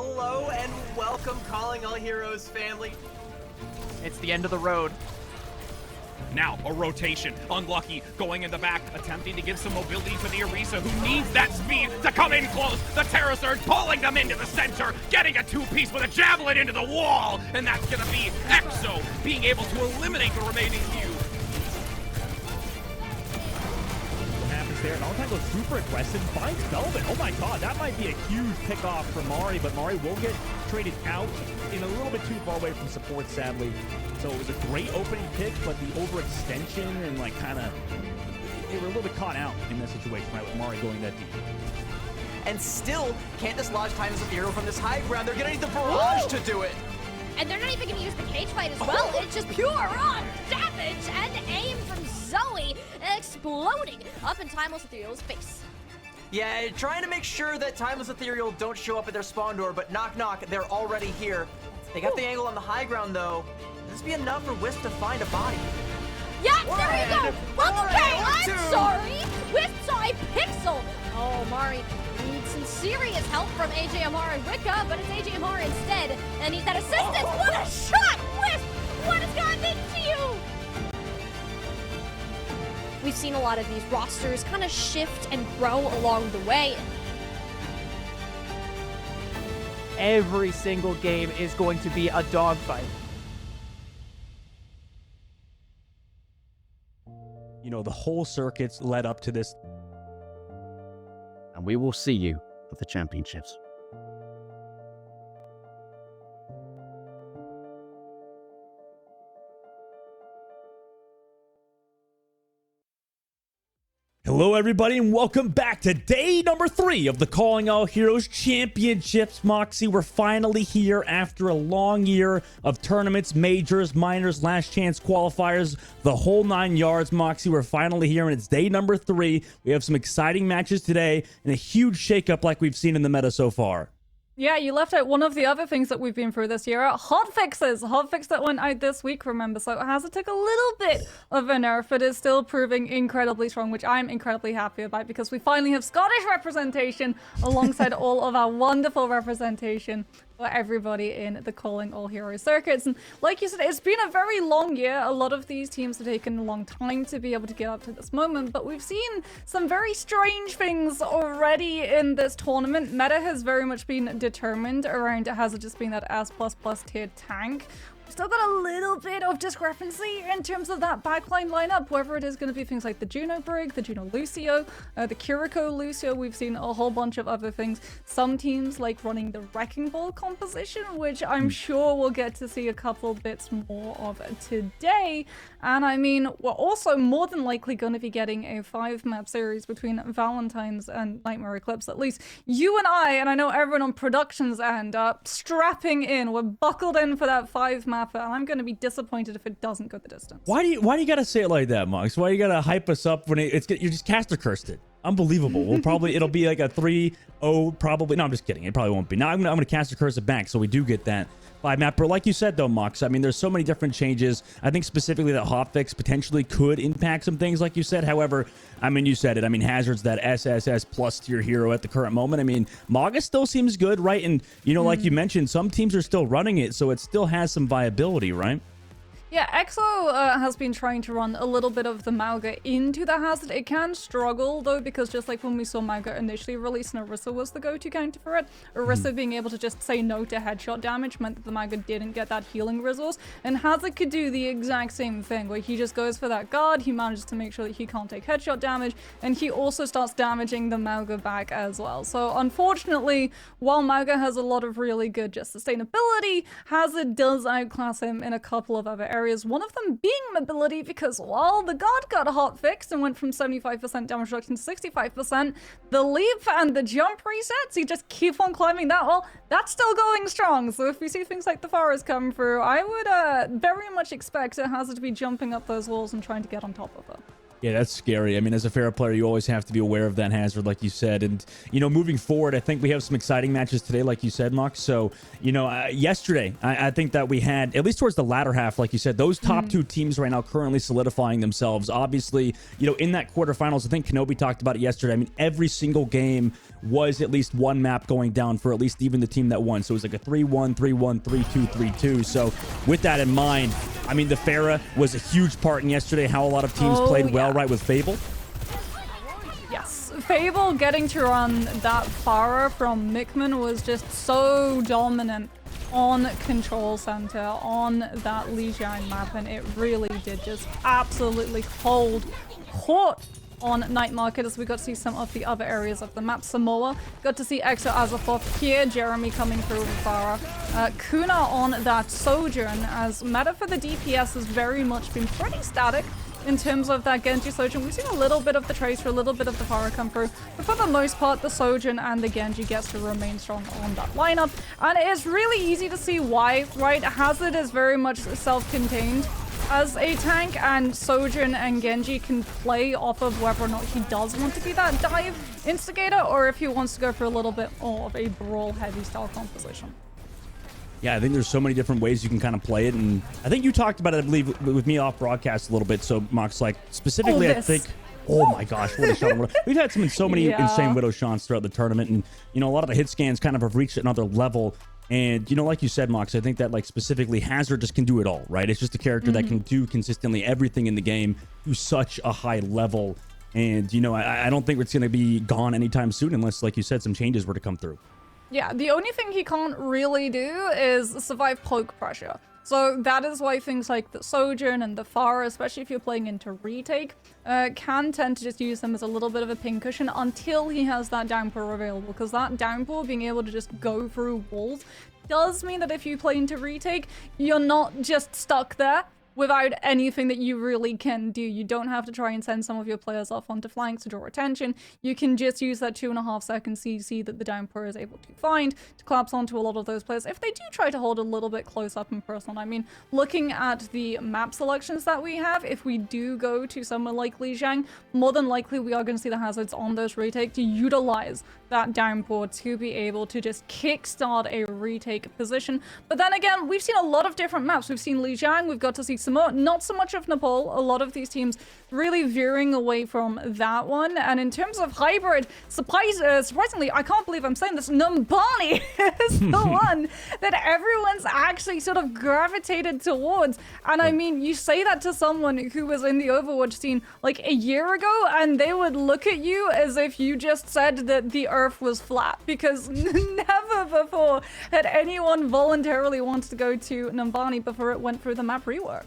Hello and welcome, Calling All Heroes family. It's the end of the road. Now, a rotation. Unlucky, going in the back, attempting to give some mobility to the Orisa, who needs that speed to come in close. The Terra Surge pulling them into the center, getting a two-piece with a Javelin into the wall. And that's going to be Exo being able to eliminate the remaining few. What happens there? Valentine goes super aggressive, finds Velvet. Oh my god, that might be a huge pickoff for Mari, but Mari will get traded out in a little bit too far away from support, sadly. So it was a great opening pick, but the overextension and like kind of, they were a little bit caught out in that situation, right, with Mari going that deep. And still can't dislodge Timeless Ethereal from this high ground. They're gonna need the barrage to do it. And they're not even gonna use the cage fight as well. It's just pure raw damage and aim from Zoe exploding up in Timeless Ethereal's face. Yeah, trying to make sure that Timeless Ethereal don't show up at their spawn door, but knock knock, they're already here. They got the angle on the high ground though. Will this be enough for Wisp to find a body? Yeah, there you go! Well, okay, I'm two. sorry! Wisp saw a pixel! Oh, Mari needs some serious help from AJMR and Rika, but it's AJMR instead, and needs that assistance! What a shot! Wisp! What has gotten into you? We've seen a lot of these rosters kind of shift and grow along the way. Every single game is going to be a dogfight. You know, the whole circuits led up to this. And we will see you at the championships. Hello, everybody, and welcome back to day number 3 of the Calling All Heroes Championships. Moxie, we're finally here after a long year of tournaments, majors, minors, last chance qualifiers, the whole 9 yards. Moxie, we're finally here, and it's day number 3. We have some exciting matches today and a huge shakeup like we've seen in the meta so far. Yeah, you left out one of the other things that we've been through this year. Hotfixes. Hotfix that went out this week, remember. So Hazard took a little bit of a nerf, but is still proving incredibly strong, which I'm incredibly happy about because we finally have Scottish representation alongside all of our wonderful representation for everybody in the Calling All Heroes circuits. And like you said, it's been a very long year. A lot of these teams have taken a long time to be able to get up to this moment, but we've seen some very strange things already in this tournament. Meta has very much been determined around Hazard just being that S++ tiered tank. Still got a little bit of discrepancy in terms of that backline lineup, whether it is going to be things like the Juno Brig, the Juno Lucio, the Kiriko Lucio. We've seen a whole bunch of other things. Some teams like running the Wrecking Ball composition, which I'm sure we'll get to see a couple bits more of today. And I mean, we're also more than likely going to be getting a 5-map series between Valentine's and Nightmare Eclipse. At least you and I know everyone on production's end are strapping in. We're buckled in for that 5-map. And I'm going to be disappointed if it doesn't go the distance. Why do you gotta say it like that, Mox? Why you gotta hype us up when you're just caster cursed it? Unbelievable. It'll be like a 3-0 probably. No, I'm just kidding. It probably won't be. Now I'm gonna caster curse it back, so we do get that 5-map. But like you said though, Mox, I mean, there's so many different changes. I think specifically that hotfix potentially could impact some things, like you said. However, I mean, you said it. I mean, Hazard's that SSS plus tier hero at the current moment. I mean, Maga still seems good, right? And you know, like you mentioned, some teams are still running it, so it still has some viability, right? Yeah, EXO has been trying to run a little bit of the Mauga into the Hazard. It can struggle, though, because just like when we saw Mauga initially release and Orisa was the go-to counter for it, Orisa being able to just say no to headshot damage meant that the Mauga didn't get that healing resource, and Hazard could do the exact same thing, where he just goes for that guard, he manages to make sure that he can't take headshot damage, and he also starts damaging the Mauga back as well. So unfortunately, while Mauga has a lot of really good just sustainability, Hazard does outclass him in a couple of other areas. One of them being mobility, because while the guard got hotfixed and went from 75% damage reduction to 65%, the leap and the jump resets, you just keep on climbing that wall, that's still going strong. So if we see things like the forest come through, I would very much expect it has to be jumping up those walls and trying to get on top of her. Yeah, that's scary. I mean, as a Pharah player, you always have to be aware of that hazard, like you said. And, you know, moving forward, I think we have some exciting matches today, like you said, Mox. So, you know, yesterday, I think that we had, at least towards the latter half, like you said, those top two teams right now currently solidifying themselves. Obviously, you know, in that quarterfinals, I think Kenobi talked about it yesterday. I mean, every single game was at least one map going down for at least even the team that won. So it was like a 3-1, 3-1, 3-2, 3-2. So with that in mind, I mean, the Pharah was a huge part in yesterday, how a lot of teams played well, right, with Fable. Yes, Fable getting to run that Pharah from Mickman was just so dominant on Control Center, on that Lijiang map, and it really did just absolutely hold court on Night Market as we got to see some of the other areas of the map. Samoa got to see Exo Azafoth here, Jeremy coming through with Pharah. Kuna on that Sojourn, as meta for the DPS has very much been pretty static in terms of that Genji Sojourn. We've seen a little bit of the Tracer, a little bit of the Pharah come through, but for the most part, the Sojourn and the Genji gets to remain strong on that lineup. And it's really easy to see why, right? Hazard is very much self-contained as a tank, and Sojourn and Genji can play off of whether or not he does want to be that dive instigator or if he wants to go for a little bit more of a brawl heavy style composition. Yeah, I think there's so many different ways you can kind of play it, and I think you talked about it, I believe, with me off broadcast a little bit. So, Mox, like, specifically, I think... Oh my gosh, what a shot. We've had so many insane Widow shots throughout the tournament, and, you know, a lot of the hit scans kind of have reached another level. And, you know, like you said, Mox, I think that, like, specifically Hazard just can do it all, right? It's just a character that can do consistently everything in the game to such a high level. And, you know, I don't think it's going to be gone anytime soon unless, like you said, some changes were to come through. Yeah, the only thing he can't really do is survive poke pressure. So that is why things like the Sojourn and the Pharah, especially if you're playing into retake, can tend to just use them as a little bit of a pincushion until he has that downpour available. Because that downpour, being able to just go through walls, does mean that if you play into retake, you're not just stuck there without anything that you really can do. You don't have to try and send some of your players off onto flanks to draw attention. You can just use that 2.5 second CC that the downpour is able to find to collapse onto a lot of those players if they do try to hold a little bit close up and personal. I mean, looking at the map selections that we have, if we do go to someone like Lijiang, more than likely we are going to see the hazards on those retake to utilize that downpour to be able to just kickstart a retake position. But then again, we've seen a lot of different maps. We've seen Lijiang, we've got to see Samoa, not so much of Nepal. A lot of these teams really veering away from that one. And in terms of hybrid, surprisingly, I can't believe I'm saying this, Numbani is the one that everyone's actually sort of gravitated towards. And I mean, you say that to someone who was in the Overwatch scene like a year ago, and they would look at you as if you just said that the Earth was flat, because never before had anyone voluntarily wanted to go to Numbani before it went through the map rework.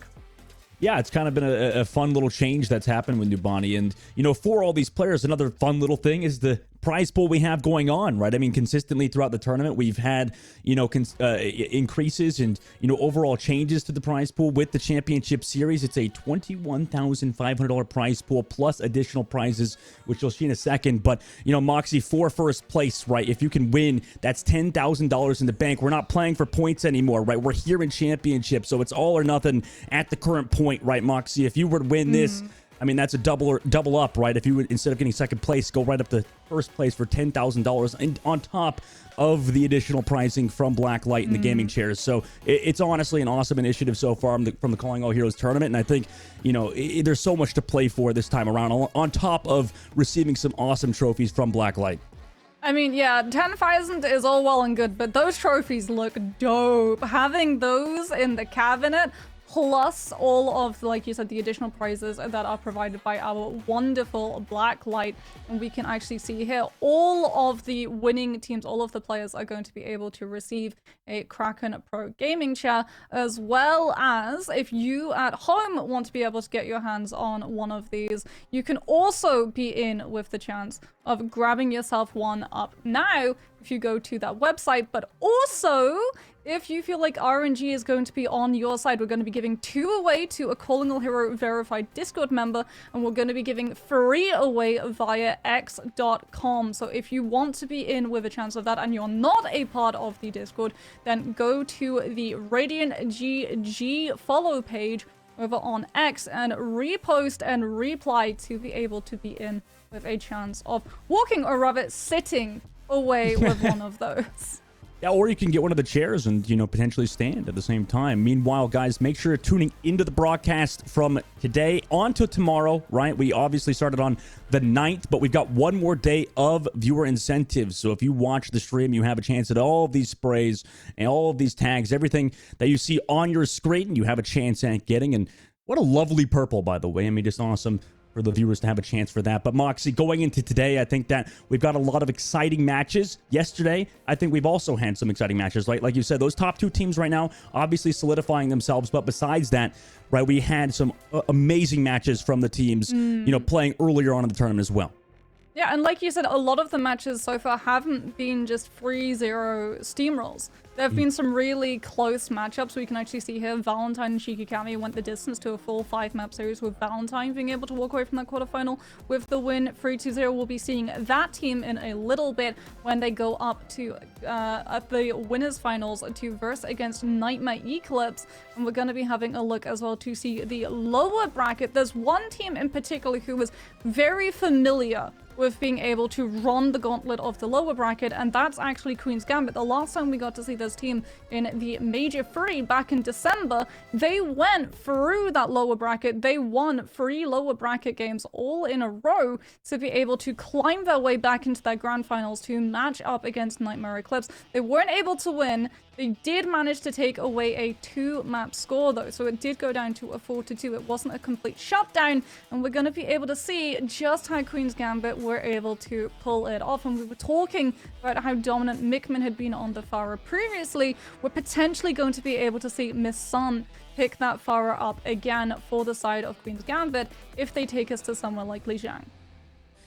Yeah, it's kind of been a fun little change that's happened with Numbani. And, you know, for all these players, another fun little thing is the prize pool we have going on, right? I mean, consistently throughout the tournament, we've had, you know, increases and, you know, overall changes to the prize pool with the championship series. It's a $21,500 prize pool plus additional prizes, which you'll see in a second. But, you know, Moxie, for first place, right? If you can win, that's $10,000 in the bank. We're not playing for points anymore, right? We're here in championship, so it's all or nothing at the current point, right, Moxie? If you were to win this, I mean, that's a double up, right? If you would, instead of getting second place, go right up to first place for $10,000 and on top of the additional pricing from Blacklight and the gaming chairs. So it's honestly an awesome initiative so far from the Calling All Heroes tournament. And I think, you know, there's so much to play for this time around on top of receiving some awesome trophies from Blacklight. I mean, yeah, 10,000 is all well and good, but those trophies look dope. Having those in the cabinet, plus all of, like you said, the additional prizes that are provided by our wonderful Blacklight. And we can actually see here all of the winning teams, all of the players are going to be able to receive a Kraken Pro gaming chair, as well as if you at home want to be able to get your hands on one of these, you can also be in with the chance of grabbing yourself one up now if you go to that website. But also, if you feel like RNG is going to be on your side, we're going to be giving 2 away to a Calling All Hero verified Discord member, and we're going to be giving 3 away via x.com. So if you want to be in with a chance of that and you're not a part of the Discord, then go to the Radiant GG follow page over on X and repost and reply to be able to be in with a chance of walking, or rather sitting away with one of those. Yeah, or you can get one of the chairs and, you know, potentially stand at the same time. Meanwhile, guys, make sure you're tuning into the broadcast from today on to tomorrow, right? We obviously started on the 9th, but we've got one more day of viewer incentives. So if you watch the stream, you have a chance at all of these sprays and all of these tags, everything that you see on your screen, you have a chance at getting. And what a lovely purple, by the way. I mean, just awesome for the viewers to have a chance for that. But Moxie, going into today, I think that we've got a lot of exciting matches. Yesterday, I think we've also had some exciting matches, right? Like you said, those top 2 teams right now, obviously solidifying themselves. But besides that, right, we had some amazing matches from the teams, you know, playing earlier on in the tournament as well. Yeah, and like you said, a lot of the matches so far haven't been just 3-0 steamrolls. There have been some really close matchups. We can actually see here Valentine and Shikigami went the distance to a full 5-map series, with Valentine being able to walk away from that quarterfinal with the win 3-2-0. We'll be seeing that team in a little bit when they go up to at the winners finals to verse against Nightmare Eclipse. And we're going to be having a look as well to see the lower bracket. There's one team in particular who was very familiar with being able to run the gauntlet of the lower bracket, and that's actually Queen's Gambit. The last time we got to see this team in the Major 3 back in December, they went through that lower bracket. They won 3 lower bracket games all in a row to be able to climb their way back into their grand finals to match up against Nightmare Eclipse. They weren't able to win. They did manage to take away a 2-map score, though, so it did go down to a 4-2. It wasn't a complete shutdown, and we're going to be able to see just how Queen's Gambit were able to pull it off. And we were talking about how dominant Mickman had been on the Pharah previously. We're potentially going to be able to see Miss Sun pick that Pharah up again for the side of Queen's Gambit if they take us to somewhere like Lijiang.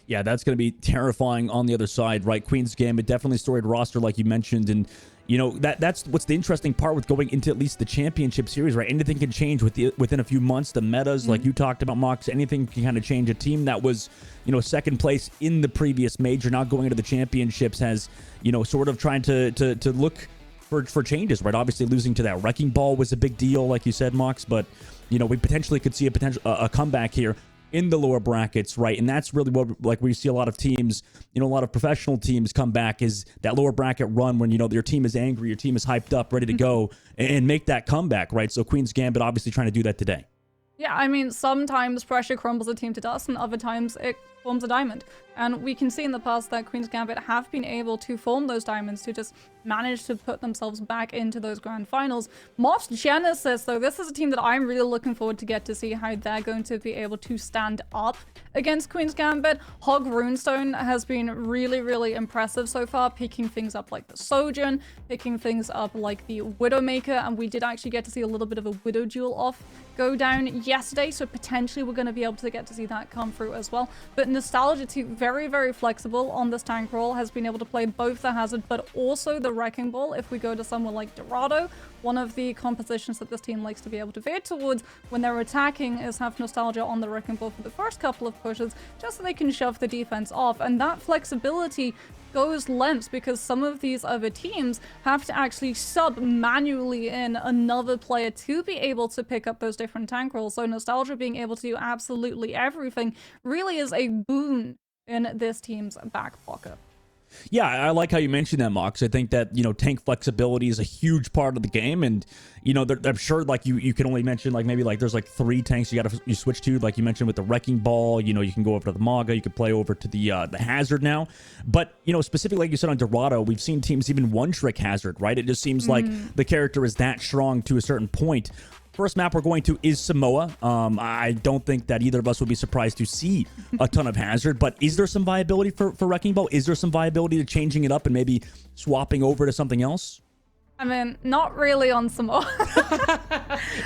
Yeah, that's going to be terrifying on the other side, right? Queen's Gambit, definitely storied roster like you mentioned, and you know, that's what's the interesting part with going into at least the championship series, right? Anything can change within a few months. The metas, like you talked about, Mox, anything can kind of change. A team that was, you know, second place in the previous major, now going into the championships, has, you know, sort of trying to look for changes, right? Obviously, losing to that Wrecking Ball was a big deal, like you said, Mox, but, you know, we potentially could see a comeback here in the lower brackets, right? And that's really what, like, we see a lot of teams, you know, a lot of professional teams come back, is that lower bracket run when, you know, your team is angry, your team is hyped up, ready to go and make that comeback, right? So Queen's Gambit obviously trying to do that today. Yeah, I mean, sometimes pressure crumbles a team to dust, and other times it forms a diamond. And we can see in the past that Queen's Gambit have been able to form those diamonds to just manage to put themselves back into those grand finals. Moss Genesis, though, this is a team that I'm really looking forward to get to see how they're going to be able to stand up against Queen's Gambit. Hog Runestone has been really, really impressive so far, picking things up like the Sojourn, picking things up like the Widowmaker, and we did actually get to see a little bit of a Widow Duel off go down yesterday, so potentially we're going to be able to get to see that come through as well. But Nostalgia, too, very, very flexible on this tank role, has been able to play both the Hazard but also the Wrecking Ball. If we go to somewhere like Dorado, one of the compositions that this team likes to be able to veer towards when they're attacking is have Nostalgia on the Wrecking Ball for the first couple of pushes, just so they can shove the defense off. And that flexibility goes lengths, because some of these other teams have to actually sub manually in another player to be able to pick up those different tank roles. So Nostalgia being able to do absolutely everything really is a boon in this team's back pocket. Yeah, I like how you mentioned that, Mox. I think that, you know, tank flexibility is a huge part of the game, and, you know, I'm sure, like, you can only mention, like, maybe, like, there's, like, 3 tanks you switch to, like you mentioned with the Wrecking Ball. You know, you can go over to the Maga, you can play over to the Hazard now. But, you know, specifically, like you said, on Dorado, we've seen teams even one-trick Hazard, right? It just seems like the character is that strong to a certain point. First map we're going to is Samoa. I don't think that either of us would be surprised to see a ton of Hazard, but is there some viability for Wrecking Ball? Is there some viability to changing it up and maybe swapping over to something else? I mean, not really on Samoa.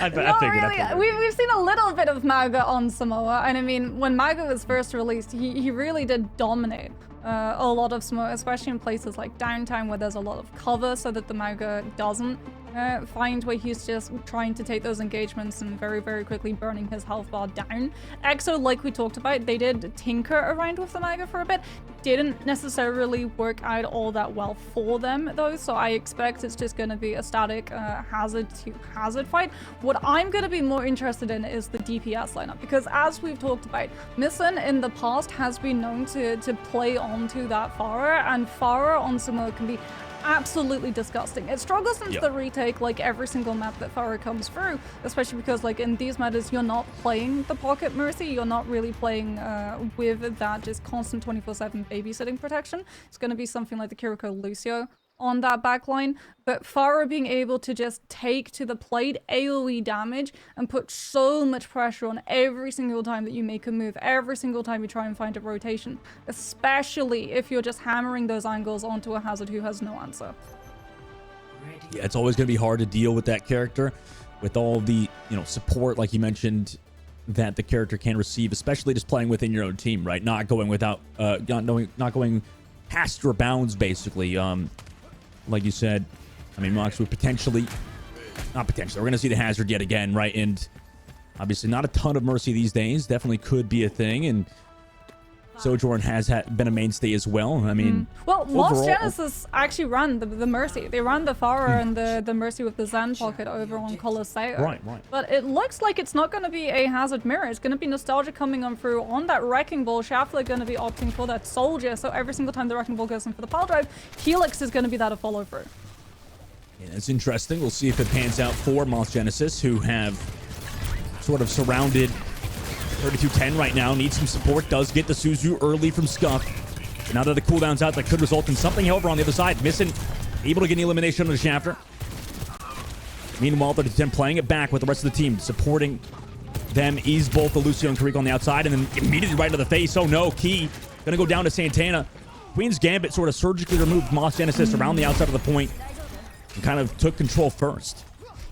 I figured. We've seen a little bit of Maga on Samoa, and I mean, when Maga was first released, he really did dominate a lot of Samoa, especially in places like Downtown where there's a lot of cover, so that the Maga doesn't find where he's just trying to take those engagements and very, very quickly burning his health bar down. EXO, like we talked about, they did tinker around with the Mega for a bit. Didn't necessarily work out all that well for them though, so I expect it's just going to be a static Hazard to Hazard fight. What I'm going to be more interested in is the DPS lineup, because as we've talked about, Mison in the past has been known to play onto that Pharah, and Pharah on Sumo can be absolutely disgusting. It struggles into the retake like every single map that Pharah comes through, especially because like in these metas you're not playing the Pocket Mercy, you're not really playing with that just constant 24/7 babysitting protection. It's going to be something like the Kiriko Lucio on that backline, but Pharah being able to just take to the plate AoE damage and put so much pressure on every single time that you make a move, every single time you try and find a rotation, especially if you're just hammering those angles onto a Hazard who has no answer. Yeah, it's always going to be hard to deal with that character, with all the, you know, support, like you mentioned, that the character can receive, especially just playing within your own team, right? Not going without, not going past your bounds, basically. Like you said, I mean, Mox would potentially, not potentially, we're going to see the Hazard yet again, right? And obviously not a ton of Mercy these days, definitely could be a thing. And Sojourn has been a mainstay as well. I mean, well, Lost Genesis actually ran the Mercy. They ran the Pharah and the Mercy with the Zen Pocket over on Colosseo. Right. But it looks like it's not going to be a Hazard mirror. It's going to be Nostalgia coming on through on that Wrecking Ball. Shuffler going to be opting for that Soldier. So every single time the Wrecking Ball goes in for the pile drive, Helix is going to be that a follow through. Yeah, it's interesting. We'll see if it pans out for Moss Genesis, who have sort of surrounded 3210 right now. Needs some support. Does get the Suzu early from Scuff. Now that the cooldown's out, that could result in something. However, on the other side, Mison able to get an elimination on the Shafter. Meanwhile, 3210 playing it back with the rest of the team, supporting them. Ease both the Lucio and Kiriko on the outside, and then immediately right into the face. Oh no, Key gonna go down to Santana. Queen's Gambit sort of surgically removed Moss Genesis around the outside of the point and kind of took control first.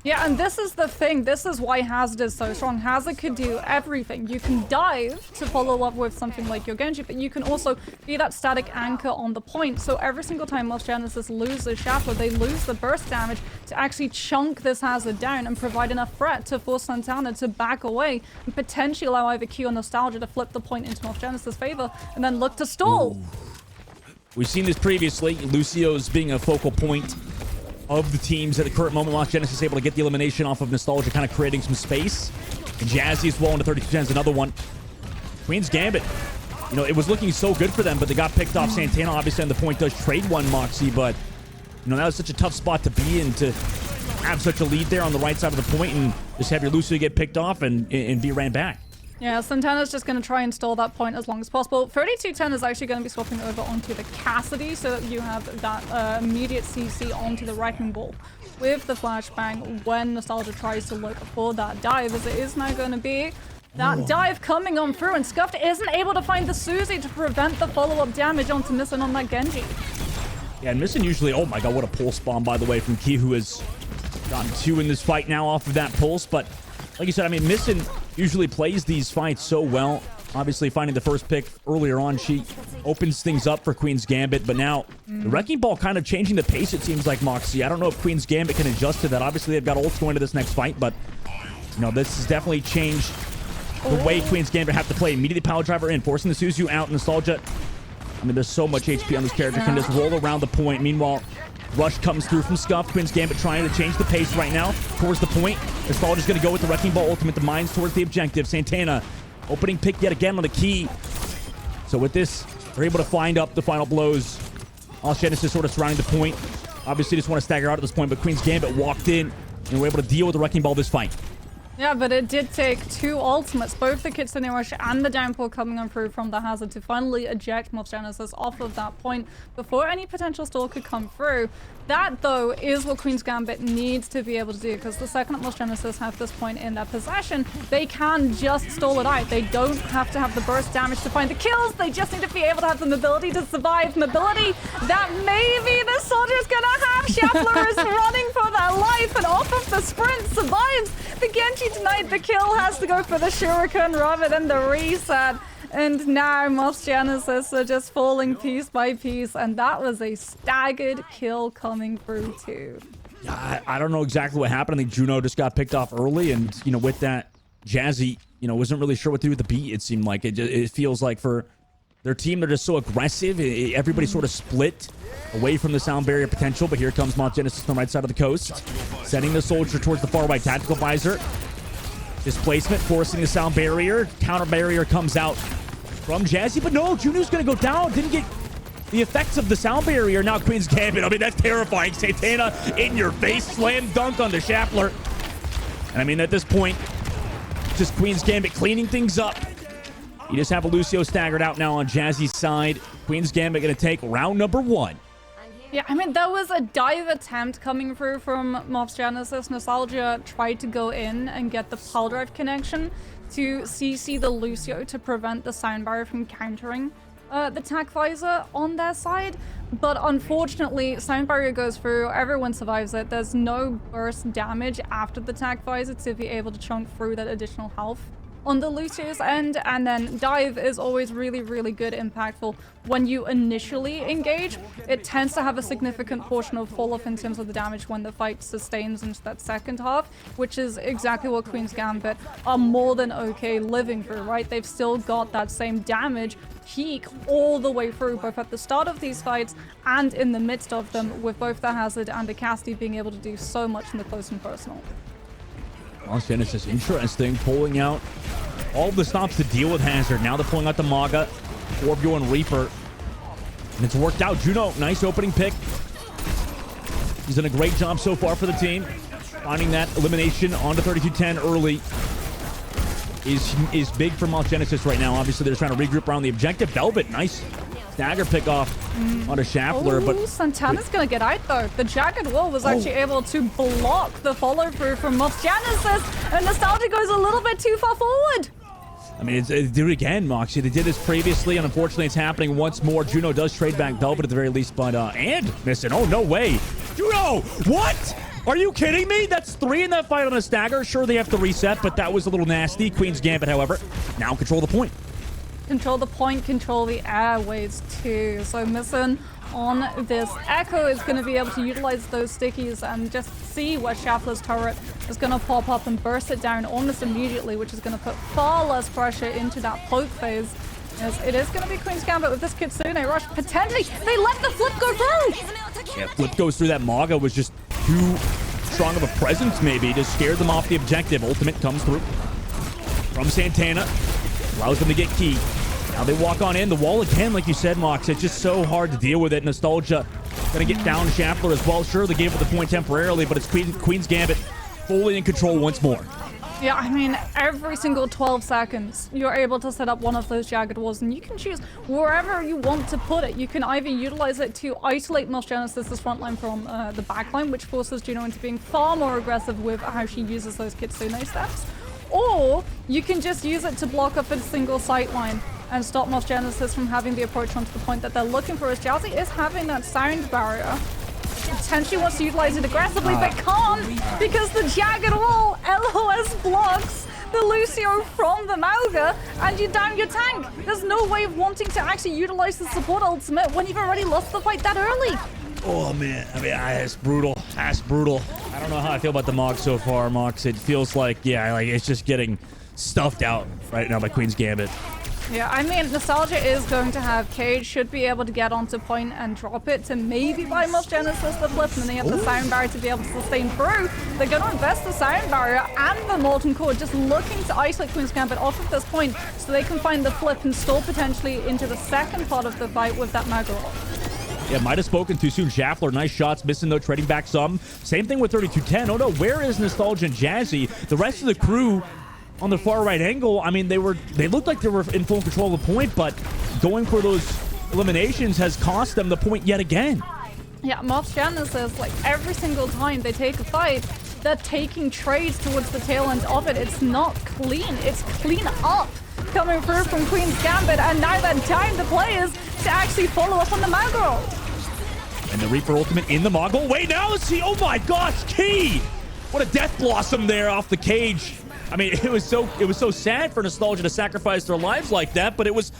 Yeah, and this is the thing. This is why Hazard is so strong. Hazard could do everything. You can dive to follow up with something like your Genji, but you can also be that static anchor on the point. So every single time Moss Genesis loses Shackler, they lose the burst damage to actually chunk this Hazard down and provide enough threat to force Santana to back away and potentially allow either Q or Nostalgia to flip the point into Moss Genesis' favor and then look to stall. Ooh. We've seen this previously. Lucio's being a focal point of the teams at the current moment. Moss Genesis able to get the elimination off of Nostalgia, kind of creating some space. And Jazzy as well into 3210 is another one. Queen's Gambit, you know, it was looking so good for them, but they got picked off. Santana obviously on the point does trade one Moxie, but you know, that was such a tough spot to be in, to have such a lead there on the right side of the point and just have your Lucio get picked off and be ran back. Yeah, Santana's just going to try and stall that point as long as possible. 3210 is actually going to be swapping over onto the Cassidy so that you have that immediate CC onto the Wrecking Ball with the flashbang when Nostalgia tries to look for that dive, as it is now going to be that dive coming on through, and Scuffed isn't able to find the Suzy to prevent the follow-up damage onto Mison on that Genji. Yeah, and Mison usually, oh my god, what a pulse bomb, by the way, from Ki, who has gotten 2 in this fight now off of that pulse. But like you said, I mean, Mison usually plays these fights so well. Obviously, finding the first pick earlier on, she opens things up for Queen's Gambit. But now, the Wrecking Ball kind of changing the pace, it seems like, Moxie. I don't know if Queen's Gambit can adjust to that. Obviously, they've got ults going to this next fight, but, you know, this has definitely changed the way Queen's Gambit have to play. Immediately power driver in, forcing the Suzu out. Nostalgia, I mean, there's so much HP on this character. Can just roll around the point. Meanwhile, Rush comes through from Scuff. Queen's Gambit trying to change the pace right now towards the point. Nostalgia's going to go with the Wrecking Ball ultimate. The mines towards the objective. Santana opening pick yet again on the Key. So with this, they're able to find up the final blows. All Genesis sort of surrounding the point. Obviously just want to stagger out at this point, but Queen's Gambit walked in and were able to deal with the Wrecking Ball this fight. Yeah, but it did take 2 ultimates, both the Kitsune Rush and the Downpour coming on through from the Hazard to finally eject Moss Genesis off of that point before any potential stall could come through. That, though, is what Queen's Gambit needs to be able to do, because the second that Moss Genesis have this point in their possession, they can just stall it out. They don't have to have the burst damage to find the kills. They just need to be able to have the mobility to survive. Mobility that maybe the Soldier's gonna have. Shuffler is running for their life, and off of the sprint survives. The Genji denied the kill, has to go for the Shuriken rather than the reset. And now Moss Genesis are just falling piece by piece, and that was a staggered kill coming through too. I don't know exactly what happened. I think Juno just got picked off early, and with that, Jazzy, wasn't really sure what to do with the beat. It seemed like it feels like for their team, they're just so aggressive. Everybody sort of split away from the sound barrier potential. But here comes Mount Genesis on the right side of the coast, sending the soldier towards the far right tactical visor. Displacement, forcing the sound barrier. Counter barrier comes out from Jazzy, but no, Juno's gonna go down. Didn't get the effects of the sound barrier. Now Queen's Gambit. I mean, that's terrifying. Santana in your face, slam dunk on the Schaffler. And I mean, at this point, just Queen's Gambit cleaning things up. You just have a Lucio staggered out now on Jazzy's side. Queen's Gambit gonna take round number 1. Yeah, I mean, there was a dive attempt coming through from Moth's Genesis. Nostalgia tried to go in and get the pile drive connection to CC the Lucio to prevent the sound barrier from countering the tac visor on their side. But unfortunately, sound barrier goes through, everyone survives it. There's no burst damage after the tac visor to be able to chunk through that additional health on the Lucio's end. And then dive is always really, really good, impactful. When you initially engage, it tends to have a significant portion of fall off in terms of the damage when the fight sustains into that second half, which is exactly what Queen's Gambit are more than okay living through, right? They've still got that same damage peak all the way through, both at the start of these fights and in the midst of them, with both the Hazard and the Cassidy being able to do so much in the close and personal. Mount Genesis, interesting, pulling out all the stops to deal with Hazard. Now they're pulling out the Maga, Orbio and Reaper. And it's worked out. Juno, nice opening pick. He's done a great job so far for the team. Finding that elimination onto 32-10 early is big for Mount Genesis right now. Obviously, they're trying to regroup around the objective. Velvet, nice dagger pick off on a Schaffler. But Santana's gonna get out though. The Jagged Wall was actually able to block the follow through from Moth Genesis, and Nostalgia goes a little bit too far forward. I mean, they do it again, Moxie. They did this previously, and unfortunately, it's happening once more. Juno does trade back Velvet at the very least, but and missing. Oh, no way. Juno, what? Are you kidding me? That's 3 in that fight on a stagger. Sure, they have to reset, but that was a little nasty. Queen's Gambit, however, now control the point. Control the point, control the airways too. So missing on this Echo is going to be able to utilize those stickies and just see where Schaffler's turret is going to pop up and burst it down almost immediately, which is going to put far less pressure into that cloak phase. As it is going to be Queen's Gambit with this Kitsune rush. Potentially, they let the flip go through! Yeah, flip goes through. That Maga was just too strong of a presence, maybe, to scare them off the objective. Ultimate comes through from Santana. Allows them to get key. Now they walk on in. The wall again, like you said, Mox. It's just so hard to deal with it. Nostalgia gonna get down Schaffler as well. Sure, they gave it the point temporarily, but it's Queen's Gambit fully in control once more. Yeah, I mean, every single 12 seconds, you're able to set up one of those Jagged Walls, and you can choose wherever you want to put it. You can either utilize it to isolate Moth Genesis' frontline from the backline, which forces Juno into being far more aggressive with how she uses those Kitsune steps, or you can just use it to block up a single sightline and stop Moth Genesis from having the approach onto the point that they're looking for, as Jazzy is having that sound barrier. Potentially wants to utilize it aggressively, but can't, because the Jagged Wall LOS blocks the Lucio from the Mauga, and you down your tank. There's no way of wanting to actually utilize the support ultimate when you've already lost the fight that early. Oh, man. I mean, that's brutal. That's brutal. I don't know how I feel about the Mox so far, Mox. It feels like, yeah, like it's just getting stuffed out right now by Queen's Gambit. Yeah, I mean, Nostalgia is going to have Cage, should be able to get onto point and drop it to maybe buy Moth Genesis the flip, and then they have the sound barrier to be able to sustain through. They're going to invest the sound barrier and the Molten Core, just looking to isolate Queen's Gambit off of this point so they can find the flip and stall potentially into the second part of the fight with that Magarot. Yeah, might have spoken too soon. Schaffler, nice shots, missing though, trading back some. Same thing with 32-10. Oh no, where is Nostalgia and Jazzy? The rest of the crew on the far right angle, I mean, they looked like they were in full control of the point, but going for those eliminations has cost them the point yet again. Yeah, Moth Genesis, like every single time they take a fight, they're taking trades towards the tail end of it. It's not clean, it's clean up coming through from Queen's Gambit, and now they're down the players to actually follow up on the Magarot. And the Reaper ultimate in the Mogul. Wait, now let's see. Oh my gosh, Key! What a death blossom there off the cage. I mean, it was so sad for Nostalgia to sacrifice their lives like that, but it was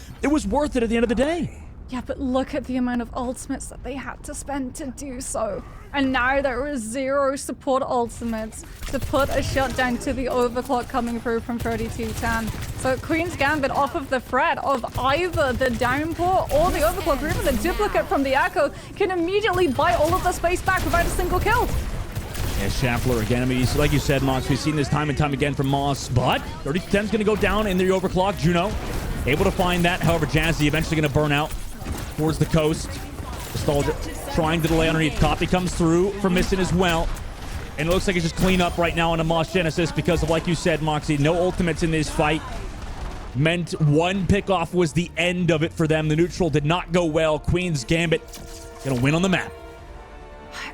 worth it at the end of the day. Yeah, but look at the amount of ultimates that they had to spend to do so. And now there is 0 support ultimates to put a shutdown to the overclock coming through from 3210. So Queen's Gambit, off of the threat of either the downpour or the overclock, or even the duplicate from the Echo, can immediately buy all of the space back without a single kill. Yeah, Schaffler again. I mean, like you said, Mox, we've seen this time and time again from Moss, but 3210 is going to go down in the overclock. Juno able to find that. However, Jazzy eventually going to burn out towards the coast. Nostalgia trying to delay underneath. Copy comes through for missing as well. And it looks like it's just clean up right now on a Moss Genesis because of, like you said, Moxie, no ultimates in this fight. Meant one pickoff was the end of it for them. The neutral did not go well. Queen's Gambit going to win on the map.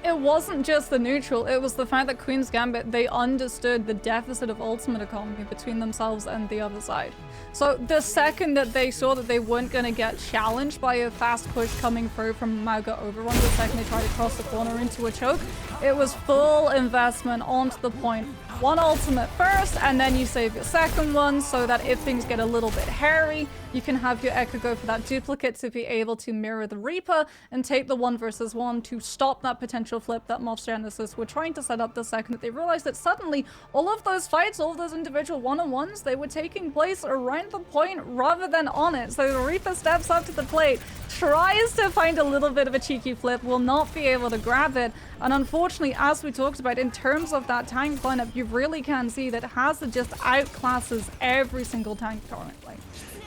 It wasn't just the neutral, it was the fact that Queen's Gambit, they understood the deficit of ultimate economy between themselves and the other side. So the second that they saw that they weren't going to get challenged by a fast push coming through from Mauga Overrun, the second they tried to cross the corner into a choke, it was full investment onto the point. One ultimate first, and then you save your second one so that if things get a little bit hairy, you can have your Echo go for that duplicate to be able to mirror the Reaper and take the 1 versus 1 to stop that potential flip that Moss Genesis were trying to set up the second that they realized that suddenly all of those fights, all of those individual one-on-ones, they were taking place around the point rather than on it. So the Reaper steps up to the plate, tries to find a little bit of a cheeky flip, will not be able to grab it. And unfortunately, as we talked about, in terms of that tank lineup, you really can see that Hazard just outclasses every single tank currently.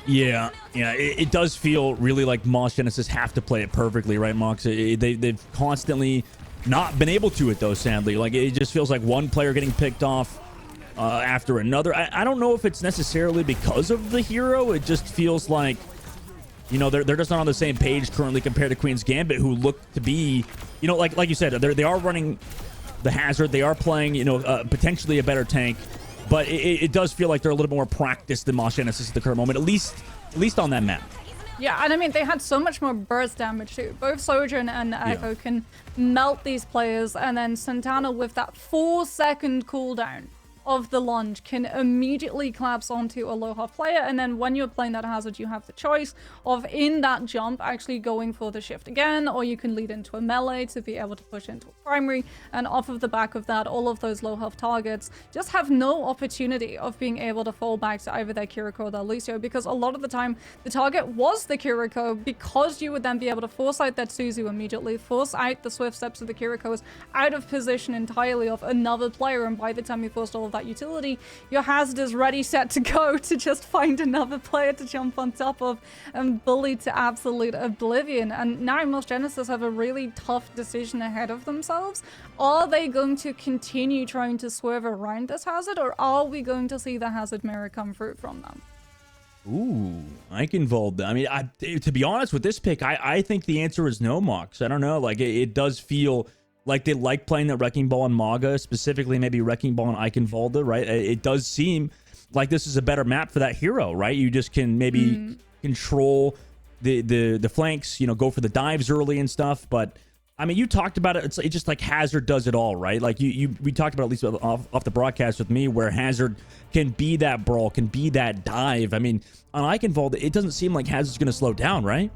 Yeah, it does feel really like Moss Genesis have to play it perfectly, right, Mox? They've constantly not been able to it, though, sadly. Like, it just feels like one player getting picked off after another. I don't know if it's necessarily because of the hero. It just feels like, you know, they're just not on the same page currently compared to Queen's Gambit, who look to be, you know, like you said, they are running the Hazard. They are playing, you know, potentially a better tank. But it does feel like they're a little more practiced than Moss Genesis at the current moment, at least on that map. Yeah, and I mean, they had so much more burst damage too. Both Sojourn and Echo can melt these players, and then Santana with that 4-second cooldown of the lunge can immediately collapse onto a low half player, and then when you're playing that Hazard, you have the choice of in that jump actually going for the shift again, or you can lead into a melee to be able to push into a primary, and off of the back of that, all of those low health targets just have no opportunity of being able to fall back to either their Kiriko or their Lucio, because a lot of the time the target was the Kiriko, because you would then be able to force out that Suzu immediately, force out the swift steps of the Kirikos out of position entirely of another player, and by the time you forced all of that utility, your Hazard is ready, set to go to just find another player to jump on top of and bully to absolute oblivion. And now Moss Genesis have a really tough decision ahead of themselves. Are they going to continue trying to swerve around this Hazard, or are we going to see the Hazard mirror come through from them? Ooh, Eichenwald. I mean, to be honest with this pick, I think the answer is no, Mox. I don't know. Like, it does feel like they like playing the Wrecking Ball and Maga, specifically maybe Wrecking Ball and Eichenwalde, right? It does seem like this is a better map for that hero, right? You just can maybe control the flanks, you know, go for the dives early and stuff. But I mean, you talked about it. It's just like Hazard does it all, right? Like we talked about, at least off the broadcast with me, where Hazard can be that brawl, can be that dive. I mean, on Eichenwalde, it doesn't seem like Hazard's going to slow down, right?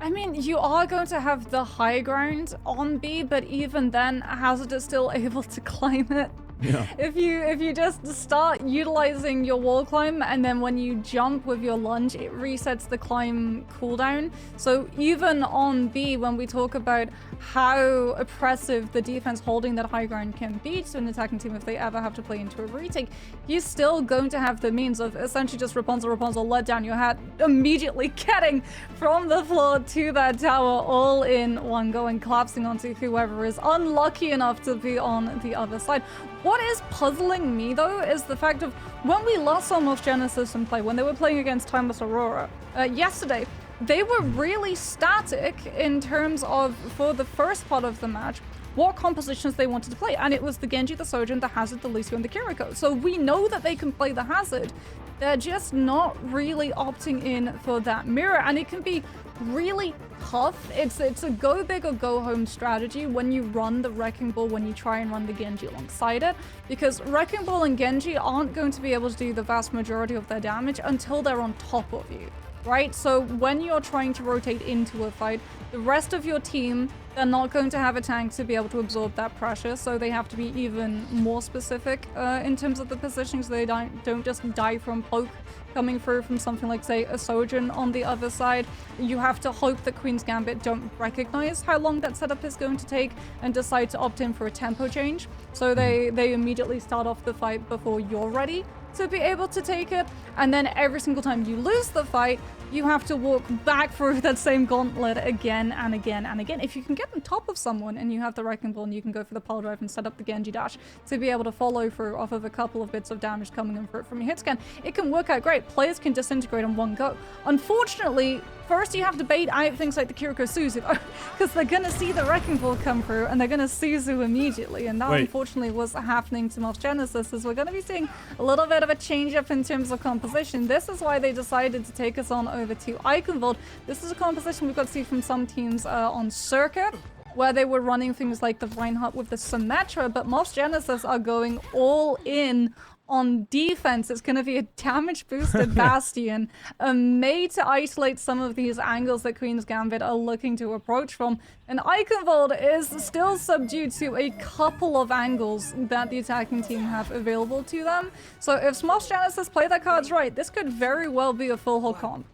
I mean, you are going to have the high ground on B, but even then, Hazard is still able to climb it. Yeah. If you just start utilizing your wall climb, and then when you jump with your lunge, it resets the climb cooldown. So even on B, when we talk about how oppressive the defense holding that high ground can be to an attacking team if they ever have to play into a retake, you're still going to have the means of essentially just Rapunzel, let down your hat, immediately getting from the floor to that tower all in one go and collapsing onto whoever is unlucky enough to be on the other side. What is puzzling me, though, is the fact of when we last saw Moss Genesis in play, when they were playing against Timeless Aurora yesterday, they were really static in terms of, for the first part of the match, what compositions they wanted to play. And it was the Genji, the Sojourn, the Hazard, the Lucio, and the Kiriko. So we know that they can play the Hazard. They're just not really opting in for that mirror. And it can be really tough. It's a go big or go home strategy when you run the Wrecking Ball, when you try and run the Genji alongside it, because Wrecking Ball and Genji aren't going to be able to do the vast majority of their damage until they're on top of you. right? So when you're trying to rotate into a fight, the rest of your team, they're not going to have a tank to be able to absorb that pressure, so they have to be even more specific in terms of the positioning, so they don't just die from poke coming through from something like, say, a Sojourn on the other side. You have to hope that Queen's Gambit don't recognize how long that setup is going to take and decide to opt in for a tempo change. So they immediately start off the fight before you're ready to be able to take it, and then every single time you lose the fight, you have to walk back through that same gauntlet again and again and again. If you can get on top of someone and you have the Wrecking Ball, and you can go for the pile drive and set up the Genji dash to be able to follow through off of a couple of bits of damage coming in from your hit scan, it can work out great. Players can disintegrate on one go. Unfortunately, first you have to bait out things like the Kiriko Suzu, because they're gonna see the Wrecking Ball come through and they're gonna Suzu immediately, and that unfortunately was happening to Moss Genesis, as we're gonna be seeing a little bit of a change up in terms of composition. This is why they decided to take us on over to Eichenwald. This is a composition we've got to see from some teams on Circuit, where they were running things like the Reinhardt with the Symmetra, but Moss Genesis are going all in on defense. It's going to be a damage boosted Bastion, made to isolate some of these angles that Queen's Gambit are looking to approach from. And Eichenwald is still subdued to a couple of angles that the attacking team have available to them. So if Moss Genesis play their cards right, this could very well be a full hull comp.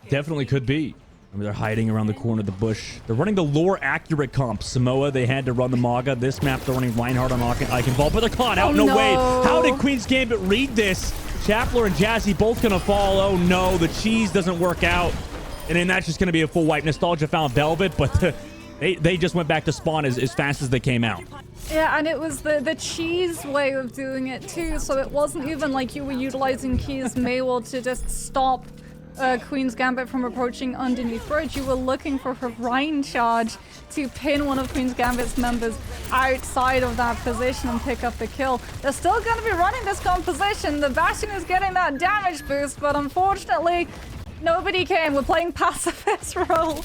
Definitely could be. I mean, they're hiding around the corner of the bush. They're running the lore accurate comp. Samoa, they had to run the Maga. This map, they're running Reinhardt on Eichenwald, but they're caught out. No way. How did Queen's Gambit read this? Chapler and Jazzy both gonna fall. Oh no, the cheese doesn't work out. And then that's just gonna be a full wipe. Nostalgia found Velvet, but they just went back to spawn as fast as they came out. Yeah, and it was the cheese way of doing it too, so it wasn't even like you were utilizing Key's Maywell to just stop Queen's Gambit from approaching underneath bridge. You were looking for her Rhine charge to pin one of Queen's Gambit's members outside of that position and pick up the kill. They're still going to be running this composition. The Bastion is getting that damage boost, but unfortunately, nobody came. We're playing pacifist role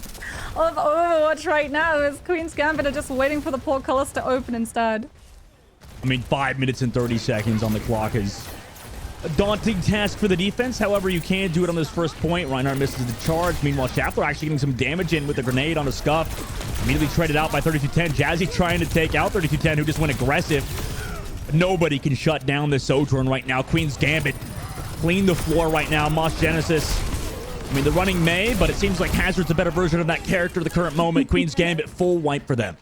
of Overwatch right now, as Queen's Gambit are just waiting for the portcullis to open instead. I mean, 5 minutes and 30 seconds on the clock is a daunting task for the defense. However, you can do it on this first point. Reinhardt misses the charge. Meanwhile, Chapler actually getting some damage in with a grenade on a Scuff. Immediately traded out by 3210. Jazzy trying to take out 3210, who just went aggressive. Nobody can shut down this Sojourn right now. Queen's Gambit clean the floor right now. Moss Genesis, I mean, they're running Mei, but it seems like Hazard's a better version of that character at the current moment. Queen's Gambit, full wipe for them.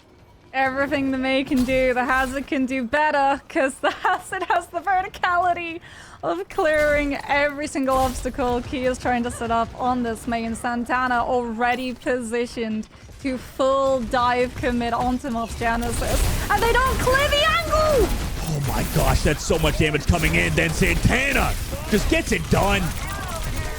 Everything the Mei can do, the Hazard can do better, because the Hazard has the verticality of clearing every single obstacle Key is trying to set up on this Mei, and Santana already positioned to full dive commit onto Moss Genesis, and they don't clear the angle! Oh my gosh, that's so much damage coming in. Then Santana just gets it done.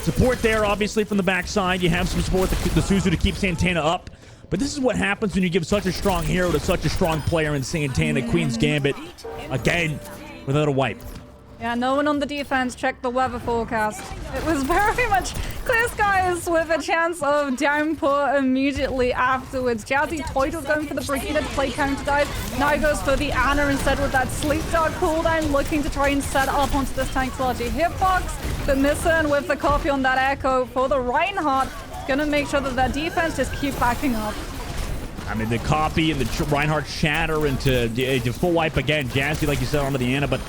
Support there, obviously, from the backside. You have some support, the Suzu, to keep Santana up. But this is what happens when you give such a strong hero to such a strong player in Santana. Queen's Gambit, again, without a wipe. Yeah, no one on the defense checked the weather forecast. It was very much clear skies with a chance of downpour immediately afterwards. Jazzy toyed with going for the Brigitte to play counter dive. Now he goes for the Ana instead with that Sleep Dart cooldown, looking to try and set up onto this tank's larger hitbox. But missing with the copy on that Echo for the Reinhardt. Gonna make sure that their defense just keep backing up. I mean, the copy and the Reinhardt shatter into full wipe again. Jazzy, like you said, onto the Ana, but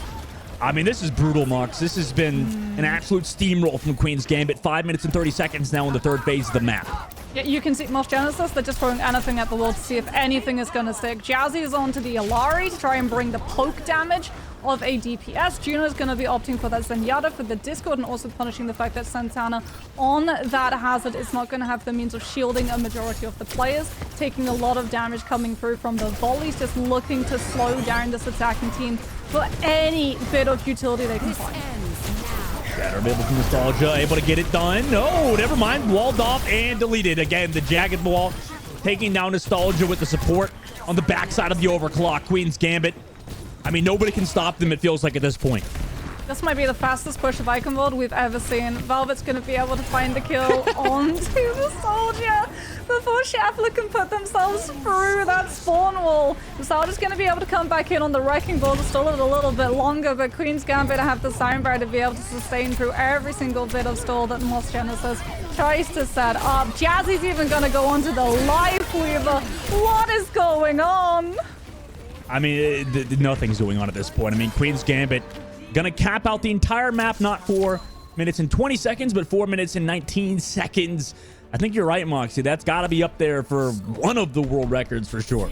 I mean, this is brutal, Mox. This has been an absolute steamroll from Queen's Gambit. 5 minutes and 30 seconds now in the third phase of the map. Yeah, you can see Moss Genesis, they're just throwing anything at the wall to see if anything is going to stick. Jazzy is onto the Illari to try and bring the poke damage of a DPS. Juno is going to be opting for that Zenyatta for the Discord, and also punishing the fact that Santana on that Hazard is not going to have the means of shielding a majority of the players, taking a lot of damage coming through from the volleys, just looking to slow down this attacking team for any bit of utility they can find. Shatter able from Nostalgia, able to get it done. No, never mind. Walled off and deleted. Again, the Jagged Wall taking down Nostalgia with the support on the backside of the overclock. Queen's Gambit, I mean, nobody can stop them, it feels like, at this point. This might be the fastest push of Eichenwald we've ever seen. Velvet's going to be able to find the kill onto the soldier before Schaeffler can put themselves through that spawn wall. The soldier's going to be able to come back in on the wrecking ball to stall it a little bit longer, but Queen's Gambit have the soundbar to be able to sustain through every single bit of stall that Moss Genesis tries to set up. Jazzy's even going to go onto the Life Weaver. What is going on? I mean, nothing's going on at this point. I mean, Queen's Gambit gonna cap out the entire map, not 4 minutes and 20 seconds, but 4 minutes and 19 seconds. I think you're right, Moxie. That's got to be up there for one of the world records for sure.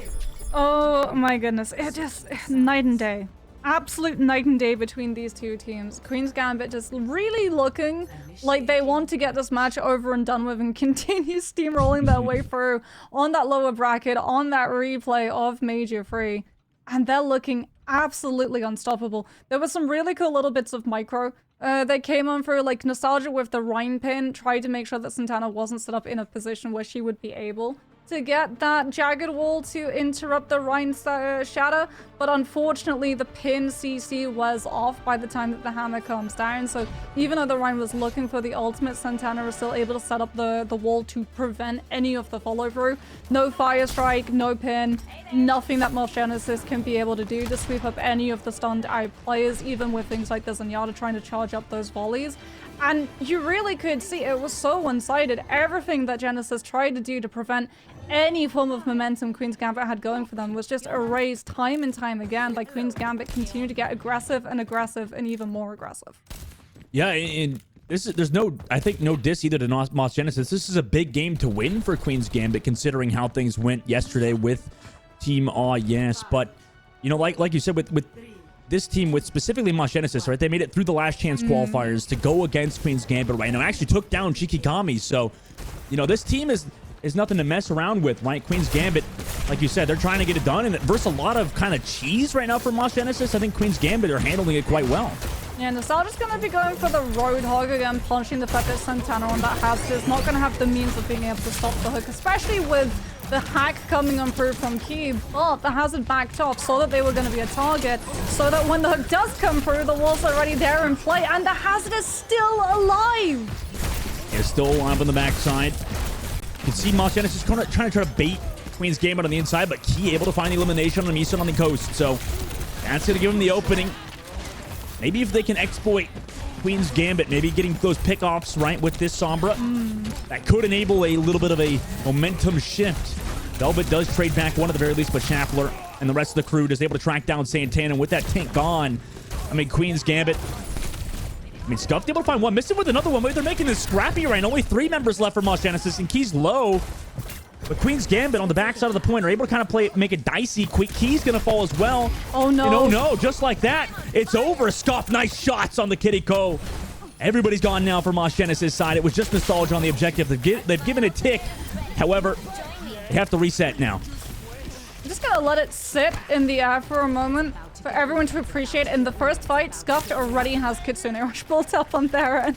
Oh my goodness. It just night and day. Absolute night and day between these two teams. Queen's Gambit just really looking like they want to get this match over and done with and continue steamrolling their way through on that lower bracket, on that replay of Major 3. And they're looking absolutely unstoppable. There were some really cool little bits of micro that came on through, like Nostalgia with the Rhine pin, tried to make sure that Santana wasn't set up in a position where she would be able to get that jagged wall to interrupt the Rhine shatter, but unfortunately the pin CC was off by the time that the hammer comes down, so even though the Rhine was looking for the ultimate, Santana was still able to set up the wall to prevent any of the follow through. No fire strike, no pin, nothing that Moss Genesis can be able to do to sweep up any of the stunned out players, even with things like the Zenyatta trying to charge up those volleys. And you really could see it was so one-sided. Everything that Genesis tried to do to prevent any form of momentum Queen's Gambit had going for them was just erased time and time again by Queen's Gambit continue to get aggressive and even more aggressive. Yeah, and there's no, I think, no diss either to Moss Genesis. This is a big game to win for Queen's Gambit, considering how things went yesterday with Team Aw Yes. But, you know, like you said, with this team, with specifically Moss Genesis, right? They made it through the last chance qualifiers to go against Queen's Gambit right now. Actually took down Shikigami. So, you know, this team is nothing to mess around with, right? Queen's Gambit, like you said, they're trying to get it done. And versus a lot of kind of cheese right now for Moss Genesis, I think Queen's Gambit are handling it quite well. Yeah, Nostalgia's going to be going for the Roadhog again, punching the fact that Santana on that Hazard is not going to have the means of being able to stop the hook, especially with the hack coming on through from Cube. But the Hazard backed off, saw that they were going to be a target, so that when the hook does come through, the wall's already there in play, and the Hazard is still alive. It's still alive on the backside. You can see Moss Genesis trying to bait Queen's Gambit on the inside, but Key able to find the elimination on Mison on the coast. So that's going to give him the opening. Maybe if they can exploit Queen's Gambit, maybe getting those pickoffs right with this Sombra, that could enable a little bit of a momentum shift. Velvet does trade back one at the very least, but Schaeffler and the rest of the crew is able to track down Santana. With that tank gone, I mean, Queen's Gambit, I mean, Scuffed able to find one, missing with another one. Wait, they're making this scrappy right. Only 3 members left for Moss Genesis, and Key's low. But Queen's Gambit on the backside of the point are able to kind of make it dicey. Key's going to fall as well. Oh, no. And oh, no. Just like that, it's over. Scuff, nice shots on the Kiriko. Everybody's gone now for Moss Genesis' side. It was just Nostalgia on the objective. They've given a tick. However, they have to reset now. I'm just going to let it sit in the air for a moment for everyone to appreciate. In the first fight, Scuffed already has Kitsune Rush built up on their end.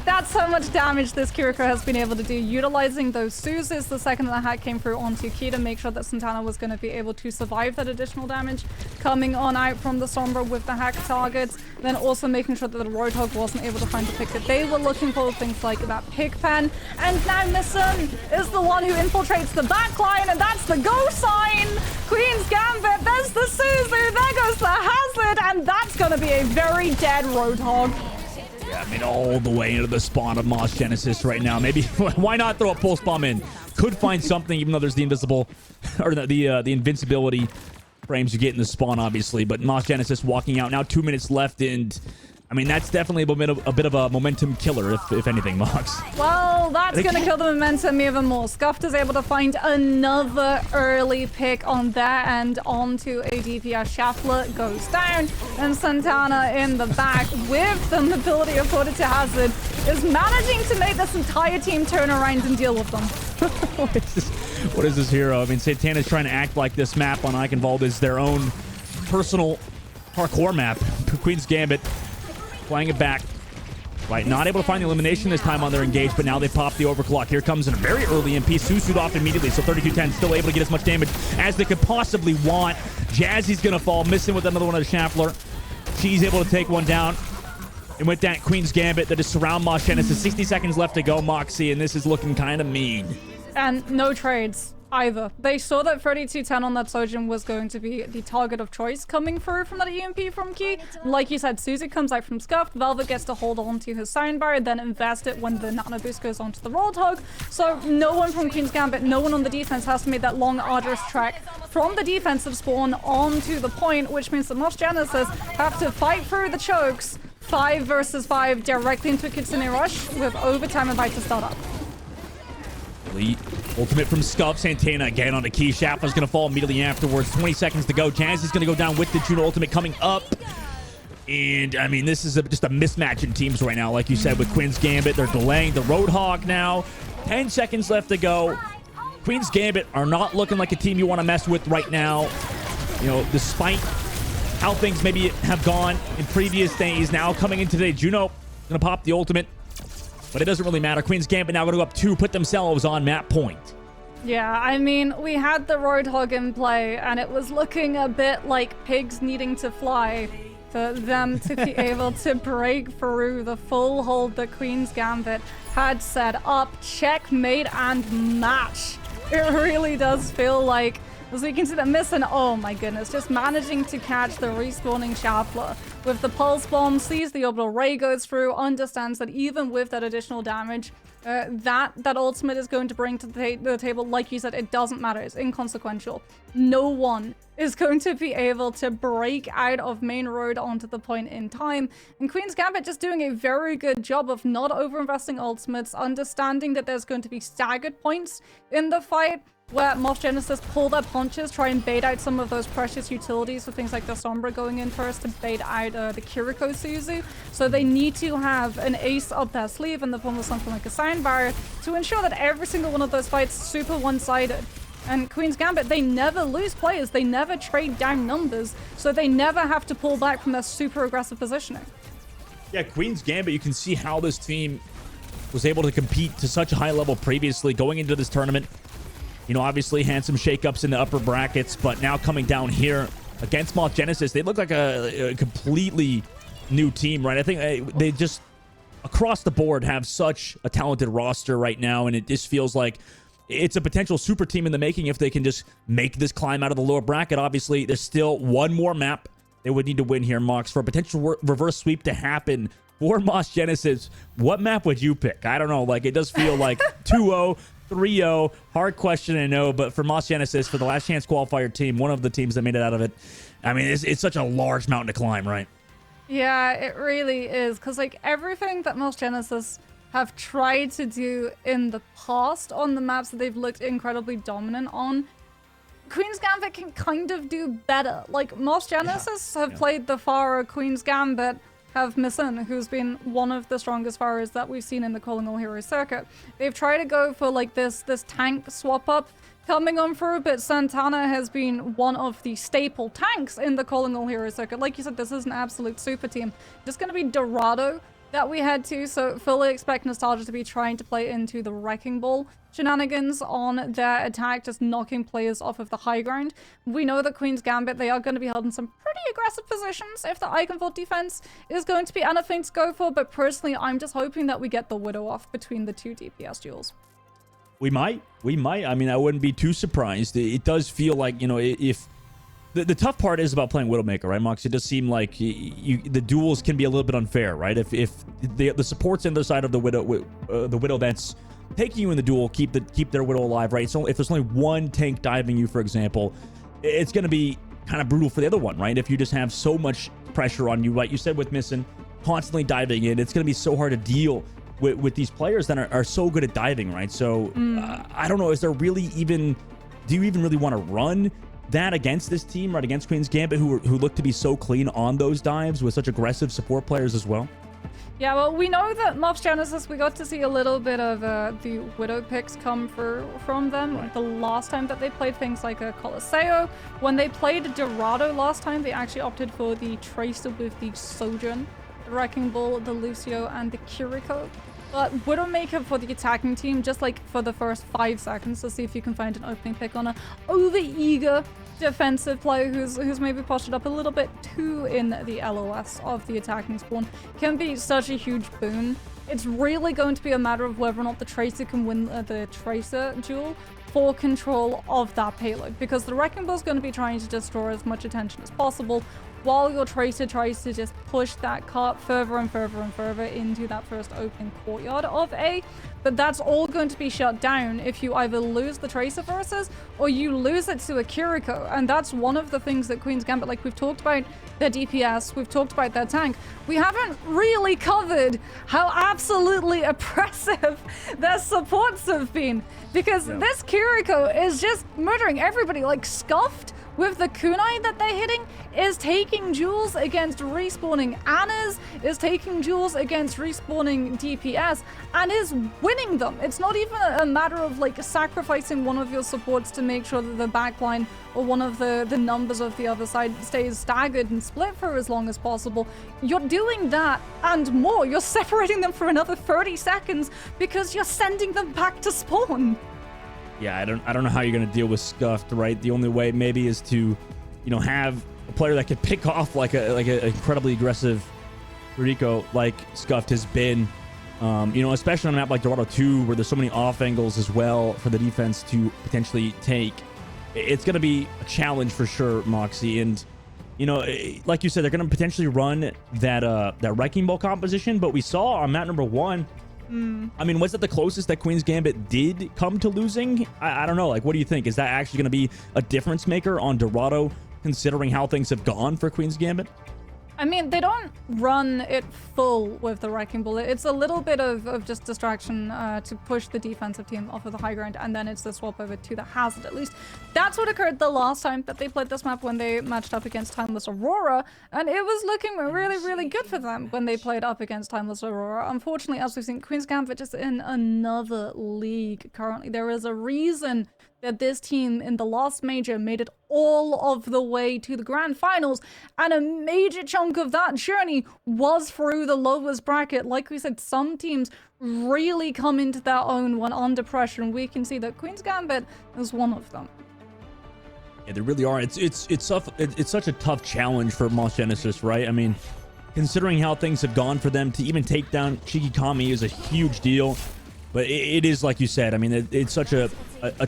That's how much damage this Kiriko has been able to do, utilizing those Suzes the second the hack came through onto Key to make sure that Santana was going to be able to survive that additional damage coming on out from the Sombra with the hack targets, then also making sure that the Roadhog wasn't able to find the pick that they were looking for, things like that pick pen. And now Mison is the one who infiltrates the backline, and that's the go sign! Queen's Gambit, there's the Suzu, there goes the Hazard, and that's going to be a very dead Roadhog. Yeah, I mean, all the way into the spawn of Moss Genesis right now. Maybe, why not throw a pulse bomb in? Could find something, even though there's the invisible, or the invincibility frames you get in the spawn, obviously. But Moss Genesis walking out now, 2 minutes left, and I mean, that's definitely a bit of a momentum killer, if anything, Mox. Well, that's going to kill the momentum even more. Scuffed is able to find another early pick on their end onto a DPS. Schaeffler goes down, and Santana in the back with the mobility afforded to Hazard is managing to make this entire team turn around and deal with them. What is this hero? I mean, Santana's trying to act like this map on Eichenwald is their own personal parkour map. Queen's Gambit playing it back. Right, not able to find the elimination this time on their engage, but now they pop the overclock. Here comes a very early MP. Susu'd off immediately, so 32-10 still able to get as much damage as they could possibly want. Jazzy's going to fall, missing with another one of the Schaeffler. She's able to take one down. And with that, Queen's Gambit, they just surround Mosh Genesis. 60 seconds left to go, Moxie, and this is looking kind of mean. And no trades either. They saw that 3210 on that Sojin was going to be the target of choice coming through from that EMP from Key. Like you said, Susie comes out from Scuffed. Velvet gets to hold on to his Sound Barrier, then invest it when the Nano Boost goes onto the Roadhog. So no one from Queen's Gambit, no one on the defense has to make that long, arduous trek from the defensive spawn onto the point, which means that Mosh Genesis have to fight through the chokes 5 versus 5 directly into a Kitsune Rush with overtime about to start up. Elite ultimate from Scuff. Santana again on the key. Shaffla's going to fall immediately afterwards. 20 seconds to go. Jazzy's going to go down with the Juno ultimate coming up. And, I mean, this is just a mismatch in teams right now. Like you said, with Queen's Gambit, they're delaying the Roadhog now. 10 seconds left to go. Queen's Gambit are not looking like a team you want to mess with right now. You know, despite how things maybe have gone in previous days. Now coming in today, Juno going to pop the ultimate. But it doesn't really matter. Queen's Gambit now going to go up 2, put themselves on map point. Yeah, I mean, we had the Roadhog in play, and it was looking a bit like pigs needing to fly for them to be able to break through the full hold that Queen's Gambit had set up. Checkmate and match. It really does feel like, as we can see that missing, oh my goodness, just managing to catch the respawning Shaffler with the pulse bomb, sees the orbital ray goes through, understands that even with that additional damage, that ultimate is going to bring to the table, like you said, it doesn't matter, it's inconsequential. No one is going to be able to break out of main road onto the point in time, and Queen's Gambit just doing a very good job of not overinvesting ultimates, understanding that there's going to be staggered points in the fight, where Mosh Genesis pull their punches, try and bait out some of those precious utilities, so things like the Sombra going in first to bait out the Kiriko Suzu. So they need to have an ace up their sleeve in the form of something like a Sound Barrier to ensure that every single one of those fights is super one-sided. And Queen's Gambit, they never lose players, they never trade down numbers, so they never have to pull back from their super aggressive positioning. Yeah, Queen's Gambit, you can see how this team was able to compete to such a high level previously going into this tournament. You know, obviously had some shakeups in the upper brackets, but now coming down here against Mosh Genesis, they look like a completely new team, right? I think they just, across the board, have such a talented roster right now, and it just feels like it's a potential super team in the making if they can just make this climb out of the lower bracket. Obviously, there's still one more map they would need to win here, Mox, for a potential reverse sweep to happen for Mosh Genesis. What map would you pick? I don't know. Like, it does feel like 2-0. 3-0, hard question, I know, but for Mosh Genesis, for the last chance qualifier team, one of the teams that made it out of it, I mean, it's such a large mountain to climb, right? Yeah, it really is, because like everything that Mosh Genesis have tried to do in the past on the maps that they've looked incredibly dominant on, Queen's Gambit can kind of do better. Like, Mosh Genesis have played the Pharah, Queen's Gambit have Missin, who's been one of the strongest Pharahs that we've seen in the Calling All Heroes circuit. They've tried to go for like this tank swap up coming on through, but Santana has been one of the staple tanks in the Calling All Heroes circuit. Like you said, this is an absolute super team. Just going to be Dorado that we had to, so fully expect Nostalgia to be trying to play into the Wrecking Ball shenanigans on their attack, just knocking players off of the high ground. We know that Queen's Gambit, they are going to be held in some pretty aggressive positions if the Iconvault defense is going to be anything to go for, but personally, I'm just hoping that we get the Widow off between the two DPS duels. We might. I mean, I wouldn't be too surprised. It does feel like, you know, if the tough part is about playing Widowmaker, right, Mox? It does seem like the duels can be a little bit unfair, right? If the supports on the side of the Widow that's taking you in the duel keep their Widow alive, right? So if there's only one tank diving you, for example, it's going to be kind of brutal for the other one, right? If you just have so much pressure on you, like you said with Missin, constantly diving in, it's going to be so hard to deal with these players that are so good at diving, right? So I don't know, is there really even, do you even really want to run that against this team, right, against Queen's Gambit, who look to be so clean on those dives with such aggressive support players as well? Yeah, well, we know that Mosh Genesis, we got to see a little bit of the Widow picks come through from them the last time that they played things like a Coliseo. When they played Dorado last time, they actually opted for the Tracer with the Sojourn, the Wrecking Ball, the Lucio, and the Kiriko. But Widowmaker for the attacking team, just like for the first 5 seconds to see if you can find an opening pick on her, over eager defensive player who's maybe posted up a little bit too in the LOS of the attacking spawn can be such a huge boon. It's really going to be a matter of whether or not the Tracer can win the Tracer duel for control of that payload, because the Wrecking Ball is going to be trying to destroy as much attention as possible, while your Tracer tries to just push that cart further and further and further into that first opening courtyard of A. But that's all going to be shut down if you either lose the Tracer versus or you lose it to a Kiriko. And that's one of the things that Queen's Gambit, like we've talked about their DPS, we've talked about their tank. We haven't really covered how absolutely oppressive their supports have been, because this Kiriko is just murdering everybody. Like Scuffed with the kunai that they're hitting is taking duels against respawning Annas, is taking duels against respawning DPS, and is winning them. It's not even a matter of like sacrificing one of your supports to make sure that the backline or one of the numbers of the other side stays staggered and split for as long as possible. You're doing that and more. You're separating them for another 30 seconds because you're sending them back to spawn. Yeah, I don't know how you're gonna deal with Scuffed, right? The only way maybe is to, you know, have a player that could pick off like a incredibly aggressive Rico like Scuffed has been. You know, especially on a map like Dorado 2, where there's so many off angles as well for the defense to potentially take. It's gonna be a challenge for sure, Moxie. And you know, like you said, they're gonna potentially run that Wrecking Ball composition, but we saw on map number 1. I mean, was that the closest that Queen's Gambit did come to losing? I don't know. Like, what do you think? Is that actually going to be a difference maker on Dorado, considering how things have gone for Queen's Gambit? I mean, they don't run it full with the Wrecking Ball. It's a little bit of just distraction to push the defensive team off of the high ground, and then it's the swap over to the Hazard. At least that's what occurred the last time that they played this map when they matched up against Timeless Aurora, and it was looking really, really good for them when they played up against Timeless Aurora. Unfortunately, as we've seen, Queen's Gambit is in another league currently. There is a reason that this team in the last major made it all of the way to the grand finals, and a major chunk of that journey was through the lowest bracket. Like we said, some teams really come into their own when under pressure, and we can see that Queen's Gambit is one of them. Yeah, they really are. It's such a tough challenge for Moss Genesis, right? I mean, considering how things have gone for them, to even take down Shikikami is a huge deal. But it is, like you said, I mean, it's such a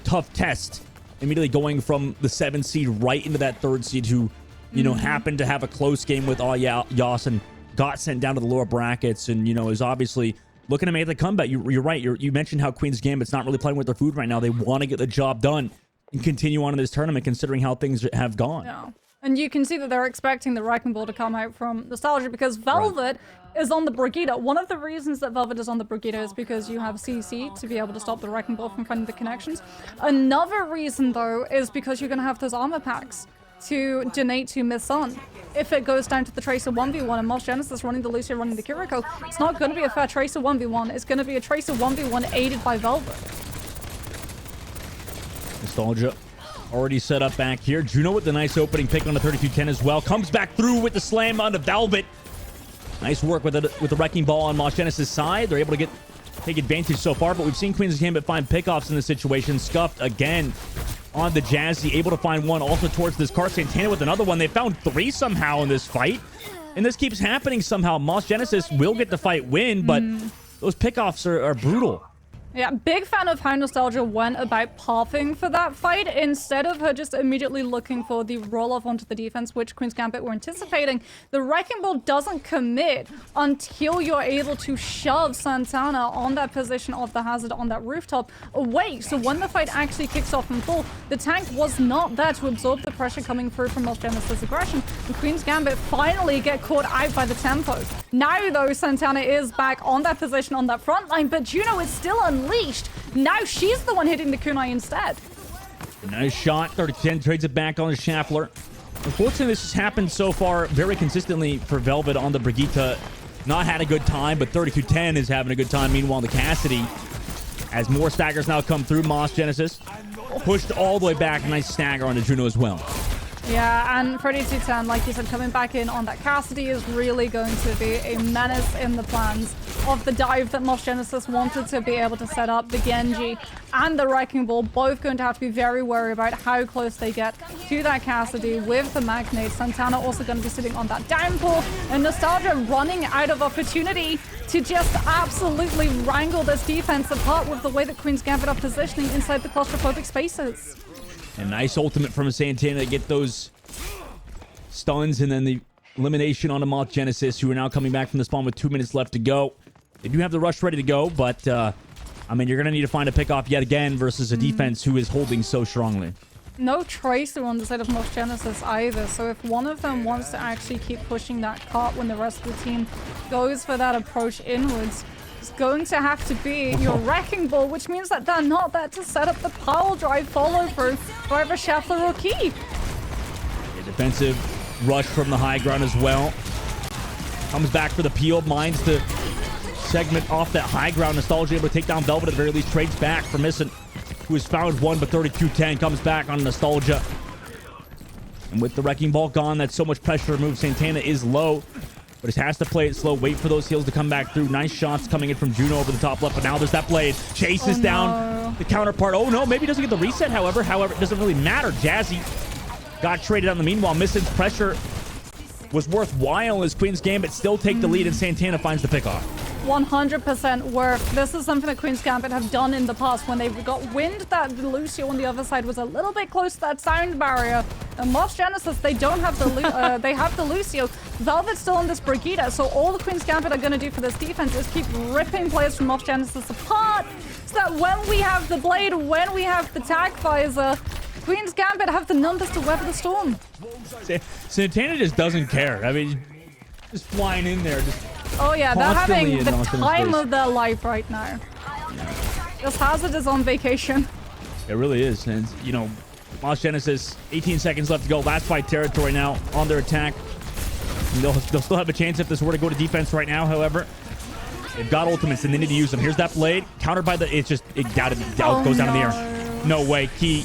tough test. Immediately going from the 7th seed right into that 3rd seed, who, you know, happened to have a close game with Yas and got sent down to the lower brackets, and, you know, is obviously looking to make the comeback. You're right. You mentioned how Queen's Gambit's not really playing with their food right now. They want to get the job done and continue on in this tournament, considering how things have gone. Yeah. And you can see that they're expecting the Wrecking Ball to come out from Nostalgia, because Velvet is on the Brigitte. One of the reasons that Velvet is on the Brigitte is because you have CC to be able to stop the Wrecking Ball from finding the connections. Another reason, though, is because you're going to have those armor packs to donate to Miss Sun. If it goes down to the Tracer 1v1 and Moss Genesis running the Lucio, running the Kiriko, it's not going to be a fair Tracer 1v1. It's going to be a Tracer 1v1 aided by Velvet. Nostalgia already set up back here. Juno with the nice opening pick on the 32-10 as well. Comes back through with the slam onto Velvet. Nice work with the Wrecking Ball on Moss Genesis' side. They're able to take advantage so far, but we've seen Queen's Gambit find pickoffs in this situation. Scuffed again on the Jazzy, able to find one also towards this car. Santana with another one. They found 3 somehow in this fight, and this keeps happening somehow. Moss Genesis will get the fight win, but those pickoffs are brutal. Yeah, big fan of how Nostalgia went about pathing for that fight instead of her just immediately looking for the roll-off onto the defense, which Queen's Gambit were anticipating. The Wrecking Ball doesn't commit until you're able to shove Santana on that position of the Hazard on that rooftop away. So when the fight actually kicks off in full, the tank was not there to absorb the pressure coming through from Moss Genesis' aggression, and Queen's Gambit finally get caught out by the tempo. Now, though, Santana is back on that position on that front line, but Juno is still unleashed. Now she's the one hitting the kunai instead. Nice shot. 30-10 trades it back on the Schaffler. Unfortunately, this has happened so far very consistently for Velvet on the Brigitte. Not had a good time, but 32-10 is having a good time. Meanwhile, the Cassidy, as more staggers now come through, Moss Genesis pushed all the way back. Nice stagger on the Juno as well. Yeah, and 32-10, like you said, coming back in on that Cassidy is really going to be a menace in the plans of the dive that Moss Genesis wanted to be able to set up. The Genji and the Wrecking Ball both going to have to be very worried about how close they get to that Cassidy with the Magnate. Santana also going to be sitting on that downpour, and Nostalgia running out of opportunity to just absolutely wrangle this defense apart with the way that Queen's Gambit are positioning inside the claustrophobic spaces. A nice ultimate from Santana to get those stuns, and then the elimination on the Moth Genesis, who are now coming back from the spawn with 2 minutes left to go. They do have the rush ready to go, but I mean, you're going to need to find a pick off yet again versus a defense who is holding so strongly. No Tracer on the side of Moth Genesis either, so if one of them wants to actually keep pushing that cart when the rest of the team goes for that approach inwards, it's going to have to be your Wrecking Ball, which means that they're not there to set up the power drive follow through for either Scheffler or Key. A defensive rush from the high ground as well. Comes back for the peel, mines the segment off that high ground. Nostalgia able to take down Velvet at the very least. Trades back for Missing, who has found one, but 32-10 comes back on Nostalgia. And with the Wrecking Ball gone, that's so much pressure removed. Santana is low, but he has to play it slow. Wait for those heals to come back through. Nice shots coming in from Juno over the top left, but now there's that blade. Chases down the counterpart. Oh no, maybe he doesn't get the reset, however. It doesn't really matter. Jazzy got traded on the meanwhile. Missing's pressure was worthwhile as Queen's Gambit still take the lead, and Santana finds the pickoff. 100% worth. This is something that Queen's Gambit have done in the past when they've got wind that Lucio on the other side was a little bit close to that sound barrier. And Moss Genesis, they don't have the they have the Lucio. Velvet's still on this Brigida, so all the Queen's Gambit are going to do for this defense is keep ripping players from Moss Genesis apart, so that when we have the Blade, when we have the Tag Visor, Queen's Gambit have the numbers to weather the storm. Santana just doesn't care. I mean, just flying in there. Oh yeah, they're having the Austin's time face. of their life right now. This Hazard is on vacation. It really is. And, you know, Moss Genesis, 18 seconds left to go. Last fight territory now on their attack. And they'll still have a chance if this were to go to defense right now, however. They've got ultimates and they need to use them. Here's that blade. Countered by the... It goes down in the air. No way. Key.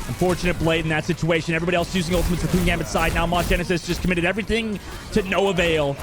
Unfortunate blade in that situation. Everybody else using ultimates for Queen Gambit's side. Now Moss Genesis just committed everything to no avail.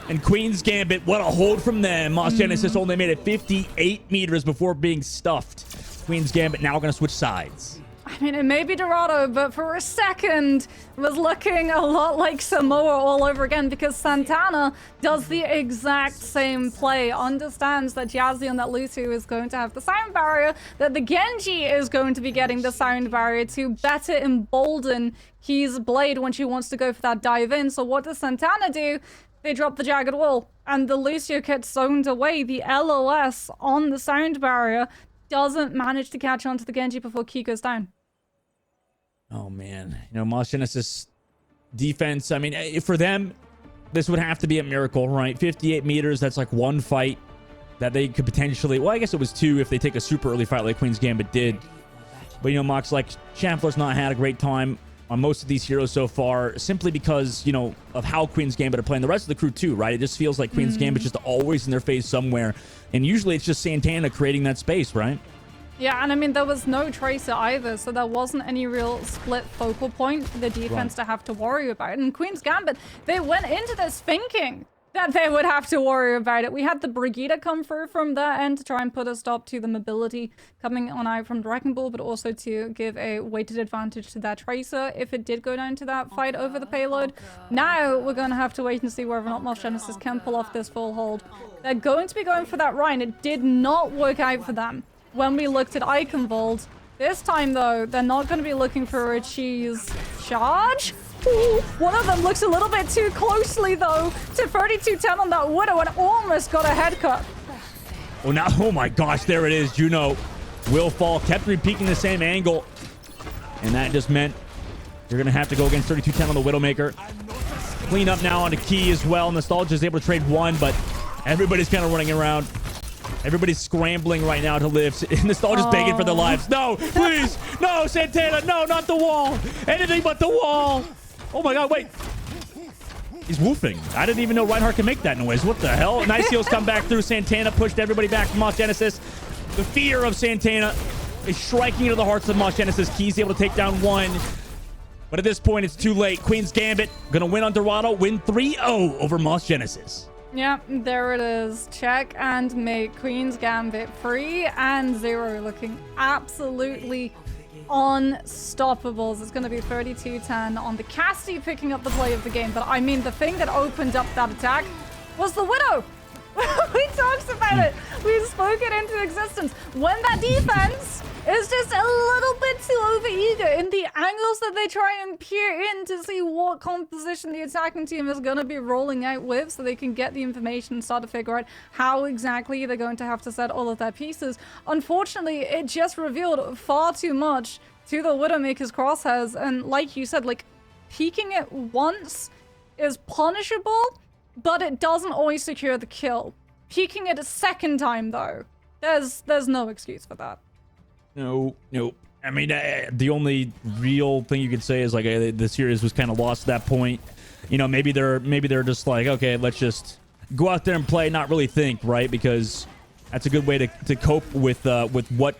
And Queen's Gambit, what a hold from them. Moss Genesis only made it 58 meters before being stuffed. Queen's Gambit now going to switch sides. I mean, it may be Dorado, but for a second, it was looking a lot like Samoa all over again, because Santana does the exact same play, understands that Jazzy and that Lucio is going to have the sound barrier, that the Genji is going to be getting the sound barrier to better embolden Key's Blade when she wants to go for that dive in. So what does Santana do? They drop the Jagged Wall, and the Lucio gets zoned away. The LOS on the sound barrier doesn't manage to catch on to the Genji before Key goes down. Oh, man. You know, Moss Genesis defense, I mean, for them, this would have to be a miracle, right? 58 meters, that's like one fight that they could potentially... Well, I guess it was two if they take a super early fight like Queen's Gambit did. But, you know, Mox, like, Chamfler's not had a great time on most of these heroes so far, simply because, you know, of how Queen's Gambit are playing. The rest of the crew, too, right? It just feels like Queen's Gambit's just always in their face somewhere. And usually it's just Santana creating that space, right? Yeah, and I mean, there was no Tracer either, so there wasn't any real split focal point for the defense to have to worry about. And Queen's Gambit, they went into this thinking that they would have to worry about it. We had the Brigida come through from their end to try and put a stop to the mobility coming on out from Dragon Ball, but also to give a weighted advantage to that Tracer if it did go down to that fight over the payload. Now we're going to have to wait and see whether or not Moss Genesis can pull off this full hold. They're going to be going for that Rhine. It did not work out for them when we looked at Eichenwald. This time, though, they're not going to be looking for a cheese charge. Ooh, one of them looks a little bit too closely, though, to 3210 on that Widow and almost got a head cut. Oh, now, oh my gosh, there it is. Juno will fall. Kept repeating the same angle. And that just meant you're going to have to go against 3210 on the Widowmaker. Clean up now onto Key as well. Nostalgia is able to trade one, but everybody's kind of running around. Everybody's scrambling right now to live. Nostalgia's begging for their lives. No, please. No, Santana. No, not the wall. Anything but the wall. Oh my God, wait. He's woofing. I didn't even know Reinhardt can make that noise. What the hell? Nice heals come back through. Santana pushed everybody back from Moss Genesis. The fear of Santana is striking into the hearts of Moss Genesis. Key's able to take down one. But at this point, it's too late. Queen's Gambit going to win on Dorado. Win 3-0 over Moss Genesis. Yeah, there it is. Check and make Queen's Gambit free, and Zero looking absolutely unstoppable. It's going to be 32-10 on the Cassidy picking up the play of the game. But I mean, the thing that opened up that attack was the Widow. We talked about it. We spoke it into existence. When that defense is just a little bit too overeager in the angles that they try and peer in to see what composition the attacking team is going to be rolling out with, so they can get the information and start to figure out how exactly they're going to have to set all of their pieces. Unfortunately, it just revealed far too much to the Widowmaker's crosshairs, and like you said, like, peeking it once is punishable, but it doesn't always secure the kill. Peeking it a second time, though, there's no excuse for that. No. I mean, the only real thing you could say is like the series was kind of lost at that point. You know, maybe they're just like, okay, let's just go out there and play, not really think, right? Because that's a good way to cope with what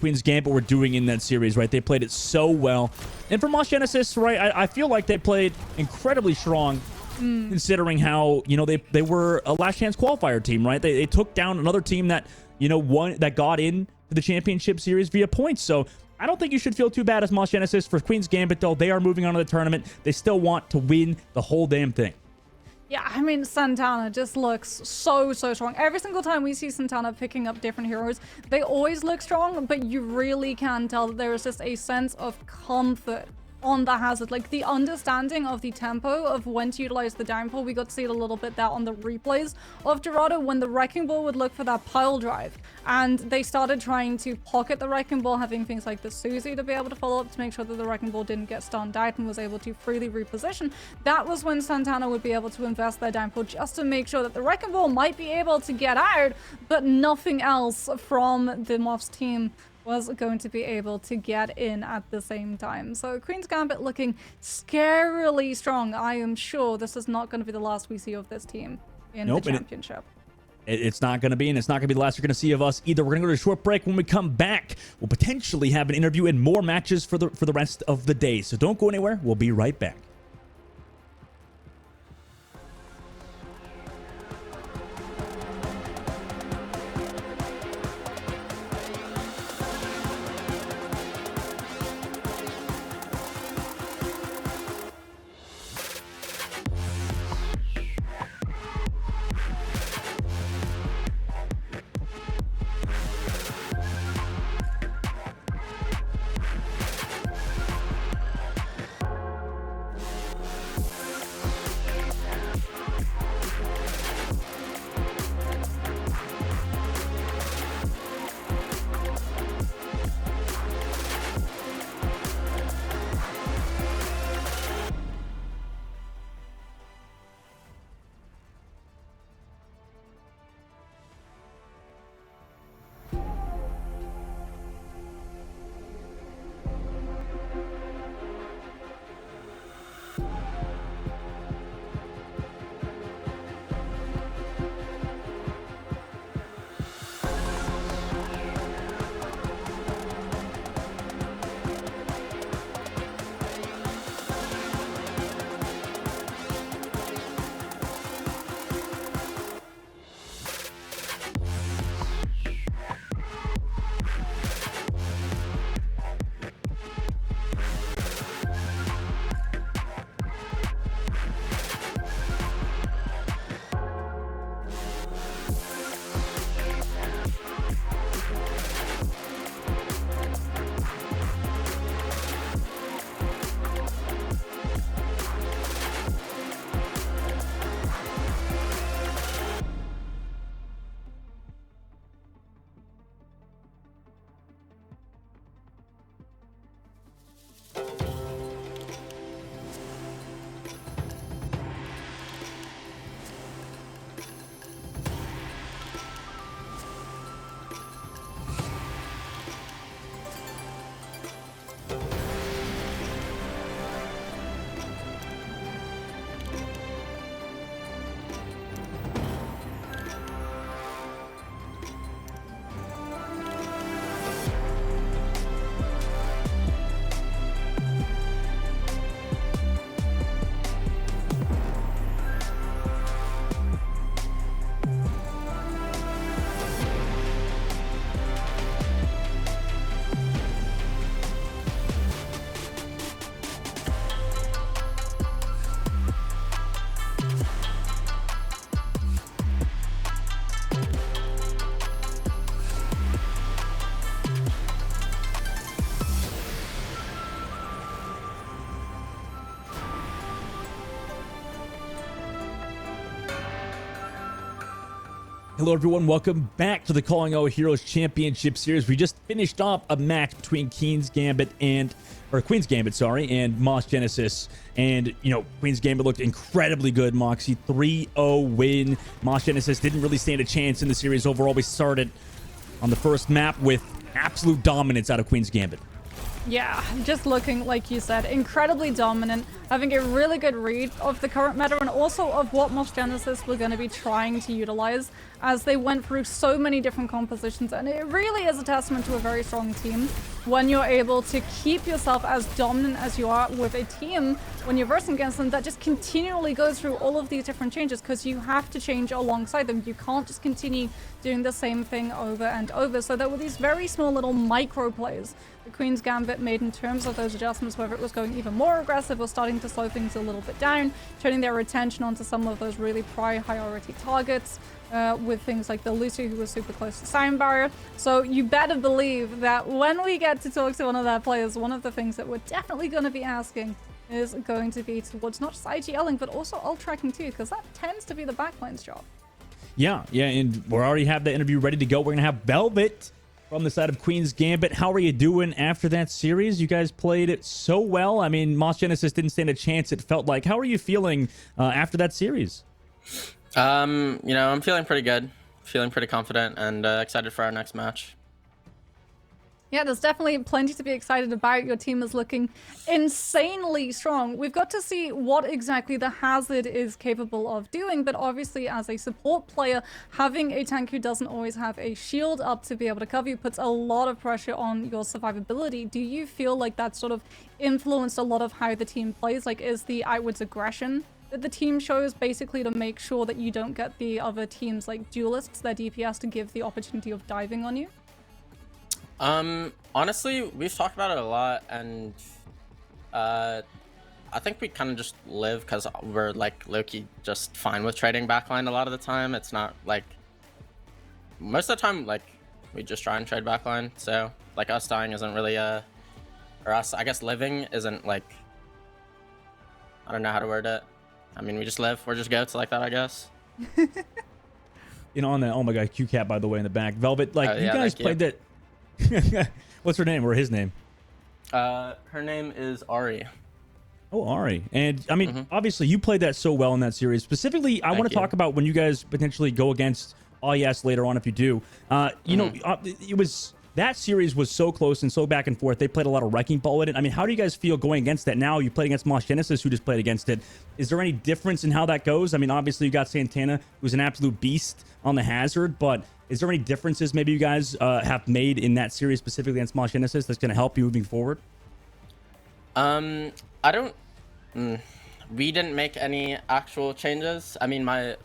Queen's Gambit were doing in that series, right? They played it so well, and for Moss Genesis, right, I feel like they played incredibly strong. Considering how, you know, they were a last chance qualifier team, right? They took down another team that, you know, that got in to the championship series via points. So I don't think you should feel too bad as Moss Genesis. For Queen's Gambit, though, they are moving on to the tournament. They still want to win the whole damn thing. Yeah, I mean, Santana just looks so strong. Every single time we see Santana picking up different heroes, they always look strong, but you really can tell that there is just a sense of comfort on the Hazard. Like, the understanding of the tempo of when to utilize the downfall, we got to see it a little bit there on the replays of Dorado when the Wrecking Ball would look for that pile drive, and they started trying to pocket the Wrecking Ball, having things like the Susie to be able to follow up to make sure that the Wrecking Ball didn't get stunned out and was able to freely reposition. That was when Santana would be able to invest their downfall just to make sure that the Wrecking Ball might be able to get out, but nothing else from the Moff's team was going to be able to get in at the same time. So Queen's Gambit looking scarily strong. I am sure this is not going to be the last we see of this team in the championship. It's not going to be, and it's not going to be the last you're going to see of us either. We're going to go to a short break. When we come back, we'll potentially have an interview and more matches for the rest of the day. So don't go anywhere. We'll be right back. Hello everyone, welcome back to the Calling All Heroes Championship Series. We just finished off a match between Queen's Gambit and Moss Genesis. And, you know, Queen's Gambit looked incredibly good, Moxie. 3-0 win. Moss Genesis didn't really stand a chance in the series overall. We started on the first map with absolute dominance out of Queen's Gambit. Yeah, just looking, like you said, incredibly dominant, having a really good read of the current meta and also of what Moss Genesis were going to be trying to utilize as they went through so many different compositions. And it really is a testament to a very strong team when you're able to keep yourself as dominant as you are with a team when you're versing against them that just continually goes through all of these different changes, because you have to change alongside them. You can't just continue doing the same thing over and over. So there were these very small little micro plays the Queen's Gambit made in terms of those adjustments, whether it was going even more aggressive or starting to slow things a little bit down, turning their attention onto some of those really priority targets with things like the Lucio, who was super close to Sound Barrier. So you better believe that when we get to talk to one of their players, one of the things that we're definitely going to be asking is going to be towards not just IGLing, but also ult tracking too, because that tends to be the backline's job. Yeah, and we already have the interview ready to go. We're going to have Velvet from the side of Queen's Gambit. How are you doing after that series? You guys played it so well. I mean, Moss Genesis didn't stand a chance, it felt like. How are you feeling after that series? You know, I'm feeling pretty good. Feeling pretty confident and excited for our next match. Yeah, there's definitely plenty to be excited about. Your team is looking insanely strong. We've got to see what exactly the Hazard is capable of doing, but obviously as a support player, having a tank who doesn't always have a shield up to be able to cover you puts a lot of pressure on your survivability. Do you feel like that sort of influenced a lot of how the team plays? Like, is the outwards aggression that the team shows basically to make sure that you don't get the other teams like duelists, their DPS, to give the opportunity of diving on you? Honestly, we've talked about it a lot, and I think we kind of just live because we're like low-key just fine with trading backline a lot of the time. It's not like most of the time like we just try and trade backline. So like us dying isn't really or us, I guess, living isn't like, I don't know how to word it. I mean, we just live. We're just goats like that, I guess. You know, on that, oh my god, QCat, by the way, in the back. Velvet, like, you guys played that. What's her name or his name? Her name is Ari. Oh, Ari. And I mean, obviously you played that so well in that series. Specifically, I want to talk about when you guys potentially go against IES later on, if you do. You know, it was, that series was so close and so back and forth. They played a lot of Wrecking Ball with it. I mean, how do you guys feel going against that now? You played against Moss Genesis, who just played against it. Is there any difference in how that goes? I mean, obviously you got Santana, who's an absolute beast on the Hazard, but is there any differences maybe you guys have made in that series specifically against Moss Genesis that's going to help you moving forward? I don't. We didn't make any actual changes. I mean, my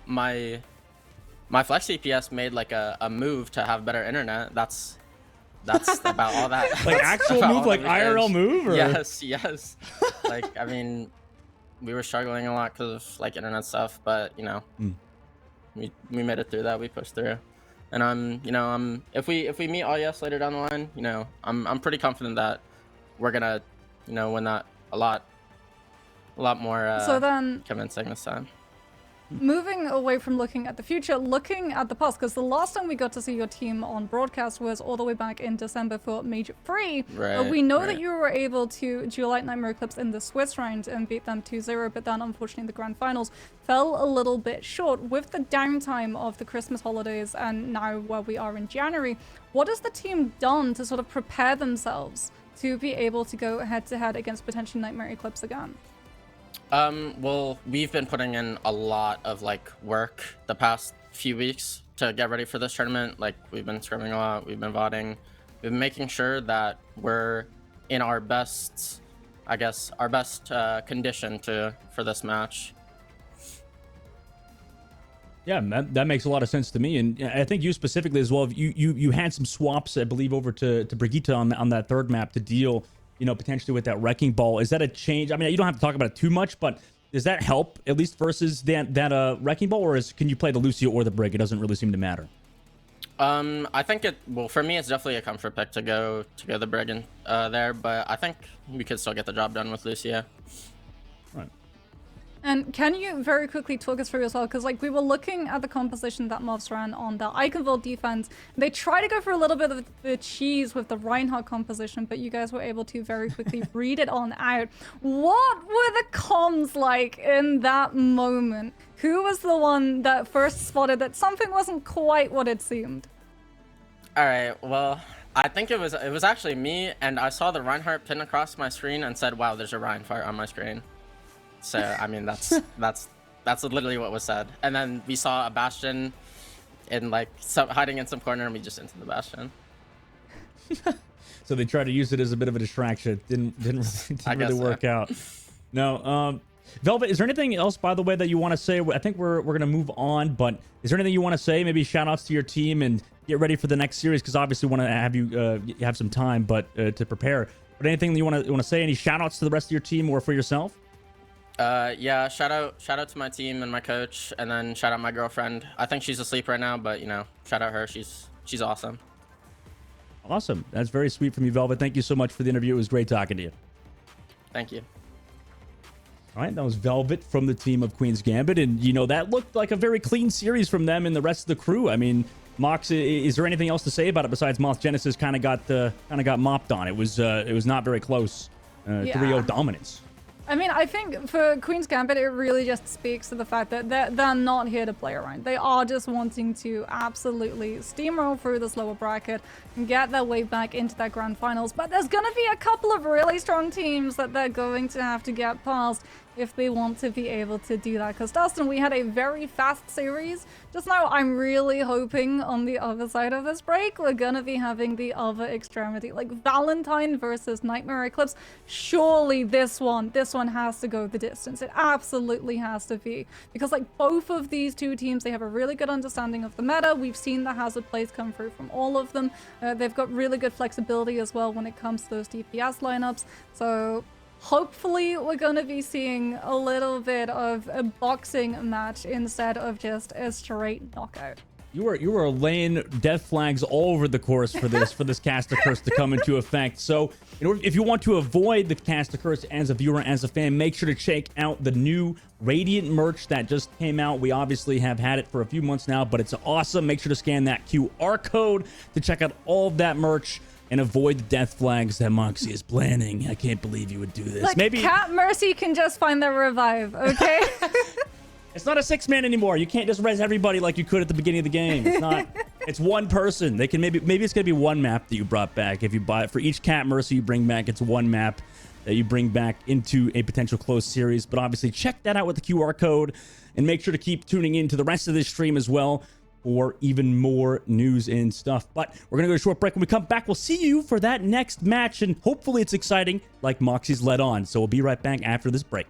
Flex CPS made like a move to have better internet. That's about all that. Like actual move, like IRL move? Or? Yes. Like, I mean, we were struggling a lot because of like internet stuff, but you know, we made it through that. We pushed through. And you know, if we meet IES later down the line, you know, I'm pretty confident that we're gonna, you know, win that a lot more so then, convincing this time. moving away from looking at the future, looking at the past, because the last time we got to see your team on broadcast was all the way back in December for Major 3. We know that you were able to duelite Nightmare Eclipse in the Swiss round and beat them 2-0, but then unfortunately the grand finals fell a little bit short. With the downtime of the Christmas holidays and now where we are in January, what has the team done to sort of prepare themselves to be able to go head-to-head against potentially Nightmare Eclipse again? Well, we've been putting in a lot of like work the past few weeks to get ready for this tournament. Like, we've been scrimming a lot, we've been VODing, we've been making sure that we're in our best, I guess, our best condition for this match. Yeah, that makes a lot of sense to me, and I think you specifically as well. You had some swaps, I believe, over to Brigitte on that third map to deal, you know, potentially with that Wrecking Ball. Is that a change? I mean, you don't have to talk about it too much, but does that help at least versus that Wrecking Ball, or can you play the Lucio or the Brig? It doesn't really seem to matter. I think well, for me, it's definitely a comfort pick to go the Brig in, there, but I think we could still get the job done with Lucio. Right. And can you very quickly talk us through as well? Because like we were looking at the composition that Mobs ran on the Eichenwald defense. They try to go for a little bit of the cheese with the Reinhardt composition, but you guys were able to very quickly read it on out. What were the comms like in that moment? Who was the one that first spotted that something wasn't quite what it seemed? All right, well, I think it was actually me, and I saw the Reinhardt pin across my screen and said, "Wow, there's a Reinhardt on my screen." So I mean, that's literally what was said. And then we saw a Bastion in like hiding in some corner, and we just entered the Bastion. So they tried to use it as a bit of a distraction. Didn't really work out. No, Velvet, is there anything else, by the way, that you want to say? I think we're gonna move on, but is there anything you want to say? Maybe shout outs to your team and get ready for the next series, because obviously want to have you have some time, but to prepare. But anything that you want to say? Any shout outs to the rest of your team or for yourself? Yeah, shout out to my team and my coach, and then shout out my girlfriend. I think she's asleep right now, but you know, shout out her. She's awesome. Awesome. That's very sweet from you, Velvet. Thank you so much for the interview. It was great talking to you. Thank you. All right, that was Velvet from the team of Queen's Gambit, and you know that looked like a very clean series from them and the rest of the crew. I mean, Mox, is there anything else to say about it besides Moth Genesis kind of got mopped on? It was not very close. 3-0 dominance. I mean, I think for Queen's Gambit, it really just speaks to the fact that they're not here to play around. They are just wanting to absolutely steamroll through this lower bracket and get their way back into their grand finals. But there's going to be a couple of really strong teams that they're going to have to get past if they want to be able to do that. Because Dustin, we had a very fast series. Just now, I'm really hoping on the other side of this break, we're going to be having the other extremity. Like Valentine versus Nightmare Eclipse. Surely this one has to go the distance. It absolutely has to be. Because like both of these two teams, they have a really good understanding of the meta. We've seen the hazard plays come through from all of them. They've got really good flexibility as well when it comes to those DPS lineups. So hopefully we're going to be seeing a little bit of a boxing match instead of just a straight knockout. You were laying death flags all over the course for this Caster Curse to come into effect. So if you want to avoid the Caster Curse as a viewer, as a fan, make sure to check out the new Radiant merch that just came out. We obviously have had it for a few months now, but it's awesome. Make sure to scan that QR code to check out all of that merch and avoid the death flags that Moxie is planning. I can't believe you would do this. Like, maybe Cat Mercy can just find their revive, okay? It's not a 6-man anymore. You can't just res everybody like you could at the beginning of the game. It's not. It's one person. They can maybe it's gonna be one map that you brought back. If you buy it for each Cat Mercy you bring back, it's one map that you bring back into a potential closed series. But obviously check that out with the QR code, and make sure to keep tuning in to the rest of this stream as well for even more news and stuff. But we're gonna go to a short break. When we come back, we'll see you for that next match, and hopefully it's exciting like Moxie's led on. So we'll be right back after this break.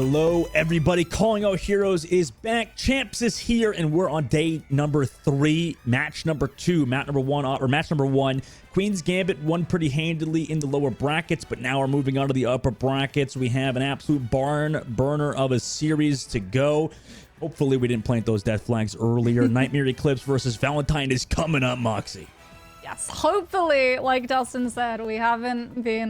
Hello, everybody. Calling All Heroes is back. Champs is here, and we're on day number 3, match number 2, match number 1. Queen's Gambit won pretty handily in the lower brackets, but now we're moving on to the upper brackets. We have an absolute barn burner of a series to go. Hopefully, we didn't plant those death flags earlier. Nightmare Eclipse versus Valentine is coming up, Moxie. Yes, hopefully, like Dustin said, we haven't been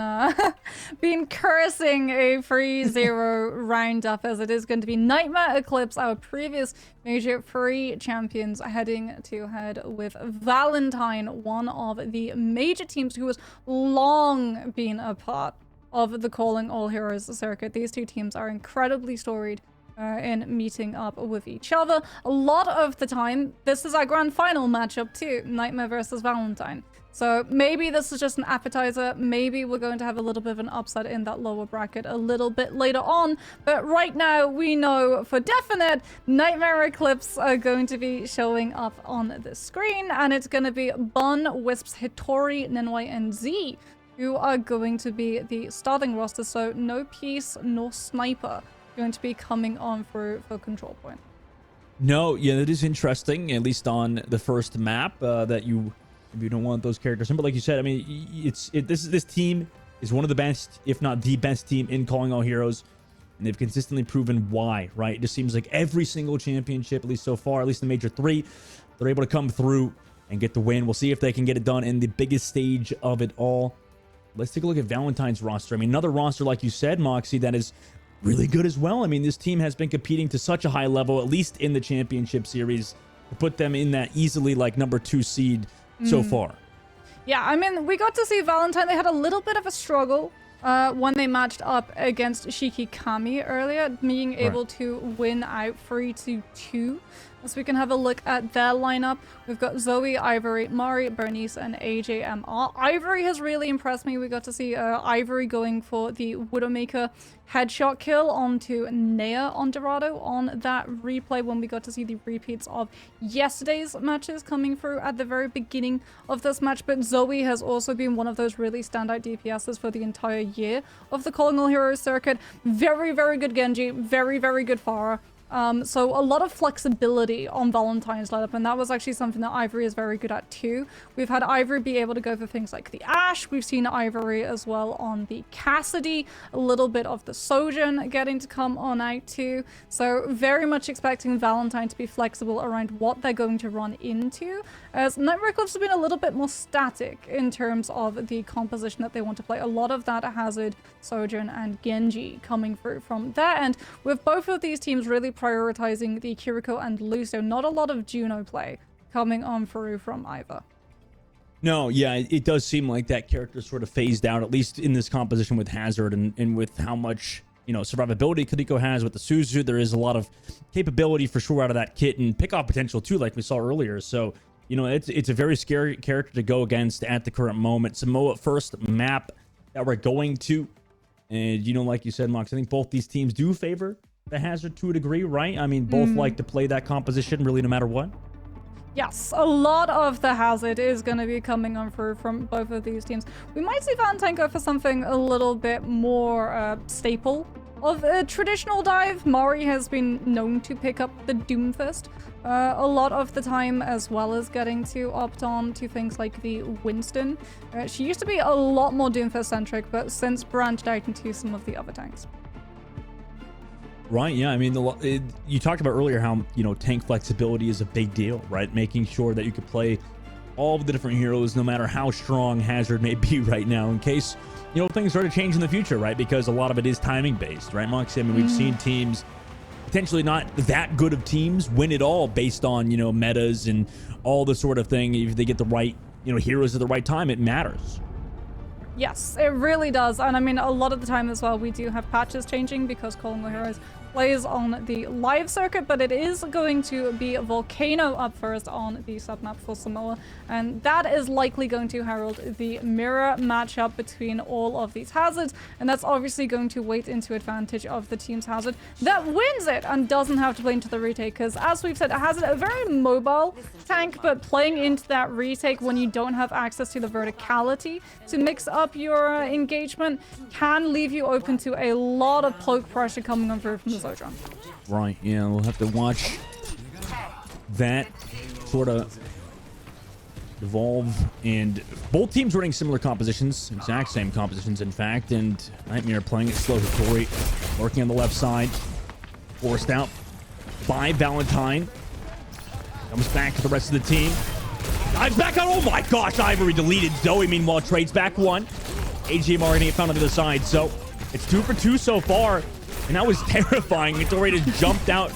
been cursing a free 0 roundup, as it is going to be Nightmare Eclipse, our previous major free champions, heading to head with Valentine, one of the major teams who has long been a part of the Calling All Heroes circuit. These two teams are incredibly storied in meeting up with each other. A lot of the time, this is our grand final matchup too, Nightmare versus Valentine. So maybe this is just an appetizer. Maybe we're going to have a little bit of an upset in that lower bracket a little bit later on. But right now, we know for definite Nightmare Eclipse are going to be showing up on the screen. And it's going to be Bun, Wisps, Hitori, Nenwai, and Z who are going to be the starting roster. So no Peace nor Sniper going to be coming on through for Control Point. No, yeah, it is interesting, at least on the first map, that you don't want those characters in. But like you said, I mean, this team is one of the best, if not the best team in Calling All Heroes, and they've consistently proven why, right? It just seems like every single championship, at least so far, at least in the Major 3, they're able to come through and get the win. We'll see if they can get it done in the biggest stage of it all. Let's take a look at Valentine's roster. I mean, another roster, like you said, Moxie, that is really good as well. I mean, this team has been competing to such a high level, at least in the championship series, to put them in that easily like number 2 seed so far. Yeah, I mean, we got to see Valentine. They had a little bit of a struggle when they matched up against Shikikami earlier, being able to win out 3-2. So we can have a look at their lineup. We've got Zoe, Ivory, Mari, Bernice, and AJMR. Ivory has really impressed me. We got to see Ivory going for the Widowmaker headshot kill onto Nea on Dorado on that replay, when we got to see the repeats of yesterday's matches coming through at the very beginning of this match. But Zoe has also been one of those really standout DPSs for the entire year of the Calling All Heroes circuit. Very, very good Genji. Very, very good Pharah. So a lot of flexibility on Valentine's lineup, and that was actually something that Ivory is very good at too. We've had Ivory be able to go for things like the Ashe. We've seen Ivory as well on the Cassidy, a little bit of the Sojourn getting to come on out too. So very much expecting Valentine to be flexible around what they're going to run into, as Nightmare Eclipse has been a little bit more static in terms of the composition that they want to play. A lot of that Hazard, Sojourn, and Genji coming through from their end, with both of these teams really prioritizing the Kiriko and Lucio. Not a lot of Juno play coming on through from either. No, yeah, it does seem like that character sort of phased out, at least in this composition with Hazard, and with how much, you know, survivability Kiriko has with the Suzu. There is a lot of capability for sure out of that kit, and pick-off potential too, like we saw earlier. So, you know, it's a very scary character to go against at the current moment. Samoa first map that we're going to, and, you know, like you said, Mox, I think both these teams do favor the Hazard to a degree, right? I mean, both like to play that composition really no matter what. Yes, a lot of the Hazard is going to be coming on through from both of these teams. We might see Valentine go for something a little bit more staple of a traditional dive. Mari has been known to pick up the Doomfist a lot of the time, as well as getting to opt on to things like the Winston. She used to be a lot more Doomfist centric, but since branched out into some of the other tanks. Right, yeah, I mean, you talked about earlier how, you know, tank flexibility is a big deal, right? Making sure that you could play all of the different heroes, no matter how strong Hazard may be right now, in case, you know, things start to change in the future, right? Because a lot of it is timing based, right, Moxie? I mean, we've seen teams, potentially not that good of teams, win it all based on, you know, metas and all the sort of thing. If they get the right, you know, heroes at the right time, it matters. Yes, it really does. And I mean, a lot of the time as well, we do have patches changing, because Calling All Heroes plays on the live circuit, but it is going to be Volcano up first on the submap for Samoa, and that is likely going to herald the mirror matchup between all of these hazards, and that's obviously going to weight into advantage of the team's hazard that wins it and doesn't have to play into the retake, because as we've said, Hazard a very mobile tank, but playing into that retake when you don't have access to the verticality to mix up your engagement can leave you open to a lot of poke pressure coming on through from the Zodron. Right, yeah, we'll have to watch that sort of evolve. And both teams running similar compositions, exact same compositions, in fact. And Nightmare playing it slow. Hattori working on the left side, forced out by Valentine. Comes back to the rest of the team. Dives back out. Oh my gosh, Ivory deleted Zoe. Meanwhile, trades back one. AGM already found on the other side, so it's 2 for 2 so far. And that was terrifying. Hattori just jumped out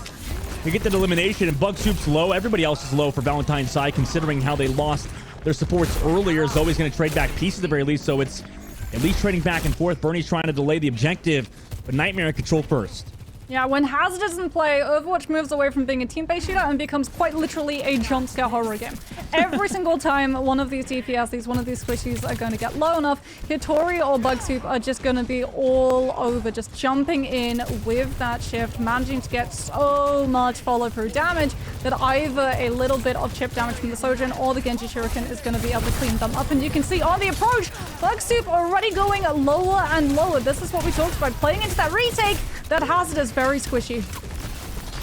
to get that elimination, and Bug Soup's low. Everybody else is low for Valentine's side, considering how they lost their supports earlier. Zoe's going to trade back pieces at the very least, so it's at least trading back and forth. Bernie's trying to delay the objective, but Nightmare in control first. Yeah, when Hazard doesn't play, Overwatch moves away from being a team-based shooter and becomes quite literally a jump scare horror game. Every single time one of these DPSs, one of these squishies are going to get low enough, Hattori or Bug Soup are just going to be all over, just jumping in with that shift, managing to get so much follow-through damage that either a little bit of chip damage from the Sojourn or the Genji Shuriken is going to be able to clean them up. And you can see on the approach, Bug Soup already going lower and lower. This is what we talked about, playing into that retake. That Hazard is very squishy.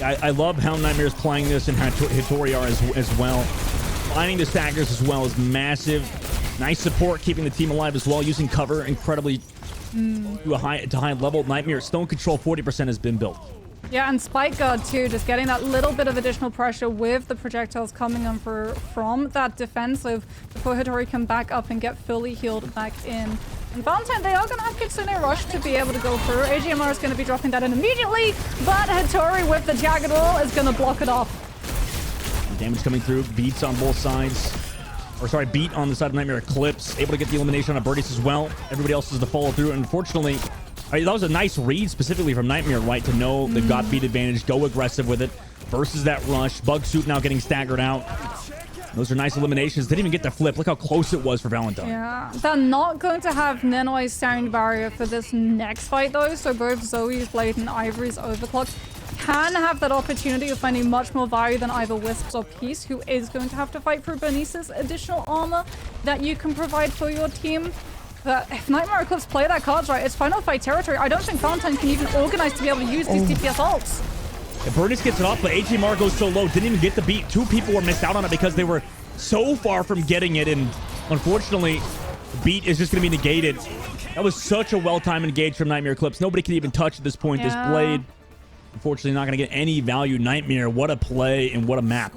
I love how Nightmare's playing this and how Hattori are as well. Finding the staggers as well is massive. Nice support, keeping the team alive as well, using cover incredibly to a high level. Nightmare still in control, 40% has been built. Yeah, and Spike Guard too, just getting that little bit of additional pressure with the projectiles coming on from that defensive before Hattori can back up and get fully healed back in. And Valentine, they are going to have Kitsune Rush to be able to go through. AGMR is going to be dropping that in immediately, but Hattori with the Jagged Wall is going to block it off. Damage coming through, beats on both sides. Or sorry, beat on the side of Nightmare Eclipse. Able to get the elimination on Birdies as well. Everybody else is to follow through. Unfortunately, that was a nice read specifically from Nightmare, right? To know they've got beat advantage, go aggressive with it versus that rush. Bug Soup now getting staggered out. Those are nice eliminations. Didn't even get the flip. Look how close it was for Valentine. Yeah, they're not going to have Nenoi's sound barrier for this next fight though. So both Zoe's Blade and Ivory's Overclock can have that opportunity of finding much more value than either Wisps or Peace, who is going to have to fight for Bernice's additional armor that you can provide for your team. But if Nightmare Eclipse play that cards right, it's final fight territory. I don't think Valentine can even organize to be able to use these DPS ults. If Bernice gets it off, but HMR goes so low, didn't even get the beat. 2 people were missed out on it because they were so far from getting it, and unfortunately, the beat is just going to be negated. That was such a well-timed engage from Nightmare Eclipse. Nobody can even touch at this point. This Blade, unfortunately, not going to get any value. Nightmare, what a play and what a map.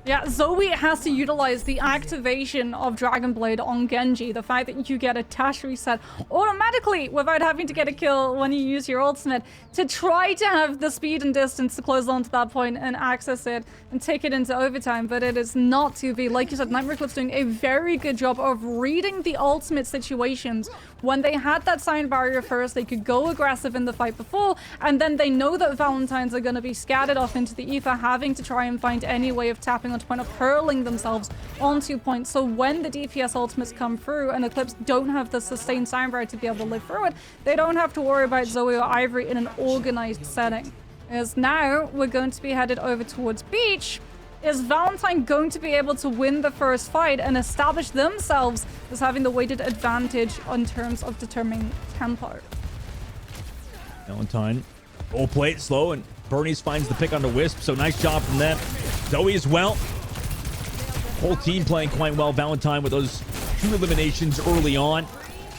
Yeah, Zoe has to utilize the activation of Dragon Blade on Genji. The fact that you get a dash reset automatically without having to get a kill when you use your ultimate to try to have the speed and distance to close on to that point and access it and take it into overtime. But it is not to be. Like you said, Nightmare Eclipse doing a very good job of reading the ultimate situations. When they had that sound barrier first, they could go aggressive in the fight before, and then they know that Valentines are going to be scattered off into the ether, having to try and find any way of tapping onto point, of hurling themselves onto point. So when the DPS ultimates come through and Eclipse don't have the sustained sound barrier to be able to live through it, they don't have to worry about Zoe or Ivory in an organized setting. As now we're going to be headed over towards Beach. Is Valentine going to be able to win the first fight and establish themselves as having the weighted advantage in terms of determining tempo? Valentine, full plate, slow, and Bernice finds the pick on the Wisp, so nice job from them. Zoe as well. Whole team playing quite well. Valentine with those 2 eliminations early on.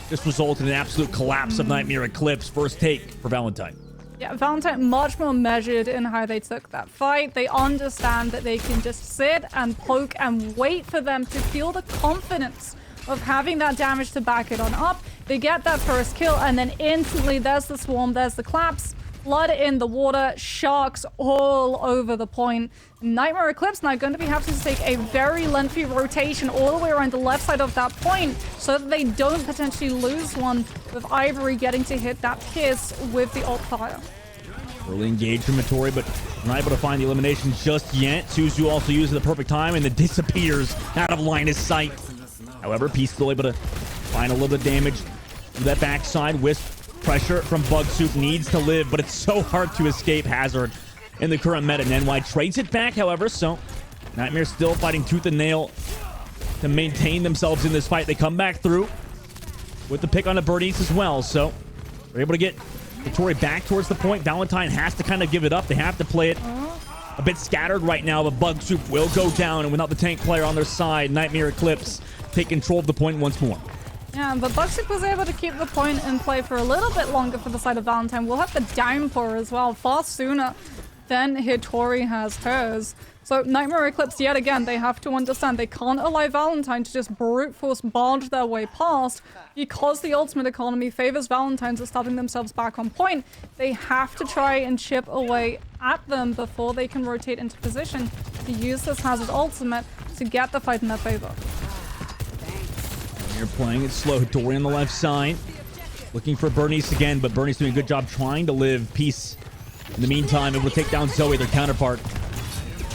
This resulted in an absolute collapse of Nightmare Eclipse. First take for Valentine. Yeah, Valentine much more measured in how they took that fight. They understand that they can just sit and poke and wait for them to feel the confidence of having that damage to back it on up. They get that first kill, and then instantly there's the swarm, there's the collapse. Blood in the water, sharks all over the point. Nightmare Eclipse now going to be having to take a very lengthy rotation all the way around the left side of that point so that they don't potentially lose one, with Ivory getting to hit that Pierce with the ult fire. Early engage from Hattori, but not able to find the elimination just yet. Suzu also uses the perfect time and then disappears out of line of sight. However, Peace still able to find a little bit of damage to that backside. Wisp pressure from Bug Soup needs to live, but it's so hard to escape Hazard in the current meta. NY trades it back, however, so Nightmare still fighting tooth and nail to maintain themselves in this fight. They come back through with the pick on the Birdies as well, so they're able to get Hattori back towards the point. Valentine has to kind of give it up. They have to play it a bit scattered right now, but Bug Soup will go down, and without the tank player on their side, Nightmare Eclipse take control of the point once more. Yeah, but Bugsoup was able to keep the point in play for a little bit longer for the side of Valentine. We'll have the downpour as well, far sooner than Hattori has hers. So Nightmare Eclipse, yet again, they have to understand they can't allow Valentine to just brute force barge their way past because the ultimate economy favors Valentine's establishing themselves back on point. They have to try and chip away at them before they can rotate into position to use this Hazard ultimate to get the fight in their favor. You're playing it slow. Hattori on the left side. Looking for Bernice again, but Bernice doing a good job trying to live. Peace, in the meantime, able to take down Zoe, their counterpart.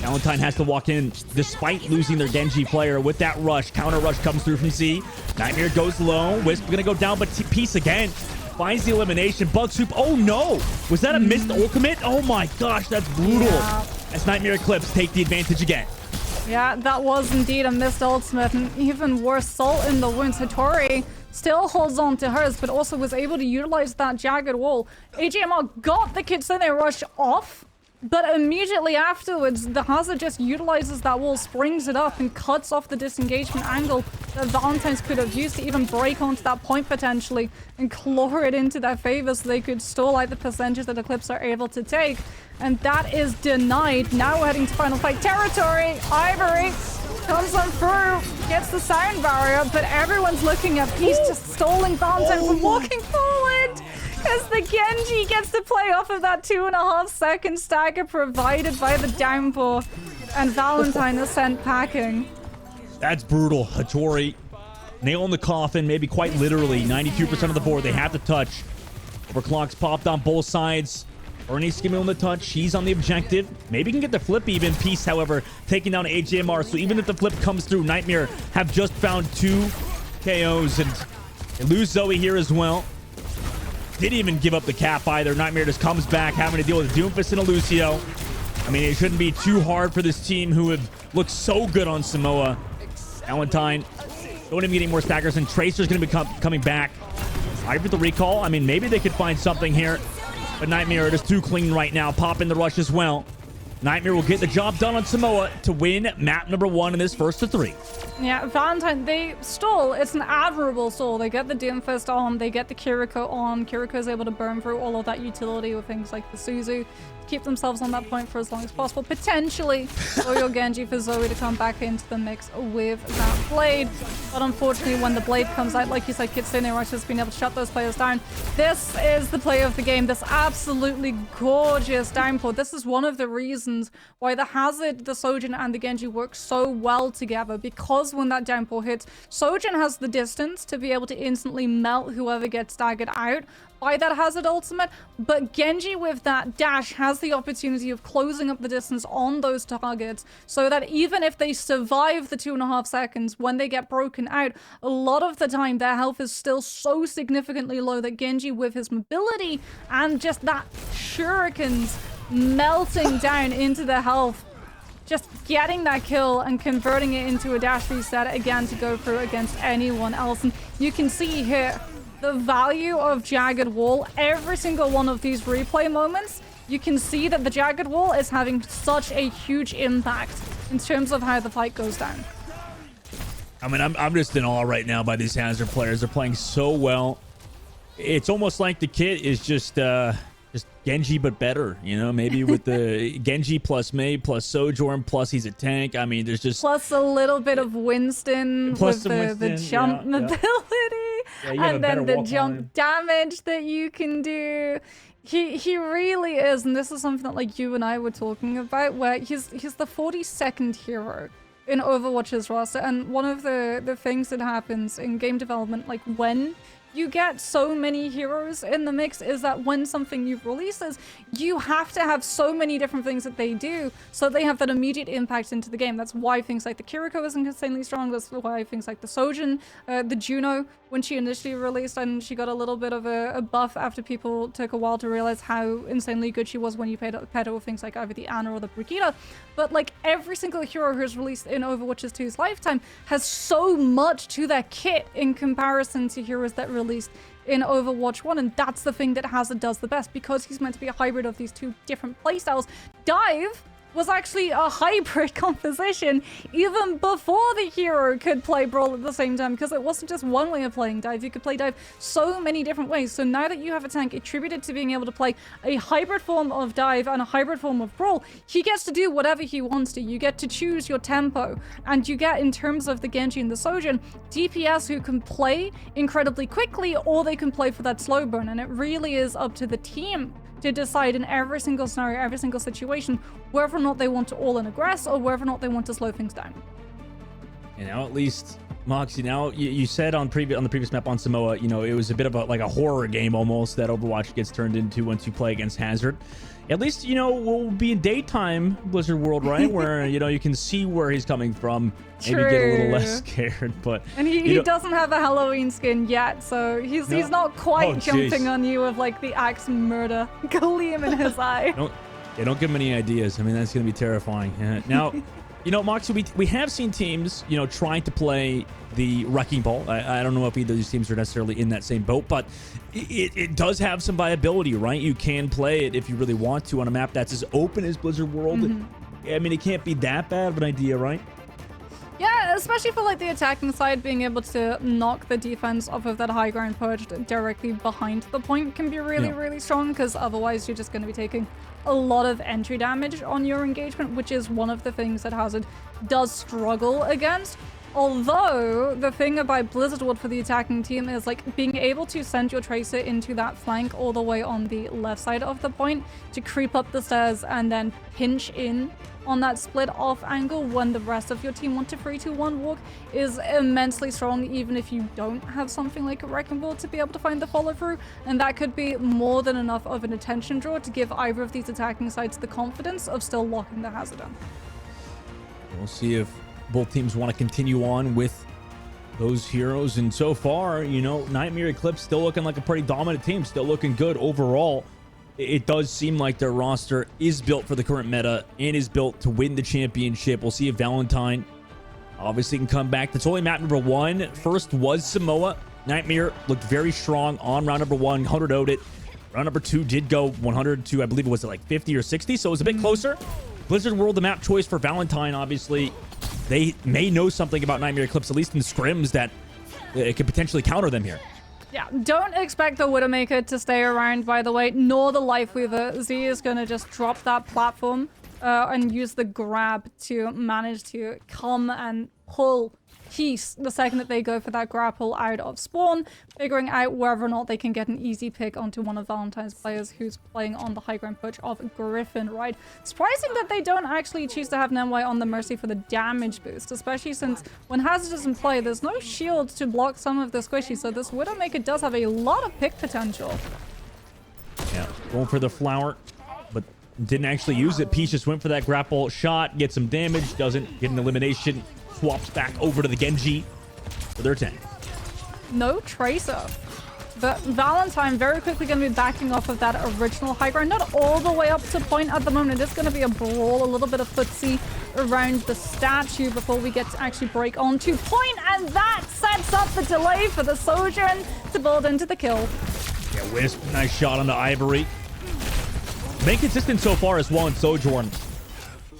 Valentine has to walk in despite losing their Genji player with that rush. Counter rush comes through from Z. Nightmare goes low. Wisp gonna go down, but Peace again finds the elimination. Bug Soup, oh no! Was that a missed ultimate? Oh my gosh, that's brutal. Yeah. As Nightmare Eclipse take the advantage again. Yeah, that was indeed a missed ultimate, and even worse, Salt in the wounds. Hattori still holds on to hers, but also was able to utilize that jagged wall. AJMR got the Kitsune rush off, but immediately afterwards, the Hazard just utilizes that wall, springs it up, and cuts off the disengagement angle that Valentine's could have used to even break onto that point potentially and claw it into their favor so they could stall out the percentage that Eclipse are able to take. And that is denied. Now we're heading to final fight territory. Ivory comes on through, gets the sound barrier, but everyone's looking at Peace, just stalling Valentine from walking forward. As the Genji gets to play off of that 2.5 second stagger provided by the downpour, and Valentine is sent packing. That's brutal. Hattori, nail in the coffin, maybe quite literally. 92% of the board they have to touch. Overclocks popped on both sides. Ernie skimming on the touch. She's on the objective. Maybe can get the flip even. Peace, however, taking down AJMR. So even if the flip comes through, Nightmare have just found 2 KOs, and they lose Zoe here as well. Didn't even give up the cap either. Nightmare just comes back, having to deal with Doomfist and a Lucio. I mean, it shouldn't be too hard for this team who have looked so good on Samoa. Valentine don't even get any more staggers, and Tracer's going to be coming back. Sorry for the recall. I mean, maybe they could find something here, but Nightmare is too clean right now. Pop in the rush as well. Nightmare will get the job done on Samoa to win map number 1 in this first of 3. Yeah, Valentine, they stall. It's an admirable stall. They get the Doomfist on, they get the Kiriko on. Kiriko is able to burn through all of that utility with things like the Suzu. Keep themselves on that point for as long as possible. Potentially Royal Genji for Zoe to come back into the mix with that blade. But unfortunately, when the blade comes out, like you said, Kitsune Rush has been able to shut those players down. This is the play of the game. This absolutely gorgeous downpour. This is one of the reasons why the Hazard, the Sojin, and the Genji work so well together. Because when that downpour hits, Sojin has the distance to be able to instantly melt whoever gets staggered out by that Hazard ultimate, but Genji with that dash has the opportunity of closing up the distance on those targets so that even if they survive the 2.5 seconds, when they get broken out, a lot of the time their health is still so significantly low that Genji with his mobility and just that shurikens melting down into their health, just getting that kill and converting it into a dash reset again to go through against anyone else. And you can see here the value of Jagged Wall. Every single one of these replay moments, you can see that the Jagged Wall is having such a huge impact in terms of how the fight goes down. I mean, I'm just in awe right now by these Hazard players. They're playing so well. It's almost like the kit is just Genji but better, you know, maybe with the Genji plus Mei plus Sojourn plus he's a tank. I mean, there's just plus a little bit of Winston with the jump mobility and then the jump damage that you can do. He really is, and this is something that like you and I were talking about, where he's the 42nd hero in Overwatch's roster. And one of the things that happens in game development, like when you get so many heroes in the mix is that when something new releases, you have to have so many different things that they do so they have that immediate impact into the game. That's why things like the Kiriko is insanely strong. That's why things like the Sojin, the Juno, when she initially released, and she got a little bit of a buff after people took a while to realize how insanely good she was when you paired her with things like either the Ana or the Brigitte. But like every single hero who's released in Overwatch 2's lifetime has so much to their kit in comparison to heroes that released in Overwatch 1, and that's the thing that Hazard does the best, because he's meant to be a hybrid of these two different playstyles. Dive was actually a hybrid composition even before the hero could play Brawl at the same time, because it wasn't just one way of playing Dive. You could play Dive so many different ways. So now that you have a tank attributed to being able to play a hybrid form of Dive and a hybrid form of Brawl, he gets to do whatever he wants to. You get to choose your tempo, and you get, in terms of the Genji and the Sojin, DPS who can play incredibly quickly, or they can play for that slow burn, and it really is up to the team to decide in every single scenario, every single situation, whether or not they want to all-in aggress or whether or not they want to slow things down. And now at least, Moxie, now you said on the previous map on Samoa, you know, it was a bit of a horror game almost that Overwatch gets turned into once you play against Hazard. At least, you know, we'll be in daytime Blizzard World, right? Where, you know, you can see where he's coming from. Maybe get a little less scared, but... And he doesn't have a Halloween skin yet, so he's not quite jumping on you with, like, the axe murder gleam in his eye. Don't give him any ideas. I mean, that's going to be terrifying. Now, you know, Moxie, we have seen teams, you know, trying to play the Wrecking Ball. I don't know if either of these teams are necessarily in that same boat, but it does have some viability, right? You can play it if you really want to on a map that's as open as Blizzard World. I mean, it can't be that bad of an idea, right? Yeah, especially for like the attacking side, being able to knock the defense off of that high ground perched directly behind the point can be really strong, because otherwise you're just going to be taking a lot of entry damage on your engagement, which is one of the things that Hazard does struggle against. Although, the thing about Blizzard World for the attacking team is like being able to send your Tracer into that flank all the way on the left side of the point to creep up the stairs and then pinch in on that split off angle when the rest of your team want to 3-2-1 walk is immensely strong, even if you don't have something like a Wrecking Ball to be able to find the follow through. And that could be more than enough of an attention draw to give either of these attacking sides the confidence of still locking the Hazard in. We'll see if both teams want to continue on with those heroes, and so far, you know, Nightmare Eclipse still looking like a pretty dominant team, still looking good overall. It does seem like their roster is built for the current meta and is built to win the championship. We'll see if Valentine obviously can come back. That's only map number 1. First was Samoa. Nightmare looked very strong on round number 1, 100'd it. Round number 2 did go 100 to, I believe it was like 50 or 60, so it was a bit closer. Blizzard World, the map choice for Valentine, obviously. They may know something about Nightmare Eclipse, at least in scrims, that it could potentially counter them here. Yeah, don't expect the Widowmaker to stay around, by the way, nor the Lifeweaver. Z is going to just drop that platform and use the grab to manage to come and pull Peace the second that they go for that grapple out of spawn, figuring out whether or not they can get an easy pick onto one of Valentine's players who's playing on the high ground perch of Griffin, right? Surprising that they don't actually choose to have Nemway on the Mercy for the damage boost, especially since when Hazard is in play, there's no shield to block some of the squishy, so this Widowmaker does have a lot of pick potential. Yeah, going for the flower, but didn't actually use it. Peace just went for that grapple shot, gets some damage, doesn't get an elimination. Swaps back over to the Genji for their tank. No Tracer. But Valentine very quickly going to be backing off of that original high ground. Not all the way up to point at the moment. It is going to be a brawl, a little bit of footsie around the statue before we get to actually break onto point. And that sets up the delay for the Sojourn to build into the kill. Yeah, Wisp, nice shot on the Ivory. Been consistent so far as well in Sojourn.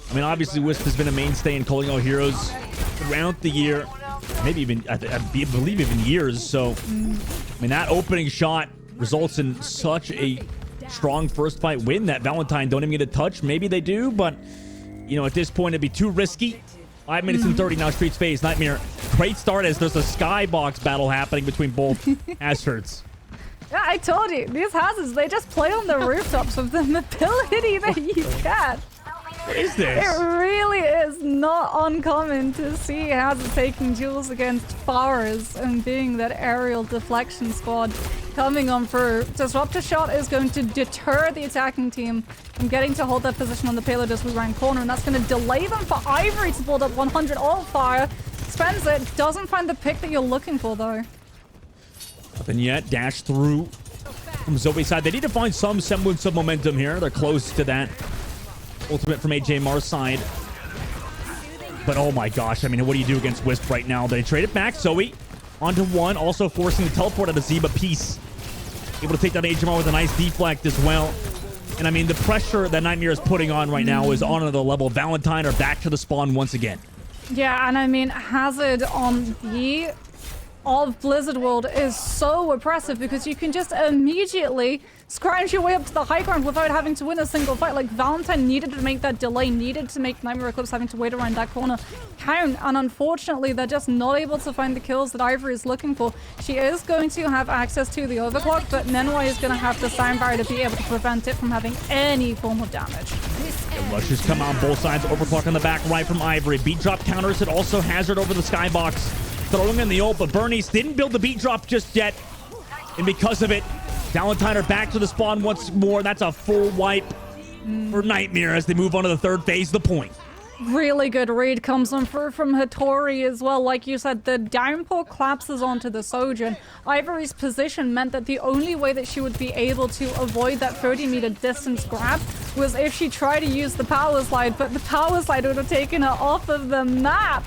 I mean, obviously, Wisp has been a mainstay in calling out heroes throughout the year. Maybe even, I believe even years. So, I mean, that opening shot results in such a strong first fight win that Valentine don't even get a touch. Maybe they do, but, you know, at this point, it'd be too risky. 5 minutes and 30 now, Streets phase. Nightmare, great start as there's a skybox battle happening between both Hazards. Yeah, I told you, these Hazards, they just play on the rooftops with the mobility that you get. What is this? It really is not uncommon to see Hazard taking duels against Faras and being that aerial deflection squad coming on through. Disruptor shot is going to deter the attacking team from getting to hold their position on the payload as we round corner, and that's going to delay them for Ivory to build up 100 alt fire. Spends it, doesn't find the pick that you're looking for though. Nothing yet. Dash through from Zoe's side. They need to find some semblance of momentum here. They're close to that ultimate from AJMR's side. But oh my gosh, I mean, what do you do against Wisp right now? They trade it back. Zoe onto one, also forcing the teleport out of Zeba Peace. Able to take down AJMR with a nice deflect as well. And I mean, the pressure that Nightmare is putting on right now is on another level. Valentine are back to the spawn once again. Yeah, and I mean, Hazard on B of Blizzard World is so oppressive because you can just immediately scrounge your way up to the high ground without having to win a single fight. Like, Valentine needed to make that delay, needed to make Nightmare Eclipse having to wait around that corner count, and unfortunately they're just not able to find the kills that Ivory is looking for. She is going to have access to the overclock, but Nenway is going to have the sound barrier to be able to prevent it from having any form of damage. The rushes come on both sides. Overclock on the back right from Ivory. Beat drop counters it. Also Hazard over the skybox. Throwing in the ult, but Bernice didn't build the beat drop just yet. And because of it, Valentine are back to the spawn once more. That's a full wipe for Nightmare as they move on to the third phase of the point. Really good read comes on through from Hattori as well. Like you said, the downpour collapses onto the Sojourn. Ivory's position meant that the only way that she would be able to avoid that 30-meter distance grab was if she tried to use the power slide, but the power slide would have taken her off of the map.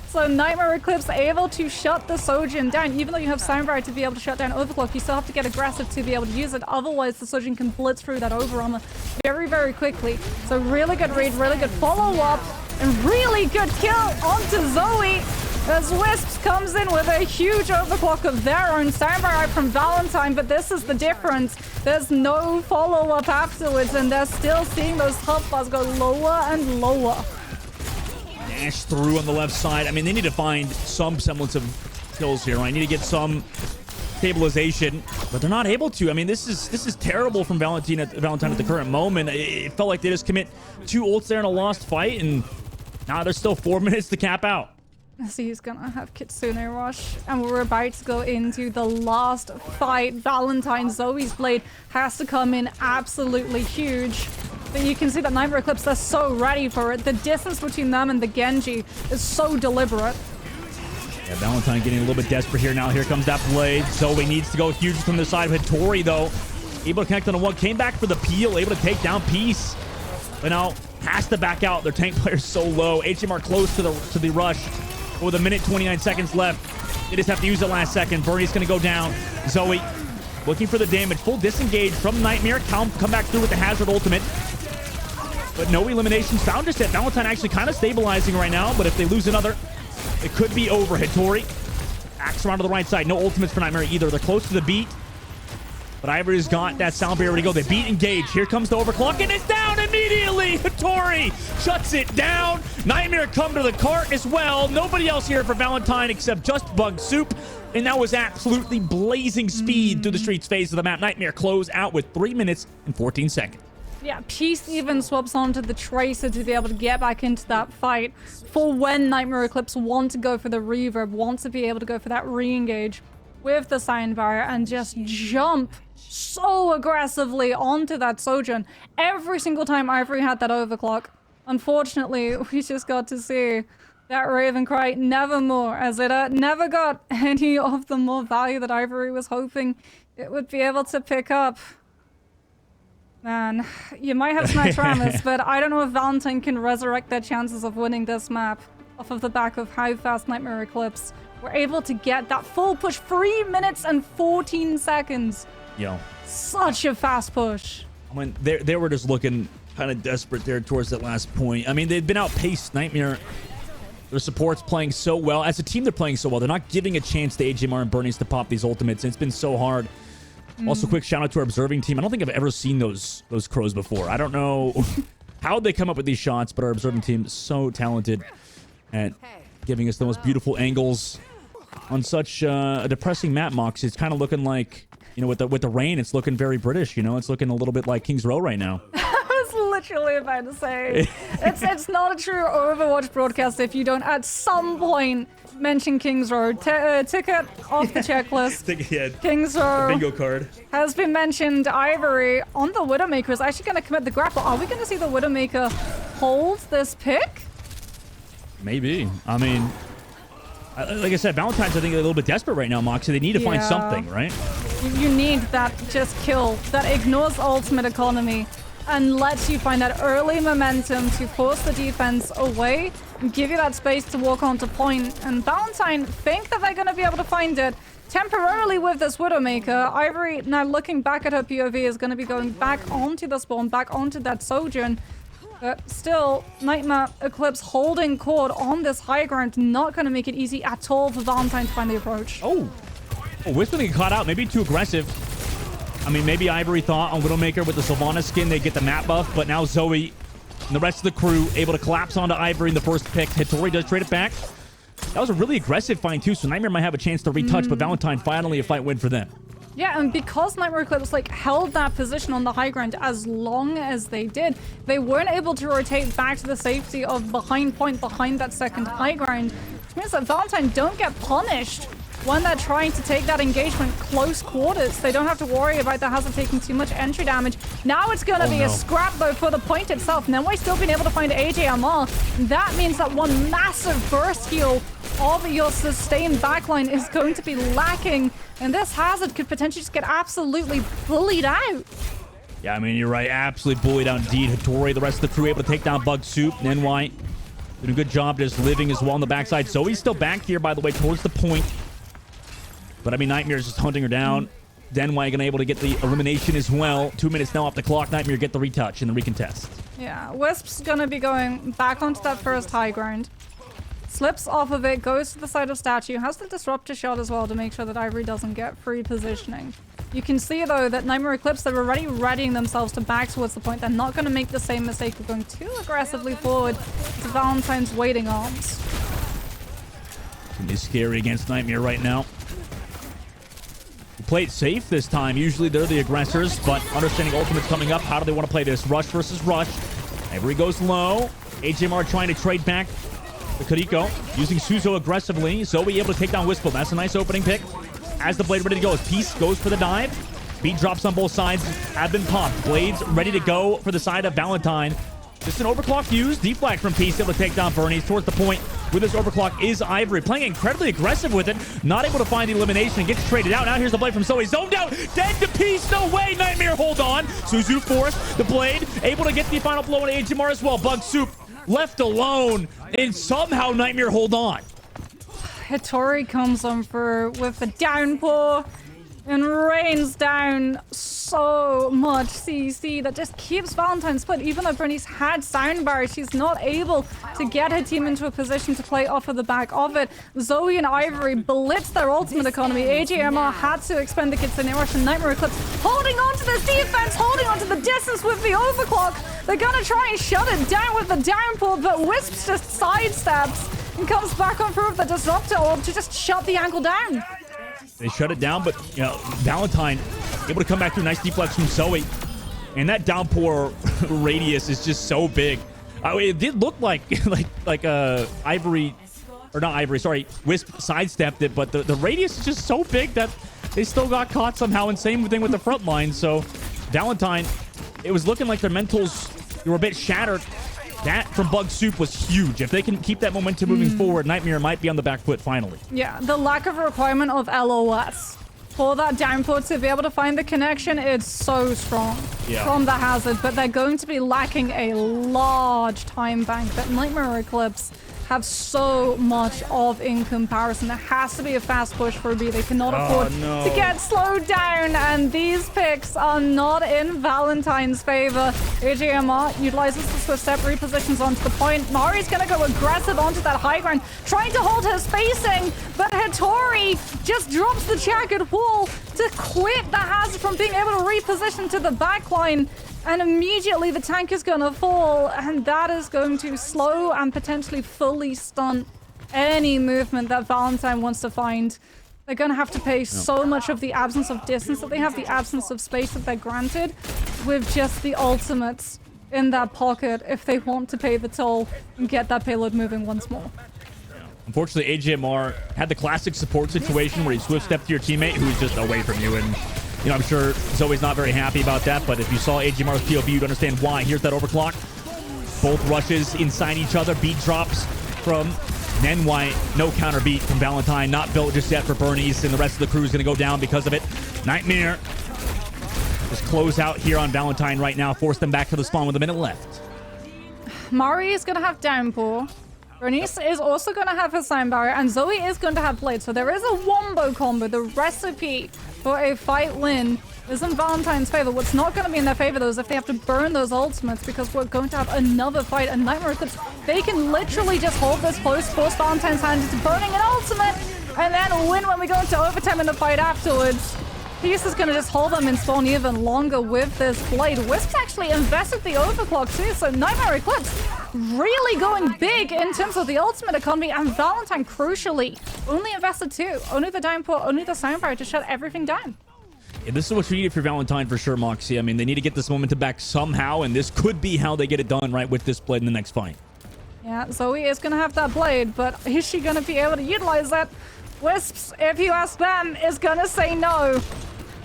So Nightmare Eclipse able to shut the Sojourn down. Even though you have Sound Barrier to be able to shut down Overclock, you still have to get aggressive to be able to use it. Otherwise, the Sojourn can blitz through that over armor very, very quickly. So really good read, really good follow-up, and really good kill onto Zoe as Wisps comes in with a huge overclock of their own. Sound Barrier from Valentine, but this is the difference. There's no follow-up afterwards, and they're still seeing those health bars go lower and lower. Dash through on the left side. I mean, they need to find some semblance of kills here. I need to get some stabilization, but they're not able to. I mean, this is terrible from Valentine at the current moment. It felt like they just commit 2 ults there in a lost fight, and now there's still 4 minutes to cap out. So he's gonna have Kitsune Rush, and we're about to go into the last fight. Valentine, Zoe's Blade has to come in absolutely huge. But you can see that Nightmare Eclipse, they're so ready for it. The distance between them and the Genji is so deliberate. Yeah, Valentine getting a little bit desperate here now. Here comes that Blade. Zoe needs to go huge from the side of Hattori, though. Able to connect on a one. Came back for the peel. Able to take down Peace. But now has to back out. Their tank player's so low. HMR close to the rush. But with 1:29 seconds left, they just have to use it last second. Bernie's going to go down. Zoe looking for the damage. Full disengage from Nightmare. Come back through with the Hazard ultimate. But no eliminations found just yet. Valentine actually kind of stabilizing right now, but if they lose another, it could be over. Hattori acts around to the right side. No ultimates for Nightmare either. They're close to the beat, but Ivory's got that sound barrier ready to go. They beat engage. Here comes the overclock, and it's down immediately. Hattori shuts it down. Nightmare come to the cart as well. Nobody else here for Valentine except just Bug Soup, and that was absolutely blazing speed through the streets phase of the map. Nightmare close out with 3 minutes and 14 seconds. Yeah, Peace even swaps onto the Tracer to be able to get back into that fight for when Nightmare Eclipse want to go for the reverb, want to be able to go for that re-engage with the Sound Barrier and just jump so aggressively onto that Sojourn every single time Ivory had that overclock. Unfortunately, we just got to see that Raven cry nevermore, as it never got any of the more value that Ivory was hoping it would be able to pick up. Man, you might have Snatch Rammus, but I don't know if Valentine can resurrect their chances of winning this map off of the back of how fast Nightmare Eclipse were able to get that full push. 3 minutes and 14 seconds. Yo, such a fast push. I mean, they were just looking kind of desperate there towards that last point. I mean, they've been outpaced. Nightmare, their support's playing so well. As a team, they're playing so well. They're not giving a chance to AJMR and Bernice to pop these ultimates. It's been so hard. Also, quick shout out to our observing team. I don't think I've ever seen those crows before. I don't know how they come up with these shots, but our observing team is so talented at giving us the most beautiful angles on such a depressing map. Mox, it's kind of looking like, you know, with the rain, it's looking very British. You know, it's looking a little bit like Kings Row right now. I was literally about to say. It's not a true Overwatch broadcast if you don't at some point mention King's Row. Ticket off the checklist. King's Row Bingo card. has been mentioned. Ivory on the Widowmaker is actually going to commit the grapple. Are we going to see the Widowmaker hold this pick? Maybe. I mean, like I said, Valentine's, I think, a little bit desperate right now, Moxie. They need to find Yeah. something, right? You need that just kill that ignores ultimate economy and lets you find that early momentum to force the defense away and give you that space to walk onto point. And Valentine think that they're going to be able to find it temporarily with this Widowmaker. Ivory, now looking back at her POV, is going to be going back onto the spawn, back onto that Sojourn. But still, Nightmare Eclipse holding court on this high ground, not going to make it easy at all for Valentine to find the approach. Oh, Wisp getting caught out. Maybe too aggressive. I mean, maybe Ivory thought on Widowmaker with the Sylvana skin, they get the map buff, but now Zoe and the rest of the crew able to collapse onto Ivory in the first pick. Hittori does trade it back. That was a really aggressive find, too, so Nightmare might have a chance to retouch, but Valentine finally a fight win for them. Yeah, and because Nightmare Eclipse held that position on the high ground as long as they did, they weren't able to rotate back to the safety of behind point, behind that second high ground, which means that Valentine don't get punished when they're trying to take that engagement close quarters. They don't have to worry about the Hazard taking too much entry damage. Now it's going to be a scrap, though, for the point itself. Nenway still being able to find AJMR. That means that one massive burst heal of your sustained backline is going to be lacking, and this Hazard could potentially just get absolutely bullied out. Yeah, I mean, you're right. Absolutely bullied out indeed. Hittori, the rest of the crew able to take down Bug Soup. Nenway did a good job just living as well on the backside. Zoe's still back here, by the way, towards the point. But I mean, Nightmare's just hunting her down. Denway able to get the elimination as well. 2 minutes now off the clock. Nightmare get the retouch and the recontest. Yeah, Wisp's gonna be going back onto that first high ground. Slips off of it, goes to the side of Statue, has the Disruptor shot as well to make sure that Ivory doesn't get free positioning. You can see, though, that Nightmare Eclipse, they're already readying themselves to back towards the point. They're not going to make the same mistake of going too aggressively forward to Valentine's waiting arms. It's gonna be scary against Nightmare right now. Play it safe this time. Usually they're the aggressors, but understanding Ultimate's coming up, how do they want to play this? Rush versus rush. Ivory goes low. HMR trying to trade back to Kariko, using Suzo aggressively. Zoe able to take down Whistle. That's a nice opening pick. As the Blade ready to go, as Peace goes for the dive. Beat drops on both sides have been popped. Blades ready to go for the side of Valentine. Just an overclock used. Deflag from Peace able to take down Bernie's towards the point. With this overclock is Ivory, playing incredibly aggressive with it. Not able to find the elimination and gets traded out. Now here's the Blade from Zoe. Zoned out. Dead to Peace. No way. Nightmare hold on. Suzu forced. The Blade able to get the final blow on HMR as well. Bug Soup left alone. And somehow Nightmare hold on. Hittori comes on through with the downpour and rains down so much CC that just keeps Valentine split. Even though Bernice had soundbar, she's not able to get her team into a position to play off of the back of it. Zoe and Ivory blitz their ultimate economy. AJMR had to expend the Kitsune Rush, and Nightmare Eclipse holding on to this defense, holding on to the distance with the overclock. They're gonna try and shut it down with the downpour, but Wisps just sidesteps and comes back on through with the Disruptor Orb to just shut the angle down. They shut it down, but you know, Valentine able to come back through. Nice deflex from Zoe. And that downpour radius is just so big. It did look like Ivory, or not Ivory, sorry, Wisp sidestepped it, but the radius is just so big that they still got caught somehow, and same thing with the front line. So Valentine, it was looking like their mentals were a bit shattered. That from Bug Soup was huge. If they can keep that momentum moving forward, Nightmare might be on the back foot finally. Yeah, the lack of requirement of LOS for that downpour to be able to find the connection is so strong from the Hazard, but they're going to be lacking a large time bank that Nightmare Eclipse have so much of in comparison. There has to be a fast push for B. They cannot afford to get slowed down, and these picks are not in Valentine's favor. AJMR utilizes the Swift Step, repositions onto the point. Mari's gonna go aggressive onto that high ground, trying to hold her spacing, but Hittori just drops the jagged wall to quit the Hazard from being able to reposition to the backline. And immediately the tank is going to fall, and that is going to slow and potentially fully stunt any movement that Valentine wants to find. They're going to have to pay so much of the absence of distance that they have, the absence of space that they're granted, with just the ultimates in that pocket if they want to pay the toll and get that payload moving once more. Unfortunately, AJMR had the classic support situation where he swift stepped to your teammate who's just away from you. And, you know, I'm sure Zoe's not very happy about that. But if you saw AJMR's POV, you'd understand why. Here's that overclock. Both rushes inside each other. Beat drops from Nenwhite. No counter beat from Valentine. Not built just yet for Bernice. And the rest of the crew is going to go down because of it. Nightmare just close out here on Valentine right now. Force them back to the spawn with a minute left. Mari is going to have Downpour. Bernice is also going to have her Sign Barrier, and Zoe is going to have Blade. So there is a wombo combo. The recipe for a fight win is in Valentine's favor. What's not going to be in their favor, though, is if they have to burn those ultimates, because we're going to have another fight. And Nightmare Eclipse, they can literally just hold this close, force Valentine's hand into burning an ultimate, and then win when we go into overtime in the fight afterwards. Peace is going to just hold them in spawn even longer with this Blade. Wisp's actually invested the overclock too, so Nightmare Eclipse really going big in terms of the ultimate economy, and Valentine, crucially, only invested two. Only the Downpour, only the Sign Barrier to shut everything down. Yeah, this is what you need for Valentine for sure, Moxie. I mean, they need to get this momentum back somehow, and this could be how they get it done, right, with this Blade in the next fight. Yeah, Zoe is going to have that Blade, but is she going to be able to utilize that? Wisps, if you ask them, is going to say no.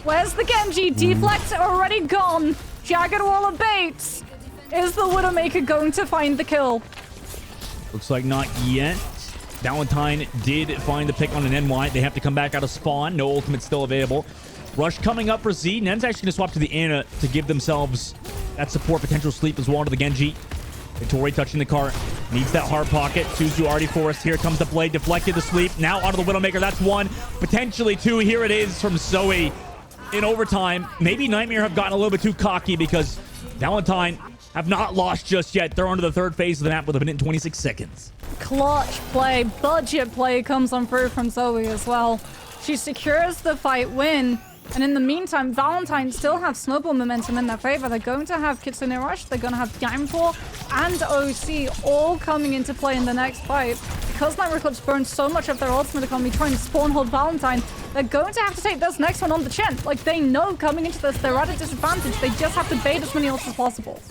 Where's the Genji? Deflect already gone. Jagged Wall of Baits. Is the Widowmaker going to find the kill? Looks like not yet. Valentine did find the pick on an NY. They have to come back out of spawn. No ultimate still available. Rush coming up for Z. Nen's actually going to swap to the Ana to give themselves that support potential sleep as well to the Genji. Vittori touching the cart. Needs that hard pocket. Suzu already forced. Here comes the Blade. Deflected the sleep. Now onto the Widowmaker. That's one. Potentially two. Here it is from Zoe. In overtime, maybe Nightmare have gotten a little bit too cocky because Valentine have not lost just yet. They're onto the third phase of the map with a minute and 26 seconds. Clutch play, budget play comes on through from Zoe as well. She secures the fight win. And in the meantime, Valentine still have snowball momentum in their favor. They're going to have Kitsune Rush, they're going to have Downpour and OC all coming into play in the next fight. Because Nightmare Eclipse burned so much of their ultimate economy trying to spawn hold Valentine, they're going to have to take this next one on the chin. Like, they know coming into this, they're at a disadvantage. They just have to bait as many ults as possible.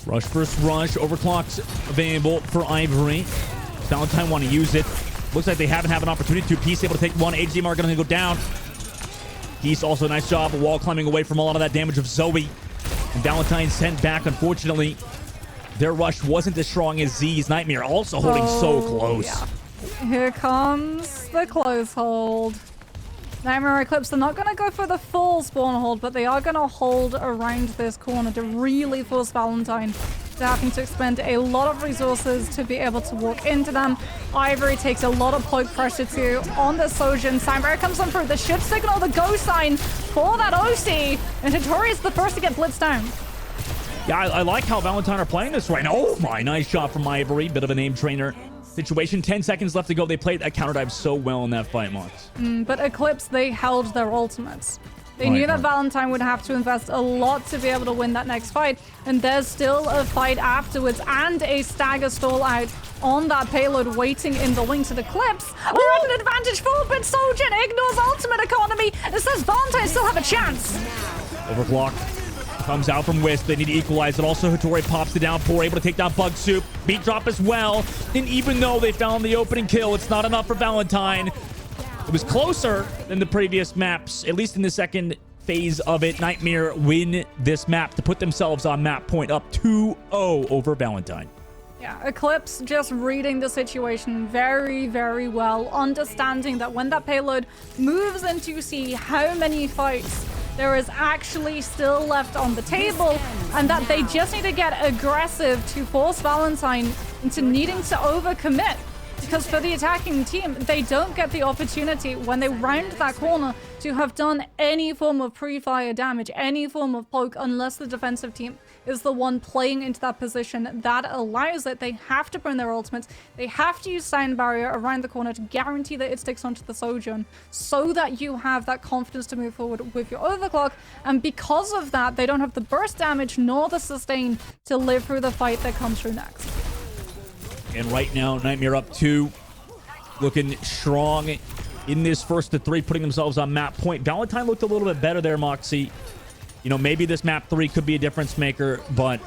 Rush versus Rush. Overclock's available for Ivory. Valentine want to use it. Looks like they haven't had an opportunity to. Peace able to take one. AJMR going to go down. Peace also nice job of wall climbing away from a lot of that damage of Zoe. And Valentine sent back, unfortunately. Their rush wasn't as strong as Z's. Nightmare also holding so close. Yeah. Here comes the close hold. Nightmare Eclipse, they're not going to go for the full spawn hold, but they are going to hold around this corner to really force Valentine to having to expend a lot of resources to be able to walk into them. Ivory takes a lot of poke pressure too on the Sojin. Sign Barrier comes on through the ship signal, the go sign for that OC, and Hattori is the first to get blitzed down. Yeah, I like how Valentine are playing this right now. Oh my, nice shot from Ivory. Bit of a name trainer situation. 10 seconds left to go. They played that counter dive so well in that fight, Mox. But Eclipse, they held their ultimates. They knew that Valentine would have to invest a lot to be able to win that next fight. And there's still a fight afterwards and a stagger stall out on that payload waiting in the wings of Eclipse. We're at an advantage for, but Sojin ignores ultimate economy and says Valentine still have a chance. Overclock comes out from Wisp. They need to equalize it. Also, Hattori pops the Downpour, able to take down Bug Soup. Beat drop as well. And even though they found the opening kill, it's not enough for Valentine. It was closer than the previous maps, at least in the second phase of it. Nightmare win this map to put themselves on map point up 2-0 over Valentine. Yeah, Eclipse just reading the situation very, very well, understanding that when that payload moves into see how many fights there is actually still left on the table, and that they just need to get aggressive to force Valentine into needing to overcommit. Because for the attacking team, they don't get the opportunity when they round that corner to have done any form of pre-fire damage, any form of poke, unless the defensive team is the one playing into that position that allows it. They have to burn their ultimates. They have to use Sign Barrier around the corner to guarantee that it sticks onto the Sojourn so that you have that confidence to move forward with your overclock. And because of that, they don't have the burst damage nor the sustain to live through the fight that comes through next. And right now, Nightmare up 2, looking strong in this first to 3, putting themselves on map point. Valentine looked a little bit better there, Moxie. You know, maybe this map 3 could be a difference maker, but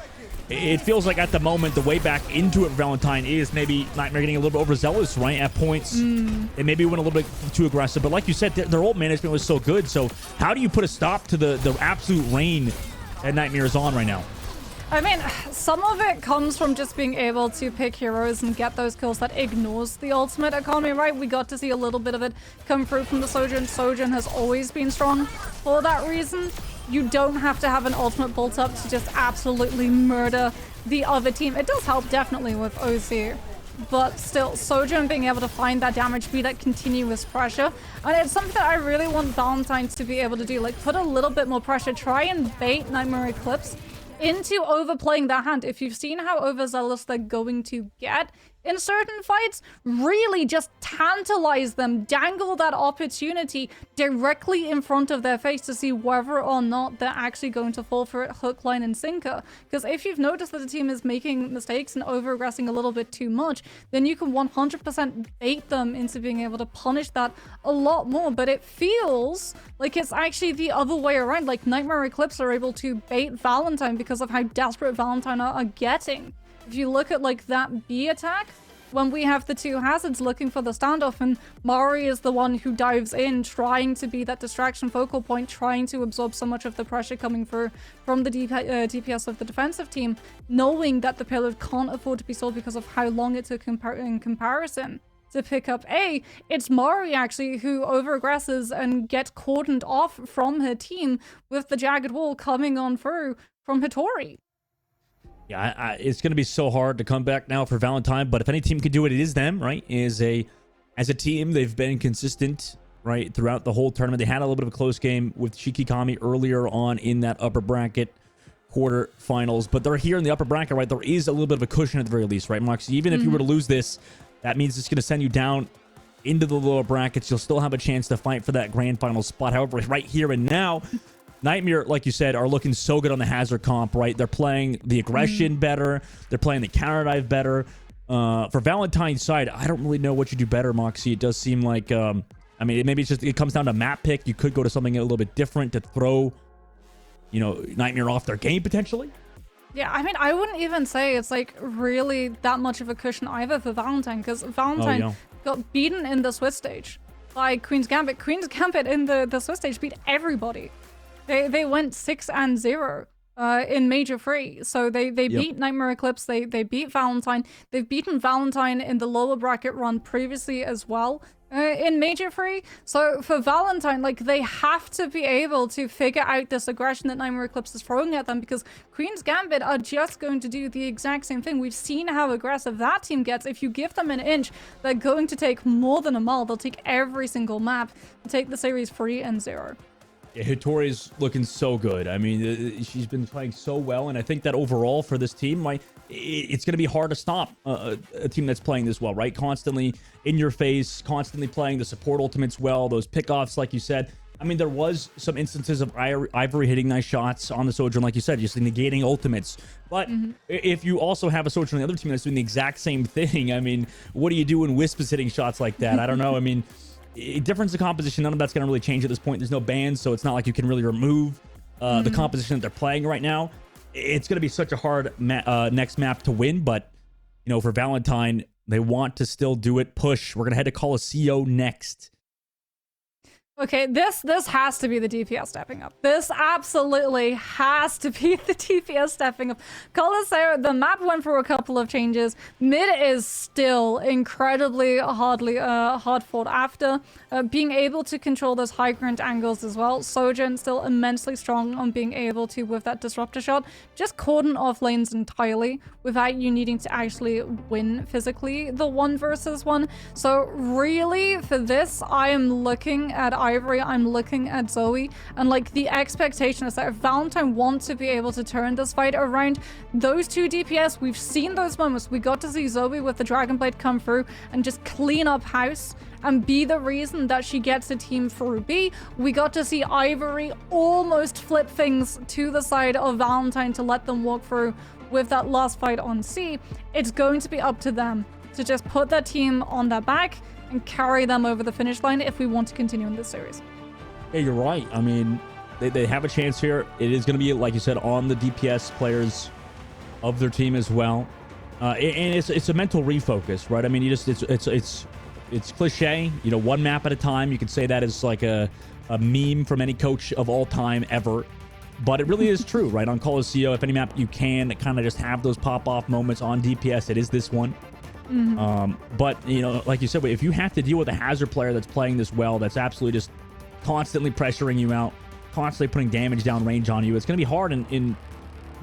it feels like at the moment the way back into it, Valentine, is maybe Nightmare getting a little bit overzealous, right? At points, and maybe went a little bit too aggressive. But like you said, their ult management was so good. So how do you put a stop to the absolute reign that Nightmare is on right now? I mean, some of it comes from just being able to pick heroes and get those kills that ignores the ultimate economy, right? We got to see a little bit of it come through from the Sojourn. Sojourn has always been strong for that reason. You don't have to have an ultimate bolt up to just absolutely murder the other team. It does help definitely with OC, but still, Sojourn being able to find that damage, be that continuous pressure, and it's something that I really want Valentine to be able to do, like put a little bit more pressure, try and bait Nightmare Eclipse into overplaying their hand. If you've seen how overzealous they're going to get in certain fights, really just tantalize them, dangle that opportunity directly in front of their face to see whether or not they're actually going to fall for it hook, line, and sinker. Because if you've noticed that the team is making mistakes and over-aggressing a little bit too much, then you can 100% bait them into being able to punish that a lot more. But it feels like it's actually the other way around. Like Nightmare Eclipse are able to bait Valentine because of how desperate Valentine are getting. If you look at like that B attack, when we have the two hazards looking for the standoff and Mari is the one who dives in, trying to be that distraction focal point, trying to absorb so much of the pressure coming through from the DPS of the defensive team, knowing that the payload can't afford to be sold because of how long it took in comparison to pick up A, it's Mari actually who over-aggresses and gets cordoned off from her team with the Jagged Wall coming on through from Hattori. Yeah, it's going to be so hard to come back now for Valentine, but if any team can do it, it is them, right? As a team, they've been consistent, right, throughout the whole tournament. They had a little bit of a close game with Shikigami earlier on in that upper bracket quarterfinals, but they're here in the upper bracket, right? There is a little bit of a cushion at the very least, right, Mox? Even if you were to lose this, that means it's going to send you down into the lower brackets. You'll still have a chance to fight for that grand final spot. However, right here and now, Nightmare, like you said, are looking so good on the hazard comp, right? They're playing the aggression better. They're playing the counter dive better. For Valentine's side, I don't really know what you do better, Moxie. It does seem like, I mean, maybe it's just, it comes down to map pick. You could go to something a little bit different to throw, you know, Nightmare off their game potentially. Yeah, I mean, I wouldn't even say it's like really that much of a cushion either for Valentine, because Valentine got beaten in the Swiss stage by Queen's Gambit. Queen's Gambit in the Swiss stage beat everybody. They went 6-0 in Major 3. So they beat Nightmare Eclipse. They beat Valentine. They've beaten Valentine in the lower bracket run previously as well in Major 3. So for Valentine, like, they have to be able to figure out this aggression that Nightmare Eclipse is throwing at them, because Queen's Gambit are just going to do the exact same thing. We've seen how aggressive that team gets. If you give them an inch, they're going to take more than a mile. They'll take every single map and take the series 3-0. Yeah, Hattori's looking so good. I mean, she's been playing so well, and I think that overall for this team, it's going to be hard to stop a team that's playing this well, right? Constantly in your face, constantly playing the support ultimates well, those pickoffs, like you said. I mean, there was some instances of Ivory hitting nice shots on the Sojourn, like you said, just negating ultimates. But if you also have a Sojourn on the other team that's doing the exact same thing, I mean, what do you do when Wisp is hitting shots like that? I don't know. I mean, difference of composition, none of that's going to really change at this point. There's no bans, so it's not like you can really remove the composition that they're playing right now. It's going to be such a hard next map to win, but, you know, for Valentine, they want to still do it. Push. We're going to head to Colosseo next. Okay, this has to be the DPS stepping up. This absolutely has to be the DPS stepping up. Colosseo, the map went through a couple of changes. Mid is still incredibly hard fought after. Being able to control those high ground angles as well. Sojourn still immensely strong on being able to, with that disruptor shot, just cordon off lanes entirely without you needing to actually win physically the 1v1. So really, for this, I am looking at Ivory, I'm looking at Zoe, and like the expectation is that if Valentine wants to be able to turn this fight around, those two DPS, we've seen those moments. We got to see Zoe with the Dragon Blade come through and just clean up house and be the reason that she gets a team through B. We got to see Ivory almost flip things to the side of Valentine to let them walk through with that last fight on C. It's going to be up to them to just put that team on their back and carry them over the finish line if we want to continue in this series. Yeah, you're right. I mean, they have a chance here. It is going to be, like you said, on the DPS players of their team as well. And it's a mental refocus, right? I mean, you just it's cliche, you know, one map at a time. You could say that is like a meme from any coach of all time ever. But it really is true, right? On Colosseo, if any map you can kind of just have those pop-off moments on DPS, it is this one. But, you know, like you said, if you have to deal with a Hazard player that's playing this well, that's absolutely just constantly pressuring you out, constantly putting damage down range on you, it's going to be hard in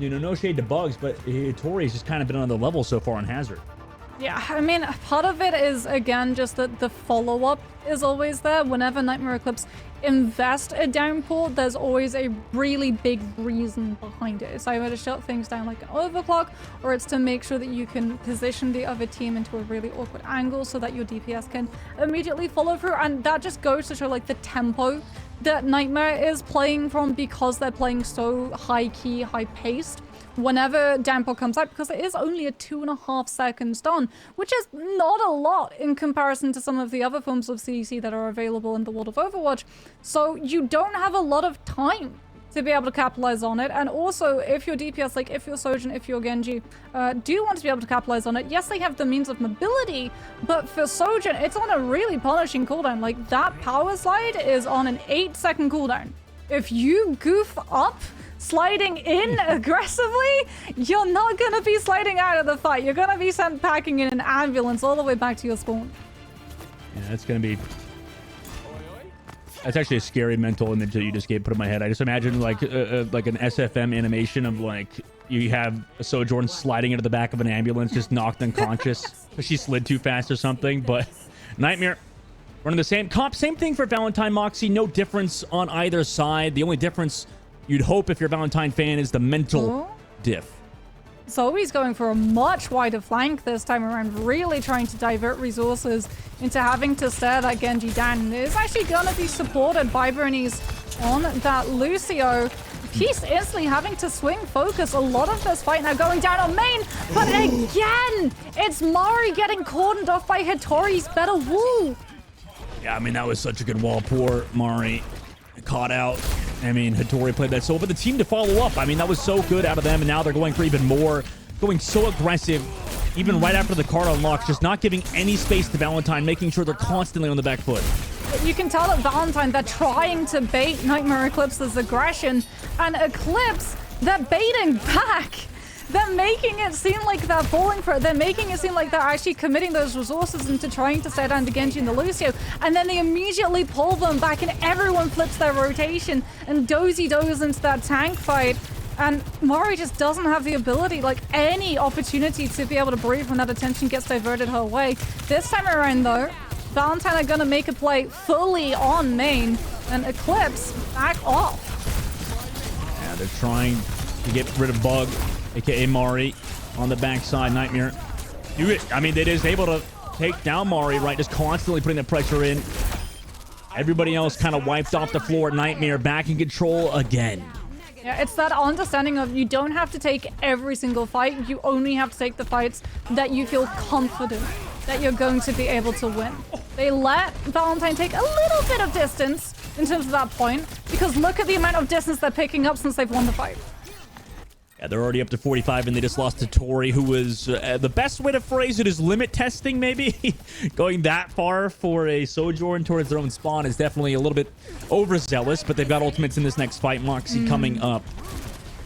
you know, no shade to Bugs, but Tori's just kind of been on the level so far on Hazard. Yeah, I mean, part of it is, again, just that the follow-up is always there. Whenever Nightmare Eclipse invest a downpour, there's always a really big reason behind it. It's either to shut things down like an overclock, or it's to make sure that you can position the other team into a really awkward angle so that your DPS can immediately follow through. And that just goes to show, like, the tempo that Nightmare is playing from, because they're playing so high-key, high-paced. Whenever downpour comes out, because it is only a 2.5 second stun, which is not a lot in comparison to some of the other forms of CDC that are available in the world of Overwatch. So you don't have a lot of time to be able to capitalize on it. And also, if your DPS, like if you're Sojourn, if you're Genji, do want to be able to capitalize on it, yes, they have the means of mobility, but for Sojourn, it's on a really punishing cooldown. Like, that power slide is on an 8-second cooldown. If you goof up sliding in aggressively, you're not gonna be sliding out of the fight. You're gonna be sent packing in an ambulance all the way back to your spawn. Yeah, that's gonna be... That's actually a scary mental image that you just put in my head. I just imagine like an SFM animation of like you have a Sojourn sliding into the back of an ambulance, just knocked unconscious because she slid too fast or something. But Nightmare running the same comp, same thing for Valentine Moxie. No difference on either side. The only difference you'd hope if you're a Valentine fan is the mental diff. Zoe's going for a much wider flank this time around, really trying to divert resources into having to stare that Genji down. It is actually going to be supported by Bernice on that Lucio. He's instantly having to swing focus. A lot of this fight now going down on main, but again, it's Mari getting cordoned off by Hitori's better wall. Yeah, I mean, that was such a good wall. Poor Mari caught out. I mean, Hitori played that so, but the team to follow up, I mean, that was so good out of them, and now they're going for even more, going so aggressive, even right after the card unlocks, just not giving any space to Valentine, making sure they're constantly on the back foot. You can tell that Valentine, they're trying to bait Nightmare Eclipse's aggression, and Eclipse, they're baiting back. They're making it seem like they're falling for it. They're making it seem like they're actually committing those resources into trying to stay down the Genji and the Lucio. And then they immediately pull them back and everyone flips their rotation and Dozy does into that tank fight. And Mari just doesn't have the ability, like any opportunity to be able to breathe when that attention gets diverted her way. This time around though, Valentine are gonna make a play fully on main and Eclipse back off. Yeah, they're trying to get rid of Bug, aka Mari, on the backside. Nightmare do it. I mean, they just able to take down Mari, right? Just constantly putting the pressure in. Everybody else kind of wiped off the floor. Nightmare back in control again. Yeah, it's that understanding of you don't have to take every single fight. You only have to take the fights that you feel confident that you're going to be able to win. They let Valentine take a little bit of distance in terms of that point, because look at the amount of distance they're picking up since they've won the fight. Yeah, they're already up to 45, and they just lost to Tori, who was, the best way to phrase it is limit testing, maybe? Going that far for a Sojourn towards their own spawn is definitely a little bit overzealous, but they've got ultimates in this next fight. Moxie coming up.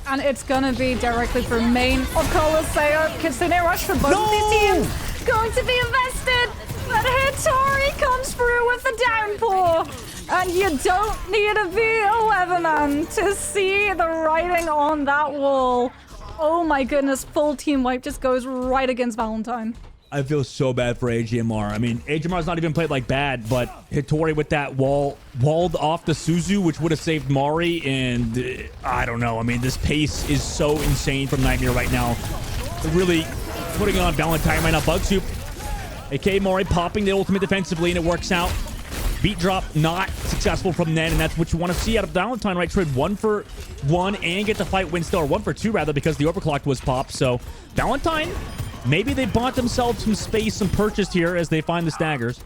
And it's gonna be directly for main of Colosseo. Kitsune rush for both of these teams. Going to be invested, but Hitori comes through with the downpour. And you don't need to be a weatherman to see the writing on that wall. Oh my goodness, full team wipe just goes right against Valentine. I feel so bad for AGMR. I mean, AGMR's not even played like bad, but Hitori with that walled off the Suzu, which would have saved Mari, and I don't know. I mean, this pace is so insane from Nightmare right now. They're really putting it on Valentine right now. Bug Soup, aka Mari, popping the ultimate defensively, and it works out. Beat drop not successful from Nen, and that's what you want to see out of Valentine, right? Trade 1 for 1 and get the fight win still, or 1 for 2 rather, because the overclock was popped. So Valentine, maybe they bought themselves some space, some purchase here as they find the staggers.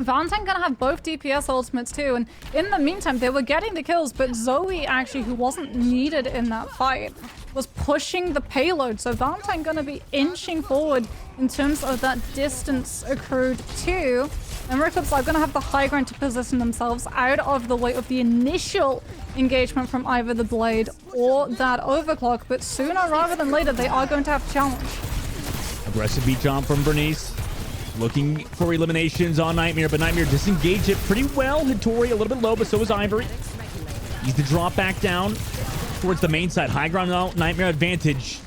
Valentine gonna have both DPS ultimates too, and in the meantime, they were getting the kills, but Zoe actually, who wasn't needed in that fight, was pushing the payload. So Valentine gonna be inching forward in terms of that distance accrued too. And Eclipse are gonna have the high ground to position themselves out of the way of the initial engagement from either the Blade or that Overclock, but sooner rather than later, they are going to have a challenge. Aggressive beat jump from Bernice. Looking for eliminations on Nightmare, but Nightmare disengaged it pretty well. Hattori a little bit low, but so is Ivory. He's the drop back down towards the main side. High ground now, Nightmare advantage.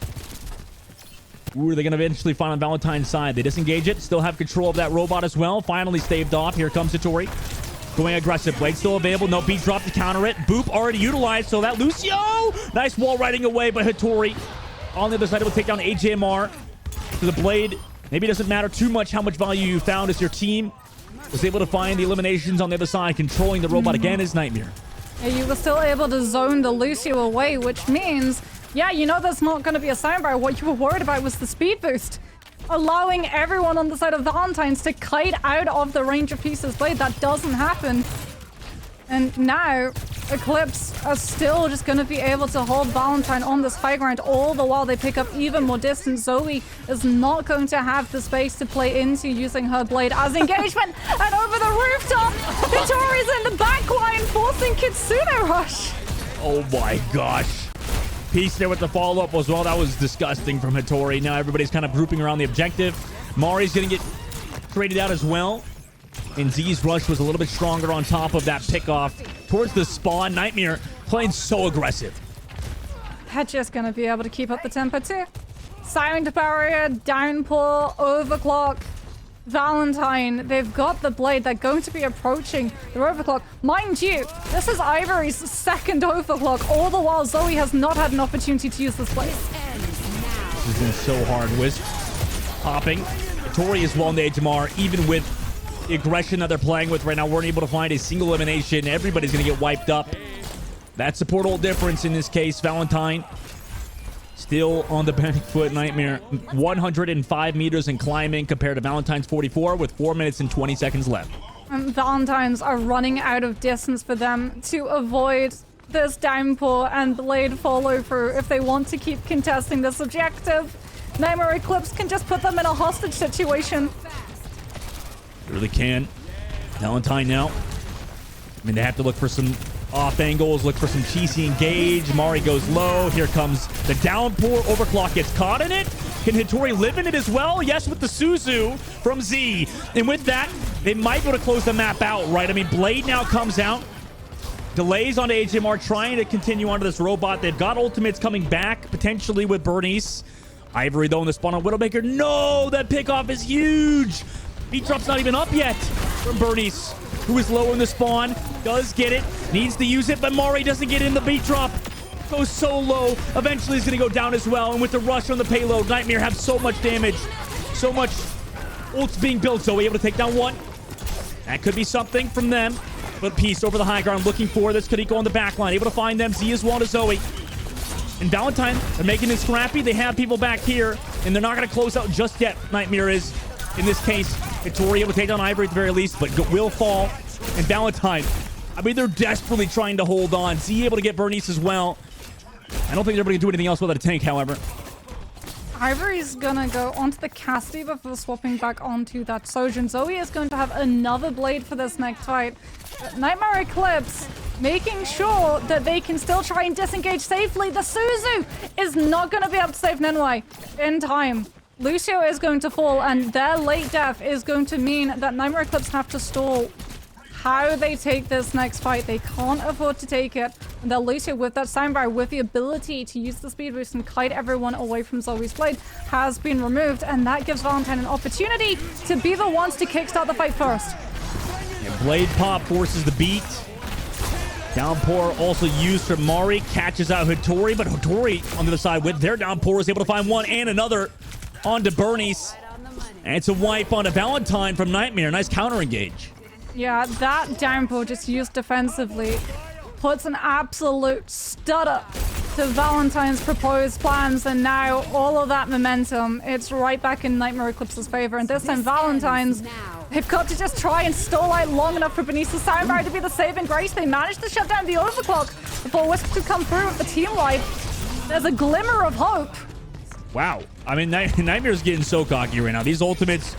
Ooh, are they going to eventually find on Valentine's side? They disengage it, still have control of that robot as well. Finally staved off. Here comes Hattori. Going aggressive. Blade still available. No beat drop to counter it. Boop already utilized, so that Lucio! Nice wall riding away, but Hattori on the other side will take down AJMR. To the Blade. Maybe it doesn't matter too much how much value you found as your team was able to find the eliminations on the other side. Controlling the robot again is Nightmare. Yeah, you were still able to zone the Lucio away, which means, yeah, you know there's not going to be a soundbar. What you were worried about was the speed boost. Allowing everyone on the side of Valentine's to kite out of the range of Pieces Blade. That doesn't happen. And now, Eclipse are still just going to be able to hold Valentine on this high ground all the while they pick up even more distance. Zoe is not going to have the space to play into using her blade as engagement. And over the rooftop, Hattori's in the back line, forcing Kitsune Rush. Oh my gosh. Peace there with the follow-up as well. That was disgusting from Hattori. Now everybody's kind of grouping around the objective. Mari's going to get traded out as well. And Z's rush was a little bit stronger on top of that pickoff towards the spawn. Nightmare playing so aggressive. They're just going to be able to keep up the tempo too. Silent Barrier, Downpour, Overclock, Valentine. They've got the Blade. They're going to be approaching the Overclock. Mind you, this is Ivory's second Overclock. All the while, Zoe has not had an opportunity to use this Blade. This has been so hard. Wisp popping. Hattori is well in the HMR, even with the aggression that they're playing with right now. Weren't able to find a single elimination. Everybody's going to get wiped up. That's the portal difference in this case. Valentine still on the back foot. Nightmare 105 meters and climbing compared to Valentine's 44 with 4 minutes and 20 seconds left. Valentines are running out of distance for them to avoid this Downpour and Blade follow through if they want to keep contesting this objective. Nightmare Eclipse can just put them in a hostage situation. Really can. Valentine now. I mean, they have to look for some off angles, look for some cheesy engage. Mari goes low. Here comes the downpour. Overclock gets caught in it. Can Hattori live in it as well? Yes, with the Suzu from Z. And with that, they might be able to close the map out, right? I mean, Blade now comes out. Delays onto HMR, trying to continue onto this robot. They've got ultimates coming back, potentially with Bernice. Ivory, though, in the spawn on Widowmaker. No, that pickoff is huge. Beat drop's not even up yet from Bernice, who is low in the spawn. Does get it. Needs to use it, but Mari doesn't get in the beat drop. Goes so low. Eventually, he's going to go down as well. And with the rush on the payload, Nightmare have so much damage. So much ults being built. So able to take down one. That could be something from them. But Peace over the high ground looking for this. Could he go on the back line? Able to find them. Z as well to Zoe. And Valentine, they're making it scrappy. They have people back here. And they're not going to close out just yet. Nightmare is, in this case, Hattori able to take down Ivory at the very least, but will fall. And Valentine, I mean, they're desperately trying to hold on. Z able to get Bernice as well. I don't think they're able to do anything else without a tank, however. Ivory's gonna go onto the Cassidy before swapping back onto that Sojourn. Zoe is going to have another Blade for this next fight. Nightmare Eclipse making sure that they can still try and disengage safely. The Suzu is not going to be able to save Nenway in time. Lucio is going to fall, and their late death is going to mean that Nightmare Eclipse have to stall how they take this next fight. They can't afford to take it. And that Lucio, with that soundbar, with the ability to use the speed boost and kite everyone away from Zoe's Blade, has been removed. And that gives Valentine an opportunity to be the ones to kickstart the fight first. Yeah, Blade pop forces the beat. Downpour also used for Mari. Catches out Hattori, but Hattori on the other side with their Downpour is able to find one and another onto Bernice. And it's a wipe onto Valentine from Nightmare. Nice counter engage. Yeah, that Downpour just used defensively puts an absolute stutter to Valentine's proposed plans, and now all of that momentum, it's right back in Nightmare Eclipse's favor. And this time, Valentine's, they've got to just try and stall out long enough for Benicio Sound Barrier to be the saving grace. They managed to shut down the overclock before Wisp could come through with the team wipe. There's a glimmer of hope. Wow. I mean, Nightmare's getting so cocky right now. These ultimates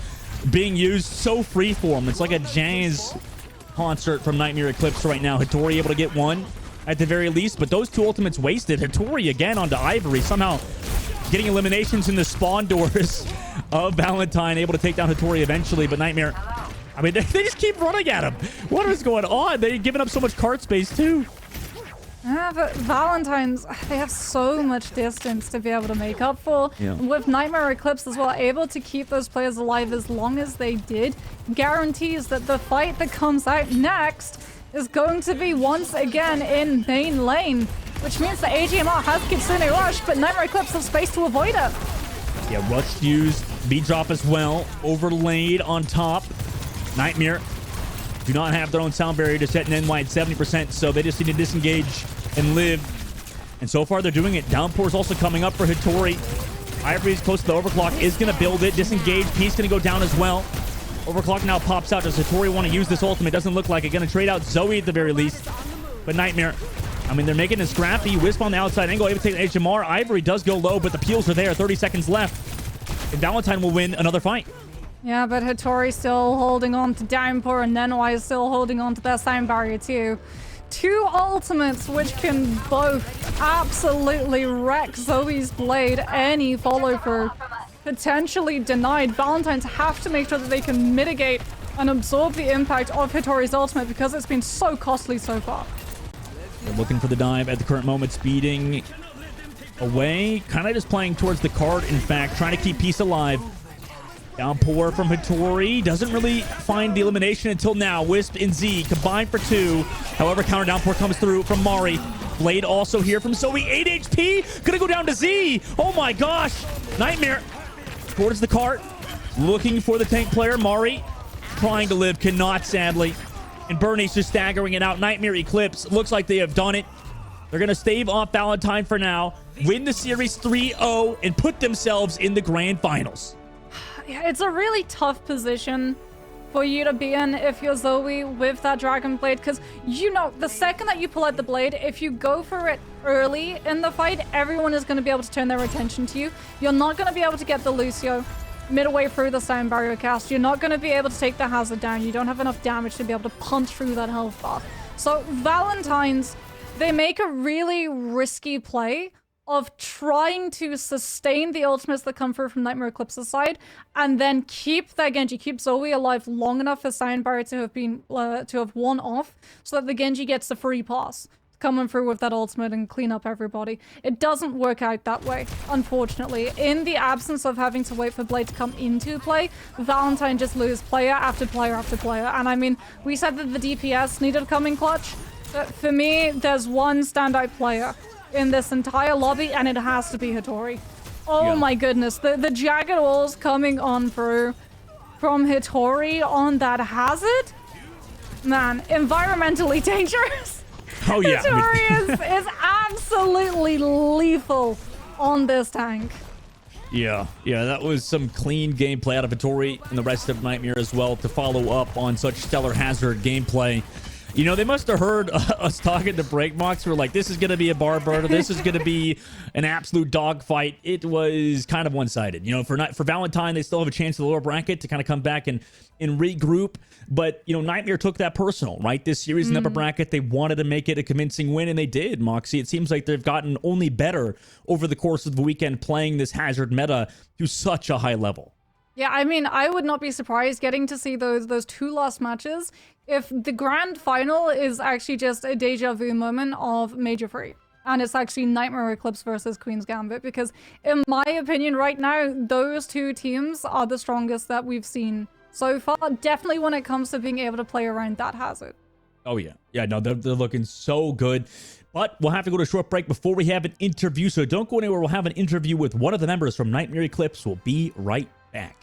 being used so freeform. It's like a jazz concert from Nightmare Eclipse right now. Hattori able to get one at the very least, but those two ultimates wasted. Hattori again onto Ivory, somehow getting eliminations in the spawn doors of Valentine, able to take down Hattori eventually, but Nightmare, I mean, they just keep running at him. What is going on? They're giving up so much card space too. Yeah, but Valentine's, they have so much distance to be able to make up for. Yeah. With Nightmare Eclipse as well, able to keep those players alive as long as they did, guarantees that the fight that comes out next is going to be once again in main lane, which means that AGMR has Kitsune Rush, but Nightmare Eclipse have space to avoid it. Yeah, Rush used, B-drop as well, overlaid on top. Nightmare do not have their own sound barrier to set an end wide 70%, so they just need to disengage and live. And so far, they're doing it. Downpour is also coming up for Hattori. Ivory is close to the overclock, is going to build it. Disengage, Peace going to go down as well. Overclock now pops out. Does Hattori want to use this ultimate? Doesn't look like it. Going to trade out Zoe at the very least. But Nightmare, I mean, they're making it scrappy. Wisp on the outside angle, able to take an HMR. Ivory does go low, but the peels are there. 30 seconds left. And Valentine will win another fight. Yeah, but Hattori still holding on to Downpour, and Nenwai is still holding on to their sound barrier too. Two ultimates which can both absolutely wreck Zoe's blade. Any follow through potentially denied. Valentines have to make sure that they can mitigate and absorb the impact of Hattori's ultimate because it's been so costly so far. They're looking for the dive at the current moment, speeding away, kind of just playing towards the card, in fact, trying to keep Peace alive. Downpour from Hattori. Doesn't really find the elimination until now. Wisp and Z combined for 2. However, counter downpour comes through from Mari. Blade also here from Zoe. 8 HP. Gonna go down to Z. Oh my gosh. Nightmare towards the cart. Looking for the tank player. Mari trying to live. Cannot, sadly. And Bernie's just staggering it out. Nightmare Eclipse. Looks like they have done it. They're gonna stave off Valentine for now. Win the series 3-0 and put themselves in the grand finals. Yeah, it's a really tough position for you to be in if you're Zoe with that Dragon Blade, because you know the second that you pull out the blade, if you go for it early in the fight, everyone is going to be able to turn their attention to you. You're not going to be able to get the Lucio midway through the sound barrier cast. You're not going to be able to take the hazard down. You don't have enough damage to be able to punch through that health bar. So Valentine's, they make a really risky play of trying to sustain the ultimates that come through from Nightmare Eclipse's side, and then keep that Genji, keep Zoe alive long enough for Sound Barrier to have been to have worn off, so that the Genji gets the free pass coming through with that ultimate and clean up everybody. It doesn't work out that way, unfortunately. In the absence of having to wait for Blade to come into play, Valentine just lose player after player after player. And I mean, we said that the DPS needed to come in clutch, but for me, there's one standout player in this entire lobby, and it has to be Hattori. Oh my goodness, the jagged walls coming on through from Hattori on that hazard? Man, environmentally dangerous. Oh yeah. Hattori is absolutely lethal on this tank. Yeah, that was some clean gameplay out of Hattori and the rest of Nightmare as well to follow up on such stellar hazard gameplay. You know, they must have heard us talking to Breakbox. We're like, this is going to be a bar burner. This is going to be an absolute dogfight. It was kind of one-sided. You know, for Valentine, they still have a chance in the lower bracket to kind of come back and regroup. But, you know, Nightmare took that personal, right? This series in the upper bracket, they wanted to make it a convincing win, and they did, Moxie. It seems like they've gotten only better over the course of the weekend playing this hazard meta to such a high level. Yeah, I mean, I would not be surprised getting to see those two last matches if the grand final is actually just a deja vu moment of Major 3. And it's actually Nightmare Eclipse versus Queen's Gambit, because in my opinion right now, those two teams are the strongest that we've seen so far. Definitely when it comes to being able to play around that hazard. Oh, yeah. Yeah, no, they're looking so good. But we'll have to go to a short break before we have an interview. So don't go anywhere. We'll have an interview with one of the members from Nightmare Eclipse. We'll be right back.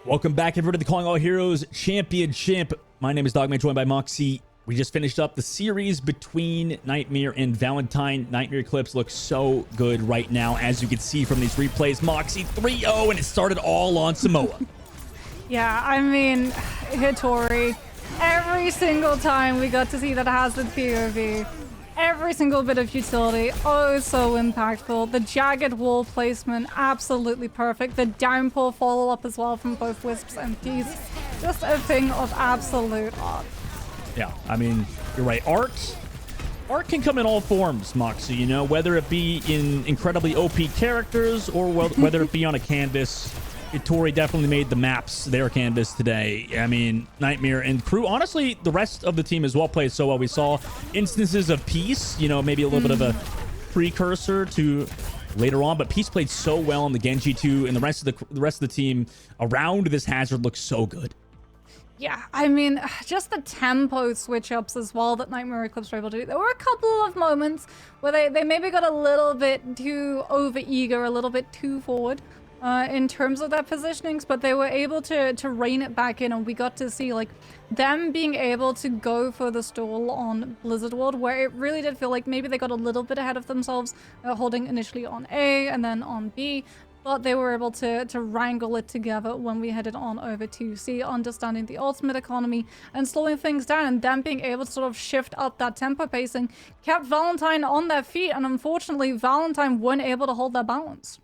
Welcome back, everybody, to the Calling All Heroes Championship. My name is Dogman, joined by Moxie. We just finished up the series between Nightmare and Valentine. Nightmare Eclipse looks so good right now, as you can see from these replays. Moxie 3-0, and it started all on Samoa. Yeah, I mean, Hitori, every single time we got to see that Hazard POV, every single bit of utility, oh so impactful. The jagged wall placement, absolutely perfect. The downpour follow-up as well from both Wisps and Peace. Just a thing of absolute art. Yeah, I mean, you're right. Art can come in all forms, Moxie, you know, whether it be in incredibly OP characters or whether it be on a canvas. Hitori definitely made the maps their canvas today. I mean, Nightmare and crew, honestly, the rest of the team as well played so well. We saw instances of Peace, you know, maybe a little bit of a precursor to later on, but Peace played so well on the Genji too, and the rest of the team around this Hazard looks so good. Yeah, I mean, just the tempo switch-ups as well that Nightmare Eclipse were able to do. There were a couple of moments where they maybe got a little bit too over-eager, a little bit too forward in terms of their positionings, but they were able to rein it back in, and we got to see like them being able to go for the stall on Blizzard World, where it really did feel like maybe they got a little bit ahead of themselves, holding initially on A and then on B. But they were able to wrangle it together when we headed on over to C, understanding the ultimate economy and slowing things down, and them being able to sort of shift up that tempo pacing kept Valentine on their feet, and unfortunately Valentine weren't able to hold their balance.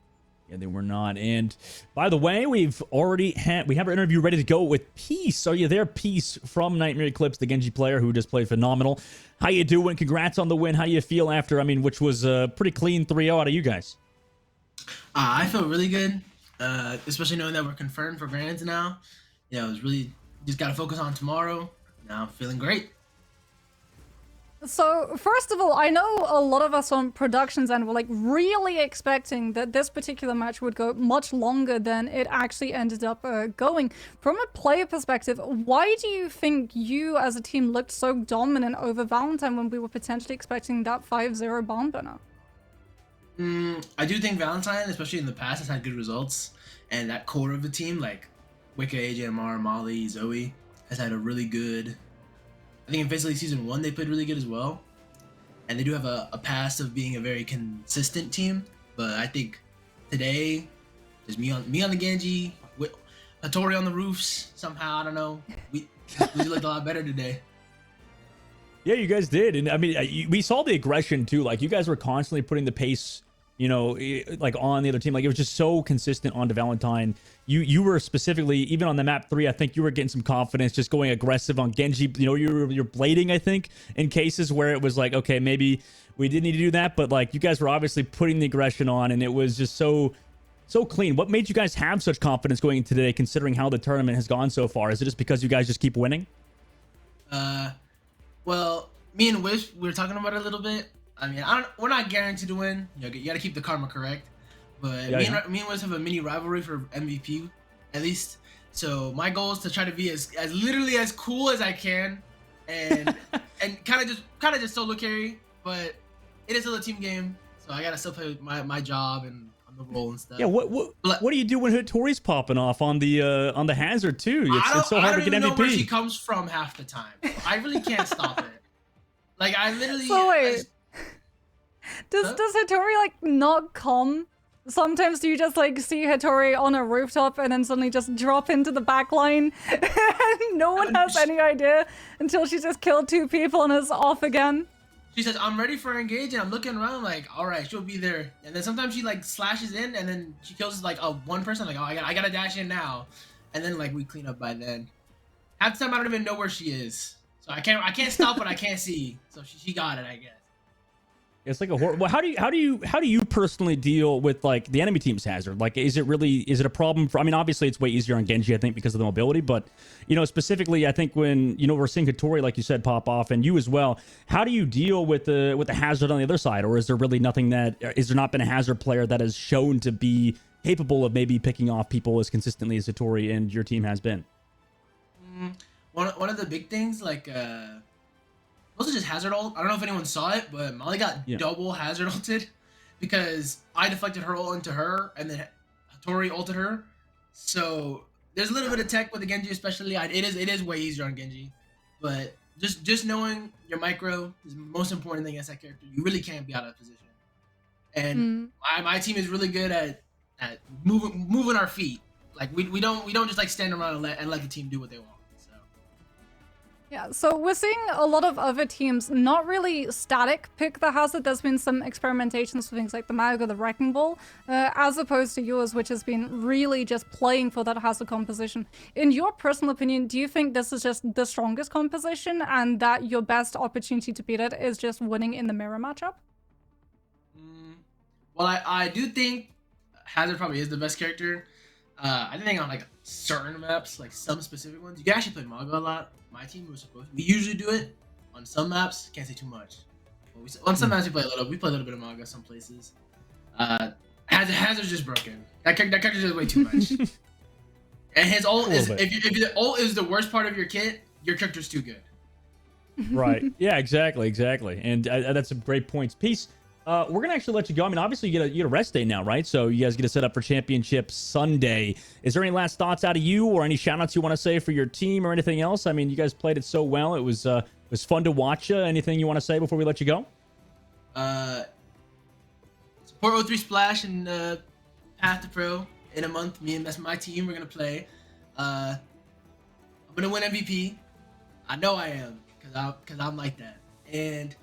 Yeah, they were not. And by the way, we have our interview ready to go with Peace. Are you there, Peace, from Nightmare Eclipse, the Genji player who just played phenomenal? How you doing? Congrats on the win. How you feel after, I mean, which was a pretty clean 3-0 out of you guys? I feel really good, especially knowing that we're confirmed for Grands now. You know, it's really just got to focus on tomorrow. Now I'm feeling great. So, first of all, I know a lot of us on productions end were like really expecting that this particular match would go much longer than it actually ended up going. From a player perspective, why do you think you as a team looked so dominant over Valentine when we were potentially expecting that 5-0 barn burner? I do think Valentine, especially in the past, has had good results, and that core of the team, like Wicca, AJMR, Molly, Zoe, has had a really good. I think in Faceless Season 1 they played really good as well, and they do have a past of being a very consistent team. But I think today, just me on the Genji, with Hitori on the roofs somehow. I don't know. We looked a lot better today. Yeah, you guys did. And I mean, we saw the aggression too. Like, you guys were constantly putting the pace, you know, like on the other team. Like, it was just so consistent onto Valentine. You were specifically, even on the map 3, I think you were getting some confidence just going aggressive on Genji. You know, you're blading, I think, in cases where it was like, okay, maybe we didn't need to do that, but like you guys were obviously putting the aggression on, and it was just so clean. What made you guys have such confidence going into today, considering how the tournament has gone so far? Is it just because you guys just keep winning? Well, me and Wish, we were talking about it a little bit. I mean, we're not guaranteed to win. You got to keep the karma correct. But me and Wish have a mini rivalry for MVP, at least. So my goal is to try to be as literally as cool as I can, and and kind of just solo carry. But it is still a team game, so I gotta still play my job and on the role and stuff. Yeah. What do you do when Hitori's popping off on the Hazard too? It's so hard to get MVP. I don't even know where she comes from half the time. I really can't stop it. Like, I literally. So wait, does Hitori like not come? Sometimes do you just like see Hitori on a rooftop and then suddenly just drop into the back line and no one has any idea until she just killed 2 people and is off again? She says, I'm ready for engage, and I'm looking around like, all right, she'll be there. And then sometimes she like slashes in and then she kills like one person, like, oh, I gotta dash in now. And then like we clean up by then. Half the time I don't even know where she is. So I can't stop what I can't see. So she got it, I guess. It's like a horror. Well, how do you personally deal with like the enemy team's Hazard? Like, is it a problem for? I mean, obviously it's way easier on Genji, I think, because of the mobility. But you know, specifically, I think when we're seeing Hitori, like you said, pop off, and you as well. How do you deal with the Hazard on the other side? Or is there really nothing is there not been a Hazard player that has shown to be capable of maybe picking off people as consistently as Hitori and your team has been? One of the big things, like. Also just Hazard ult. I don't know if anyone saw it, but Molly got double Hazard ulted because I deflected her ult into her and then Hitori ulted her. So there's a little bit of tech with the Genji, especially. It is way easier on Genji, but just knowing your micro is the most important thing against that character. You really can't be out of position. And my team is really good at moving our feet. Like we don't just like stand around and let the team do what they want. So Yeah, so we're seeing a lot of other teams not really static pick the hazard. There's been some experimentations for things like the Mag or the Wrecking Ball, as opposed to yours, which has been really just playing for that hazard composition. In your personal opinion, do you think this is just the strongest composition and that your best opportunity to beat it is just winning in the mirror matchup? Well, I do think Hazard probably is the best character. I think on like certain maps, like some specific ones, you can actually play Maga a lot. My team was supposed to. We usually do it on some maps. Can't say too much. But on some maps we play a little. We play a little bit of Maga some places. Hazard's just broken. That character's just way too much. And his ult is if the ult is the worst part of your kit, your character's too good. Right. Yeah. Exactly. And that's some great points. Peace. We're gonna actually let you go. I mean, obviously you get a rest day now, right? So you guys get to set up for Championship Sunday. Is there any last thoughts out of you, or any shout-outs you want to say for your team, or anything else? I mean, you guys played it so well. It was fun to watch. Anything you want to say before we let you go? Support O3 Splash and Path to Pro in a month. That's my team. We're gonna play. I'm gonna win MVP. I know I am, cause I'm like that. And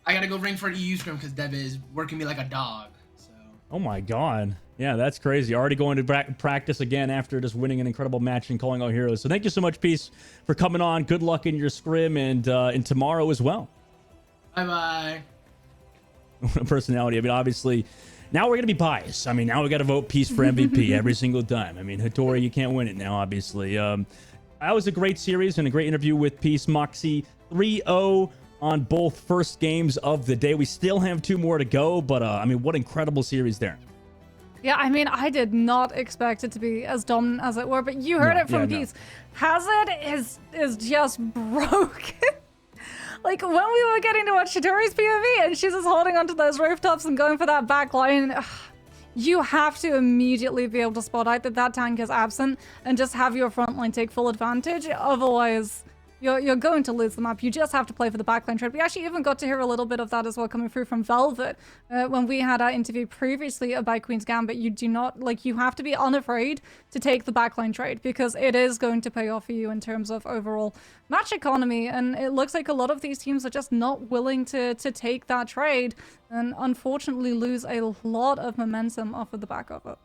I gotta go ring for the EU scrim because Deb is working me like a dog. So. Oh my God. Yeah, that's crazy. Already going to practice again after just winning an incredible match and calling out heroes. So thank you so much, Peace, for coming on. Good luck in your scrim and tomorrow as well. Bye-bye. Personality. I mean, obviously, now we're going to be biased. I mean, now we got to vote Peace for MVP every single time. I mean, Hattori, you can't win it now, obviously. That was a great series and a great interview with Peace. Moxie 3-0 on both first games of the day. We still have 2 more to go, but I mean, what incredible series there. Yeah, I mean, I did not expect it to be as dominant as it were, but you heard it from Peace. Hazard is just broken. Like, when we were getting to watch Hattori's POV and she's just holding onto those rooftops and going for that back line, you have to immediately be able to spot out that tank is absent and just have your front line take full advantage. Otherwise, you're going to lose the map. You just have to play for the backline trade. We actually even got to hear a little bit of that as well coming through from Velvet when we had our interview previously about Queen's Gambit. You do not, like, you have to be unafraid to take the backline trade because it is going to pay off for you in terms of overall match economy. And it looks like a lot of these teams are just not willing to take that trade and unfortunately lose a lot of momentum off of the back of it.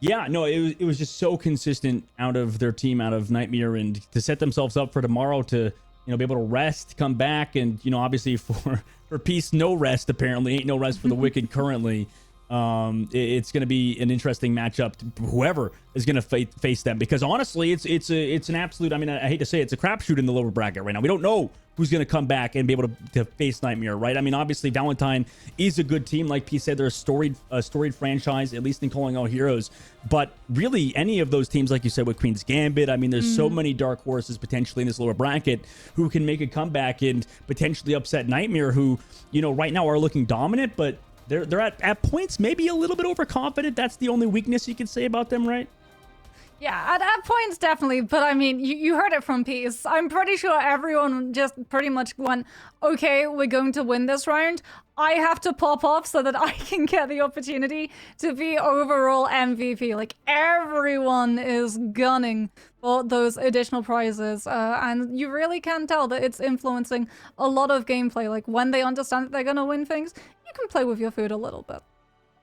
Yeah, no, it was just so consistent out of their team, out of Nightmare, and to set themselves up for tomorrow to, be able to rest, come back, and, obviously for Peace, no rest, apparently. Ain't no rest for the Wicked currently. It's going to be an interesting matchup to whoever is going to face them, because honestly, it's an absolute, I mean, I hate to say it's a crapshoot in the lower bracket right now. We don't know who's going to come back and be able to face Nightmare, right? I mean, obviously, Valentine is a good team. Like Pete said, they're a storied franchise, at least in calling out heroes. But really, any of those teams, like you said, with Queen's Gambit, I mean, there's so many dark horses potentially in this lower bracket who can make a comeback and potentially upset Nightmare, who, right now are looking dominant, but they're at points maybe a little bit overconfident. That's the only weakness you can say about them, right? Yeah, at points, definitely. But I mean, you heard it from Peace. I'm pretty sure everyone just pretty much went, okay, we're going to win this round. I have to pop off so that I can get the opportunity to be overall MVP. Like, everyone is gunning for those additional prizes. And you really can tell that it's influencing a lot of gameplay. Like, when they understand that they're going to win things, you can play with your food a little bit.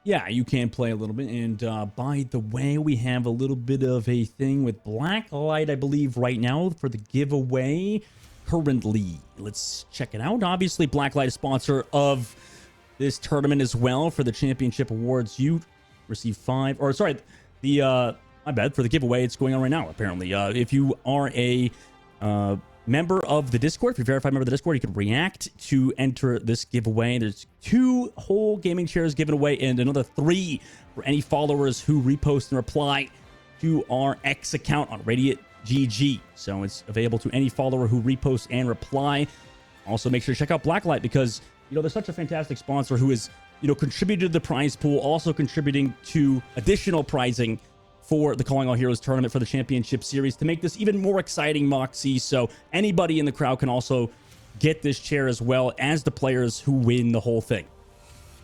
Yeah, you can play a little bit. And by the way, we have a little bit of a thing with Blacklight, I believe, right now for the giveaway currently. Let's check it out. Obviously, Blacklight is sponsor of this tournament as well for the championship awards. You receive 5, or sorry, my bad, for the giveaway. It's going on right now, apparently. If you are a member of the Discord, if you're a verified member of the Discord, you can react to enter this giveaway. There's 2 whole gaming chairs given away and another 3 for any followers who repost and reply to our X account on Radiant GG. So it's available to any follower who reposts and reply. Also, make sure to check out Blacklight because, they're such a fantastic sponsor who is, contributed to the prize pool, also contributing to additional prizing for the Calling All Heroes tournament for the championship series to make this even more exciting, Moxie. So anybody in the crowd can also get this chair as well as the players who win the whole thing.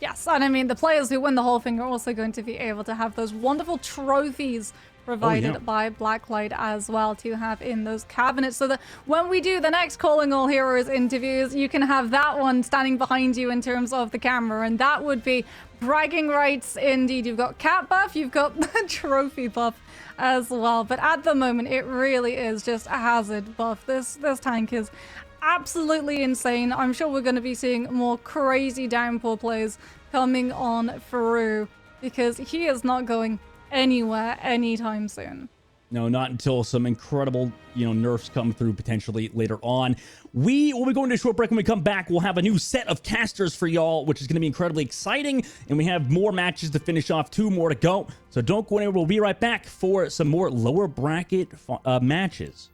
Yes, and I mean, the players who win the whole thing are also going to be able to have those wonderful trophies provided by Blacklight as well to have in those cabinets, so that when we do the next Calling All Heroes interviews, you can have that one standing behind you in terms of the camera, and that would be bragging rights indeed. You've got cat buff, you've got the trophy buff as well, but at the moment it really is just a hazard buff. This tank is absolutely insane. I'm sure we're going to be seeing more crazy downpour plays coming on Farouk, because he is not going anywhere anytime soon. No, not until some incredible, nerfs come through potentially later on. We will be going to a short break. When we come back, we'll have a new set of casters for y'all, which is going to be incredibly exciting. And we have more matches to finish off, 2 more to go. So don't go anywhere. We'll be right back for some more lower bracket matches.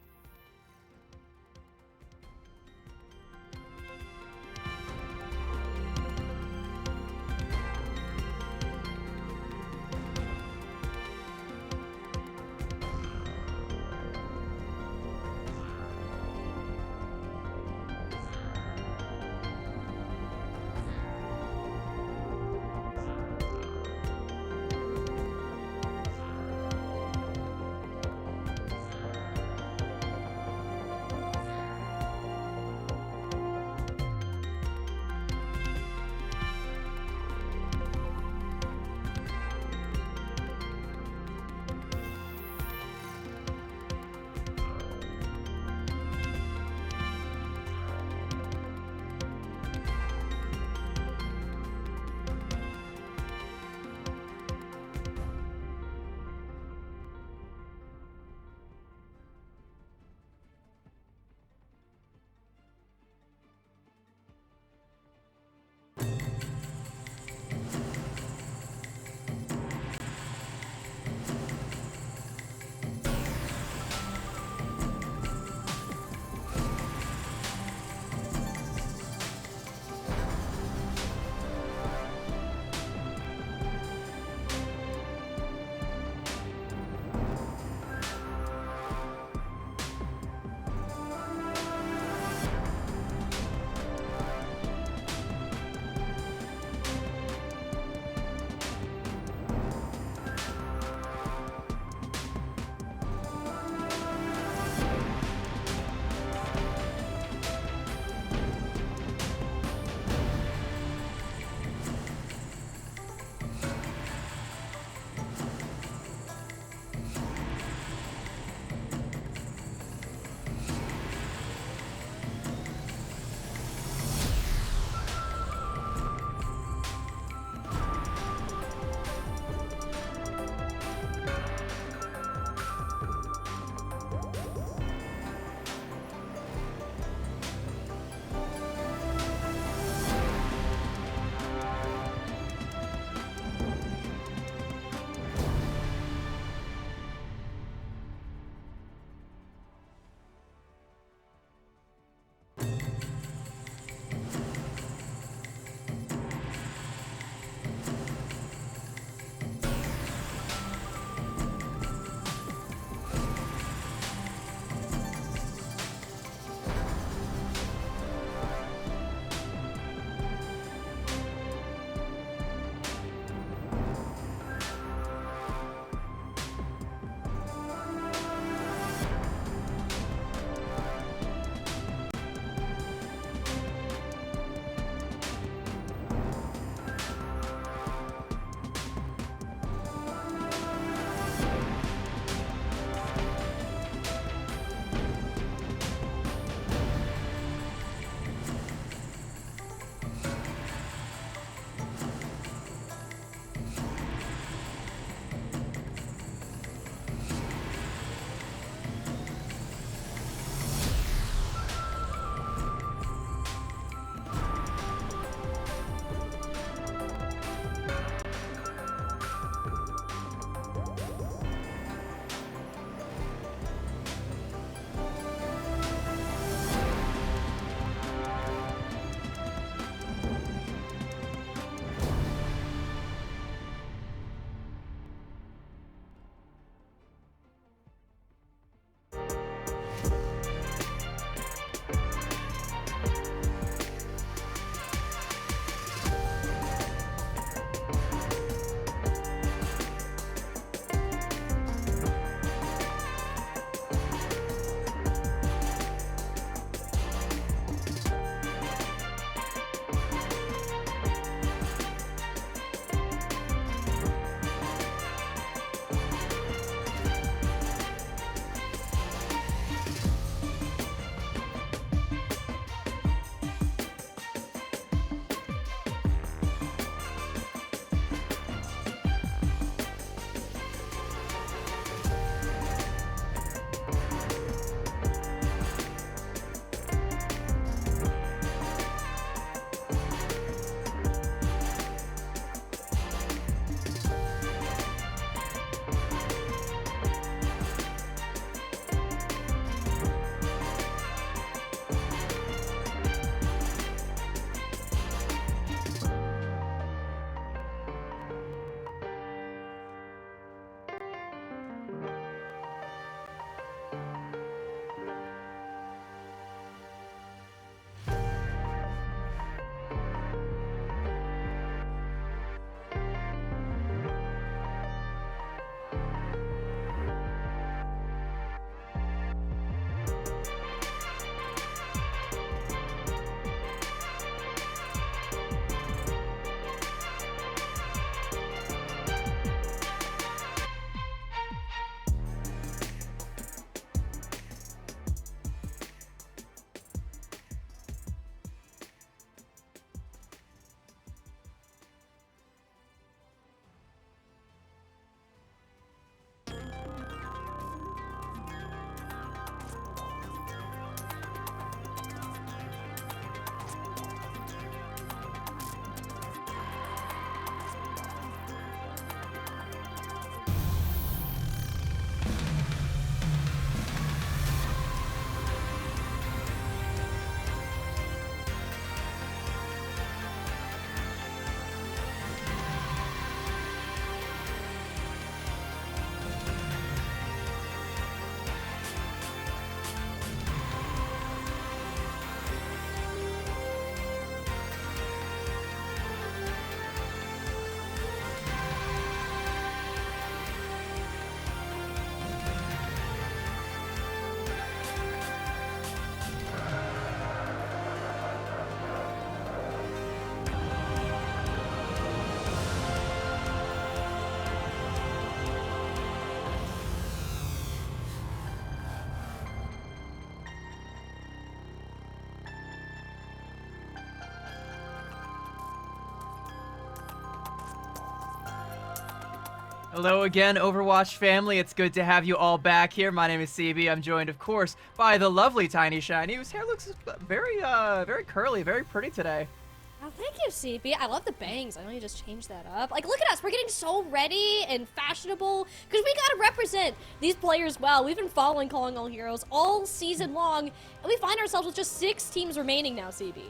Hello again, Overwatch family. It's good to have you all back here. My name is CB. I'm joined, of course, by the lovely Tiny Shiny, whose hair looks very curly, very pretty today. Oh, thank you, CB. I love the bangs. I know you just changed that up. Like, look at us. We're getting so ready and fashionable because we got to represent these players well. We've been following Calling All Heroes all season long, and we find ourselves with just 6 teams remaining now, CB.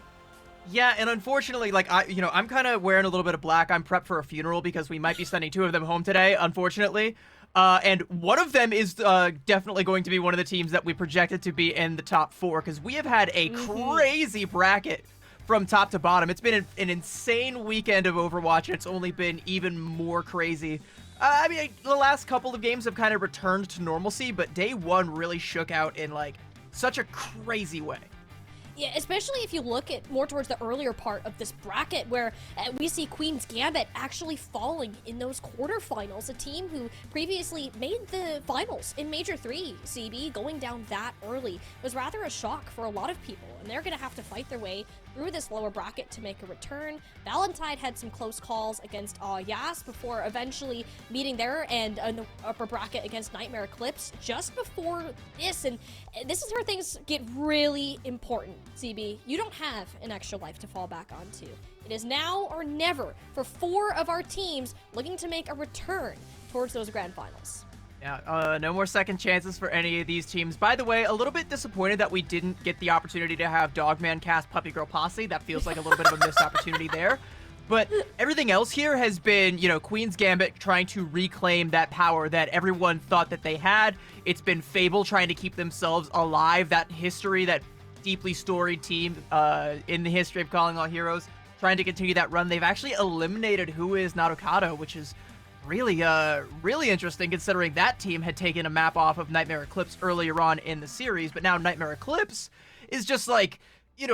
Yeah, and unfortunately, like, I'm kind of wearing a little bit of black. I'm prepped for a funeral because we might be sending 2 of them home today, unfortunately. And one of them is definitely going to be one of the teams that we projected to be in the top 4 because we have had a crazy bracket from top to bottom. It's been an insane weekend of Overwatch, and it's only been even more crazy. I mean, the last couple of games have kind of returned to normalcy, but day 1 really shook out in, like, such a crazy way. Yeah, especially if you look at more towards the earlier part of this bracket where we see Queen's Gambit actually falling in those quarterfinals. A team who previously made the finals in Major 3, CB, going down that early was rather a shock for a lot of people. And they're going to have to fight their way through this lower bracket to make a return. Valentine had some close calls against Yas before eventually meeting there and in the upper bracket against Nightmare Eclipse just before this. And this is where things get really important, CB. You don't have an extra life to fall back onto. It is now or never for 4 of our teams looking to make a return towards those grand finals. Yeah, no more second chances for any of these teams. By the way, a little bit disappointed that we didn't get the opportunity to have Dogman cast Puppy Girl Posse. That feels like a little bit of a missed opportunity there. But everything else here has been, Queen's Gambit trying to reclaim that power that everyone thought that they had. It's been Fable trying to keep themselves alive, that history, that deeply storied team in the history of Calling All Heroes, trying to continue that run. They've actually eliminated Who Is Nadokado, which is really interesting considering that team had taken a map off of Nightmare Eclipse earlier on in the series, but now Nightmare Eclipse is just like,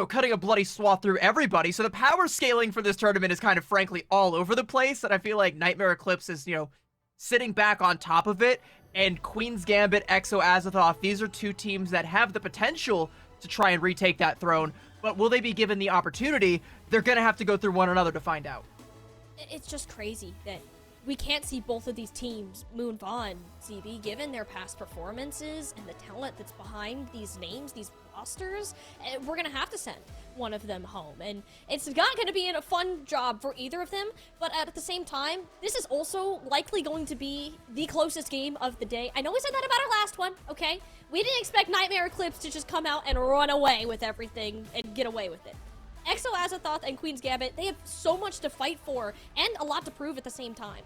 cutting a bloody swath through everybody. So the power scaling for this tournament is kind of frankly all over the place, and I feel like Nightmare Eclipse is, sitting back on top of it, and Queen's Gambit, EXO, Azathoth, these are 2 teams that have the potential to try and retake that throne, but will they be given the opportunity? They're gonna have to go through one another to find out. It's just crazy that we can't see both of these teams move on, CB, given their past performances and the talent that's behind these names, these rosters. We're going to have to send one of them home. And it's not going to be a fun job for either of them, but at the same time, this is also likely going to be the closest game of the day. I know we said that about our last one, okay? We didn't expect Nightmare Eclipse to just come out and run away with everything and get away with it. EXO, Azathoth, and Queen's Gambit, they have so much to fight for and a lot to prove at the same time.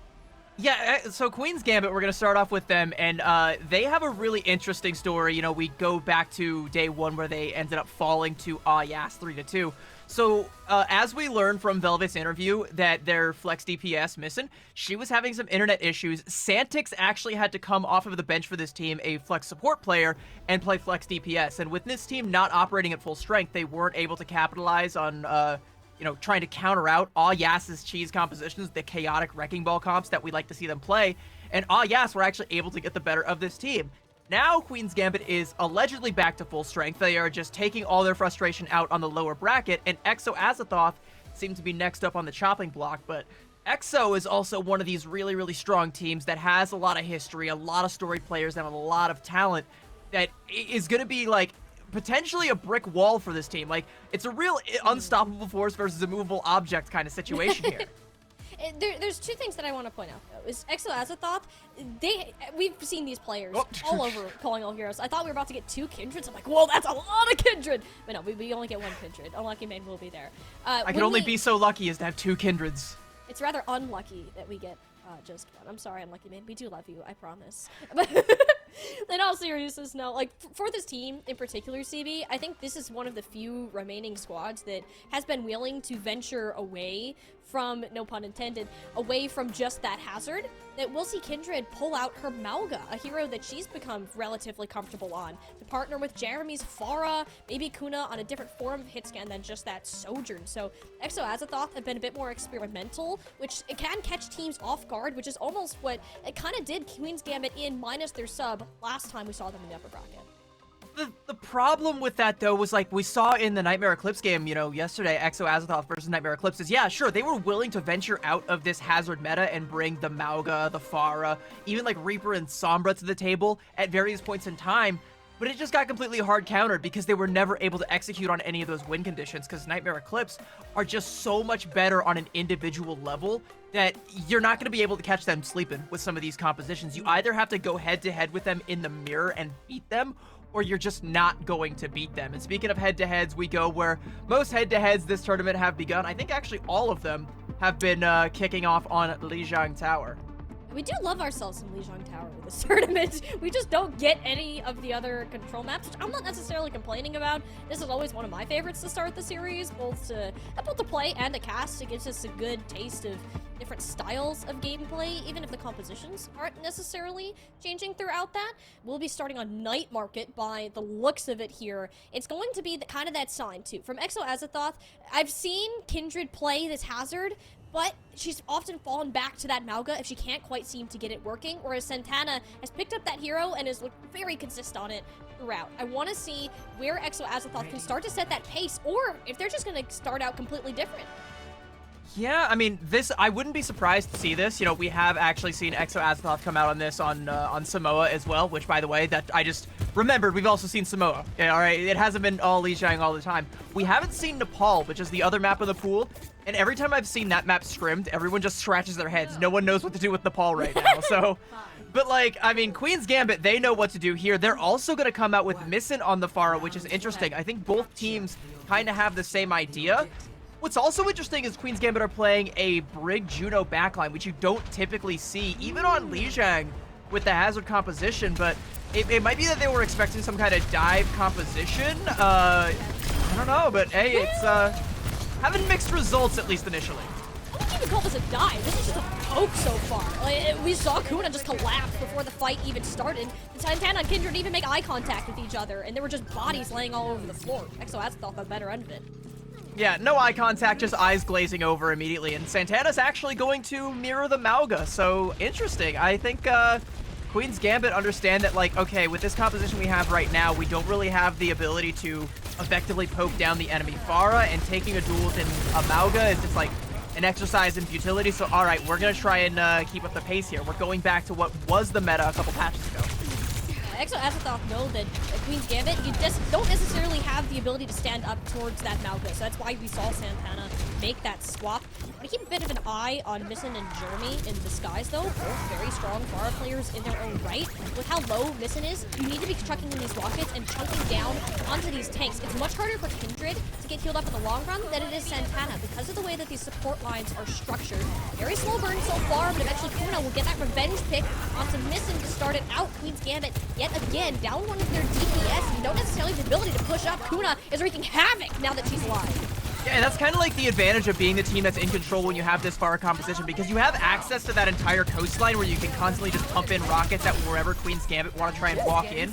Yeah, so Queen's Gambit, we're going to start off with them, and they have a really interesting story. We go back to day 1 where they ended up falling to Yas 3-2. So, as we learned from Velvet's interview that their Flex DPS, Missin, she was having some internet issues. Santix actually had to come off of the bench for this team, a Flex support player, and play Flex DPS. And with this team not operating at full strength, they weren't able to capitalize on trying to counter out Yas's cheese compositions, the chaotic Wrecking Ball comps that we like to see them play, and Yas were actually able to get the better of this team. Now Queen's Gambit is allegedly back to full strength. They are just taking all their frustration out on the lower bracket, and EXO Azathoth seem to be next up on the chopping block, but EXO is also one of these really strong teams that has a lot of history, a lot of storied players, and a lot of talent that is going to be like potentially a brick wall for this team. Like, it's a real unstoppable force versus a movable object kind of situation here. There's 2 things that I want to point out, though. Is EXO Azathoth, we've seen these players all over Calling All Heroes. I thought we were about to get 2 Kindreds. I'm like, whoa, that's a lot of Kindred! But no, we only get 1 Kindred. Unlucky Main will be there. I can only be so lucky as to have 2 Kindreds. It's rather unlucky that we get just 1. I'm sorry, Unlucky Main. We do love you, I promise. In all seriousness, no. Like, for this team in particular, CB, I think this is one of the few remaining squads that has been willing to venture away from, no pun intended, away from just that hazard, that we'll see Kindred pull out her Malga, a hero that she's become relatively comfortable on, to partner with Jeremy's Pharah, maybe Kuna on a different form of hitscan than just that Sojourn. So EXO Azathoth have been a bit more experimental, which it can catch teams off guard, which is almost what it kind of did Queen's Gambit in minus their sub last time we saw them in the upper bracket. The problem with that, though, was like we saw in the Nightmare Eclipse game, you know, yesterday, Exo Azathoth versus Nightmare Eclipse is, yeah, sure, they were willing to venture out of this Hazard meta and bring the Mauga, the Pharah, even like Reaper and Sombra to the table at various points in time, but it just got completely hard countered because they were never able to execute on any of those win conditions because Nightmare Eclipse are just so much better on an individual level that you're not going to be able to catch them sleeping with some of these compositions. You either have to go head-to-head with them in the mirror and beat them, or you're just not going to beat them. And speaking of head-to-heads, we go where most head-to-heads this tournament have begun. I think actually all of them have been kicking off on Lijiang Tower. We do love ourselves some Lijiang Tower with this tournament. We just don't get any of the other control maps, which I'm not necessarily complaining about. This is always one of my favorites to start the series, both to play and to cast. It gives us a good taste of different styles of gameplay, even if the compositions aren't necessarily changing throughout that. We'll be starting on Night Market by the looks of it here. It's going to be kind of that sign, too. From Exo Azathoth, I've seen Kindred play this Hazard, but she's often fallen back to that Mauga if she can't quite seem to get it working, whereas Santana has picked up that hero and has looked very consistent on it throughout. I want to see where Exo Azathoth can start to set that pace, or if they're just going to start out completely different. Yeah, I mean, I wouldn't be surprised to see this. You know, we have actually seen Exo Azathoth come out on this on Samoa as well, which, by the way, that I just remembered, we've also seen Samoa. Yeah, all right, it hasn't been all Lijiang all the time. We haven't seen Nepal, which is the other map of the pool, and every time I've seen that map scrimmed, everyone just scratches their heads. No one knows what to do with Nepal right now, so... But, like, I mean, Queen's Gambit, they know what to do here. They're also going to come out with Missin on the Pharah, which is interesting. I think both teams kind of have the same idea. What's also interesting is Queen's Gambit are playing a Brig Juno backline, which you don't typically see, even on Lijiang with the Hazard composition, but it might be that they were expecting some kind of dive composition. I don't know, but hey, it's having mixed results, at least initially. I wouldn't even call this a dive. This is just a poke so far. Like, we saw Kuna just collapse before the fight even started. And Santana and Kindred didn't even make eye contact with each other, and there were just bodies laying all over the floor. Exo Azathoth got the better end of it. Yeah, no eye contact, just eyes glazing over immediately, and Santana's actually going to mirror the Mauga, so interesting. I think Queen's Gambit understand that, like, okay, with this composition we have right now, we don't really have the ability to effectively poke down the enemy Pharah, and taking a duel within a Mauga is just like an exercise in futility, so alright, we're gonna try and keep up the pace here. We're going back to what was the meta a couple patches ago. Exo Azathoth know that Queen's Gambit, you just don't necessarily have the ability to stand up towards that Mauga, so that's why we saw Santana make that swap. I keep a bit of an eye on Missin and Jeremy in disguise, though. Both very strong Pharah players in their own right. With how low Missin is, you need to be chucking in these rockets and chunking down onto these tanks. It's much harder for Kindred to get healed up in the long run than it is Santana because of the way that these support lines are structured. Very slow burn so far, but eventually Kuna will get that revenge pick onto Missin to start it out. Queen's Gambit, yet again, down one of their DPS. You don't necessarily have the ability to push up. Kuna is wreaking havoc now that she's alive. Yeah, and that's kind of like the advantage of being the team that's in control when you have this Pharah composition, because you have access to that entire coastline where you can constantly just pump in rockets at wherever Queen's Gambit want to try and walk in.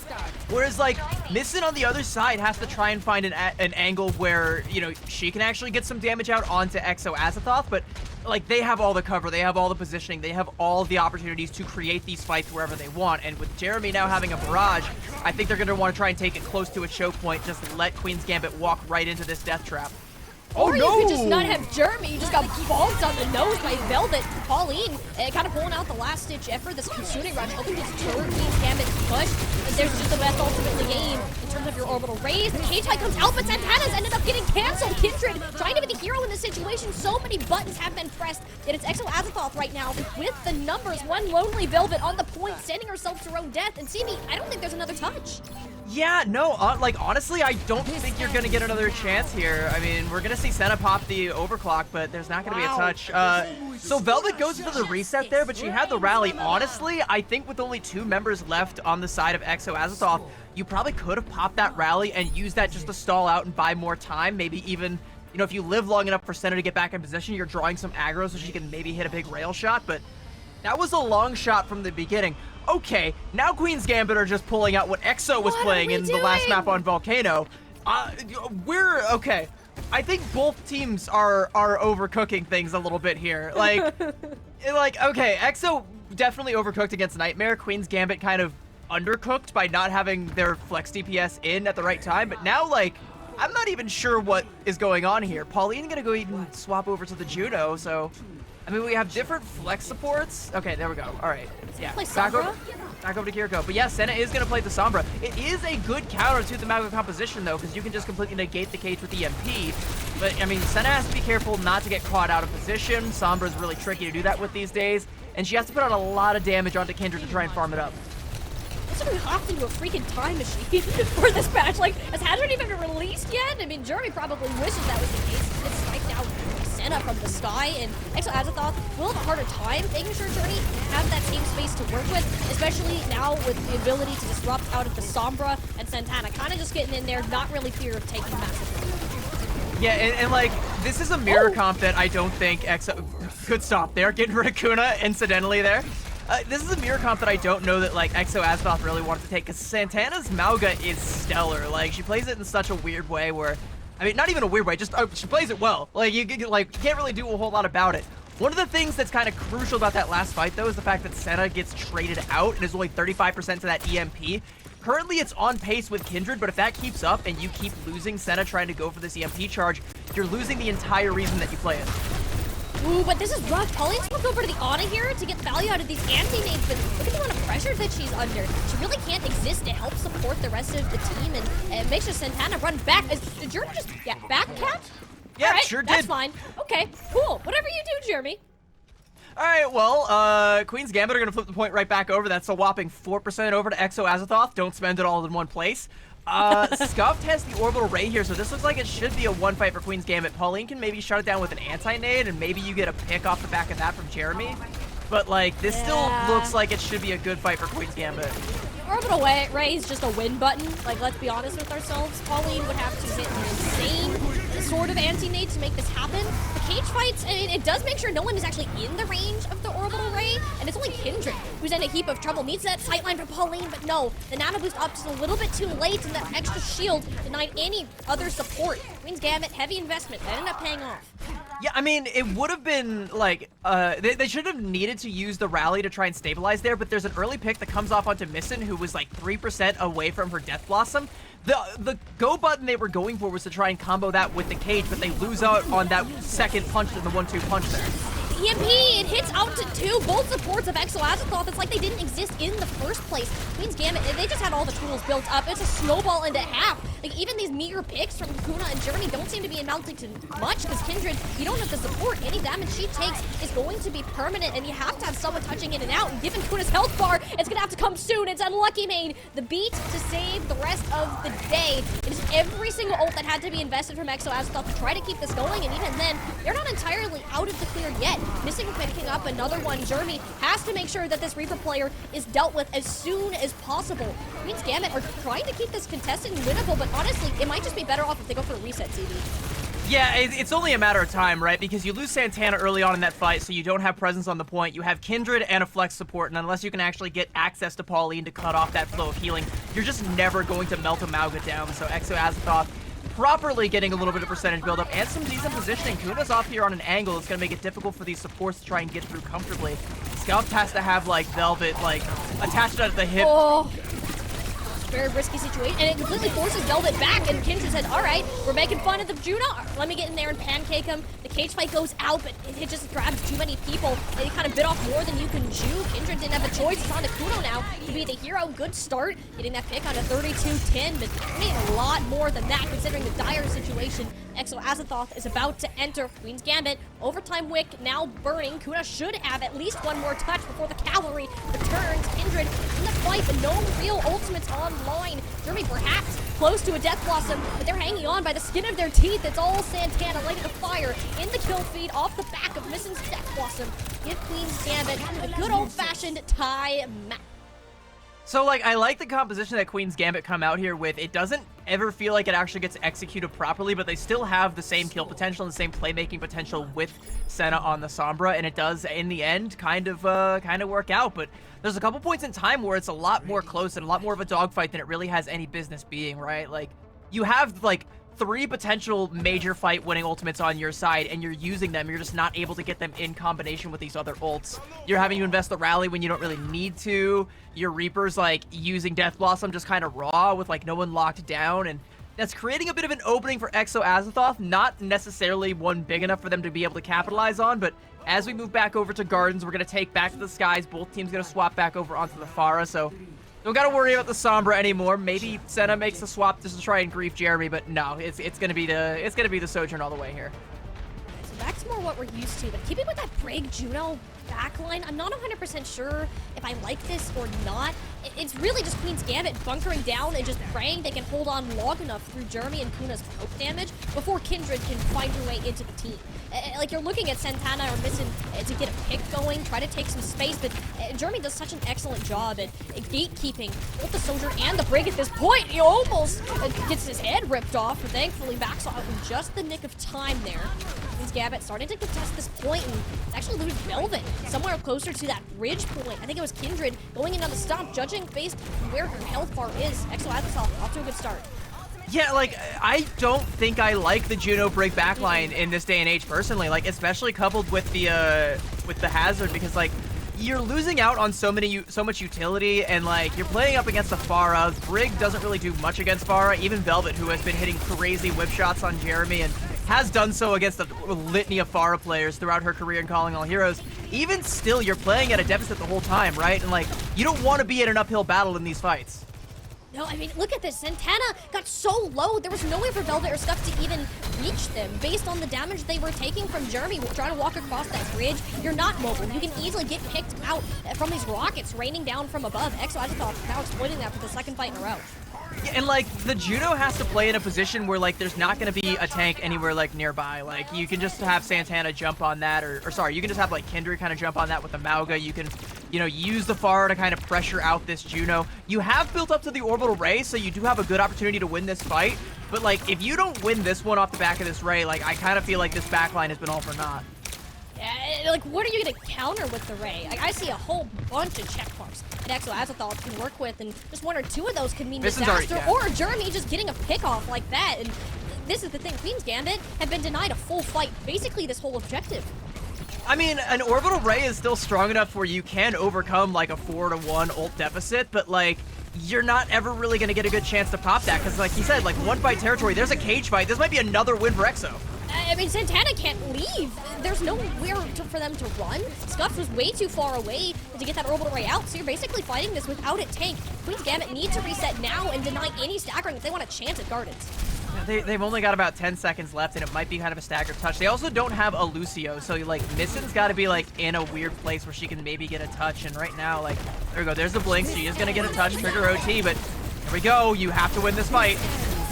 Whereas, like, Missin on the other side has to try and find an angle where, you know, she can actually get some damage out onto Exo Azathoth, but, like, they have all the cover, they have all the positioning, they have all the opportunities to create these fights wherever they want. And with Jeremy now having a barrage, I think they're going to want to try and take it close to a choke point, just let Queen's Gambit walk right into this death trap. Or you could just not have Jeremy. You just got bonked on the nose by Velvet. Pauline kind of pulling out the last-ditch effort. This Consuming Rush hoping to deter Queen's Gambit's push. But there's just the best ultimately game in terms of your orbital raise. The K-Tie comes out, but Santana's ended up getting canceled. Kindred trying to be the hero in this situation. So many buttons have been pressed. Yet it's Exo Azathoth right now with the numbers. One lonely Velvet on the point, sending herself to her own death. And Simi, I don't think there's another touch. Yeah, no, like, honestly, I don't think you're going to get another chance here. I mean, we're going to see Senna pop the overclock, but there's not going to be a touch. So Velvet goes for the reset there, but she had the rally. Honestly, I think with only 2 members left on the side of Exo Azathoth, you probably could have popped that rally and used that just to stall out and buy more time. Maybe even, you know, if you live long enough for Senna to get back in position, you're drawing some aggro so she can maybe hit a big rail shot, but that was a long shot from the beginning. Okay, now Queen's Gambit are just pulling out what Exo was playing in the last map on Volcano. Okay. I think both teams are overcooking things a little bit here. Like, okay, Exo definitely overcooked against Nightmare. Queen's Gambit kind of undercooked by not having their flex DPS in at the right time, but now, like, I'm not even sure what is going on here. Pauline gonna go even swap over to the Juno, so... I mean, we have different flex supports. Okay, there we go. All right. Yeah. Play Back Sombra? over to Kiriko. But yeah, Senna is going to play the Sombra. It is a good counter to the Mago composition, though, because you can just completely negate the cage with EMP. But, I mean, Senna has to be careful not to get caught out of position. Sombra is really tricky to do that with these days. And she has to put out a lot of damage onto Kindred to try and farm it up. Looks like we hopped into a freaking time machine for this match. Like, has Hazard even been released yet? I mean, Jeremy probably wishes that was the case. It's sniped out Senna from the sky, and Exo Azathoth will have a harder time making sure Journey has that same space to work with, especially now with the ability to disrupt out of the Sombra and Santana. Kind of just getting in there, not really fear of taking massive. Yeah, and like, this is a mirror comp that I don't think Exo... Good stop there, getting rid of Kuna incidentally there. This is a mirror comp that I don't know that, like, Exo Azathoth really wanted to take, because Santana's Mauga is stellar. Like, she plays it in such a weird way where... I mean, not even a weird way, just she plays it well. Like, you can't really do a whole lot about it. One of the things that's kind of crucial about that last fight, though, is the fact that Senna gets traded out and is only 35% to that EMP. Currently, it's on pace with Kindred, but if that keeps up and you keep losing Senna trying to go for this EMP charge, you're losing the entire reason that you play it. Ooh, but this is rough. Pauline's moved over to the Ana here to get value out of these anti-nades, but look at the amount of pressure that she's under. She really can't exist to help support the rest of the team, and make sure Santana run back. Did Jeremy just back cap? Yeah, right, sure did. That's fine. Okay, cool. Whatever you do, Jeremy. All right, well, Queen's Gambit are going to flip the point right back over. That's a whopping 4% over to Exo Azathoth. Don't spend it all in one place. Scuffed has the orbital ray here, so this looks like it should be a one fight for Queen's Gambit. Pauline can maybe shut it down with an anti-nade, and maybe you get a pick off the back of that from Jeremy. But, like, this still looks like it should be a good fight for Queen's Gambit. Orbital ray is just a win button. Like, let's be honest with ourselves. Pauline would have to hit an insane sort of anti-nade to make this happen. The cage fights, I mean, it does make sure no one is actually in the range of the orbital ray, and it's only Kindred who's in a heap of trouble. Needs that sightline for Pauline, but no. The nano boost up just a little bit too late, and that extra shield denied any other support. Queen's Gambit, heavy investment. That ended up paying off. Yeah, I mean, it would have been, like, they should have needed to use the rally to try and stabilize there, but there's an early pick that comes off onto Missin, who was, like, 3% away from her Death Blossom. The go button they were going for was to try and combo that with the cage, but they lose out on that second punch in the 1-2 punch there. EMP, it hits out to two. Both supports of Exo Azathoth. It's like they didn't exist in the first place. Queen's Gambit, they just had all the tools built up. It's a snowball into half. Like, even these meager picks from Kuna and Jeremy don't seem to be amounting to much, because Kindred, you don't have the support. Any damage she takes is going to be permanent, and you have to have someone touching in and out. And given Kuna's health bar, it's gonna have to come soon. It's Unlucky Main, the beat to save the rest of the day. It is every single ult that had to be invested from Exo Azathoth to try to keep this going, and even then, they're not entirely out of the clear yet. Missing picking up another one. Jeremy has to make sure that this Reaper player is dealt with as soon as possible. Queen's Gambit are trying to keep this contested and winnable, but honestly, it might just be better off if they go for a reset, CD. Yeah, it's only a matter of time, right? Because you lose Santana early on in that fight, so you don't have presence on the point. You have Kindred and a flex support, and unless you can actually get access to Pauline to cut off that flow of healing, you're just never going to melt a Mauga down. So Exo Azathoth properly getting a little bit of percentage buildup and some decent positioning. Kuna's off here on an angle. It's going to make it difficult for these supports to try and get through comfortably. Scout has to have, like, Velvet, like, attached at the hip. Oh. Very risky situation, and it completely forces Velvet back, and Kindred said, all right, we're making fun of the Juno. Let me get in there and pancake him. The cage fight goes out, but it just grabs too many people, and it kind of bit off more than you can chew. Kindred didn't have a choice. It's on to Kuno now to be the hero. Good start, getting that pick on a 32-10, but we need a lot more than that, considering the dire situation Exo Azathoth is about to enter. Queen's Gambit, overtime wick now burning. Kuna should have at least one more touch before the cavalry returns. Kindred in the fight, but no real ultimates online. Jeremy perhaps close to a Death Blossom, but they're hanging on by the skin of their teeth. It's all Santana lighting a fire in the kill feed off the back of Missin's Death Blossom. Give Queen's Gambit a good old-fashioned tie map. So, like, I like the composition that Queen's Gambit come out here with. It doesn't ever feel like it actually gets executed properly, but they still have the same kill potential and the same playmaking potential with Senna on the Sombra, and it does, in the end, kind of work out. But there's a couple points in time where it's a lot more close and a lot more of a dogfight than it really has any business being, right? Like, you have, like, 3 potential major fight winning ultimates on your side and you're using them, you're just not able to get them in combination with these other ults. You're having to invest the rally when you don't really need to. Your Reaper's like using Death Blossom just kind of raw with like no one locked down, and that's creating a bit of an opening for Exo Azathoth, not necessarily one big enough for them to be able to capitalize on, but as we move back over to Gardens, we're going to take back to the skies. Both teams going to swap back over onto the Pharah, so don't got to worry about the Sombra anymore. Maybe Senna makes the swap just to try and grief Jeremy, but no, it's going to be the Sojourn all the way here. So back to more what we're used to, but keeping with that Brig Juno backline, I'm not 100% sure if I like this or not. It's really just Queen's Gambit bunkering down and just praying they can hold on long enough through Jeremy and Kuna's poke damage before Kindred can find her way into the team. Like, you're looking at Santana or Missing to get a pick going, try to take some space, but Jeremy does such an excellent job at gatekeeping both the Soldier and the Brig at this point. He almost gets his head ripped off, but thankfully backs off in just the nick of time there. Queen's Gambit starting to contest this point and actually lose Velvet somewhere closer to that bridge point. I think it was Kindred going in on the stomp, judging based on where her health bar is. Exo Azathoth off to a good start. Yeah, like, I don't think I like the Juno Brig backline in this day and age personally, like, especially coupled with the Hazard, because, like, you're losing out on so much utility, and, like, you're playing up against a Pharah. Brig doesn't really do much against Pharah. Even Velvet, who has been hitting crazy whip shots on Jeremy and has done so against a litany of Pharah players throughout her career in Calling All Heroes. Even still, you're playing at a deficit the whole time, right? And, like, you don't want to be in an uphill battle in these fights. No, I mean, look at this. Santana got so low, there was no way for Velvet or Scuff to even reach them. Based on the damage they were taking from Jeremy trying to walk across that bridge, you're not mobile. You can easily get picked out from these rockets raining down from above. Exo Azathoth now exploiting that for the second fight in a row. Yeah, and like the Juno has to play in a position where like there's not going to be a tank anywhere like nearby. Like you can just have Santana jump on that, or sorry, you can just have like Kindred kind of jump on that with the Mauga. You can, you know, use the Pharah to kind of pressure out this Juno. You have built up to the Orbital Ray, so you do have a good opportunity to win this fight. But like if you don't win this one off the back of this Ray, like I kind of feel like this backline has been all for naught. Yeah, like, what are you going to counter with the Ray? Like, I see a whole bunch of check marks that Exo Azathoth can work with, and just 1 or 2 of those could mean disaster, or Jeremy just getting a pick off like that. And this is the thing, Queen's Gambit have been denied a full fight, basically this whole objective. I mean, an Orbital Ray is still strong enough where you can overcome like a 4-to-1 ult deficit, but like, you're not ever really going to get a good chance to pop that, because like you said, like 1 fight territory, there's a cage fight. This might be another win for Exo. I mean, Santana can't leave. There's nowhere for them to run. Scuff was way too far away to get that Orbital Ray out, so you're basically fighting this without a tank. Queen's Gambit need to reset now and deny any staggering if they want a chance at Gardens. They've only got about 10 seconds left, and it might be kind of a staggered touch. They also don't have a Lucio, so like Missin's got to be like in a weird place where she can maybe get a touch. And right now, like, there we go. There's the blink. She is gonna get a touch, trigger OT, but here we go. You have to win this fight.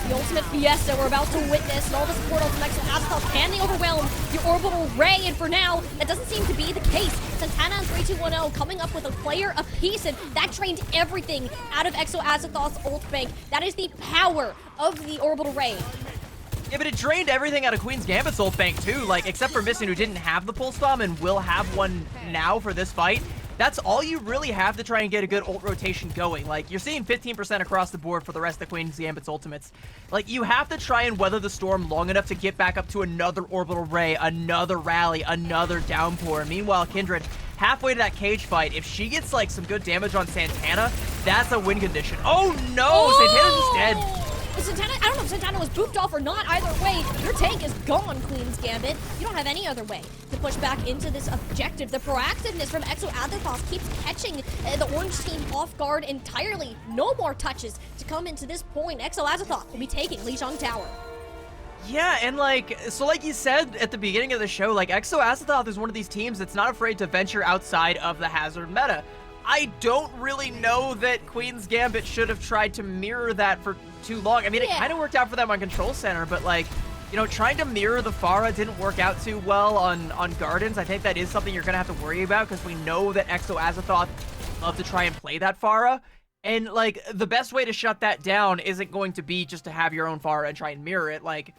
The ultimate fiesta we're about to witness, and all the support from Exo Azathoth, can they overwhelm the Orbital Ray? And for now, that doesn't seem to be the case. Santana and 3210 coming up with a player apiece, and that drained everything out of Exo Azathoth's ult bank. That is the power of the Orbital Ray. Yeah, but it drained everything out of Queen's Gambit's ult bank too, like, except for Missin, who didn't have the Pulse Bomb and will have one now for this fight. That's all you really have to try and get a good ult rotation going. Like, you're seeing 15% across the board for the rest of Queen's Gambit's ultimates. Like, you have to try and weather the storm long enough to get back up to another Orbital Ray, another rally, another downpour. Meanwhile, Kindred, halfway to that cage fight, if she gets, like, some good damage on Santana, that's a win condition. Oh, no! Santana's just dead. Santana, I don't know if Santana was booped off or not. Either way, your tank is gone, Queen's Gambit. You don't have any other way to push back into this objective. The proactiveness from Exo Azathoth keeps catching the orange team off guard entirely. No more touches to come into this point. Exo Azathoth will be taking Lijiang Tower. Yeah, and like, so like you said at the beginning of the show, like Exo Azathoth is one of these teams that's not afraid to venture outside of the Hazard meta. I don't really know that Queen's Gambit should have tried to mirror that for too long. I mean, it kind of worked out for them on Control Center, but like, you know, trying to mirror the Pharah didn't work out too well on Gardens. I think that is something you're going to have to worry about, because we know that Exo Azathoth love to try and play that Pharah. And like, the best way to shut that down isn't going to be just to have your own Pharah and try and mirror it. Like,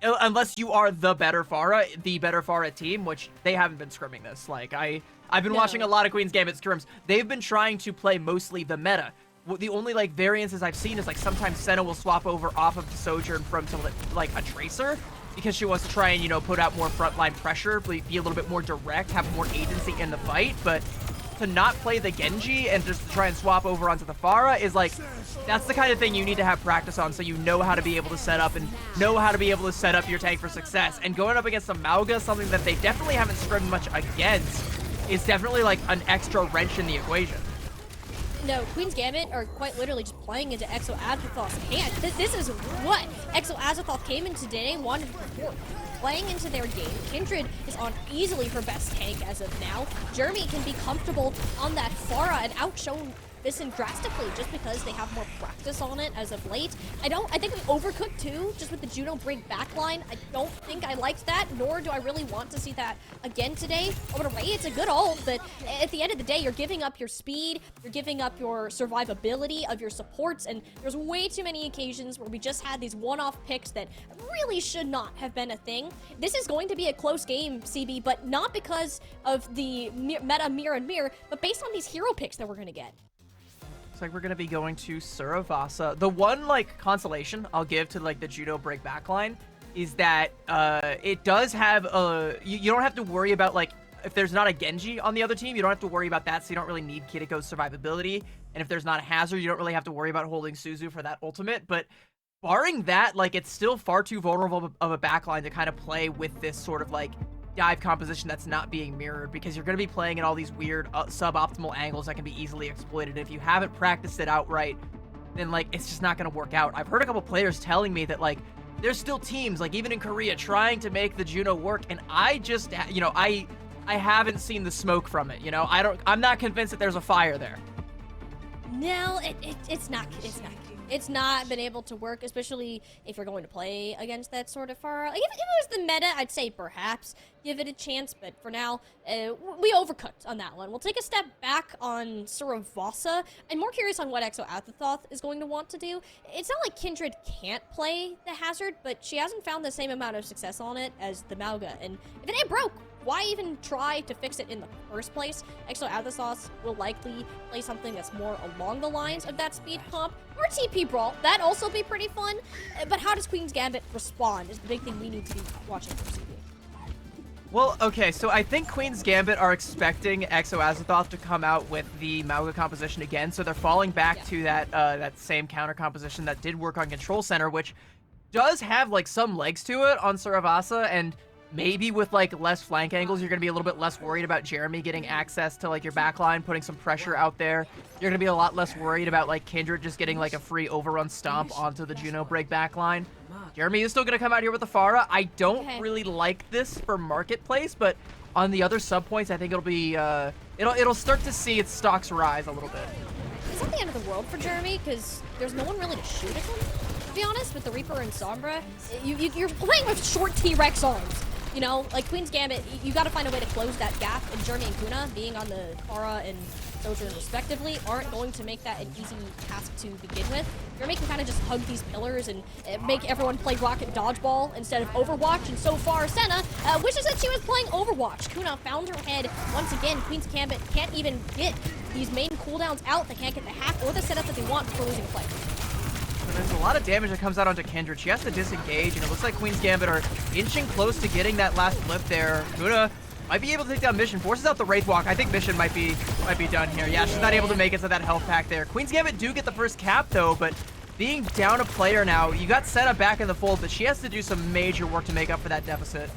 unless you are the better Pharah team, which they haven't been scrimming this. Like, I've been watching a lot of Queen's Gambit scrims. They've been trying to play mostly the meta, the only like variances I've seen is like sometimes Senna will swap over off of Sojourn from to like a Tracer because she wants to try and, you know, put out more frontline pressure, be a little bit more direct, have more agency in the fight. But to not play the Genji and just to try and swap over onto the Pharah is like, that's the kind of thing you need to have practice on, so you know how to be able to set up and know how to be able to set up your tank for success. And going up against a Mauga, something that they definitely haven't scrimmed much against, is definitely like an extra wrench in the equation. No, Queen's Gambit are quite literally just playing into Exo Azathoth's hand. This is what Exo Azathoth came in today and wanted to perform. Playing into their game, Kindred is on easily her best tank as of now. Jeremy can be comfortable on that Pharah and outshone Missing drastically just because they have more practice on it as of late. I think we overcooked too, just with the Juno Brig backline. I don't think I liked that, nor do I really want to see that again today. Over to Ray, it's a good ult, but at the end of the day, you're giving up your speed, you're giving up your survivability of your supports, and there's way too many occasions where we just had these one-off picks that really should not have been a thing. This is going to be a close game, CB, but not because of the meta mirror and mirror, but based on these hero picks that we're going to get. Like we're gonna be going to Suravasa. The one like consolation I'll give to like the Judo Break backline is that it does have a you don't have to worry about like if there's not a Genji on the other team, you don't have to worry about that, so you don't really need Kiriko's survivability. And if there's not a Hazard, you don't really have to worry about holding Suzu for that ultimate. But barring that, like it's still far too vulnerable of a backline to kind of play with this sort of like dive composition that's not being mirrored, because you're going to be playing in all these weird suboptimal angles that can be easily exploited. If you haven't practiced it outright, then like it's just not going to work out. I've heard a couple players telling me that like there's still teams like even in Korea trying to make the Juno work, and I just I haven't seen the smoke from it. I'm not convinced that there's a fire there. No, it's not. It's not been able to work, especially if you're going to play against that sort of Pharah. Like, if it was the meta, I'd say perhaps give it a chance, but for now, we overcooked on that one. We'll take a step back on Suravasa. I'm more curious on what Exo Azathoth is going to want to do. It's not like Kindred can't play the Hazard, but she hasn't found the same amount of success on it as the Mauga, and if it ain't broke, why even try to fix it in the first place? Exo Azathoth will likely play something that's more along the lines of that speed comp, or TP Brawl. That'd also be pretty fun. But how does Queen's Gambit respond is the big thing we need to be watching for CB. Well, okay, so I think Queen's Gambit are expecting Exo Azathoth to come out with the Mauga composition again, so they're falling back to that same counter composition that did work on Control Center, which does have like some legs to it on Suravasa, and maybe with like less flank angles, you're going to be a little bit less worried about Jeremy getting access to like your backline, putting some pressure out there. You're going to be a lot less worried about like Kindred just getting like a free overrun stomp onto the Juno Break backline. Jeremy is still going to come out here with the Pharah. I don't really like this for Marketplace, but on the other sub points, I think it'll be it'll start to see its stocks rise a little bit. It's not the end of the world for Jeremy because there's no one really to shoot at him. To be honest, with the Reaper and Sombra, you're playing with short T-Rex arms. You know, like Queen's Gambit, you got to find a way to close that gap, and Jeremy and Kuna, being on the Pharah and Sojourn respectively, aren't going to make that an easy task to begin with. Jeremy can kind of just hug these pillars and make everyone play Rocket Dodgeball instead of Overwatch, and so far, Senna wishes that she was playing Overwatch. Kuna found her head once again. Queen's Gambit can't even get these main cooldowns out. They can't get the hack or the setup that they want before losing play. There's a lot of damage that comes out onto Kindred. She has to disengage, and it looks like Queen's Gambit are inching close to getting that last flip there. Kuna might be able to take down Mission, forces out the Wraith Walk. I think Mission might be done here. Yeah, she's not able to make it to that health pack there. Queen's Gambit do get the first cap, though, but being down a player now, you got Senna back in the fold, but she has to do some major work to make up for that deficit.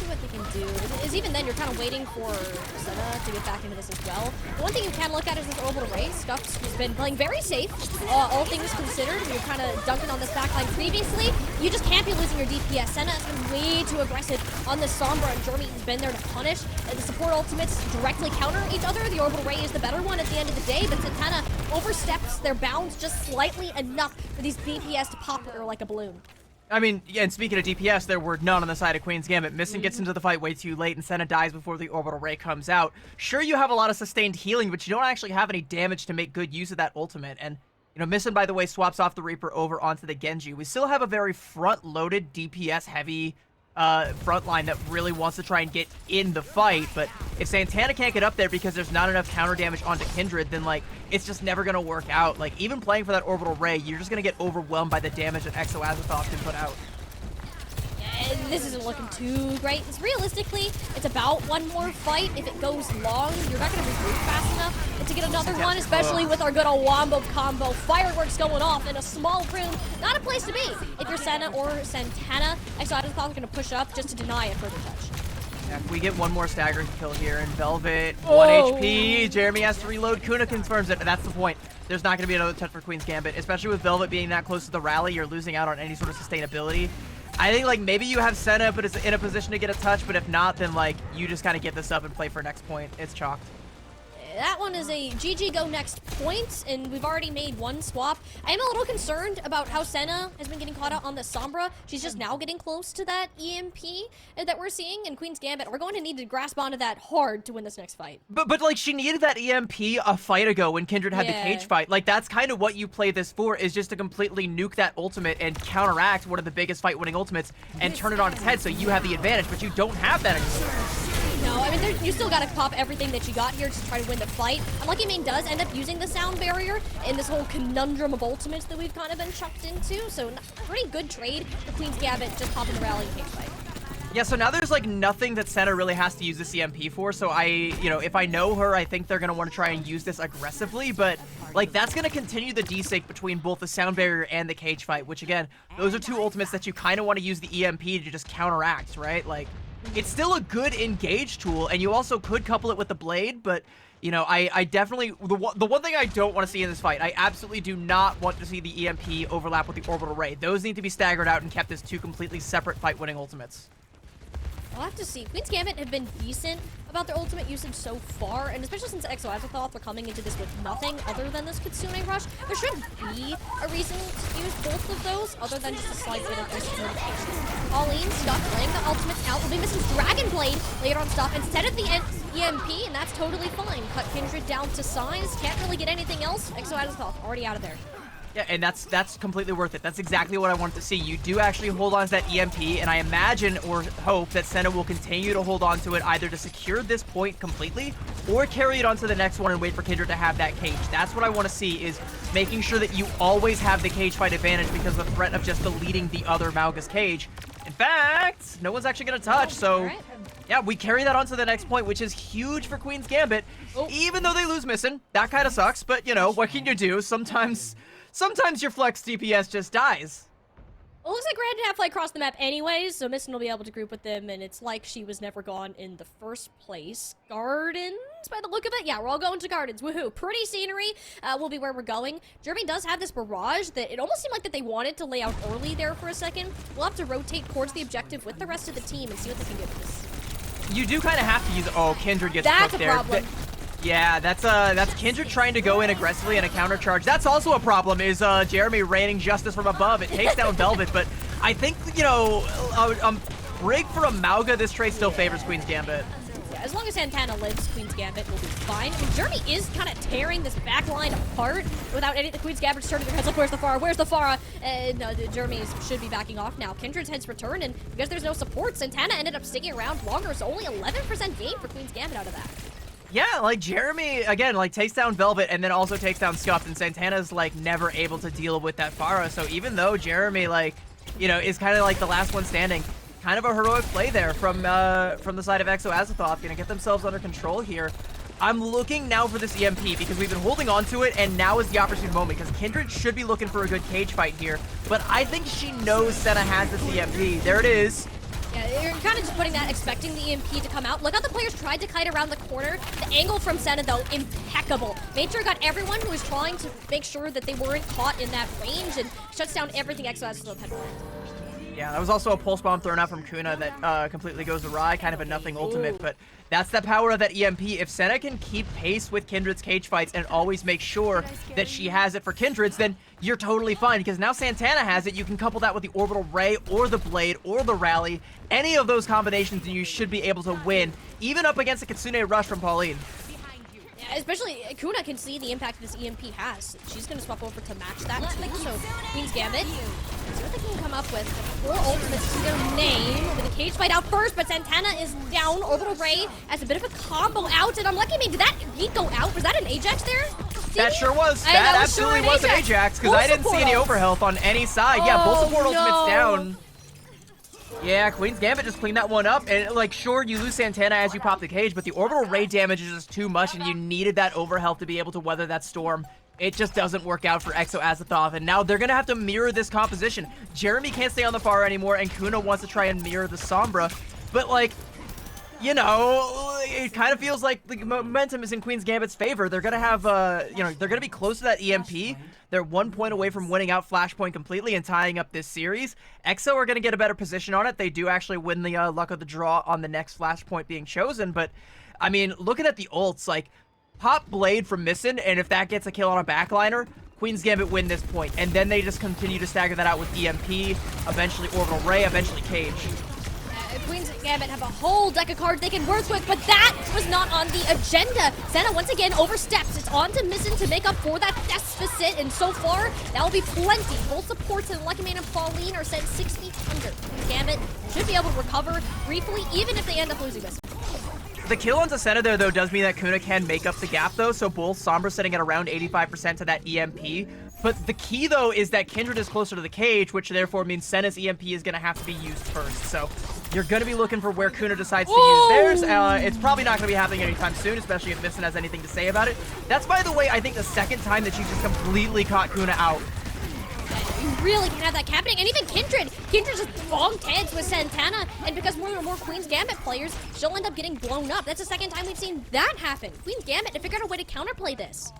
What they can do is even then you're kind of waiting for Senna to get back into this as well. The one thing you can look at is this orbital race. Scuff's been playing very safe, all things considered. You're kind of dunking on this backline previously. You just can't be losing your DPS. Senna has been way too aggressive on the Sombra, and Jeremy has been there to punish. The support ultimates directly counter each other. The orbital ray is the better one at the end of the day, but it kind of oversteps their bounds just slightly enough for these DPS to pop her like a balloon. I mean, yeah, and speaking of DPS, there were none on the side of Queen's Gambit. Missing gets into the fight way too late, and Senna dies before the orbital ray comes out. Sure, you have a lot of sustained healing, but you don't actually have any damage to make good use of that ultimate. And, Missing, by the way, swaps off the Reaper over onto the Genji. We still have a very front-loaded, DPS-heavy front line that really wants to try and get in the fight. But if Santana can't get up there because there's not enough counter damage onto Kindred, then like it's just never gonna work out. Like even playing for that orbital ray, you're just gonna get overwhelmed by the damage that Exo Azathoth can put out. This isn't looking too great. Realistically, it's about one more fight. If it goes long, you're not going to regroup fast enough to get another one, especially with our good old Wombo combo. Fireworks going off in a small room. Not a place to be. If you're Senna or Santana, Exo Azathoth are going to push up just to deny a further touch. Yeah, if we get one more staggering kill here, and Velvet, 1 HP, Jeremy has to reload, Kuna confirms it, that's the point. There's not going to be another touch for Queen's Gambit, especially with Velvet being that close to the rally, you're losing out on any sort of sustainability. I think like maybe you have Senna, but it's in a position to get a touch, but if not, then like you just kind of get this up and play for next point. It's chalked. That one is a GG go next point, and we've already made one swap. I am a little concerned about how Senna has been getting caught out on the Sombra. She's just now getting close to that EMP that we're seeing, and Queen's Gambit are going to need to grasp onto that hard to win this next fight. But like she needed that EMP a fight ago when Kindred had the cage fight. Like that's kind of what you play this for, is just to completely nuke that ultimate and counteract one of the biggest fight winning ultimates and turn it on its head so you have the advantage, but you don't have that anymore. No, I mean, you still gotta pop everything that you got here to try to win the fight. Unlucky Main does end up using the sound barrier in this whole conundrum of ultimates that we've kind of been chucked into, so pretty good trade for Queen's Gambit just popping the rally cage fight. Yeah, so now there's like nothing that Senna really has to use this EMP for, so if I know her, I think they're gonna want to try and use this aggressively, but like that's gonna continue the desync between both the sound barrier and the cage fight, which again, those are two ultimates that you kind of want to use the EMP to just counteract, right? Like, it's still a good engage tool, and you also could couple it with the blade, but you know, I definitely, the one thing I don't want to see in this fight, I absolutely do not want to see the EMP overlap with the orbital ray. Those need to be staggered out and kept as two completely separate fight-winning ultimates. We'll have to see. Queen's Gambit have been decent about their ultimate usage so far, and especially since Exo Azathoth are coming into this with nothing other than this Kitsune Rush, there should be a reason to use both of those, other than just a slight bit of miscommunication. Pauline stuck, playing the ultimates out, will be missing Dragon Blade later on stop instead of the EMP, and that's totally fine. Cut Kindred down to size, can't really get anything else. Exo Azathoth already out of there. Yeah, and that's completely worth it. That's exactly what I wanted to see. You do actually hold on to that EMP, and I imagine or hope that Senna will continue to hold on to it either to secure this point completely or carry it on to the next one and wait for Kindred to have that cage. That's what I want to see, is making sure that you always have the cage fight advantage because of the threat of just deleting the other Mauga's cage. In fact, no one's actually going to touch, so yeah, we carry that on to the next point, which is huge for Queen's Gambit. Even though they lose Missing, that kind of sucks, but you know, what can you do? Sometimes your flex DPS just dies. Well, it looks like Grand Half-Light crossed the map anyways, so Missing will be able to group with them, and it's like she was never gone in the first place. Gardens, by the look of it? Yeah, we're all going to Gardens. Woohoo. Pretty scenery will be where we're going. Jeremy does have this barrage that it almost seemed like that they wanted to lay out early there for a second. We'll have to rotate towards the objective with the rest of the team and see what they can do with this. You do kind of have to use... Oh, Kindred gets That's cooked a there. problem. Yeah, that's Kindred trying to go in aggressively in a counter charge. That's also a problem, is Jeremy raining justice from above. It takes down Velvet, but I think, you know, rig for a Mauga, this trade still favors Queen's Gambit. Yeah, as long as Santana lives, Queen's Gambit will be fine. I mean, Jeremy is kind of tearing this back line apart without any... The Queen's Gambit turning their heads like, where's the Pharah? Where's the Pharah? No, the Jeremy should be backing off now. Kindred's heads returned, and because there's no support, Santana ended up sticking around longer, so only 11% gain for Queen's Gambit out of that. Yeah, like Jeremy, again, like takes down Velvet and then also takes down Scuffed, and Santana's like never able to deal with that Pharah. So even though Jeremy, like, you know, is kind of like the last one standing, kind of a heroic play there from the side of Exo Azathoth, gonna get themselves under control here. I'm looking now for this EMP because we've been holding on to it, and now is the opportune moment because Kindred should be looking for a good cage fight here. But I think she knows Senna has this EMP. There it is. Yeah, you're kind of just putting that, expecting the EMP to come out. Look how the players tried to kite around the corner. The angle from Senna, though, impeccable. Made sure got everyone who was trying to make sure that they weren't caught in that range and shuts down everything Exo Azathoth had planned. Yeah, that was also a pulse bomb thrown out from Kuna that completely goes awry, kind of a nothing ultimate, but that's the power of that EMP. If Senna can keep pace with Kindred's cage fights and always make sure that she has it for Kindred's, then you're totally fine, because now Santana has it. You can couple that with the Orbital Ray or the Blade or the Rally. Any of those combinations, and you should be able to win, even up against a Kitsune Rush from Pauline. Yeah, especially Kuna can see the impact this EMP has. She's gonna swap over to match that too. So Queen's Gambit, see what they can come up with. 4 ultimates to their name. With a cage fight out first, but Santana is down. Orbital Ray has a bit of a combo out, and I'm lucky maybe that Yeet go out. Was that an Ajax there? That sure was. And That was absolutely sure was an Ajax, because Full I didn't see support any ult. overhealth on any side. Yeah, full support Oh, ultimate's no. down. Yeah, Queen's Gambit just cleaned that one up, and like, sure, you lose Santana as you pop the cage, but the orbital ray damage is just too much, and you needed that overhealth to be able to weather that storm. It just doesn't work out for Exo Azathoth, and now they're gonna have to mirror this composition. Jeremy can't stay on the far anymore, and Kuna wants to try and mirror the Sombra, but like, you know, it kind of feels like the momentum is in Queen's Gambit's favor. They're gonna have, you know, they're gonna be close to that EMP. They're 1 point away from winning out Flashpoint completely and tying up this series. EXO are gonna get a better position on it. They do actually win the luck of the draw on the next Flashpoint being chosen, but I mean, looking at the ults, like, pop Blade from Missin, and if that gets a kill on a backliner, Queen's Gambit win this point, and then they just continue to stagger that out with EMP, eventually Orbital Ray, eventually Cage. Queen's Gambit have a whole deck of cards they can work with, but that was not on the agenda. Senna once again oversteps. It's on to Missin to make up for that deficit, and so far, that will be plenty. Both supports and Lucky Man and Pauline are sent 6 feet under. Queen's Gambit should be able to recover briefly, even if they end up losing this. The kill on Senna there, though, does mean that Kuna can make up the gap, though, so both Sombra sitting at around 85% to that EMP. But the key, though, is that Kindred is closer to the cage, which therefore means Senna's EMP is going to have to be used first. So you're going to be looking for where Kuna decides to use theirs. It's probably not going to be happening anytime soon, especially if Missin has anything to say about it. That's, by the way, I think the second time that she just completely caught Kuna out. You really can have that happening, and even Kindred just bonked heads with Santana, and because more and more Queen's Gambit players, she'll end up getting blown up. That's the second time we've seen that happen. Queen's Gambit to figure out a way to counterplay this.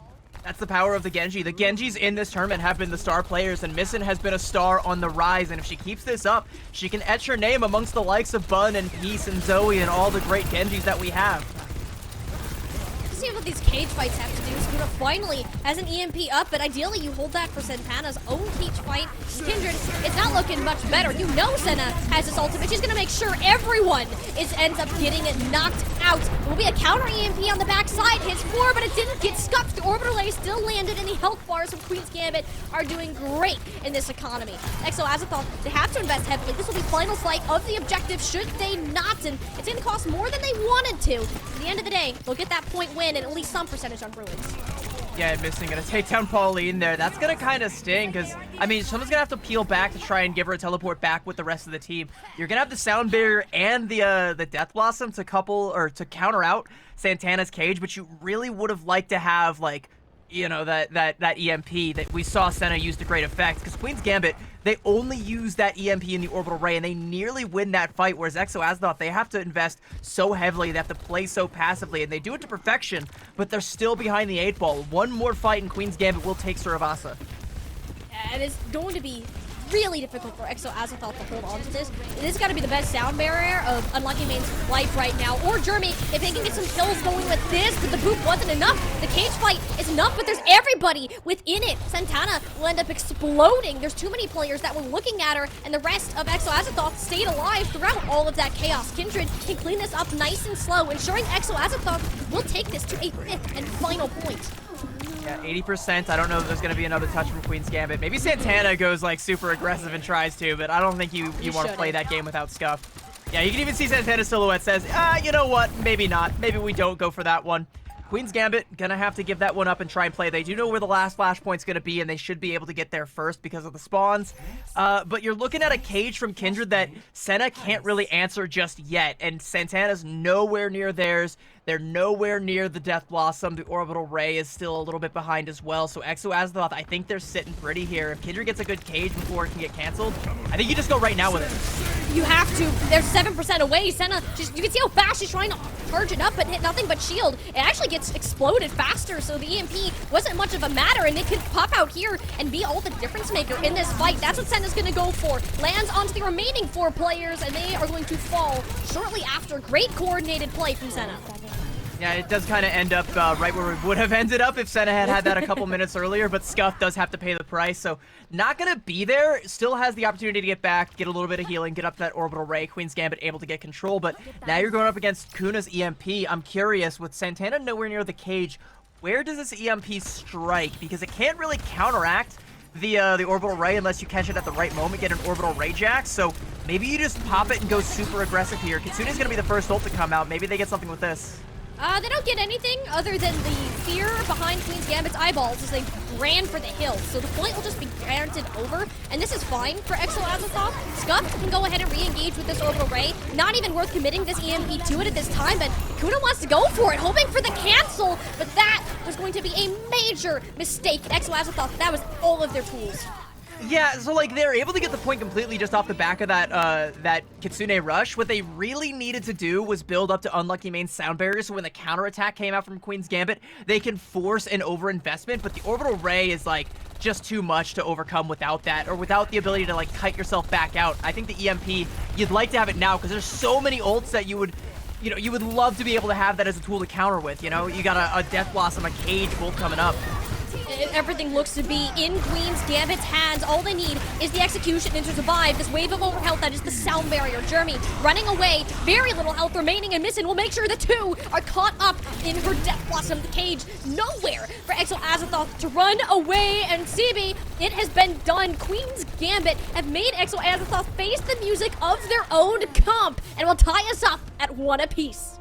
That's the power of the Genji. The Genjis in this tournament have been the star players, and Missin has been a star on the rise, and if she keeps this up, she can etch her name amongst the likes of Bun and Peace and Zoe and all the great Genjis that we have. Let's see what these cage fights have to do. Skuna finally has an EMP up, but ideally you hold that for Santana's own cage fight. Kindred, it's not looking much better. You know Senna has this ultimate. She's gonna make sure everyone ends up getting knocked out. It will be a counter EMP on the backside. Hits 4, but it didn't get scuffed. The Orbital Ray still landed, and the health bars from Queen's Gambit are doing great in this economy. Exo Azathoth, they have to invest heavily. This will be final fight of the objective, should they not, and it's gonna cost more than they wanted to. At the end of the day, they'll get that point win and at least some percentage on Bruins. Yeah, Missin gonna take down Pauline there. That's gonna kind of sting, because, I mean, someone's gonna have to peel back to try and give her a teleport back with the rest of the team. You're gonna have the Sound Barrier and the Death Blossom to counter out Santana's cage, but you really would have liked to have, like, you know, that EMP that we saw Senna use to great effect, because Queen's Gambit, they only use that EMP in the Orbital Ray, and they nearly win that fight, whereas Exo Azathoth, they have to invest so heavily, they have to play so passively, and they do it to perfection, but they're still behind the 8 ball. One more fight and Queen's Gambit will take Suravasa. And it's going to be really difficult for Exo Azathoth to hold on to this. This has got to be the best sound barrier of Unlucky Main's life right now. Or Jeremy, if they can get some kills going with this, but the boot wasn't enough. The cage fight is enough, but there's everybody within it. Santana will end up exploding. There's too many players that were looking at her, and the rest of Exo Azathoth stayed alive throughout all of that chaos. Kindred can clean this up nice and slow, ensuring Exo Azathoth will take this to a 5th and final point. Yeah, 80%. I don't know if there's going to be another touch from Queen's Gambit. Maybe Santana goes, like, super aggressive and tries to, but I don't think you want to play that game without Scuff. Yeah, you can even see Santana's silhouette says, you know what? Maybe not. Maybe we don't go for that one. Queen's Gambit gonna have to give that one up and try and play. They do know where the last flashpoint's gonna be, and they should be able to get there first because of the spawns. But you're looking at a cage from Kindred that Senna can't really answer just yet, and Santana's nowhere near theirs. They're nowhere near the Death Blossom. The Orbital Ray is still a little bit behind as well. So Exo Azathoth, I think they're sitting pretty here. If Kindred gets a good cage before it can get canceled, I think you just go right now with it. You have to. They're 7% away. Senna, you can see how fast she's trying to charge it up, but hit nothing but shield. It actually gets exploded faster, so the EMP wasn't much of a matter, and it could pop out here and be all the difference maker in this fight. That's what Senna's going to go for. Lands onto the remaining 4 players, and they are going to fall shortly after. Great coordinated play from Senna. Yeah, it does kind of end up right where we would have ended up if Senna had that a couple minutes earlier, but Scuff does have to pay the price, so not going to be there. Still has the opportunity to get back, get a little bit of healing, get up to that Orbital Ray. Queen's Gambit able to get control, but now you're going up against Kuna's EMP. I'm curious, with Santana nowhere near the cage, where does this EMP strike? Because it can't really counteract the Orbital Ray unless you catch it at the right moment, get an Orbital Ray Jack, so maybe you just pop it and go super aggressive here. Kitsune's going to be the first ult to come out. Maybe they get something with this. They don't get anything other than the fear behind Queen's Gambit's eyeballs as they ran for the hill. So the point will just be granted over, and this is fine for Exo Azathoth. Scuff can go ahead and re-engage with this Orbital Ray. Not even worth committing this EMP to it at this time, but Kuna wants to go for it, hoping for the cancel, but that was going to be a major mistake. Exo Azathoth, that was all of their tools. Yeah, so like they're able to get the point completely just off the back of that Kitsune rush. What they really needed to do was build up to Unlucky Main sound barrier, so when the counterattack came out from Queen's Gambit, they can force an overinvestment, but the Orbital Ray is like just too much to overcome without that, or without the ability to like kite yourself back out. I think the EMP, you'd like to have it now because there's so many ults that you would love to be able to have that as a tool to counter with, you know? You got a Death Blossom, a Cage both coming up. Everything looks to be in Queen's Gambit's hands. All they need is the execution and to survive this wave of overhealth that is the sound barrier. Jeremy running away, very little health remaining, and Missin will make sure the two are caught up in her Death Blossom. The cage, nowhere for Exo Azathoth to run away, and CB, it has been done. Queen's Gambit have made Exo Azathoth face the music of their own comp, and will tie us up at 1 apiece.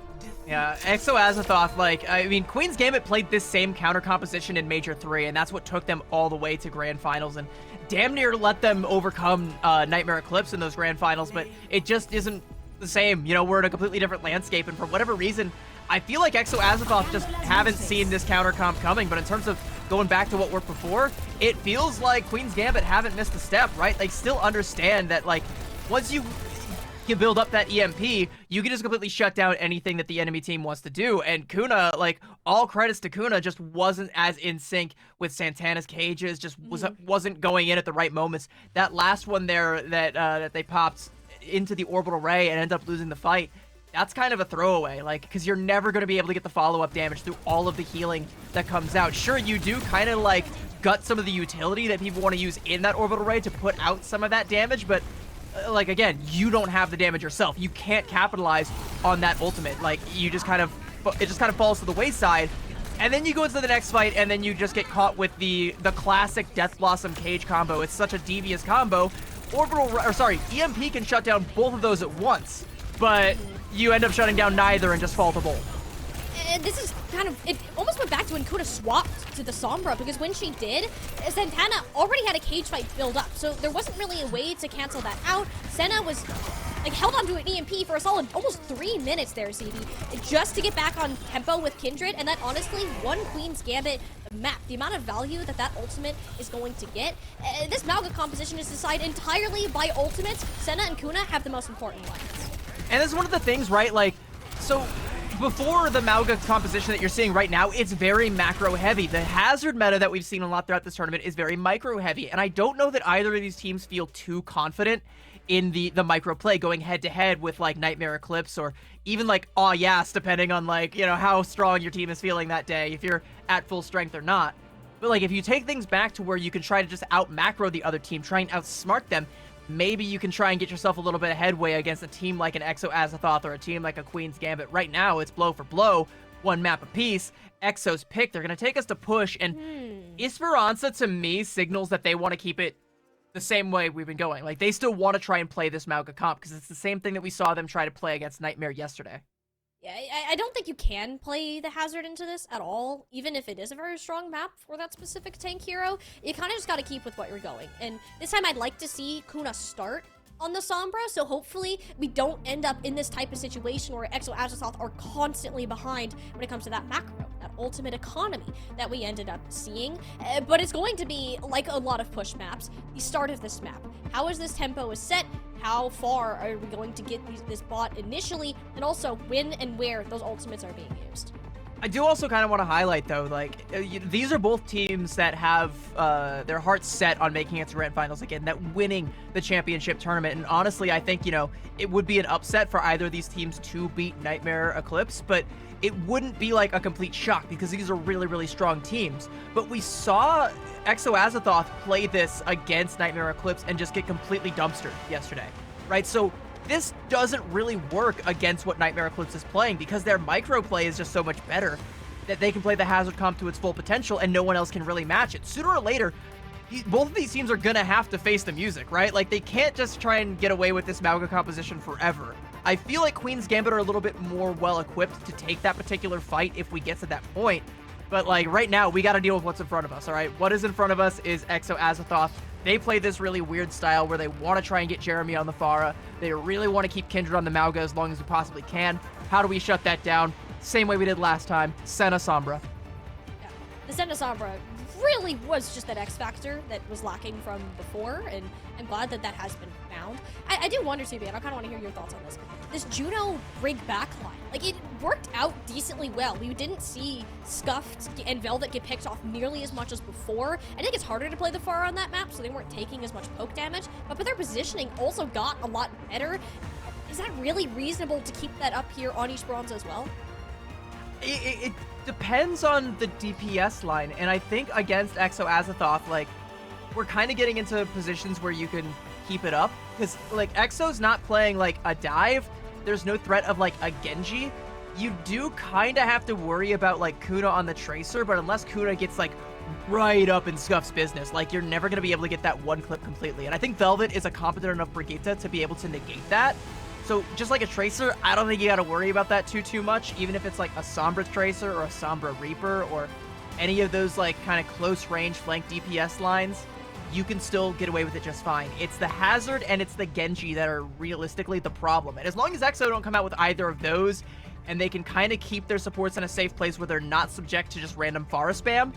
Yeah, Exo Azathoth, like, I mean, Queen's Gambit played this same counter composition in Major 3, and that's what took them all the way to Grand Finals, and damn near let them overcome Nightmare Eclipse in those Grand Finals, but it just isn't the same. You know, we're in a completely different landscape, and for whatever reason, I feel like Exo Azathoth just haven't seen this counter comp coming, but in terms of going back to what worked before, it feels like Queen's Gambit haven't missed a step, right? They still understand that, like, once you build up that EMP, you can just completely shut down anything that the enemy team wants to do. And Kuna, like, all credits to Kuna, just wasn't as in sync with Santana's cages, just wasn't going in at the right moments. That last one there that they popped into the Orbital Ray and ended up losing the fight, that's kind of a throwaway, like, because you're never going to be able to get the follow-up damage through all of the healing that comes out. Sure, you do kind of, like, gut some of the utility that people want to use in that Orbital Ray to put out some of that damage, but like, again, you don't have the damage yourself. You can't capitalize on that ultimate. Like, you just kind of, it just kind of falls to the wayside. And then you go into the next fight, and then you just get caught with the classic Death Blossom Cage combo. It's such a devious combo. EMP can shut down both of those at once, but you end up shutting down neither and just fall to both. And this is kind of, it almost went back to when Kuna swapped to the Sombra, because when she did, Santana already had a cage fight build up, so there wasn't really a way to cancel that out. Senna was, like, held onto an EMP for a solid almost 3 minutes there, CD, just to get back on tempo with Kindred, and that honestly won Queen's Gambit map. The amount of value that ultimate is going to get. This Mauga composition is decided entirely by ultimates. Senna and Kuna have the most important ones. And this is one of the things, right, like, so before the Mauga composition that you're seeing right now, it's very macro heavy. The hazard meta that we've seen a lot throughout this tournament is very micro heavy, and I don't know that either of these teams feel too confident in the micro play going head to head with like Nightmare Eclipse or even like Aw Yas, depending on like, you know, how strong your team is feeling that day, if you're at full strength or not. But like, if you take things back to where you can try to just out macro the other team, try and outsmart them, maybe you can try and get yourself a little bit of headway against a team like an Exo Azathoth or a team like a Queen's Gambit. Right now, it's blow for blow, one map apiece. Exo's pick, they're going to take us to push, and Esperanza, to me, signals that they want to keep it the same way we've been going. Like, they still want to try and play this Mauga comp, because it's the same thing that we saw them try to play against Nightmare yesterday. Yeah, I don't think you can play the hazard into this at all, even if it is a very strong map for that specific tank hero. You kind of just got to keep with what you're going. And this time I'd like to see Kuna start on the Sombra, so hopefully we don't end up in this type of situation where Exo Azathoth are constantly behind when it comes to that macro, that ultimate economy that we ended up seeing. But it's going to be, like a lot of push maps, the start of this map. How is this tempo is set? How far are we going to get this bot initially? And also when and where those ultimates are being used. I do also kind of want to highlight, though, like, these are both teams that have their hearts set on making it to Grand Finals again, that winning the championship tournament. And honestly, I think, you know, it would be an upset for either of these teams to beat Nightmare Eclipse, but it wouldn't be like a complete shock because these are really, really strong teams. But we saw Exo Azathoth play this against Nightmare Eclipse and just get completely dumpstered yesterday, right? So this doesn't really work against what Nightmare Eclipse is playing because their micro play is just so much better that they can play the Hazard comp to its full potential and no one else can really match it. Sooner or later, both of these teams are gonna have to face the music, right? Like, they can't just try and get away with this Mauga composition forever. I feel like Queen's Gambit are a little bit more well-equipped to take that particular fight if we get to that point. But, like, right now, we gotta deal with what's in front of us, all right? What is in front of us is Exo Azathoth. They play this really weird style where they want to try and get Jeremy on the Pharah. They really want to keep Kindred on the Mauga as long as we possibly can. How do we shut that down? Same way we did last time. Senna Sombra. Yeah. The Senna Sombra really was just that X factor that was lacking from before, and I'm glad that that has been found. I do wonder, CB, and I kind of want to hear your thoughts on this. This Juno Brig backline, like, it worked out decently well. We didn't see Scuffed and Velvet get picked off nearly as much as before. I think it's harder to play the Pharah on that map, so they weren't taking as much poke damage, but their positioning also got a lot better. Is that really reasonable to keep that up here on East Bronze as well? It depends on the DPS line, and I think against Exo Azathoth, like, we're kind of getting into positions where you can keep it up, because, like, Exo's not playing, like, a dive. There's no threat of, like, a Genji. You do kind of have to worry about, like, Kuna on the Tracer, but unless Kuna gets, like, right up in Scuff's business, like, you're never going to be able to get that one clip completely. And I think Velvet is a competent enough Brigitte to be able to negate that. So just like a Tracer, I don't think you got to worry about that too much, even if it's like a Sombra Tracer or a Sombra Reaper or any of those like kind of close range flank DPS lines, you can still get away with it just fine. It's the Hazard and it's the Genji that are realistically the problem. And as long as Exo don't come out with either of those and they can kind of keep their supports in a safe place where they're not subject to just random Pharah spam,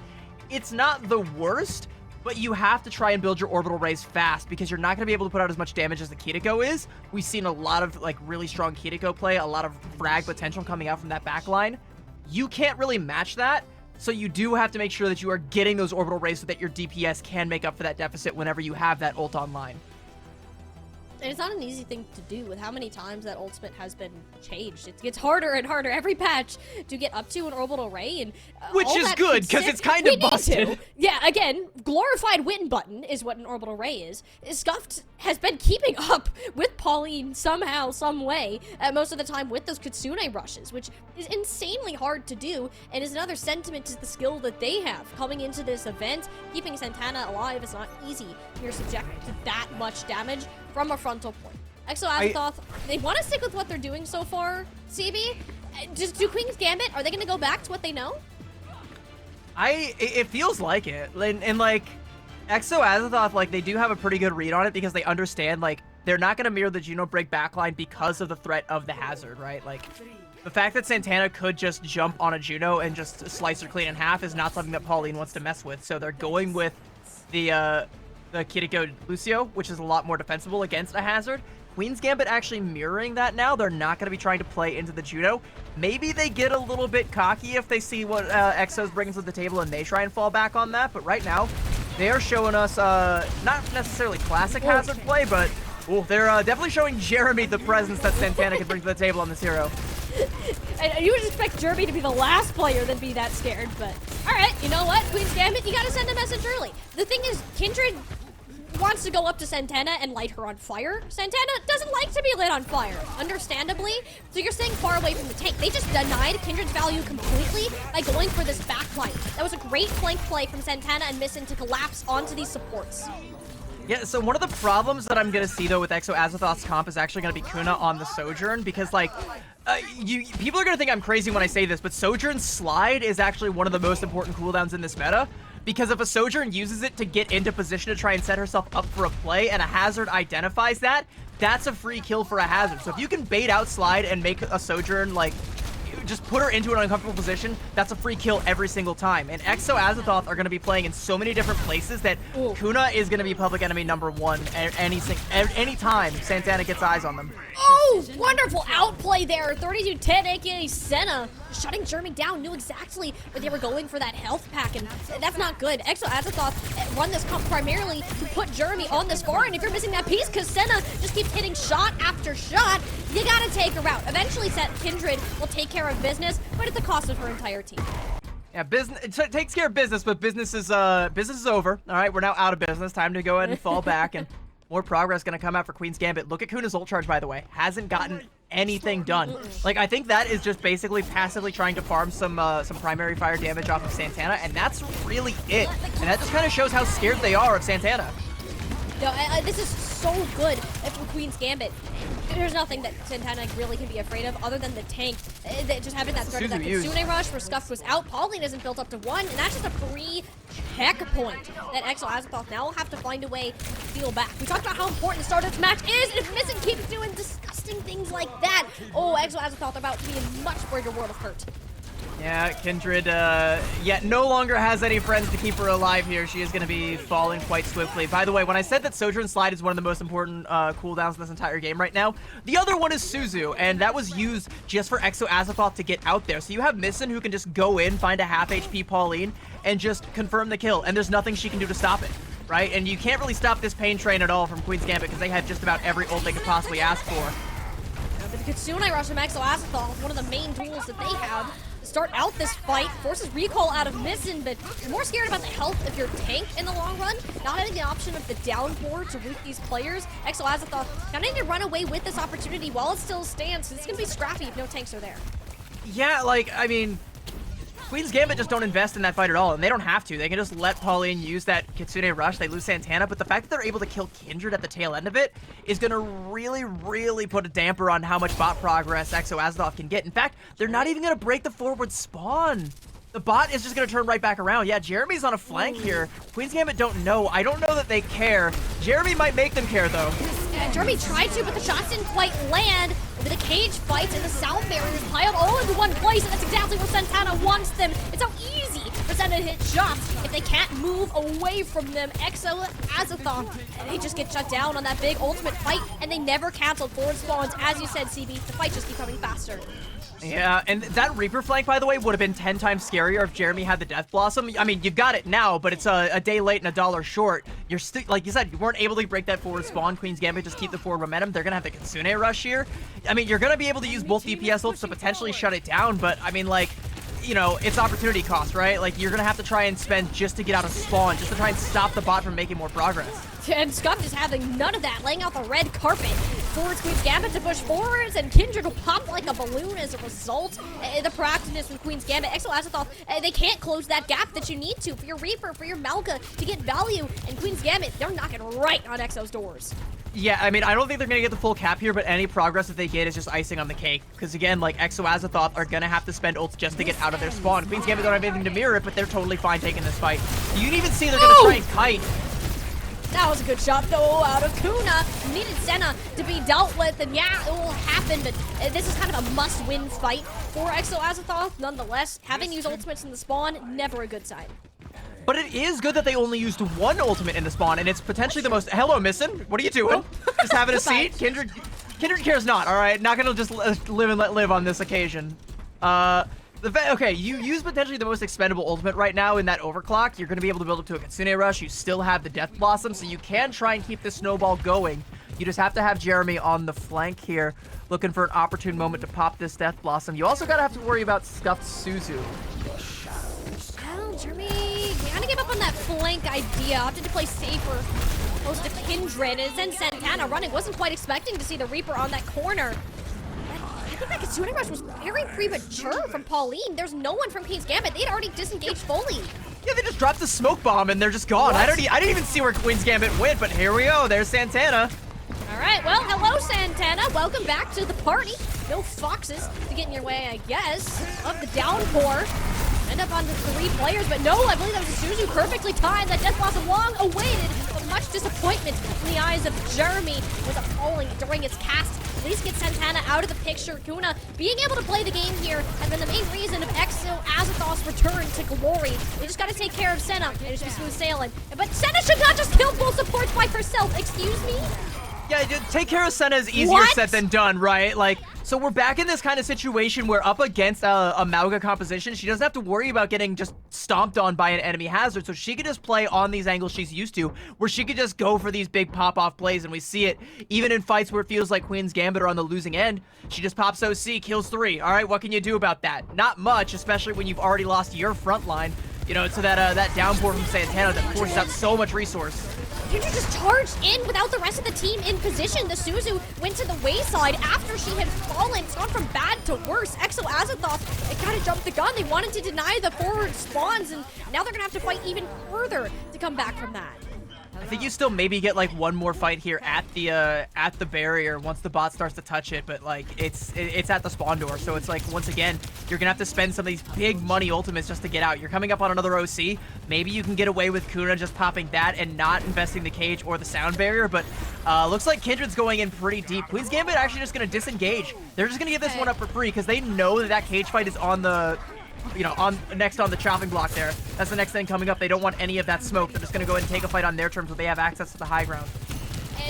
it's not the worst. But you have to try and build your orbital rays fast because you're not going to be able to put out as much damage as the Kiriko is. We've seen a lot of like really strong Kiriko play, a lot of frag potential coming out from that backline. You can't really match that, so you do have to make sure that you are getting those orbital rays so that your DPS can make up for that deficit whenever you have that ult online. And it's not an easy thing to do with how many times that ultimate has been changed. It gets harder and harder every patch to get up to an orbital ray, and which is good because it's kind of busted. Yeah, again, glorified win button is what an orbital ray is. Scuffed has been keeping up with Pauline somehow, some way, most of the time with those Kitsune rushes, which is insanely hard to do, and is another sentiment to the skill that they have coming into this event. Keeping Santana alive is not easy. You're subjected to that much damage from a frontal point. Exo Azathoth, they want to stick with what they're doing so far, CB? Just do Queen's Gambit? Are they going to go back to what they know? It feels like it. And like, Exo Azathoth, like, they do have a pretty good read on it because they understand, like, they're not going to mirror the Juno Brig backline because of the threat of the Hazard, right? Like, the fact that Santana could just jump on a Juno and just slice her clean in half is not something that Pauline wants to mess with. So they're going with the Kiriko Lucio, which is a lot more defensible against a Hazard. Queen's Gambit actually mirroring that now. They're not going to be trying to play into the Juno. Maybe they get a little bit cocky if they see what Exos brings to the table and they try and fall back on that. But right now, they are showing us not necessarily classic Hazard play, but they're definitely showing Jeremy the presence that Santana can bring to the table on this hero. And you would expect Jeremy to be the last player than be that scared, but alright, you know what, Queen's Gambit, you gotta send a message early. The thing is, Kindred wants to go up to Santana and light her on fire. Santana doesn't like to be lit on fire, understandably. So you're staying far away from the tank. They just denied Kindred's value completely by going for this backline. That was a great flank play from Santana and Missin to collapse onto these supports. Yeah, so one of the problems that I'm going to see, though, with Exo Azathoth's comp is actually going to be Kuna on the Sojourn, because, like, people are going to think I'm crazy when I say this, but Sojourn's slide is actually one of the most important cooldowns in this meta, because if a Sojourn uses it to get into position to try and set herself up for a play, and a Hazard identifies that, that's a free kill for a Hazard. So if you can bait out slide and make a Sojourn, like, just put her into an uncomfortable position, that's a free kill every single time. And Exo Azathoth are going to be playing in so many different places that Kuna is going to be public enemy #1 any time Santana gets eyes on them. Oh, Ooh, wonderful outplay there. 32-10, aka Senna. Shutting Jeremy down, knew exactly where they were going for that health pack, and that's not good. Exo Azathoth run this comp primarily to put Jeremy on this bar, and if you're missing that piece, because Senna just keeps hitting shot after shot, you gotta take her out. Eventually, Kindred will take care of business, but at the cost of her entire team. Yeah, business it takes care of business, but business is over. All right, we're now out of business. Time to go ahead and fall back, and more progress gonna come out for Queen's Gambit. Look at Kuna's ult charge, by the way. Hasn't gotten anything done. Like, I think that is just basically passively trying to farm some primary fire damage off of Santana, and that's really it. And that just kind of shows how scared they are of Santana. No, this is so good for Queen's Gambit. There's nothing that Santana really can be afraid of other than the tank. Just having that threat of that Kitsune rush where Scuffed was out. Pauline isn't built up to 1, and that's just a free checkpoint that Exo Azathoth now will have to find a way to steal back. We talked about how important the start of this match is, and if Missing keeps doing disgusting things like that, oh, Exo Azathoth about to be in much greater world of hurt. Yeah, Kindred, no longer has any friends to keep her alive here. She is going to be falling quite swiftly. By the way, when I said that Sojourn Slide is one of the most important cooldowns in this entire game right now, the other one is Suzu, and that was used just for Exo Azathoth to get out there. So you have Missin who can just go in, find a half HP Pauline, and just confirm the kill, and there's nothing she can do to stop it, right? And you can't really stop this pain train at all from Queen's Gambit because they have just about every ult they could possibly ask for. But the Kitsune rush from Exo Azathoth is one of the main tools that they have. Start out this fight, forces recall out of Missin, but you're more scared about the health of your tank in the long run, not having the option of the downpour to root these players. Exo Azathoth now need to run away with this opportunity while it still stands, because it's going to be scrappy if no tanks are there. Yeah, like, I mean, Queen's Gambit just don't invest in that fight at all, and they don't have to. They can just let Pauline use that Kitsune rush. They lose Santana, but the fact that they're able to kill Kindred at the tail end of it is going to really, really put a damper on how much bot progress Exo Azathoth can get. In fact, they're not even going to break the forward spawn. The bot is just going to turn right back around. Yeah, Jeremy's on a flank here. Queen's Gambit don't know. I don't know that they care. Jeremy might make them care, though. Jeremy tried to, but the shots didn't quite land. With the cage fights and the sound barriers piled all into one place, and that's exactly where Santana wants them. It's so easy for Santana to hit shots if they can't move away from them. Exo Azathoth, they just get shut down on that big ultimate fight, and they never canceled forward spawns. As you said, CB, the fight just keeps coming faster. Yeah, and that Reaper flank, by the way, would have been 10 times scarier if Jeremy had the Death Blossom. I mean, you've got it now, but it's a day late and a dollar short. You're still, like you said, you weren't able to break that forward spawn. Queen's Gambit just keep the forward momentum. They're going to have the Kitsune rush here. I mean, you're going to be able to use both DPS ults to potentially shut it down, but I mean, like, you know, it's opportunity cost, right? Like, you're going to have to try and spend just to get out of spawn, just to try and stop the bot from making more progress. And Scuffed is having none of that, laying out the red carpet. Forwards Queen's Gambit to push forwards, and Kindred will pop like a balloon as a result. The proactiveness from Queen's Gambit. Exo Azathoth, they can't close that gap that you need to for your Reaper, for your Malka to get value. And Queen's Gambit, they're knocking right on Exo's doors. Yeah, I mean, I don't think they're going to get the full cap here, but any progress that they get is just icing on the cake. Because again, like, Exo Azathoth are going to have to spend ults just to get out of their spawn. Queen's Gambit don't have anything to mirror it, but they're totally fine taking this fight. You can even see they're going to try and kite. That was a good shot, though, out of Kuna. Needed Senna to be dealt with, and yeah, it will happen, but this is kind of a must-win fight for Exo Azathoth. Nonetheless, having used ultimates in the spawn, never a good sign. But it is good that they only used one ultimate in the spawn, and it's potentially the most... Hello, Missin. What are you doing? Just having a seat? Kindred cares not, all right? Not gonna just live and let live on this occasion. Okay, you use potentially the most expendable ultimate right now in that overclock. You're going to be able to build up to a Kitsune rush. You still have the Death Blossom, so you can try and keep this snowball going. You just have to have Jeremy on the flank here, looking for an opportune moment to pop this Death Blossom. You also got to have to worry about Scuffed Suzu. Well, Jeremy kind of gave up on that flank idea. Opted to play safer. Close to Kindred, and then Santana running. Wasn't quite expecting to see the Reaper on that corner. I think that Kitsune rush was very premature from Pauline. There's no one from Queen's Gambit. They'd already disengaged fully. Yeah, they just dropped the smoke bomb and they're just gone. I didn't even see where Queen's Gambit went, but here we go. There's Santana. All right, well, hello, Santana. Welcome back to the party. No foxes to get in your way, I guess, of the downpour. End up on the 3 players, but no, I believe that was a Suzu perfectly timed. That Death Blossom long awaited, but much disappointment in the eyes of Jeremy was appalling during its cast. At least get Santana out of the picture. Kuna being able to play the game here has been the main reason of Exo Azathoth's return to glory. They just got to take care of Senna, and it should be smooth sailing. But Senna should not just kill full supports by herself. Excuse me? Yeah, take care of Senna is easier What? said than done, right? Like, so we're back in this kind of situation where up against a Mauga composition, she doesn't have to worry about getting just stomped on by an enemy hazard, so she could just play on these angles she's used to, where she could just go for these big pop-off plays, and we see it even in fights where it feels like Queen's Gambit are on the losing end. She just pops OC, kills 3. All right, what can you do about that? Not much, especially when you've already lost your front line, you know, to that downpour from Santana that forces out so much resource. Kendra just charged in without the rest of the team in position. The Suzu went to the wayside after she had fallen. It's gone from bad to worse. Exo Azathoth, they kind of jumped the gun. They wanted to deny the forward spawns, and now they're going to have to fight even further to come back from that. I think you still maybe get like one more fight here at the barrier once the bot starts to touch it, but like it's at the spawn door, so it's like once again you're gonna have to spend some of these big money ultimates just to get out. You're coming up on another OC. Maybe you can get away with Kuna just popping that and not investing the cage or the sound barrier, but looks like Kindred's going in pretty deep. Queen's Gambit actually just gonna disengage. They're just gonna give this one up for free because they know that cage fight is on the next on the chopping block there. That's the next thing coming up. They don't want any of that smoke. They're just going to go ahead and take a fight on their terms, but they have access to the high ground.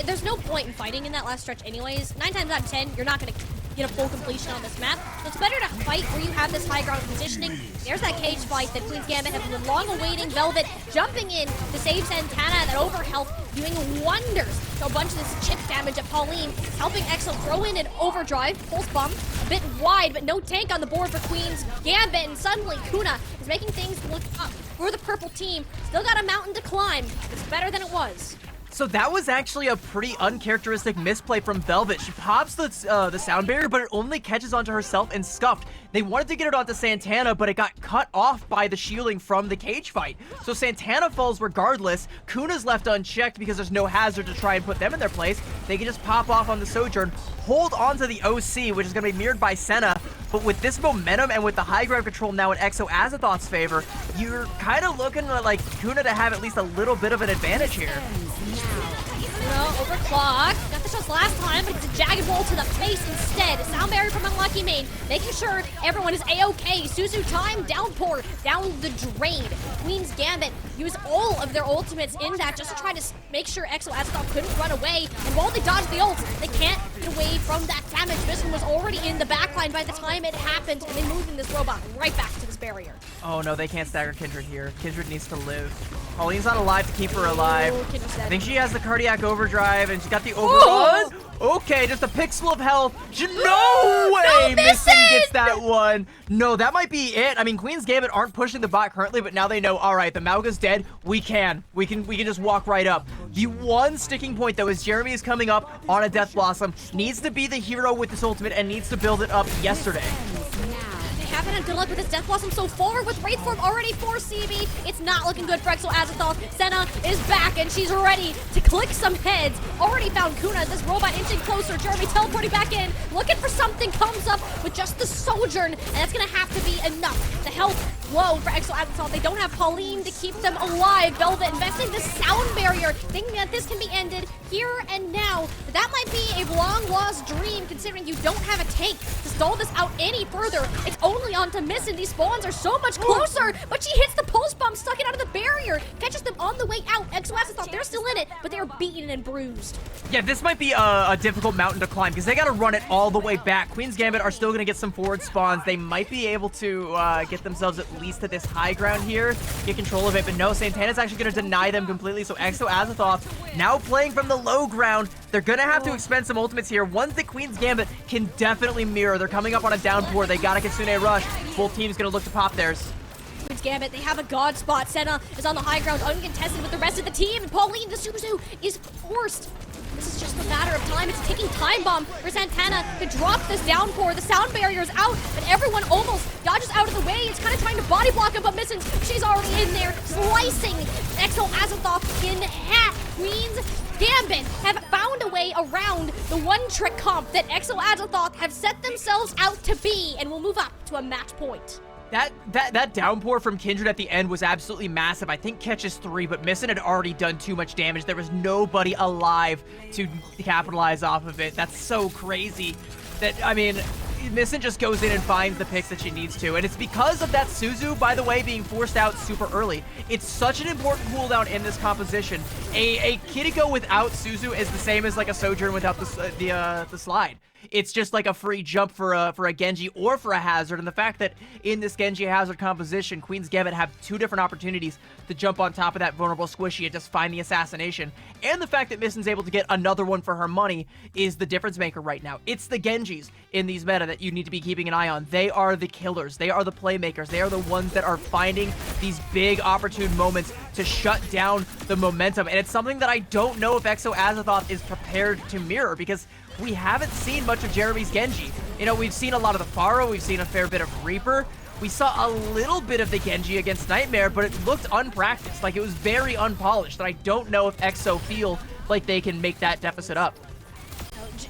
There's no point in fighting in that last stretch anyways. 9 times out of 10, you're not going to get a full completion on this map. So it's better to fight where you have this high ground positioning. There's that cage fight that Queen's Gambit have been long awaiting. Velvet jumping in to save Santana. That overhealth doing wonders. So a bunch of this chip damage at Pauline, helping Exo throw in an overdrive. Pulse bomb, a bit wide, but no tank on the board for Queen's Gambit. And suddenly Kuna is making things look up for the purple team. Still got a mountain to climb. It's better than it was. So that was actually a pretty uncharacteristic misplay from Velvet. She pops the sound barrier, but it only catches onto herself and Scuffed. They wanted to get it onto Santana, but it got cut off by the shielding from the cage fight. So Santana falls regardless. Kuna's left unchecked because there's no hazard to try and put them in their place. They can just pop off on the Sojourn, hold onto the OC, which is going to be mirrored by Senna. But with this momentum and with the high ground control now in Exo Azathoth's favor, you're kind of looking at like Kuna to have at least a little bit of an advantage here. Overclock. Got the shots last time, but it's a jagged roll to the face instead. Sound barrier from Unlucky Main, making sure everyone is A-okay. Suzu time, downpour, down the drain. Queen's Gambit use all of their ultimates in that just to try to make sure Exo Azathoth couldn't run away. And while they dodge the ult, they can't get away from that damage. Misten was already in the backline by the time it happened, and they moving this robot right back to this barrier. Oh no, they can't stagger Kindred here. Kindred needs to live. Pauline's not alive to keep her alive. I think she has the cardiac overdrive and she's got the overrun. Okay, just a pixel of health. No way Misten gets that one. No, that might be it. I mean, Queen's Gambit aren't pushing the bot currently, but now they know, all right, the Mauga's dead. We can just walk right up. The one sticking point, though, is Jeremy is coming up on a Death Blossom. Needs to be the hero with this ultimate and needs to build it up yesterday. Haven't had good luck with his Death Blossom so far with Wraith Form already for CB. It's not looking good for Exo Azathoth. Senna is back and she's ready to click some heads. Already found Kuna, this robot inching closer. Jeremy teleporting back in, looking for something, comes up with just the Sojourn, and that's gonna have to be enough. The health low for Exo Azathoth. They don't have Pauline to keep them alive. Velvet investing the sound barrier, thinking that this can be ended here and now. But that might be a long lost dream considering you don't have a tank to stall this out any further. It's only on to Misten. These spawns are so much closer, but she hits the pulse bomb, stuck it out of the barrier, catches them on the way out. Exo Azathoth, they're still in it, but they're beaten and bruised. Yeah, this might be a difficult mountain to climb because they got to run it all the way back. Queen's Gambit are still going to get some forward spawns. They might be able to get themselves at least to this high ground here, get control of it, but no, Santana's actually going to deny them completely, so Exo Azathoth now playing from the low ground. They're going to have to expend some ultimates here. Ones that Queen's Gambit can definitely mirror. They're coming up on a downpour. They got a Kitsune Rush. Both teams going to look to pop theirs. Queen's Gambit, they have a god spot. Senna is on the high ground, uncontested with the rest of the team, and Pauline, the Suzu, is forced. This is just a matter of time. It's a ticking time bomb for Santana to drop this downpour. The sound barrier is out, but everyone almost dodges out of the way. It's kind of trying to body block him, but Misten, she's already in there, slicing Exo Azathoth in half. Queen's Gambit have found a way around the one-trick comp that Exo Azathoth have set themselves out to be, and will move up to a match point. That downpour from Kindred at the end was absolutely massive. I think catches 3, but Misten had already done too much damage. There was nobody alive to capitalize off of it. That's so crazy. That, I mean, Misten just goes in and finds the picks that she needs to. And it's because of that Suzu, by the way, being forced out super early. It's such an important cooldown in this composition. A Kiriko without Suzu is the same as like a Sojourn without the slide. It's just like a free jump for a Genji or for a Hazard. And the fact that in this Genji Hazard composition, Queen's Gambit have 2 different opportunities to jump on top of that vulnerable squishy and just find the assassination. And the fact that Misten's able to get another one for her money is the difference maker right now. It's the Genjis in these meta that you need to be keeping an eye on. They are the killers. They are the playmakers. They are the ones that are finding these big opportune moments to shut down the momentum. And it's something that I don't know if Exo Azathoth is prepared to mirror, because we haven't seen much of Jeremy's Genji. You know, we've seen a lot of the Pharah, we've seen a fair bit of Reaper. We saw a little bit of the Genji against Nightmare, but it looked unpracticed. Like, it was very unpolished, and I don't know if Exo feel like they can make that deficit up.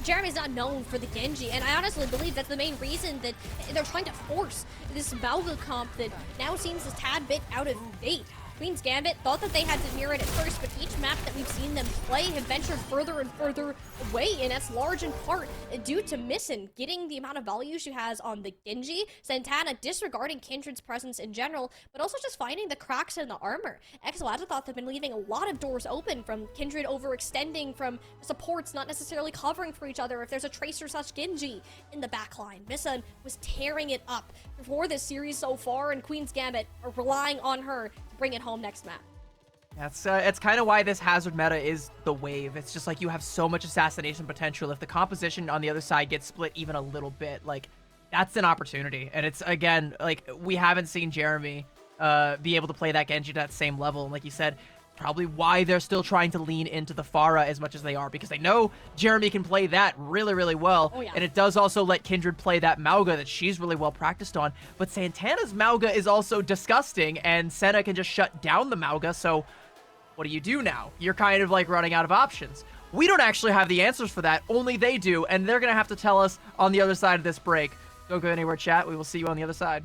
Jeremy's not known for the Genji, and I honestly believe that's the main reason that they're trying to force this Mauga comp that now seems a tad bit out of date. Queen's Gambit thought that they had to mirror it at first, but each map that we've seen them play have ventured further and further away, and that's large in part due to Misten getting the amount of value she has on the Genji, Santana disregarding Kindred's presence in general, but also just finding the cracks in the armor. Exo Azathoth have been leaving a lot of doors open, from Kindred overextending, from supports not necessarily covering for each other if there's a Tracer such Genji in the backline. Misten was tearing it up for this series so far, and Queen's Gambit are relying on her to bring it home next map. That's it's kind of why this Hazard meta is the wave. It's just like you have so much assassination potential. If the composition on the other side gets split even a little bit, like, that's an opportunity. And it's, again, like, we haven't seen Jeremy be able to play that Genji to that same level. And like you said, probably why they're still trying to lean into the Pharah as much as they are, because they know Jeremy can play that really, really well. Oh, yeah. And it does also let Kindred play that Mauga that she's really well practiced on. But Santana's Mauga is also disgusting, and Senna can just shut down the Mauga, so what do you do now? You're kind of like running out of options. We don't actually have the answers for that, only they do, and they're gonna have to tell us on the other side of this break. Don't go anywhere, chat. We will see you on the other side.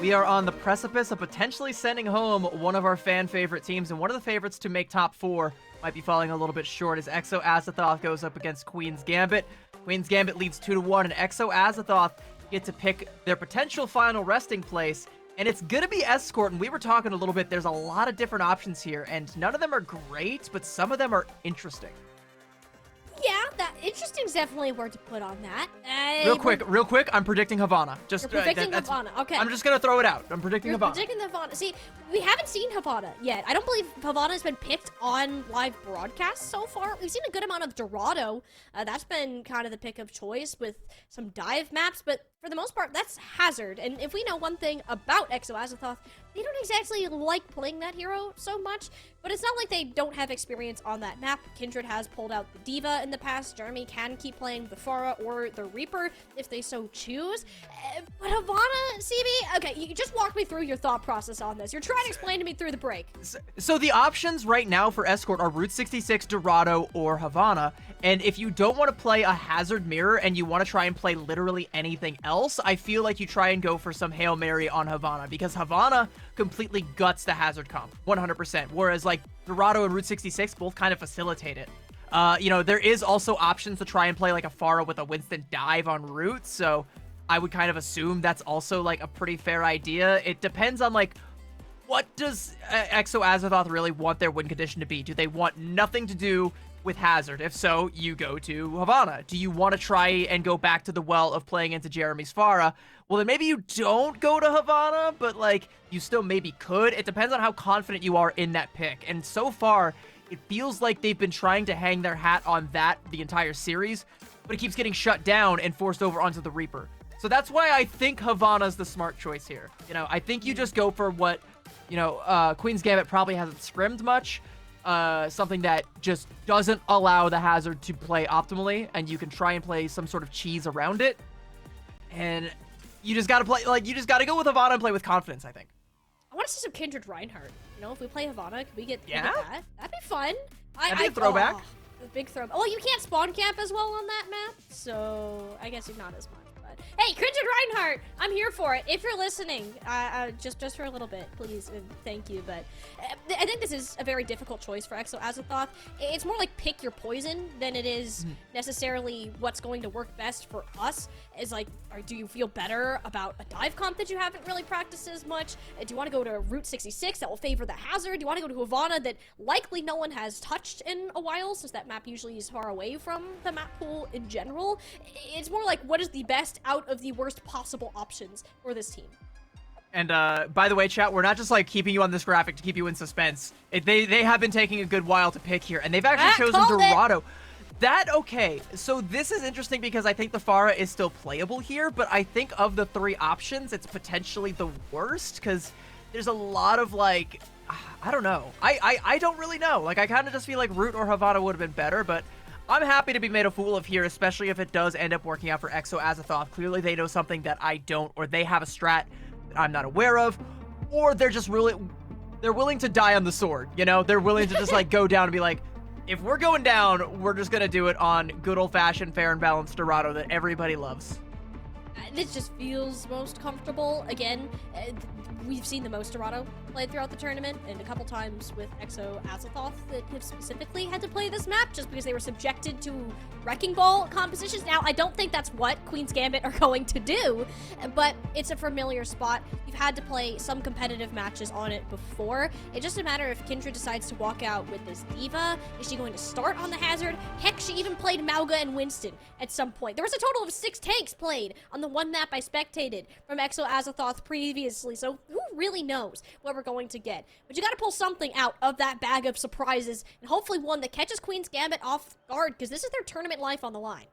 We are on the precipice of potentially sending home one of our fan favorite teams, and one of the favorites to make top 4 might be falling a little bit short as Exo Azathoth goes up against Queen's Gambit. Queen's Gambit leads 2-1, and Exo Azathoth get to pick their potential final resting place, and it's gonna be Escort. And we were talking a little bit, there's a lot of different options here, and none of them are great, but some of them are interesting. Yeah, that interesting's definitely a word to put on that. Real quick, I'm predicting Havana. You're predicting Havana, okay. I'm just gonna throw it out. I'm predicting You're Havana. predicting the Havana. See, we haven't seen Havana yet. I don't believe Havana's been picked on live broadcasts so far. We've seen a good amount of Dorado. That's been kind of the pick of choice with some dive maps, but for the most part, that's Hazard. And if we know one thing about Exo Azathoth, they don't exactly like playing that hero so much, but it's not like they don't have experience on that map. Kindred has pulled out the Diva in the past. Jeremy can keep playing the Pharah or the Reaper if they so choose. But Havana, CB, okay, you just walk me through your thought process on this. You're trying to explain to me through the break. So the options right now for Escort are Route 66, Dorado, or Havana. And if you don't want to play a Hazard Mirror and you want to try and play literally anything else, I feel like you try and go for some Hail Mary on Havana, because Havana completely guts the Hazard comp, 100%. Whereas like Dorado and Route 66 both kind of facilitate it. You know, there is also options to try and play like a Pharah with a Winston dive on Route, so I would kind of assume that's also like a pretty fair idea. It depends on like, what does Exo Azathoth really want their win condition to be? Do they want nothing to do with Hazard? If so, you go to Havana. Do you want to try and go back to the well of playing into Jeremy's Pharah? Well, then maybe you don't go to Havana, but like, you still maybe could. It depends on how confident you are in that pick. And so far, it feels like they've been trying to hang their hat on that the entire series, but it keeps getting shut down and forced over onto the Reaper. So that's why I think Havana's the smart choice here. You know, I think you just go for what, you know, Queen's Gambit probably hasn't scrimmed much. Something that just doesn't allow the Hazard to play optimally, and you can try and play some sort of cheese around it. And you just gotta play, like, you just gotta go with Havana and play with confidence, I think. I want to see some Kindred Reinhardt. You know, if we play Havana, could we get Yeah? that? That'd be fun. That'd be a throwback. A big throw. Oh, you can't spawn camp as well on that map, so I guess you're not as much. But hey, Kindred Reinhardt, I'm here for it. If you're listening, just for a little bit, please and thank you. But I think this is a very difficult choice for Exo Azathoth. It's more like pick your poison than it is necessarily what's going to work best for us. Is like, or do you feel better about a dive comp that you haven't really practiced as much? Do you want to go to Route 66 that will favor the Hazard? Do you want to go to Havana that likely no one has touched in a while, since that map usually is far away from the map pool in general? It's more like, what is the best out of the worst possible options for this team? And by the way, chat, we're not just like keeping you on this graphic to keep you in suspense. They have been taking a good while to pick here, and they've actually chosen Dorado. Okay, so this is interesting because I think the Pharah is still playable here, but I think of the 3 options, it's potentially the worst, because there's a lot of like, I don't know. I don't really know. Like, I kind of just feel like Root or Havana would have been better, but I'm happy to be made a fool of here, especially if it does end up working out for Exo Azathoth. Clearly they know something that I don't, or they have a strat that I'm not aware of, or they're just they're willing to die on the sword, you know? They're willing to just like go down and be like, if we're going down, we're just gonna do it on good old-fashioned fair and balanced Dorado that everybody loves. This just feels most comfortable. Again, we've seen the most Dorado played throughout the tournament, and a couple times with Exo Azathoth that have specifically had to play this map just because they were subjected to Wrecking Ball compositions. Now, I don't think that's what Queen's Gambit are going to do, but it's a familiar spot. You've had to play some competitive matches on it before. It's just a matter if Kindred decides to walk out with this Diva. Is she going to start on the Hazard? Heck, she even played Mauga and Winston at some point. There was a total of 6 tanks played on the one map I spectated from Exo Azathoth previously, so who really knows what we're going to get? But you gotta pull something out of that bag of surprises, and hopefully one that catches Queen's Gambit off guard, because this is their tournament life on the line.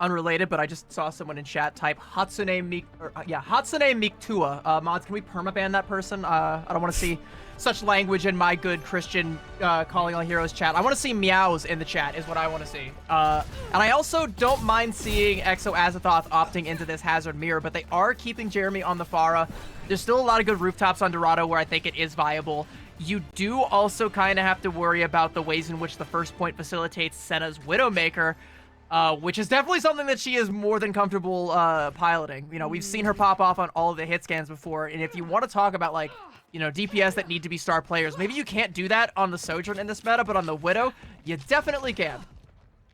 Unrelated, but I just saw someone in chat type Hatsune Mikitua. Mods, can we permaban that person? I don't want to see such language in my good Christian Calling All Heroes chat. I want to see meows in the chat is what I want to see. And I also don't mind seeing Exo Azathoth opting into this Hazard Mirror, but they are keeping Jeremy on the Pharah. There's still a lot of good rooftops on Dorado where I think it is viable. You do also kind of have to worry about the ways in which the first point facilitates Senna's Widowmaker. which is definitely something that she is more than comfortable piloting. You know, we've seen her pop off on all of the hit scans before, and if you want to talk about, like, you know, DPS that need to be star players, maybe you can't do that on the Sojourn in this meta, but on the Widow, you definitely can.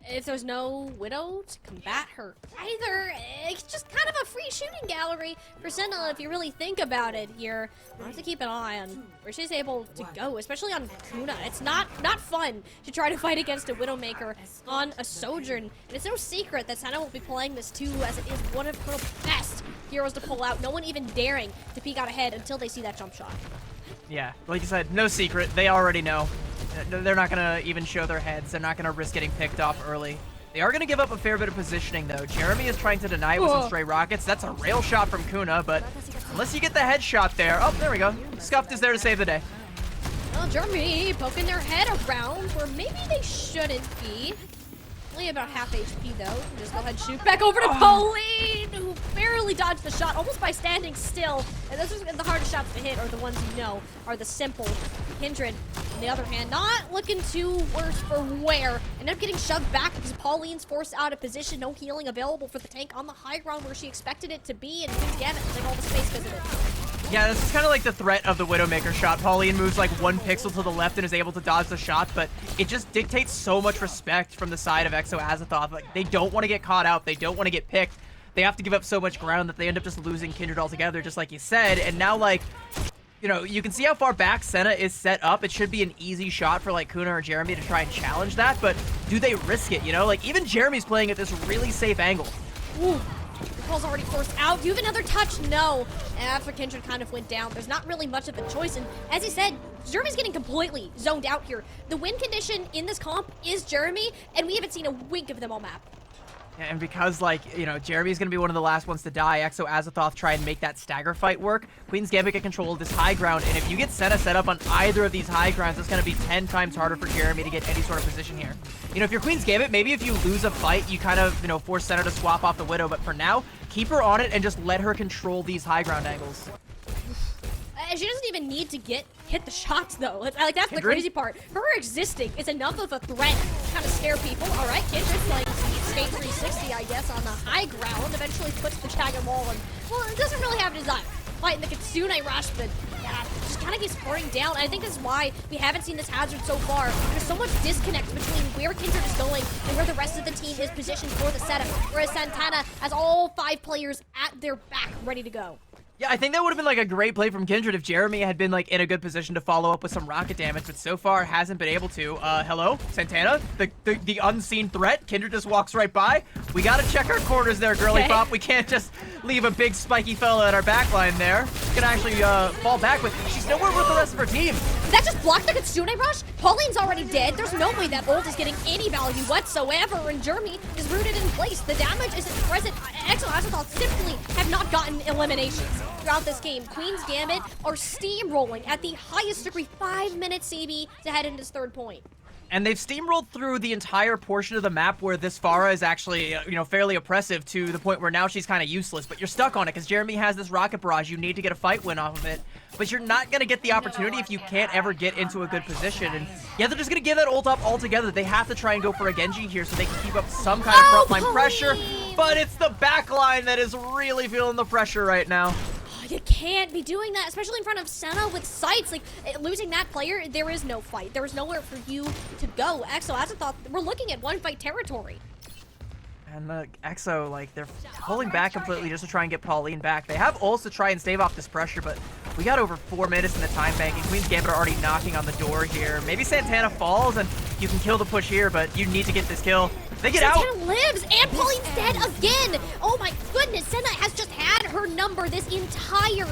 If there's no Widow to combat her either, it's just kind of a free shooting gallery for Senna if you really think about it here. We'll have to keep an eye on where she's able to go, especially on Kuna. It's not fun to try to fight against a Widowmaker on a Sojourn. And it's no secret that Senna will be playing this too, as it is one of her best heroes to pull out. No one even daring to peek out ahead until they see that jump shot. Yeah, like you said, no secret. They already know. They're not going to even show their heads. They're not going to risk getting picked off early. They are going to give up a fair bit of positioning, though. Jeremy is trying to deny it with some stray rockets. That's a rail shot from Kuna, but unless you get the headshot there... Oh, there we go. Scuffed is there to save the day. Well, Germany poking their head around where maybe they shouldn't be. Only about half HP, though. Just go ahead and shoot back over to Pauline, who barely dodged the shot, almost by standing still. And those are the hardest shots to hit, or the ones you know are the simple. Kindred, on the other hand, not looking too worse for wear. Ended up getting shoved back because Pauline's forced out of position. No healing available for the tank on the high ground where she expected it to be. And Queen's Gambit like all the space visited. Yeah, this is kind of like the threat of the Widowmaker shot. Pauline moves like 1 pixel to the left and is able to dodge the shot, but it just dictates so much respect from the side of Exo Azathoth. Like, they don't want to get caught out. They don't want to get picked. They have to give up so much ground that they end up just losing Kindred altogether, just like you said. And now, like, you know, you can see how far back Senna is set up. It should be an easy shot for, like, Kuna or Jeremy to try and challenge that, but do they risk it, you know? Like, even Jeremy's playing at this really safe angle. Ooh. Ball's already forced out. Do you have another touch? No. And after Kindred kind of went down, there's not really much of a choice. And as he said, Jeremy's getting completely zoned out here. The win condition in this comp is Jeremy, and we haven't seen a wink of them all map. And because, like, you know, Jeremy's going to be one of the last ones to die, Exo Azathoth try and make that stagger fight work. Queen's Gambit get control of this high ground, and if you get Senna set up on either of these high grounds, it's going to be 10 times harder for Jeremy to get any sort of position here. You know, if you're Queen's Gambit, maybe if you lose a fight, you kind of, you know, force Senna to swap off the Widow, but for now, keep her on it and just let her control these high ground angles. She doesn't even need to hit the shots, though. Like, that's the crazy part. Her existing is enough of a threat to kind of scare people. All right, Kindred's like skate 360, I guess, on the high ground. Eventually puts the Dragon Wall and, well, it doesn't really have a design. Fighting the Kitsune Rush, but yeah, just kind of gets pouring down. I think this is why we haven't seen this hazard so far. There's so much disconnect between where Kindred is going and where the rest of the team is positioned for the setup, whereas Santana has all 5 players at their back ready to go. Yeah, I think that would have been like a great play from Kindred if Jeremy had been like in a good position to follow up with some rocket damage, but so far hasn't been able to. Hello, Santana, the unseen threat. Kindred just walks right by. We gotta check our corners there, girly pop. We can't just leave a big spiky fella at our backline there. Can actually fall back with. She's nowhere with the rest of her team. That just blocked the Kitsune Rush? Pauline's already dead. There's no way that ult is getting any value whatsoever, and Jeremy is rooted in place. The damage isn't present. Exo Azathoth simply have not gotten eliminations throughout this game. Queen's Gambit are steamrolling at the highest degree. 5 minutes CB to head into his 3rd point. And they've steamrolled through the entire portion of the map where this Pharah is actually, you know, fairly oppressive to the point where now she's kind of useless. But you're stuck on it because Jeremy has this rocket barrage. You need to get a fight win off of it. But you're not going to get the opportunity if you can't ever get into a good position. And yeah, they're just going to give that ult up altogether. They have to try and go for a Genji here so they can keep up some kind of frontline pressure. But it's the backline that is really feeling the pressure right now. You can't be doing that, especially in front of Senna with sights. Like, losing that player, there is no fight. There is nowhere for you to go. Exo Azathoth, we're looking at 1-fight territory. And the Exo, like, they're pulling back completely just to try and get Pauline back. They have ults to try and stave off this pressure, but we got over 4 minutes in the time bank, and Queen's Gambit are already knocking on the door here. Maybe Santana falls, and you can kill the push here, but you need to get this kill. They get out. Santana lives, and Pauline's dead again. Oh my goodness, Senna has just had her number this entire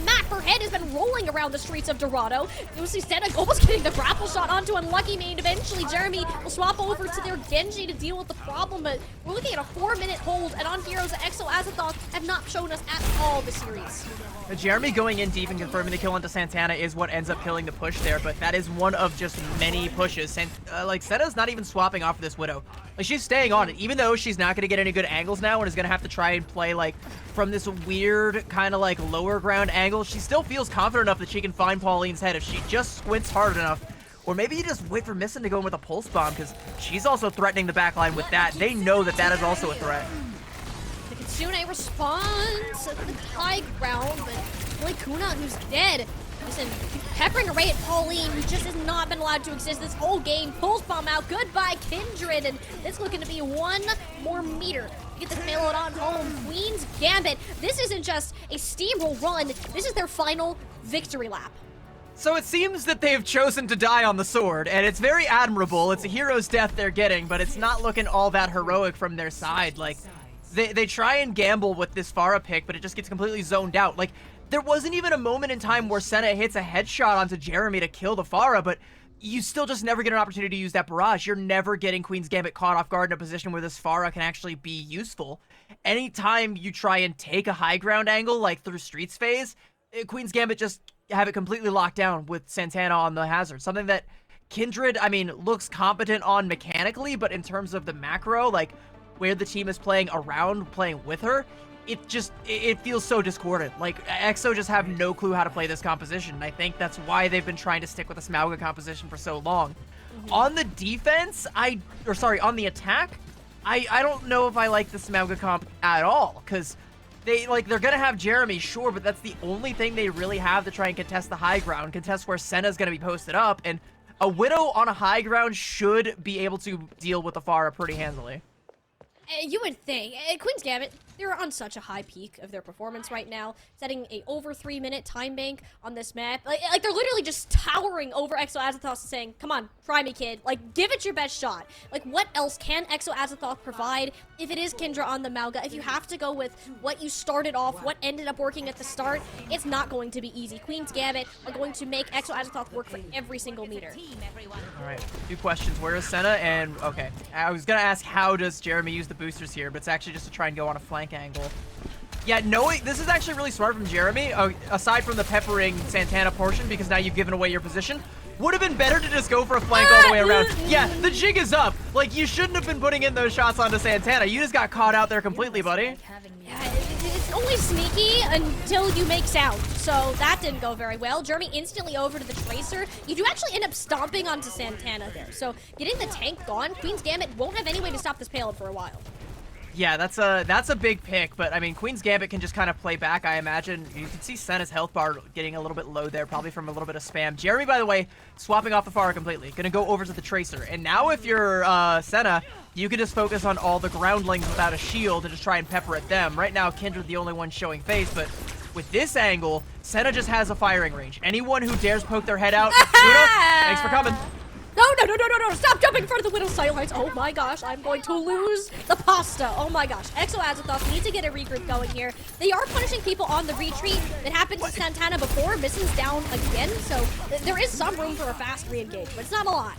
map. Her head has been rolling around the streets of Dorado. You see Senna almost getting the grapple shot onto Unlucky Main. Eventually, Jeremy will swap over to their Genji to deal with the problem, but we're looking at a 4-minute hold, and on heroes, Exo Azathoth have not shown us at all this series. Jeremy going in deep and confirming the kill onto Santana is what ends up killing the push there, but that is one of just many pushes. Like, Senna's not even swapping off of this Widow. Like, she's staying on it, even though she's not going to get any good angles now and is going to have to try and play, like, from this weird kind of, like, lower ground angle. She still feels confident enough that she can find Pauline's head if she just squints hard enough. Or maybe you just wait for Missin to go in with a pulse bomb, because she's also threatening the backline with that. They know that that is also a threat. The Kitsune responds at the high ground, but only Kuna, who's dead. Listen, peppering away at Pauline, who just has not been allowed to exist this whole game. Pulse bomb out. Goodbye, Kindred. And it's looking to be one more meter to get this payload on home. Queen's Gambit. This isn't just a steamroll run. This is their final victory lap. So it seems that they've chosen to die on the sword, and it's very admirable. It's a hero's death they're getting, but it's not looking all that heroic from their side. Like, they try and gamble with this Pharah pick, but it just gets completely zoned out. Like, there wasn't even a moment in time where Senna hits a headshot onto Jeremy to kill the Pharah, but you still just never get an opportunity to use that barrage. You're never getting Queen's Gambit caught off guard in a position where this Pharah can actually be useful. Anytime you try and take a high ground angle, like through Streets phase, Queen's Gambit just have it completely locked down with Santana on the hazard. Something that Kindred, I mean, looks competent on mechanically, but in terms of the macro, like where the team is playing around, playing with her, it feels so discordant. Like, EXO just have no clue how to play this composition, and I think that's why they've been trying to stick with the Smaugga composition for so long. On the defense, on the attack, I don't know if I like the Smaugga comp at all, because they're gonna have Jeremy, sure, but that's the only thing they really have to try and contest the high ground, contest where Senna's gonna be posted up, and a Widow on a high ground should be able to deal with the Pharah pretty handily. You would think. Queen's Gambit, they're on such a high peak of their performance right now, setting a over 3-minute time bank on this map. Like they're literally just towering over Exo Azathoth saying, come on, try me, kid. Like, give it your best shot. Like, what else can Exo Azathoth provide if it is Kindra on the Mauga? If you have to go with what you started off, what ended up working at the start, it's not going to be easy. Queen's Gambit are going to make Exo Azathoth work for every single meter. All right, 2 questions. Where is Senna? And, okay, I was gonna ask how does Jeremy use the boosters here, but it's actually just to try and go on a flank angle. Yeah, knowing this is actually really smart from Jeremy, aside from the peppering Santana portion, because now you've given away your position. Would have been better to just go for a flank all the way around. Yeah, the jig is up. Like, you shouldn't have been putting in those shots onto Santana. You just got caught out there completely, buddy. Yeah, it's only sneaky until you make sound, so that didn't go very well. Jeremy instantly over to the Tracer. You do actually end up stomping onto Santana there, so getting the tank gone, Queen's Gambit won't have any way to stop this payload for a while. Yeah, that's a big pick, but I mean, Queen's Gambit can just kind of play back, I imagine. You can see Senna's health bar getting a little bit low there, probably from a little bit of spam. Jeremy, by the way, swapping off the Pharah completely. Gonna go over to the Tracer. And now if you're Senna, you can just focus on all the groundlings without a shield and just try and pepper at them. Right now, Kindred the only one showing face, but with this angle, Senna just has a firing range. Anyone who dares poke their head out, Luna, thanks for coming. No, stop jumping in front of the Widow Sightlines. Oh my gosh, I'm going to lose the pasta. Oh my gosh, Exo Azathoth need to get a regroup going here. They are punishing people on the retreat. That happened to Santana before. Missin's down again, so there is some room for a fast re-engage, but it's not a lot.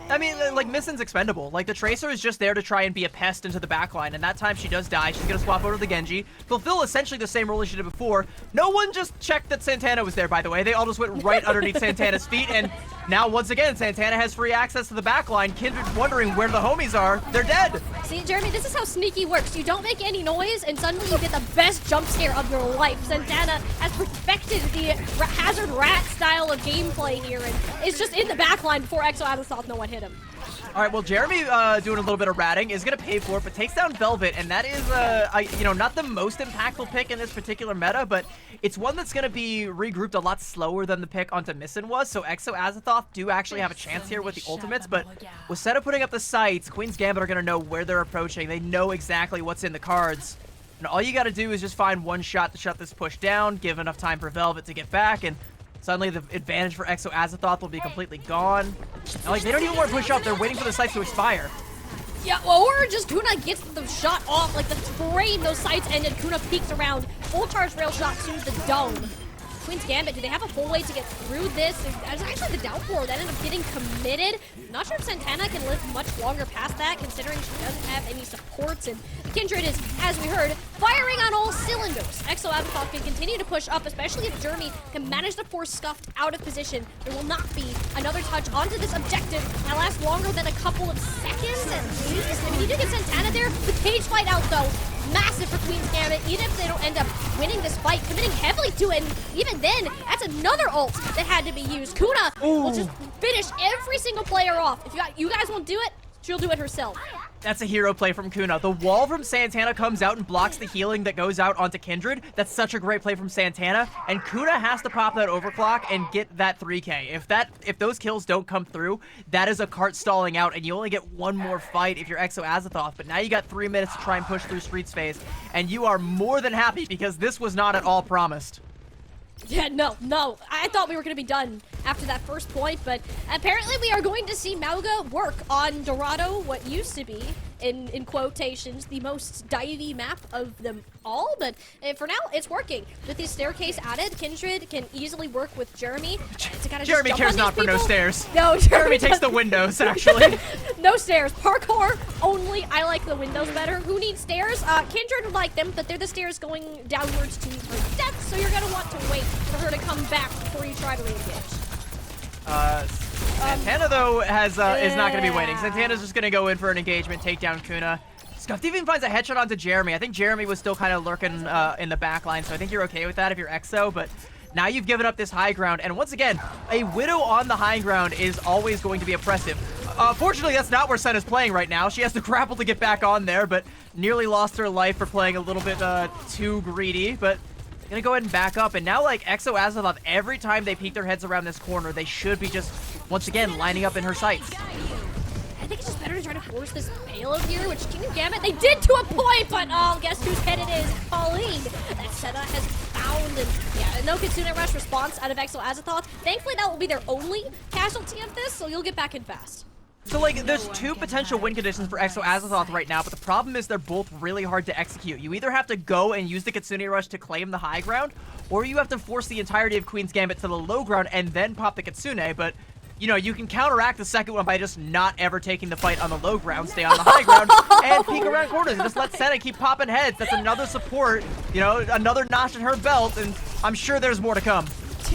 I mean, like, Missin's expendable. Like, the Tracer is just there to try and be a pest into the backline, and that time she does die. She's gonna swap over to the Genji, fulfill essentially the same role as she did before. No one just checked that Santana was there, by the way. They all just went right underneath Santana's feet, and now, once again, Santana has free access to the backline. Kindred wondering where the homies are. They're dead! See, Jeremy, this is how sneaky works. You don't make any noise, and suddenly you get the best jump scare of your life. Santana has perfected the Hazard Rat style of gameplay here, and is just in the backline before Exo Azathoth no one hit him. All right, well, Jeremy doing a little bit of ratting is going to pay for it, but takes down Velvet, and that is, not the most impactful pick in this particular meta, but it's one that's going to be regrouped a lot slower than the pick onto Missin was, so Exo Azathoth do actually have a chance here with the ultimates, but with Senna putting up the sights, Queen's Gambit are going to know where they're approaching. They know exactly what's in the cards, and all you got to do is just find one shot to shut this push down, give enough time for Velvet to get back, and suddenly the advantage for Exo Azathoth will be completely gone. And, like, they don't even want to push up. They're waiting for the sights to expire. Yeah, or just Kuna gets the shot off, like the spray in those sights ended. Kuna peeks around, full charge rail shot to the dome. Queen's Gambit, do they have a full way to get through this? It's actually the downpour that ended up getting committed. Not sure if Santana can live much longer past that, considering she doesn't have any supports. And Kindred is, as we heard, firing on all cylinders. Exo Azathoth can continue to push up, especially if Jeremy can manage to force Scuffed out of position. There will not be another touch onto this objective that lasts longer than a couple of seconds. At least, I mean, you do get Santana there. The cage fight out, though, massive for Queen's Gambit. Even if they don't end up winning this fight, committing heavily to it. And even then, that's another ult that had to be used. Kuna will just finish every single player off. If you guys won't do it, she'll do it herself. That's a hero play from Kuna. The wall from Santana comes out and blocks the healing that goes out onto Kindred. That's such a great play from Santana. And Kuna has to pop that overclock and get that 3K. If those kills don't come through, that is a cart stalling out, and you only get one more fight if you're Exo Azathoth. But now you got 3 minutes to try and push through Streets phase, and you are more than happy because this was not at all promised. Yeah, no. I thought we were going to be done after that first point, but apparently we are going to see Mauga work on Dorado, what used to be, in quotations, the most divey map of them all, but for now, it's working. With the staircase added, Kindred can easily work with Jeremy to kind of Jeremy cares not for no stairs. No, Jeremy takes the windows, actually. No stairs. Parkour only. I like the windows better. Who needs stairs? Kindred would like them, but they're the stairs going downwards to her death, so you're going to want to wait for her to come back before you try to re-engage. Santana, though, is not going to be waiting. Santana's just going to go in for an engagement, take down Kuna. Scuffed even finds a headshot onto Jeremy. I think Jeremy was still kind of lurking in the back line, so I think you're okay with that if you're Exo, but now you've given up this high ground, and once again, a Widow on the high ground is always going to be oppressive. Fortunately, that's not where Senna's playing right now. She has to grapple to get back on there, but nearly lost her life for playing a little bit too greedy, but gonna go ahead and back up, and now, like, Exo Azathoth, every time they peek their heads around this corner, they should be just, once again, lining up in her sights. I think it's just better to try to force this payload here, which Kingdom Gambit, they did to a point, but guess whose head it is? Pauline. That Senna has found, and yeah, no Kitsune Rush response out of Exo Azathoth. Thankfully, that will be their only casualty of this, so you'll get back in fast. So, like, there's two potential win conditions for Exo Azathoth right now, but the problem is they're both really hard to execute. You either have to go and use the Kitsune Rush to claim the high ground, or you have to force the entirety of Queen's Gambit to the low ground and then pop the Kitsune, but, you know, you can counteract the second one by just not ever taking the fight on the low ground, stay on the high ground, and peek around corners, and just let Senna keep popping heads. That's another support, you know, another notch in her belt, and I'm sure there's more to come.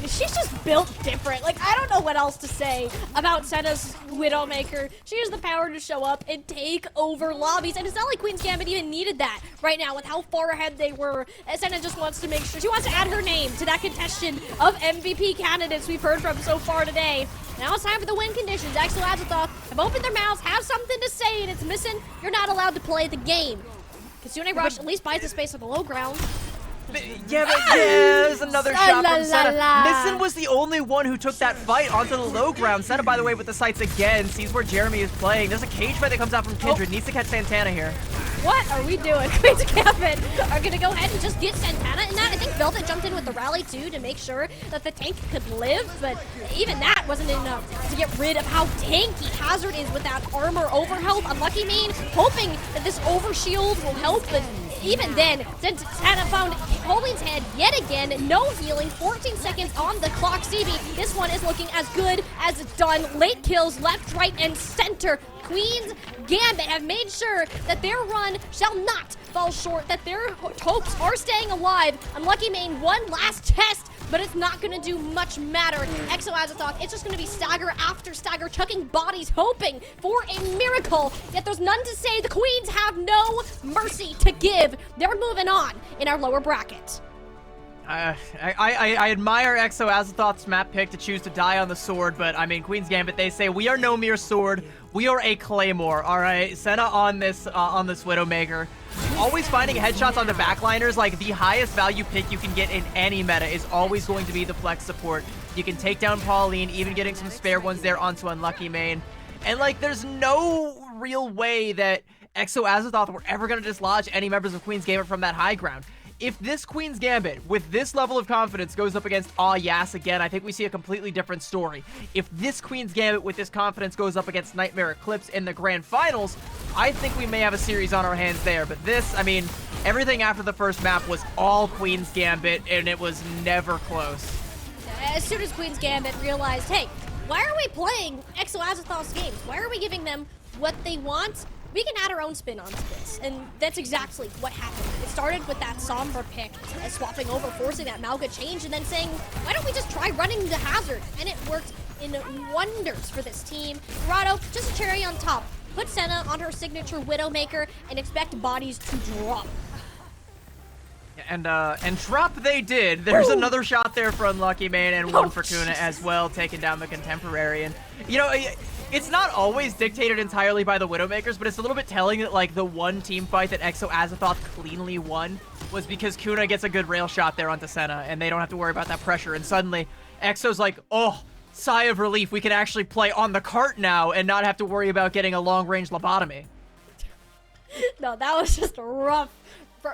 She's just built different. Like, I don't know what else to say about Senna's Widowmaker. She has the power to show up and take over lobbies, and it's not like Queen's Gambit even needed that right now with how far ahead they were. Senna just wants to make sure, she wants to add her name to that contention of MVP candidates we've heard from so far today. Now it's time for the win conditions. Exo Azathoth have opened their mouths, have something to say, and it's missing. You're not allowed to play the game. Kitsune Rush at least buys the space on the low ground. Yeah, there's another shot from Senna. Nissan was the only one who took that fight onto the low ground. Senna, by the way, with the sights again, sees where Jeremy is playing. There's a cage fight that comes out from Kindred. Needs to catch Santana here. What are we doing? Queen's Gambit are going to go ahead and just get Santana in that. I think Velvet jumped in with the rally, too, to make sure that the tank could live, but even that wasn't enough to get rid of how tanky Hazard is with that armor overhealth. Unlucky Main hoping that this overshield will help, but even then, Santana found Pauline's head yet again. No healing, 14 seconds on the clock. CB, this one is looking as good as it's done. Late kills left, right, and center. Queen's Gambit have made sure that their run shall not fall short, that their hopes are staying alive. Unlucky Main, one last test, but it's not going to do much matter. Exo Azathoth, it's just going to be stagger after stagger, chucking bodies, hoping for a miracle. Yet there's none to say. The Queens have no mercy to give. They're moving on in our lower bracket. I admire Exo Azathoth's map pick to choose to die on the sword, but I mean, Queen's Gambit, they say, we are no mere sword, we are a claymore, alright? Senna on this Widowmaker. Always finding headshots on the backliners, like the highest value pick you can get in any meta is always going to be the flex support. You can take down Pauline, even getting some spare ones there onto Unlucky Main. And like, there's no real way that Exo Azathoth were ever going to dislodge any members of Queen's Gambit from that high ground. If this Queen's Gambit, with this level of confidence, goes up against Yas again, I think we see a completely different story. If this Queen's Gambit, with this confidence, goes up against Nightmare Eclipse in the Grand Finals, I think we may have a series on our hands there. But this, I mean, everything after the first map was all Queen's Gambit, and it was never close. As soon as Queen's Gambit realized, hey, why are we playing Exo Azathoth's games? Why are we giving them what they want? We can add our own spin onto this, and that's exactly what happened. It started with that Sombra pick, swapping over, forcing that Mauga change, and then saying, why don't we just try running the Hazard? And it worked in wonders for this team. Dorado, just a cherry on top. Put Senna on her signature Widowmaker and expect bodies to drop. Yeah, And drop they did. There's another shot there for Unlucky Man and one for Kuna as well, taking down the Contemporary. And, you know, it's not always dictated entirely by the Widowmakers, but it's a little bit telling that, like, the one team fight that Exo Azathoth cleanly won was because Kuna gets a good rail shot there onto Senna, and they don't have to worry about that pressure. And suddenly, Exo's like, oh, sigh of relief. We can actually play on the cart now and not have to worry about getting a long-range lobotomy. No, that was just a rough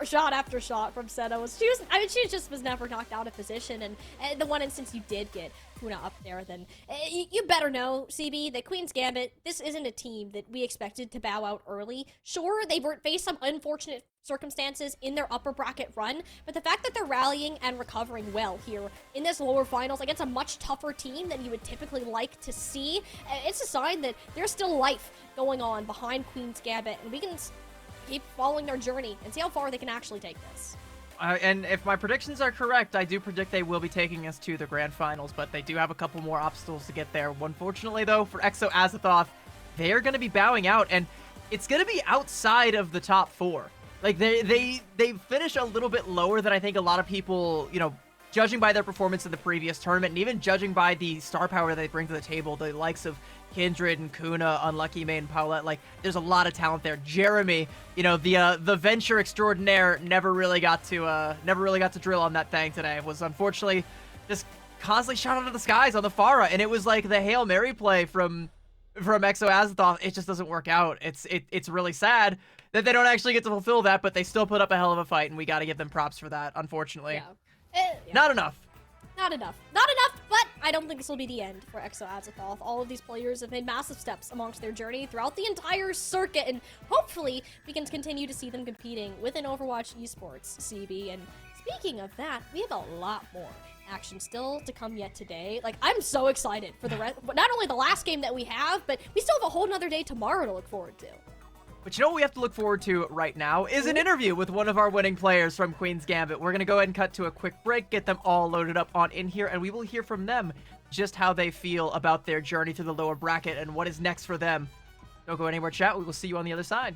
shot after shot from Senna. She just was never knocked out of position, and the one instance you did get Kuna up there, then you better know, CB, that Queen's Gambit, this isn't a team that we expected to bow out early. Sure, they faced some unfortunate circumstances in their upper bracket run, but the fact that they're rallying and recovering well here in this lower finals against a much tougher team than you would typically like to see, it's a sign that there's still life going on behind Queen's Gambit, and we can keep following their journey and see how far they can actually take this. And if my predictions are correct, I do predict they will be taking us to the grand finals, but they do have a couple more obstacles to get there. Unfortunately, though, for Exo Azathoth, they are going to be bowing out, and it's going to be outside of the top 4. Like, they finish a little bit lower than I think a lot of people, you know, judging by their performance in the previous tournament, and even judging by the star power they bring to the table, the likes of Kindred and Kuna, Unlucky Mane, Paulette, like, there's a lot of talent there. Jeremy, you know, the venture extraordinaire never really got to drill on that thing today. It was unfortunately just constantly shot out of the skies on the Pharah, and it was like the Hail Mary play from Exo Azathoth. It just doesn't work out. It's really sad that they don't actually get to fulfill that, but they still put up a hell of a fight, and we got to give them props for that, unfortunately. Yeah. Not enough. Not enough, but I don't think this will be the end for Exo Azathoth. All of these players have made massive steps amongst their journey throughout the entire circuit, and hopefully we can continue to see them competing within Overwatch Esports, CB. And speaking of that, we have a lot more action still to come yet today. Like, I'm so excited for the rest, not only the last game that we have, but we still have a whole nother day tomorrow to look forward to. But you know what we have to look forward to right now is an interview with one of our winning players from Queen's Gambit. We're going to go ahead and cut to a quick break, get them all loaded up on in here, and we will hear from them just how they feel about their journey through the lower bracket and what is next for them. Don't go anywhere, chat. We will see you on the other side.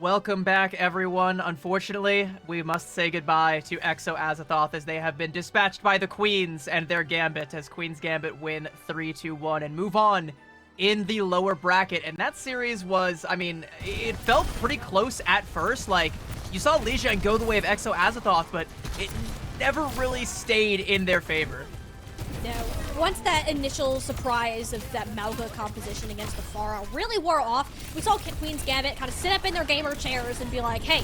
Welcome back, everyone. Unfortunately, we must say goodbye to Exo Azathoth as they have been dispatched by the Queens and their Gambit, as Queen's Gambit win 3-2-1 and move on in the lower bracket. And that series was, I mean, it felt pretty close at first. Like, you saw Lijiang go the way of Exo Azathoth, but it never really stayed in their favor. Now, once that initial surprise of that Mauga composition against the Pharah really wore off, we saw Queen's Gambit kind of sit up in their gamer chairs and be like, hey,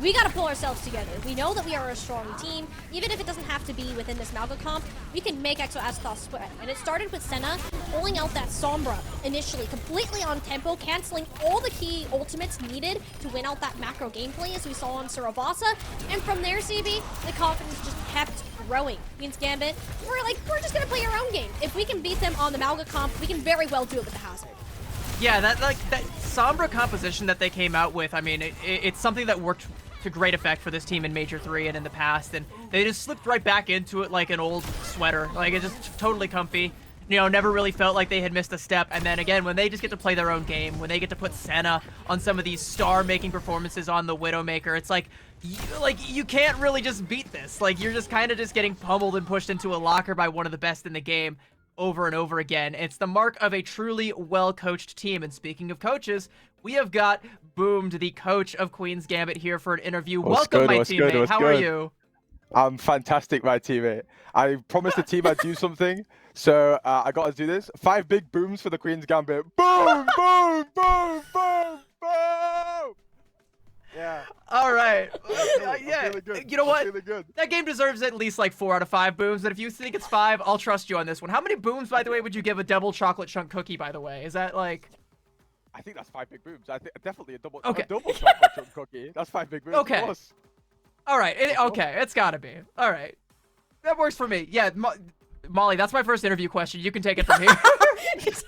we gotta pull ourselves together. We know that we are a strong team. Even if it doesn't have to be within this Mauga comp, we can make Exo Azathoth sweat. And it started with Senna pulling out that Sombra initially, completely on tempo, canceling all the key ultimates needed to win out that macro gameplay as we saw on Surabasa. And from there, CB, the confidence just kept growing. Queen's Gambit, we're just gonna play our own game. If we can beat them on the Mauga comp, we can very well do it with the Hazard. Yeah, that Sombra composition that they came out with, I mean, it's something that worked to great effect for this team in Major 3 and in the past, and they just slipped right back into it like an old sweater. Like, it's just totally comfy. You know, never really felt like they had missed a step. And then again, when they just get to play their own game, when they get to put Senna on some of these star-making performances on the Widowmaker, it's like you can't really just beat this. Like, you're just kind of just getting pummeled and pushed into a locker by one of the best in the game over and over again. It's the mark of a truly well-coached team. And speaking of coaches, we have got Boomed, the coach of Queen's Gambit, here for an interview. Welcome, my teammate. How are you? I'm fantastic, my teammate. I promised the team I'd do something, so I got to do this. 5 big booms for the Queen's Gambit. Boom, boom, boom, boom, boom. Yeah. All right. Yeah. You know what? Good. That game deserves at least like 4 out of 5 booms. But if you think it's 5, I'll trust you on this one. How many booms, by the way, would you give a double chocolate chunk cookie? By the way, is that like? I think that's 5 big booms. I think definitely a double chocolate chunk cookie. That's 5 big booms. Okay. All right. Okay, it's gotta be. All right. That works for me. Yeah, Molly, that's my first interview question. You can take it from here.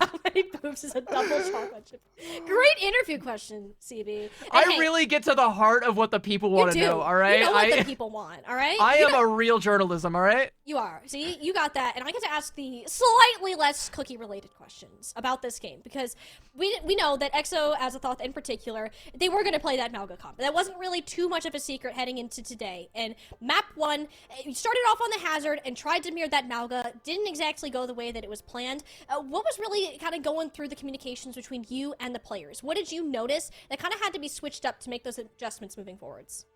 How many booms is a double chocolate chip? Great interview question, CB. I really get to the heart of what the people want to know, all right? You know what the people want, all right? I am a real journalism, all right? You are. See, you got that. And I get to ask the slightly less cookie-related questions about this game because we know that Exo Azathoth in particular, they were going to play that Mauga comp. That wasn't really too much of a secret heading into today. And map 1, you started off on the Hazard and tried to mirror that Mauga. Didn't exactly go the way that it was planned. What was really kind of going through the communications between you and the players? What did you notice that kind of had to be switched up to make those adjustments moving forwards?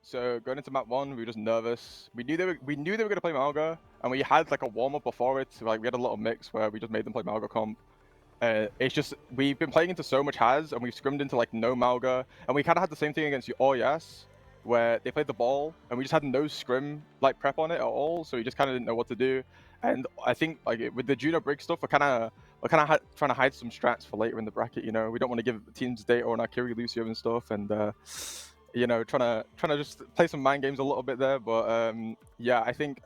So going into map 1, we were just nervous. We knew they were going to play Mauga, and we had like a warm up before it. So, like we had a little mix where we just made them play Mauga comp. It's just we've been playing into so much Haz, and we've scrimmed into like no Mauga, and we kind of had the same thing against OES, where they played the ball, and we just had no scrim like prep on it at all. So we just kind of didn't know what to do. And I think like with the Juno Brig stuff, we're kind of trying to hide some strats for later in the bracket. You know, we don't want to give teams data on Akiri, Lucio, and stuff, and you know, trying to just play some mind games a little bit there. But yeah, I think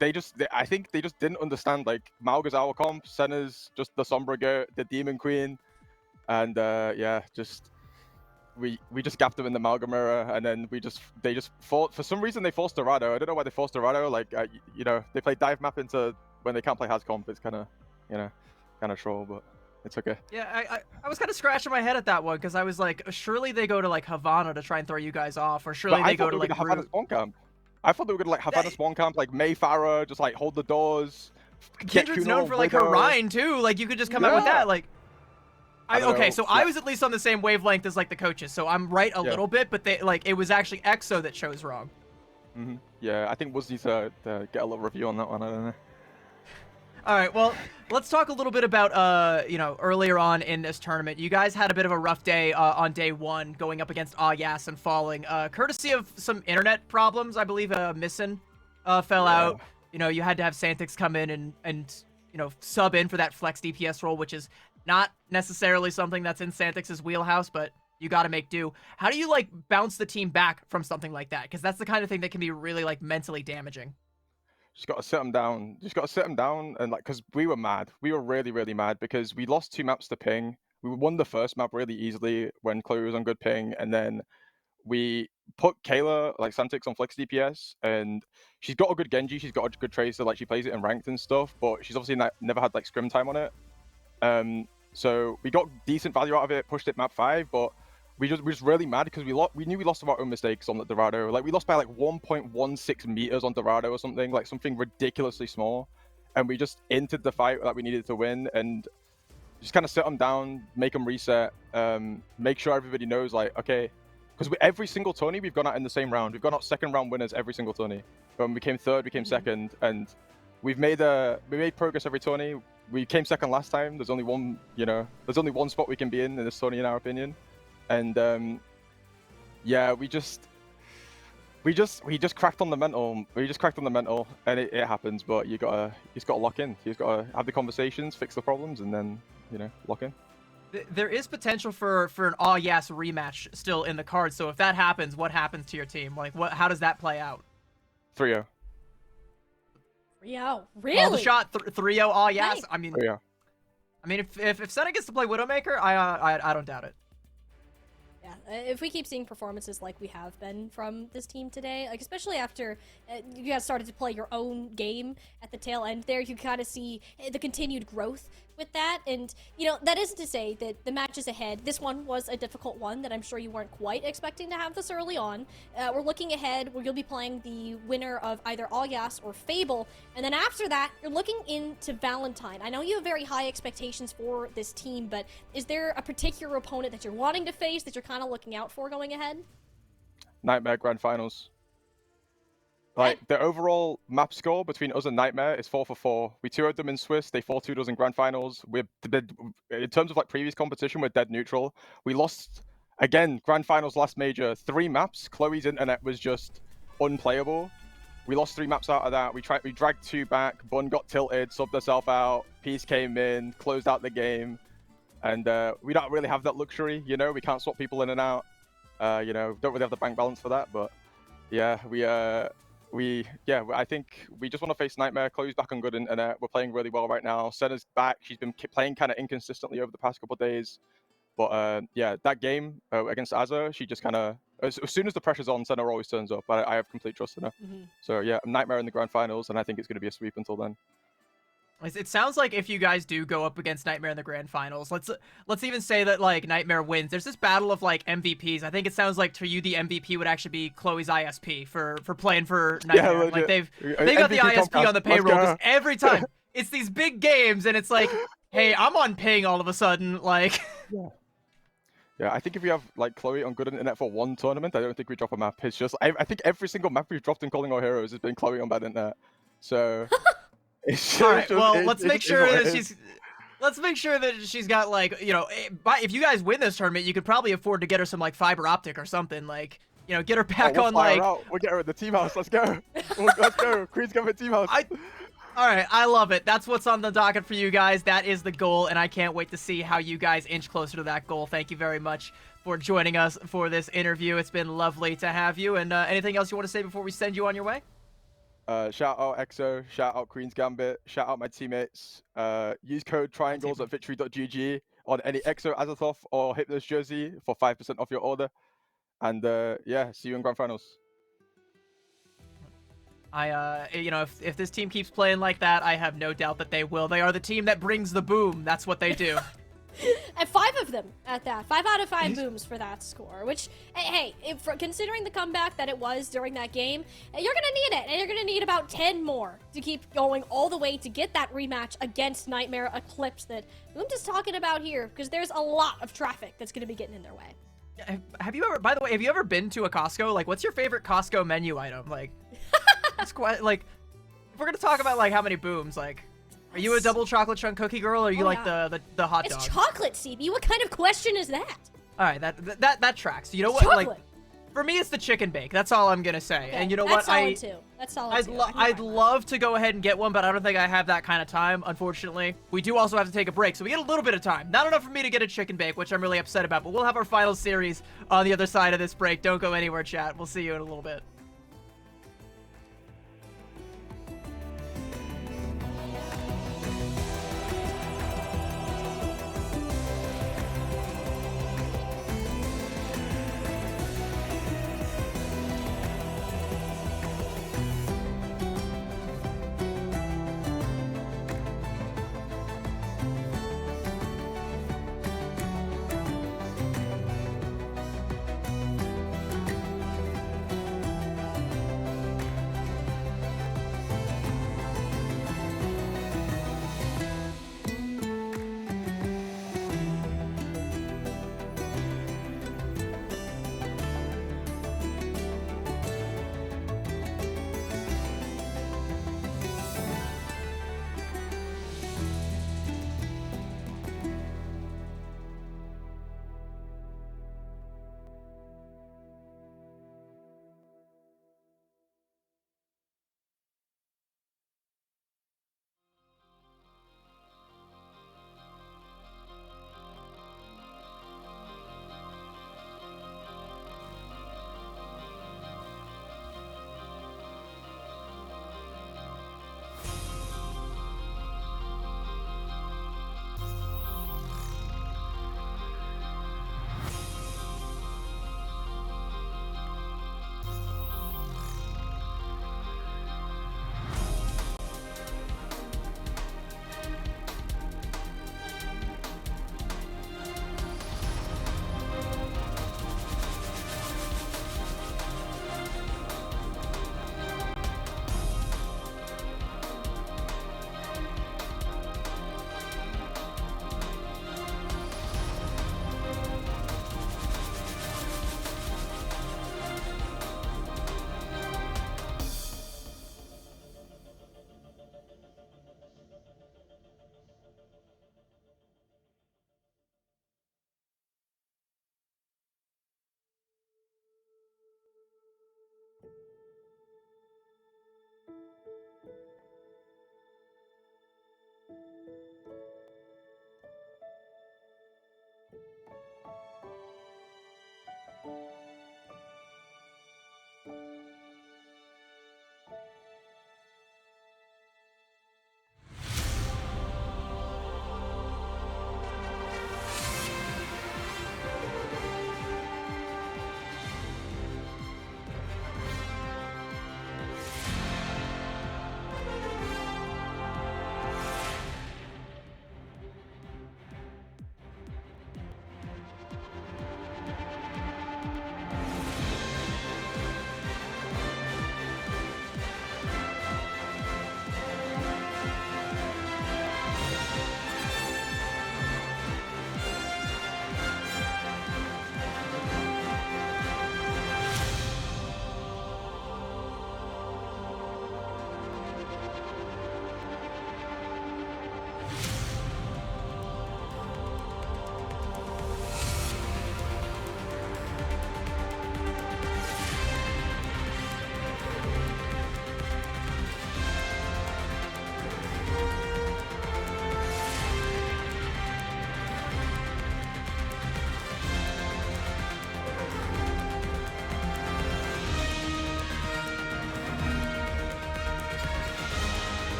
they just didn't understand like Mauga's our comp, Senna's just the Sombra Goat, the Demon Queen, and yeah, just we just gapped them in the Mauga mirror, and then they just fought. For some reason, they forced Dorado. I don't know why they forced Dorado. Like you know, they play dive map into when they can't play Haz comp. It's kind of troll, but it's okay. Yeah, I was kind of scratching my head at that one because I was like, surely they go to like Havana to try and throw you guys off, or surely they go to like Havana spawn camp. I thought they were gonna like Havana spawn camp, like Mayfarah, just like hold the doors. Kindred's known for like her Rhine too. Like you could just come out with that, like. I was at least on the same wavelength as like the coaches, so I'm right a little bit, but it was actually Exo that chose wrong. Yeah, I think Woods needs to get a little review on that one. I don't know. All right, well, let's talk a little bit about you know, earlier on in this tournament. You guys had a bit of a rough day on day 1, going up against Ayas and falling, courtesy of some internet problems. I believe Missin fell out. You know, you had to have Santix come in and you know, sub in for that flex DPS role, which is not necessarily something that's in Santix's wheelhouse, but you got to make do. How do you like bounce the team back from something like that? Because that's the kind of thing that can be really like mentally damaging. Just got to sit them down. And like, because we were mad. We were really, really mad because we lost 2 maps to ping. We won the first map really easily when Chloe was on good ping, and then we put Kayla, like Santix, on flex DPS, and she's got a good Genji, she's got a good Tracer, like she plays it in ranked and stuff, but she's obviously never had like scrim time on it. So we got decent value out of it, pushed it map 5, but we're just really mad because we knew we lost our own mistakes on the Dorado. Like we lost by like 1.16 meters on Dorado or something, like something ridiculously small, and we just entered the fight that we needed to win and just kind of sit them down, make them reset, make sure everybody knows like, okay, because every single tourney we've gone out in the same round. We've gone out second round winners every single tourney. When we came third, we came second, and we made progress every tourney. We came second last time. There's only one, there's only one spot we can be in this tourney, in our opinion. And yeah, we just cracked on the mental. We just cracked on the mental, and it happens. But you just gotta lock in. You just gotta have the conversations, fix the problems, and then lock in. There is potential for an Aw Yes rematch still in the cards. So if that happens, what happens to your team? Like, how does that play out? 3-0. 3-0, really? All the shot 3-0 Aw Yes. Nice. I mean, 3-0. if Senna gets to play Widowmaker, I don't doubt it. Yeah, if we keep seeing performances like we have been from this team today, like especially after you guys started to play your own game at the tail end there, you kind of see the continued growth with that. And, that isn't to say that the matches ahead, this one was a difficult one that I'm sure you weren't quite expecting to have this early on. We're looking ahead where you'll be playing the winner of either Aw Yes or Fable. And then after that, you're looking into Valentine. I know you have very high expectations for this team, but is there a particular opponent that you're wanting to face that you're kind of looking out for going ahead? Nightmare Grand Finals. Like, the overall map score between us and Nightmare is 4-4. We 2-0'd them in Swiss, they 4-2'd us in Grand Finals. In terms of like previous competition, we're dead neutral. We lost, again, Grand Finals last major, 3 maps. Chloe's internet was just unplayable. We lost 3 maps out of that. We dragged 2 back. Bun got tilted, subbed herself out. Peace came in, closed out the game. And we don't really have that luxury, we can't swap people in and out. Don't really have the bank balance for that, but yeah, I think we just want to face Nightmare. Chloe's back on good internet. We're playing really well right now. Senna's back. She's been playing kind of inconsistently over the past couple of days. But yeah, that game against Azza, she just kind of, as soon as the pressure's on, Senna always turns up. I have complete trust in her. So yeah, Nightmare in the Grand Finals, and I think it's going to be a sweep until then. It sounds like if you guys do go up against Nightmare in the Grand Finals, let's even say that like Nightmare wins. There's this battle of like MVPs. I think it sounds like to you the MVP would actually be Chloe's ISP for playing for Nightmare. Yeah, like they've got the ISP on the payroll because every time it's these big games and it's like, hey, I'm on ping all of a sudden. Like, yeah, I think if we have like Chloe on good internet for one tournament, I don't think we drop a map. It's just I think every single map we've dropped in Calling All Heroes has been Chloe on bad internet. So. All right. Well, let's make sure that she's got like if you guys win this tournament, you could probably afford to get her some like fiber optic or something like get her back on like. We'll get her at the team house. Let's go. Let's go. Queen's Gambit team house. All right, I love it. That's what's on the docket for you guys. That is the goal, and I can't wait to see how you guys inch closer to that goal. Thank you very much for joining us for this interview. It's been lovely to have you. And anything else you want to say before we send you on your way? Shout out EXO, shout out Queen's Gambit, shout out my teammates. Use code triangles at victory.gg on any EXO, Azathoth, or Hypnos jersey for 5% off your order. And yeah, see you in Grand Finals. If this team keeps playing like that, I have no doubt that they will. They are the team that brings the boom. That's what they do. And 5 of them at that. 5 out of 5 booms for that score. Which, hey, considering the comeback that it was during that game, you're going to need it. And you're going to need about 10 more to keep going all the way to get that rematch against Nightmare Eclipse that Boom is talking about here. Because there's a lot of traffic that's going to be getting in their way. Have you ever, by the way, have you ever been to a Costco? Like, what's your favorite Costco menu item? Like, it's quite, like, if we're going to talk about, like, how many booms, like... Are you a double chocolate chunk cookie girl, or are you like the hot dog? It's chocolate, CB. What kind of question is that? All right, that tracks. You know what? Chocolate. Like, for me, it's the chicken bake. That's all I'm gonna say. Okay, and you know what? That's solid too. I'd love to go ahead and get one, but I don't think I have that kind of time, unfortunately. We do also have to take a break, so we get a little bit of time. Not enough for me to get a chicken bake, which I'm really upset about. But we'll have our final series on the other side of this break. Don't go anywhere, chat. We'll see you in a little bit.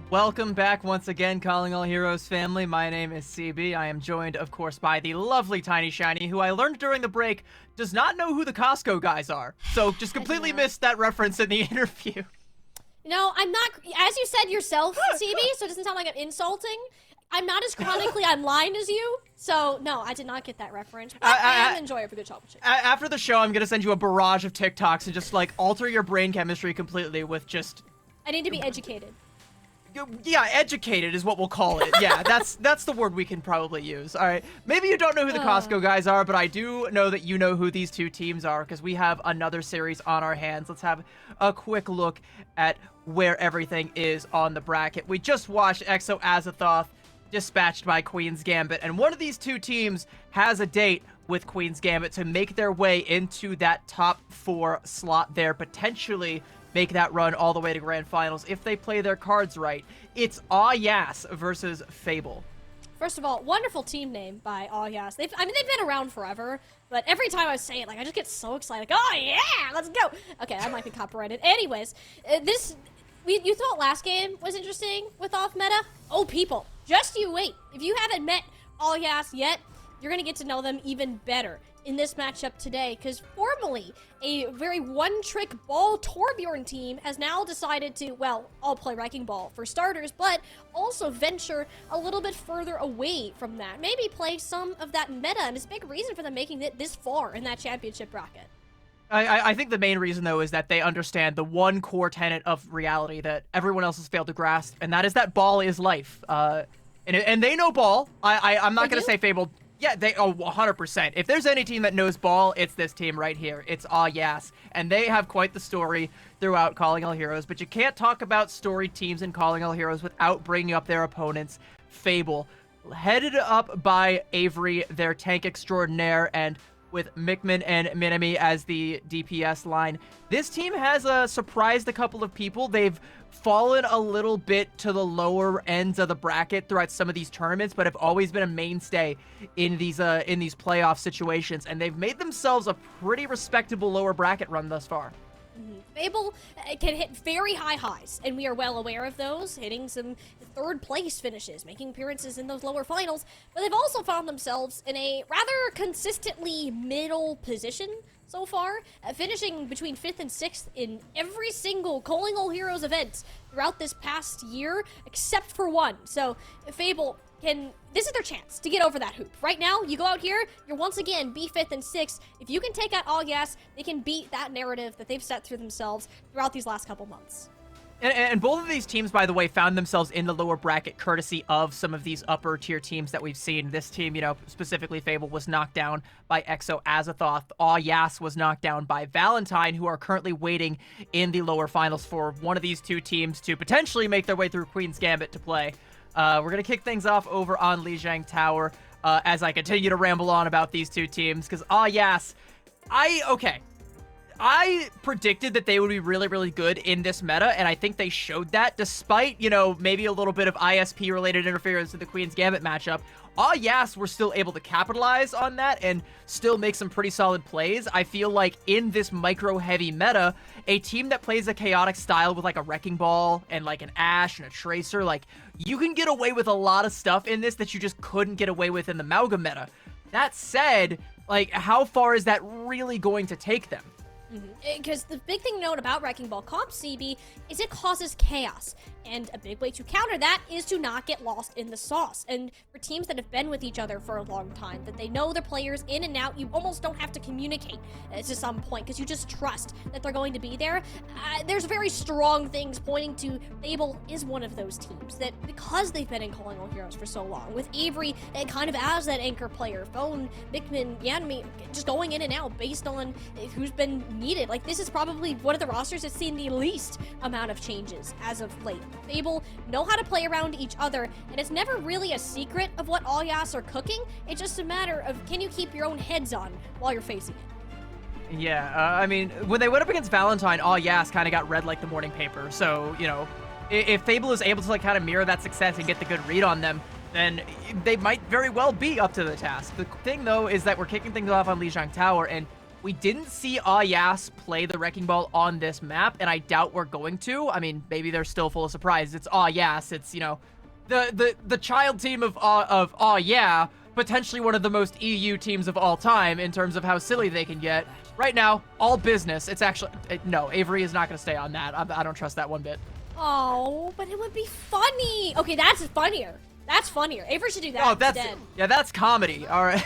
Welcome back once again, Calling All Heroes family. My name is CB. I am joined, of course, by the lovely Tiny Shiny, who I learned during the break does not know who the Costco guys are. So just completely missed that reference in the interview. No, I'm not, as you said yourself, CB, so it doesn't sound like I'm insulting. I'm not as chronically online as you, so no, I did not get that reference. But I am enjoying it for good chocolate chip. After the show, I'm going to send you a barrage of TikToks and just, like, alter your brain chemistry completely with just... I need to be educated. Yeah, educated is what we'll call it. Yeah, that's the word we can probably use. All right, maybe you don't know who the Costco guys are, but I do know that you know who these two teams are because we have another series on our hands. Let's have a quick look at where everything is on the bracket. We just watched Exo Azathoth dispatched by Queen's Gambit, and one of these two teams has a date with Queen's Gambit to make their way into that top 4 slot there, potentially make that run all the way to grand finals if they play their cards right. It's Yas versus Fable. First of all, wonderful team name by Yas. They've been around forever, but every time I say it, like, I just get so excited. Like, oh yeah, let's go. Okay, that might be copyrighted. Anyways, you thought last game was interesting with off meta? Oh, people, just you wait. If you haven't met Yas yet, you're gonna get to know them even better in this matchup today, because formerly a very one-trick ball Torbjorn team has now decided to, well, all play Wrecking Ball for starters, but also venture a little bit further away from that. Maybe play some of that meta, and it's a big reason for them making it this far in that championship bracket. I think the main reason, though, is that they understand the one core tenet of reality that everyone else has failed to grasp, and that is that ball is life. And they know ball. I'm not going to say Fable... Yeah, 100%. If there's any team that knows ball, it's this team right here. It's Yas. And they have quite the story throughout Calling All Heroes, but you can't talk about storied teams in Calling All Heroes without bringing up their opponents. Fable, headed up by Avery, their tank extraordinaire, and with Mickman and Minami as the DPS line. This team has surprised a couple of people. They've fallen a little bit to the lower ends of the bracket throughout some of these tournaments, but have always been a mainstay in these playoff situations, and they've made themselves a pretty respectable lower bracket run thus far. Fable can hit very high highs, and we are well aware of those, hitting some third place finishes, making appearances in those lower finals, but they've also found themselves in a rather consistently middle position so far, finishing between 5th and 6th in every single Calling All Heroes event throughout this past year, except for one. So Fable this is their chance to get over that hoop. Right now, you go out here, you're once again be 5th and 6th. If you can take out Yas, they can beat that narrative that they've set through themselves throughout these last couple months. And both of these teams, by the way, found themselves in the lower bracket courtesy of some of these upper tier teams that we've seen. This team, specifically Fable, was knocked down by Exo Azathoth. Yas was knocked down by Valentine, who are currently waiting in the lower finals for one of these two teams to potentially make their way through Queen's Gambit to play. We're going to kick things off over on Lijiang Tower as I continue to ramble on about these two teams, because Yas, I predicted that they would be really, really good in this meta, and I think they showed that despite, maybe a little bit of ISP-related interference in the Queen's Gambit matchup. Yas were still able to capitalize on that and still make some pretty solid plays. I feel like in this micro-heavy meta, a team that plays a chaotic style with like a Wrecking Ball and like an Ashe and a Tracer, like you can get away with a lot of stuff in this that you just couldn't get away with in the Mauga meta. That said, like how far is that really going to take them? Because the big thing to note about Wrecking Ball comp, CB, is it causes chaos. And a big way to counter that is to not get lost in the sauce. And for teams that have been with each other for a long time, that they know their players in and out, you almost don't have to communicate to some point because you just trust that they're going to be there. There's very strong things pointing to Fable is one of those teams that, because they've been in Calling All Heroes for so long, with Avery kind of as that anchor player, Phone, Mickman, Yanmi, just going in and out based on who's been needed. Like, this is probably one of the rosters that's seen the least amount of changes as of late. Fable know how to play around each other, and it's never really a secret of what Yas are cooking. It's just a matter of, can you keep your own heads on while you're facing it? Yeah, I mean, when they went up against Valentine, Yas kind of got read like the morning paper. So, if Fable is able to like kind of mirror that success and get the good read on them, then they might very well be up to the task. The thing, though, is that we're kicking things off on Lijiang Tower, and We didn't see Yas play the Wrecking Ball on this map, and I doubt we're going to. I mean, maybe they're still full of surprise. It's Yas. It's, you know, the child team of yeah, potentially one of the most EU teams of all time in terms of how silly they can get. Right now, all business. It's actually no. Avery is not going to stay on that. I don't trust that one bit. Oh, but it would be funny. Okay, that's funnier. That's funnier. Avery should do that. Oh, that's instead. yeah, that's comedy. All right.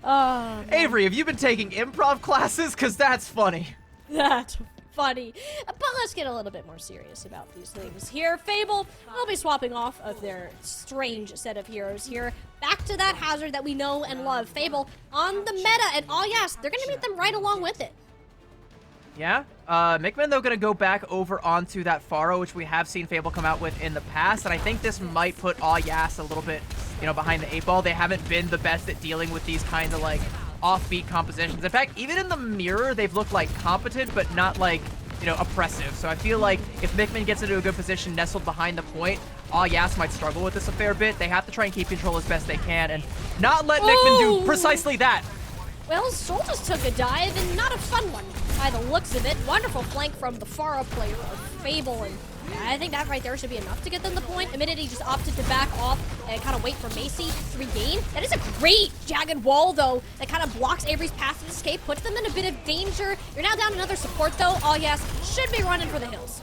Oh, Avery, have you been taking improv classes? Cause that's funny. that's funny. But let's get a little bit more serious about these things here. Fable will be swapping off of their strange set of heroes here. Back to that Hazard that we know and love. Fable on the meta, and yes, they're gonna meet them right along with it. Yeah. Mikman, though, going to go back over onto that Pharah, which we have seen Fable come out with in the past, and I think this might put Yas a little bit, you know, behind the 8-ball. They haven't been the best at dealing with these kind of, like, offbeat compositions. In fact, even in the mirror, they've looked, like, competent, but not, like, you know, oppressive. So I feel like if Mikman gets into a good position nestled behind the point, Yas might struggle with this a fair bit. They have to try and keep control as best they can and not let Mikman do precisely that. Well, Soul just took a dive, and not a fun one by the looks of it. Wonderful flank from the Pharah player of Fable, and I think that right there should be enough to get them the point. Amenity just opted to back off and kind of wait for Macy to regain. That is a great jagged wall, though, that kind of blocks Avery's path to escape, puts them in a bit of danger. You're now down another support, though. Yas should be running for the hills.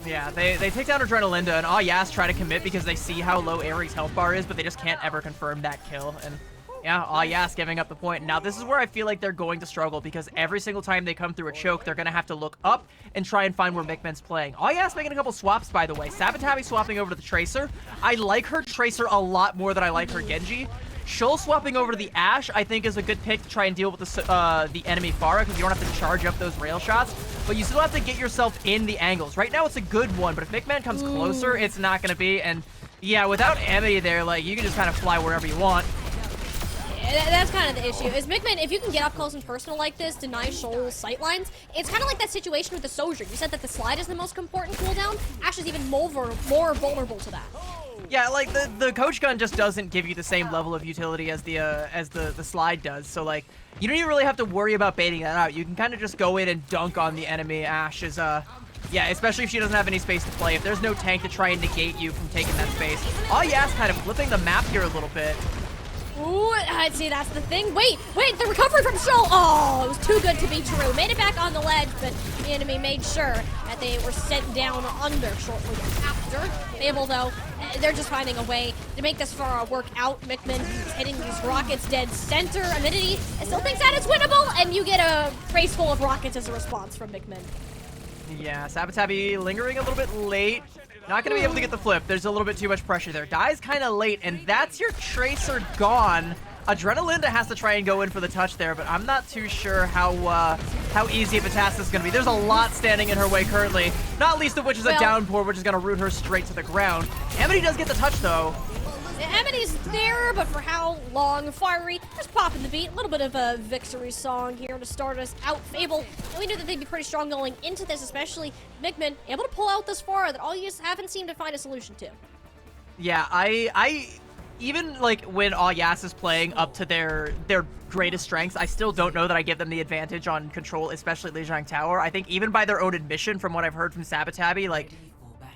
Yeah, they take down Adrenalinda, and Yas try to commit because they see how low Avery's health bar is, but they just can't ever confirm that kill, and yeah, Yas giving up the point. Now, this is where I feel like they're going to struggle because every single time they come through a choke, they're going to have to look up and try and find where Mikman's playing. Yas making a couple swaps, by the way. Sabatabi swapping over to the Tracer. I like her Tracer a lot more than I like her Genji. Shoal swapping over to the Ashe, I think, is a good pick to try and deal with the enemy Pharah because you don't have to charge up those rail shots, but you still have to get yourself in the angles. Right now, it's a good one, but if Mikman comes closer, it's not going to be. And yeah, without Amity there, like, you can just kind of fly wherever you want. That's kind of the issue. Is Mikman, if you can get up close and personal like this, deny Shoal's sightlines, it's kind of like that situation with the Sojourn. You said that the slide is the most important cooldown. Ashe is even more vulnerable to that. Yeah, like the coach gun just doesn't give you the same level of utility as the slide does. So like, you don't even really have to worry about baiting that out. You can kind of just go in and dunk on the enemy. Ashe is yeah, especially if she doesn't have any space to play. If there's no tank to try and negate you from taking that space. Yas kind of flipping the map here a little bit. Ooh, I'd see that's the thing. Wait, the recovery from Shoal. Oh, it was too good to be true. Made it back on the ledge, but the enemy made sure that they were sent down under shortly after. Fable, though, they're just finding a way to make this far work out. Mikman hitting these rockets dead center. Amenity still thinks that it's winnable, and you get a race full of rockets as a response from Mikman. Yeah, Sabatabi lingering a little bit late. Not going to be able to get the flip. There's a little bit too much pressure there. Dies kind of late, and that's your Tracer gone. Adrenalinda has to try and go in for the touch there, but I'm not too sure how easy of a task this is going to be. There's a lot standing in her way currently, not least of which is a downpour, which is going to root her straight to the ground. Amity does get the touch, though. Amity's there, but for how long? Fiery, just popping the beat. A little bit of a victory song here to start us out. Fable, we knew that they'd be pretty strong going into this, especially Mikman, able to pull out this far that all you just haven't seemed to find a solution to. Yeah, I even like when Yas is playing up to their greatest strengths, I still don't know that I give them the advantage on control, especially Lijiang Tower. I think even by their own admission, from what I've heard from Sabatabi, like,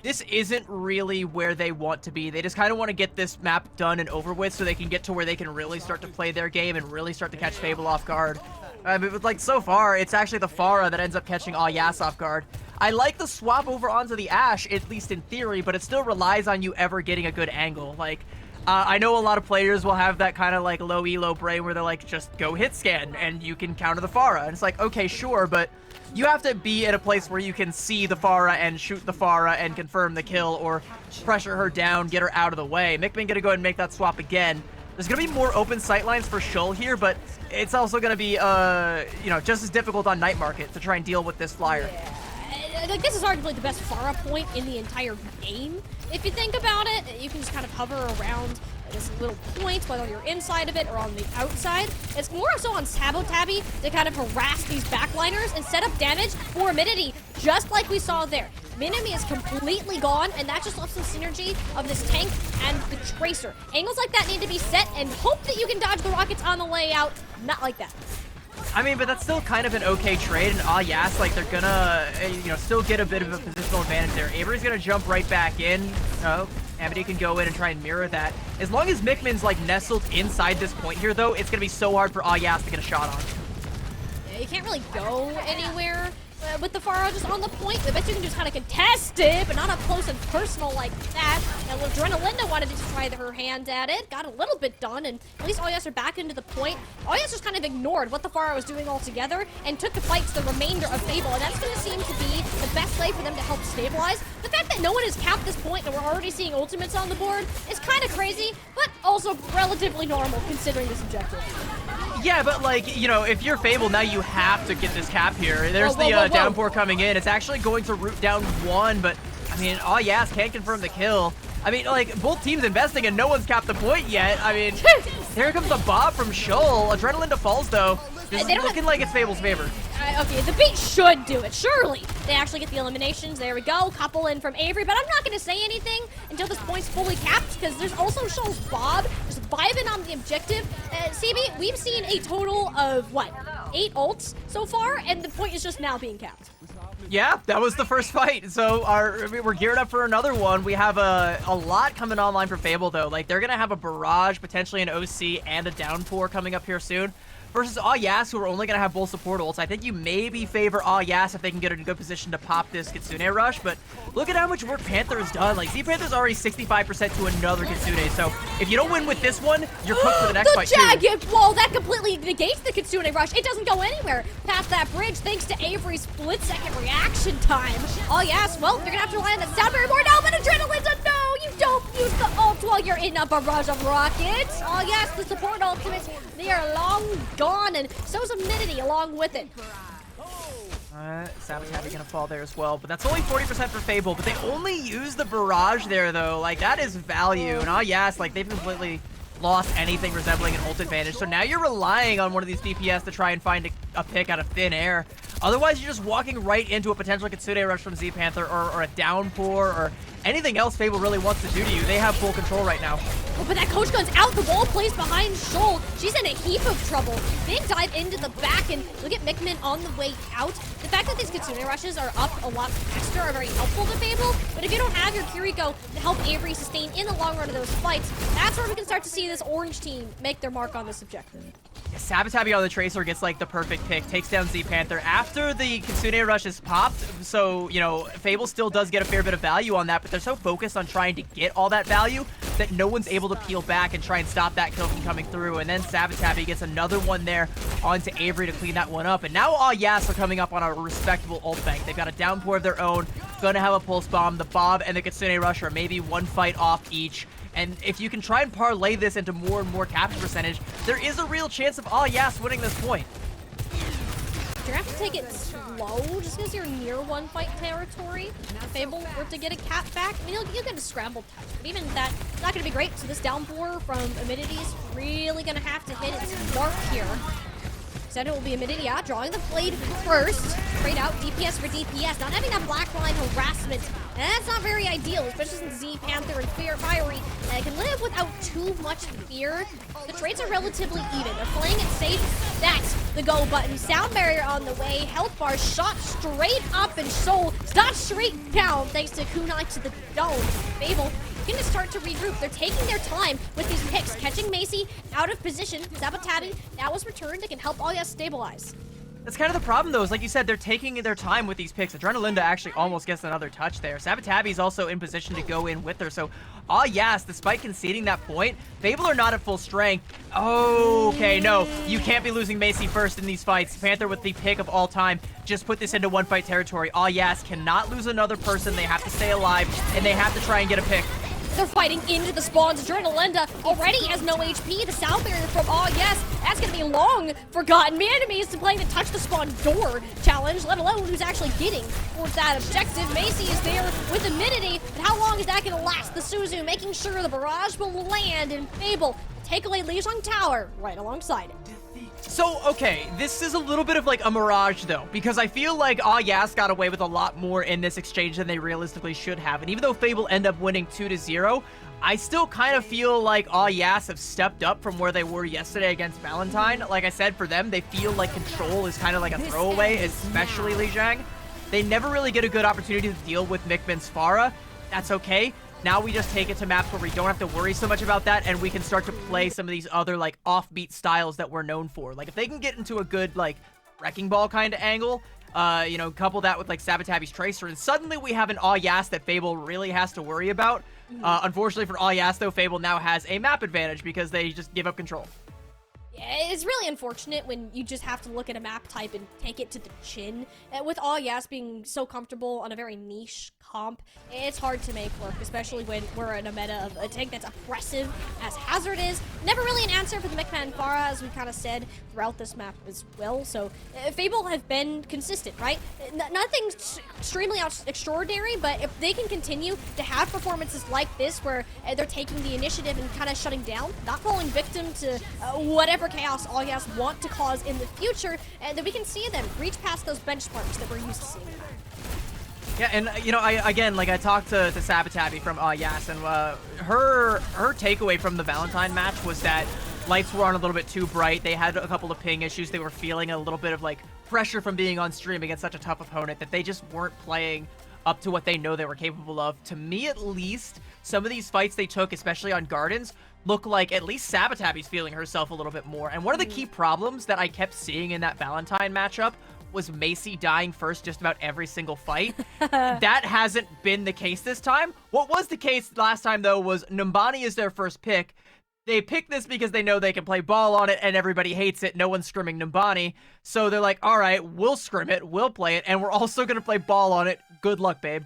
this isn't really where they want to be. They just kind of want to get this map done and over with so they can get to where they can really start to play their game and really start to catch Fable off guard. But like, so far, it's actually the Pharah that ends up catching Yas off guard. I like the swap over onto the Ashe, at least in theory, but it still relies on you ever getting a good angle. Like, I know a lot of players will have that kind of like low elo brain where they're like, just go hit scan and you can counter the Pharah. And it's like, okay, sure, but you have to be at a place where you can see the Pharah and shoot the Pharah and confirm the kill or pressure her down, get her out of the way. Mikman gonna go ahead and make that swap again. There's gonna be more open sightlines for Shoal here, but it's also gonna be, you know, just as difficult on Night Market to try and deal with this flyer. Yeah. Like, this is arguably the best Pharah point in the entire game. If you think about it, you can just kind of hover around this little point, whether you're inside of it or on the outside. It's more so on Sabatabi to kind of harass these backliners and set up damage for Amenity, just like we saw there. Minimi is completely gone, and that just left some synergy of this tank and the Tracer. Angles like that need to be set, and hope that you can dodge the rockets on the way out. Not like that. I mean, but that's still kind of an okay trade, and yes, like they're gonna, still get a bit of a positional advantage there. Avery's gonna jump right back in. Oh, Amity can go in and try and mirror that. As long as Mickman's like nestled inside this point here, though, it's gonna be so hard for Yas to get a shot on. Yeah, you can't really go anywhere with the Pharah just on the point. I bet you can just kind of contest it, but not up close and personal like that. And Adrenalinda wanted to try her hand at it, got a little bit done, and at least Yas are back into the point. Yas just kind of ignored what the Pharah was doing altogether and took the fight to the remainder of Fable, and that's going to seem to be the best way for them to help stabilize. The fact that no one has capped this point and we're already seeing ultimates on the board is kind of crazy, but also relatively normal considering this objective. Yeah, but like, if you're Fable, now you have to get this cap here. There's the downpour coming in. It's actually going to root down one, but I mean, Yas can't confirm the kill. I mean, like, both teams investing and no one's capped the point yet. I mean, here comes the bob from Shoal. Adrenalinda falls, though. This is looking like it's Fable's favor. Okay, the beat should do it, surely. They actually get the eliminations. There we go. Couple in from Avery, but I'm not going to say anything until this point's fully capped, because there's also Shoal's Bob just vibing on the objective. CB, we've seen a total of, 8 ults so far, and the point is just now being capped. Yeah, that was the first fight. So we're geared up for another one. We have a lot coming online for Fable, though. Like, they're going to have a Barrage, potentially an OC, and a Downpour coming up here soon. Versus Yas, who are only going to have both support ults. I think you maybe favor Yas if they can get in a good position to pop this Kitsune rush, but look at how much work Panther has done. Like, Z-Panther's already 65% to another Kitsune, so if you don't win with this one, you're cooked for the next fight, too. The Jagged Wall, that completely negates the Kitsune rush. It doesn't go anywhere past that bridge, thanks to Avery's split-second reaction time. Yas, well, they're going to have to rely on that sound barrier more now, but Adrenalinda, no! You don't use the ult while you're in a barrage of rockets. Yes, the support ultimates, they are long gone, and so's Immunity along with it. Sabotage gonna fall there as well, but that's only 40% for Fable, but they only use the Barrage there, though. Like, that is value, and yes, like, they've completely lost anything resembling an ult advantage, so now you're relying on one of these DPS to try and find a pick out of thin air. Otherwise, you're just walking right into a potential Kitsune rush from Z-Panther or a Downpour or anything else Fable really wants to do to you. They have full control right now. Oh, but that Coach Gun's out. The wall plays behind Shoal. She's in a heap of trouble. Big dive into the back, and look at Mickman on the way out. The fact that these Kitsune rushes are up a lot faster are very helpful to Fable, but if you don't have your Kiriko to help Avery sustain in the long run of those fights, that's where we can start to see this orange team make their mark on this objective. Yeah, Sabotage on the Tracer gets like the perfect pick, takes down Z-Panther after the Kitsune rush is popped, so, Fable still does get a fair bit of value on that, but they're so focused on trying to get all that value that no one's able to peel back and try and stop that kill from coming through, and then Sabotage gets another one there onto Avery to clean that one up, and now Yas are coming up on a respectable ult bank. They've got a Downpour of their own, gonna have a Pulse Bomb, the Bob and the Kitsune rush are maybe one fight off each. And if you can try and parlay this into more and more capture percentage, there is a real chance of Yas winning this point. You're gonna have to take it slow, just because you're near one fight territory. If Fable were to get a cap back, I mean, you'll get a scramble touch, but even that, it's not gonna be great. So this Downpour from Immunity is really gonna have to hit its mark here. Instead, it will be Immunity, drawing the blade first. Straight out, DPS for DPS. Not having that black line harassment, and that's not very ideal, especially since Z-Panther and Fiery can live without too much fear. The trades are relatively even. They're playing it safe. That's the go button. Sound barrier on the way. Health bar shot straight up, and Shoal shot straight down thanks to Kunai to the dome. Fable going to start to regroup. They're taking their time with these picks, catching Macy out of position. Sabotage now is returned. It can help Yas stabilize. That's kind of the problem, though, is like you said, they're taking their time with these picks. Adrenalinda actually almost gets another touch there. Sabatabi's also in position to go in with her. So, yes, despite conceding that point, Fable are not at full strength. Okay, no, you can't be losing Macy first in these fights. Panther with the pick of all time just put this into one fight territory. Yes cannot lose another person. They have to stay alive, and they have to try and get a pick. They're fighting into the spawns. Adrenalinda already has no HP. The sound barrier from yes, that's going to be long forgotten. Manami is playing the touch the spawn door challenge, let alone who's actually getting towards that objective. Macy is there with Immunity, but how long is that going to last? The Suzu making sure the barrage will land, and Fable take away Lijiang Tower right alongside it. So, okay, this is a little bit of like a mirage though, because I feel like Yas got away with a lot more in this exchange than they realistically should have. And even though Fable end up winning 2-0, I still kind of feel like Yas have stepped up from where they were yesterday against Valentine. Like I said, for them, they feel like control is kind of like a throwaway, especially Lijiang. They never really get a good opportunity to deal with Mickman's Pharah. That's okay. Now we just take it to maps where we don't have to worry so much about that, and we can start to play some of these other, like, offbeat styles that we're known for. Like, if they can get into a good, like, Wrecking Ball kind of angle, you know, couple that with, like, Sabotabi's Tracer, and suddenly we have an Yas that Fable really has to worry about. Unfortunately for Yas, though, Fable now has a map advantage because they just give up control. It's really unfortunate when you just have to look at a map type and take it to the chin. With Yas being so comfortable on a very niche comp, it's hard to make work, especially when we're in a meta of a tank that's oppressive as Hazard is. Never really an answer for the Mickman Pharah, as we kind of said throughout this map as well. So Fable have been consistent, right? Nothing extremely extraordinary, but if they can continue to have performances like this where they're taking the initiative and kind of shutting down, not falling victim to whatever chaos Yas want to cause in the future, and then we can see them reach past those benchmarks that we're used to seeing. Yeah, and you know, I talked to Sabotabi from Yas, and her takeaway from the Valentine match was that lights were on a little bit too bright. They had a couple of ping issues. They were feeling a little bit of like pressure from being on stream against such a tough opponent that they just weren't playing up to what they know they were capable of. To me, at least, some of these fights they took, especially on Gardens, look like at least Sabotabi's feeling herself a little bit more. And one of the key problems that I kept seeing in that Valentine matchup was Macy dying first just about every single fight. That hasn't been the case this time. What was the case last time, though, was Numbani is their first pick. They pick this because they know they can play ball on it and everybody hates it. No one's scrimming Numbani. So they're like, all right, we'll scrim it, we'll play it, and we're also going to play ball on it. Good luck, babe.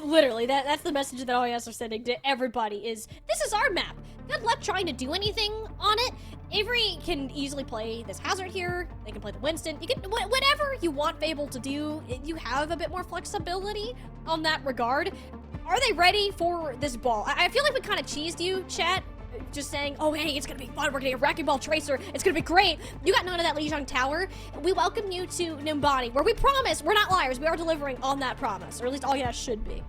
Literally, that's the message that Yas are sending to everybody is, this is our map. Good luck trying to do anything on it. Avery can easily play this Hazard here. They can play the Winston. You can, whatever you want Fable to do, you have a bit more flexibility on that regard. Are they ready for this ball? I feel like we kind of cheesed you, chat. Just saying, oh hey, it's gonna be fun, we're gonna get Wrecking Ball Tracer, it's gonna be great. You got none of that Lijiang Tower. We welcome you to Numbani, where we promise, we're not liars, we are delivering on that promise, or at least Yas should be.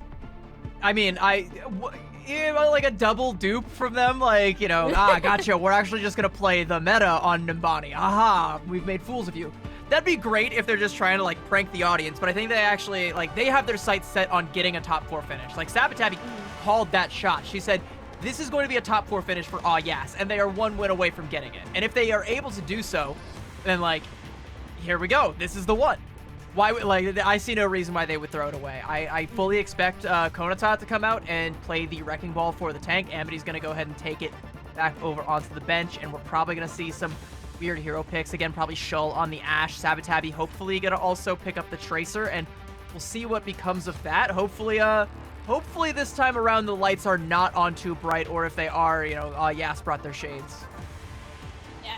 I mean, like a double dupe from them, like, you know, gotcha, we're actually just gonna play the meta on Numbani. Aha, we've made fools of you. That'd be great if they're just trying to, like, prank the audience, but I think they actually, like, they have their sights set on getting a top 4 finish. Like, Sabotabi called that shot. She said, this is going to be a top 4 finish for Yas, and they are 1 win away from getting it. And if they are able to do so, then, like, here we go. This is the one. Why, like, I see no reason why they would throw it away. I fully expect Konata to come out and play the Wrecking Ball for the tank. Amity's going to go ahead and take it back over onto the bench, and we're probably going to see some weird hero picks. Again, probably Shull on the Ashe. Sabotabi hopefully going to also pick up the Tracer, and we'll see what becomes of that. Hopefully this time around the lights are not on too bright, or if they are, you know, Yas brought their shades.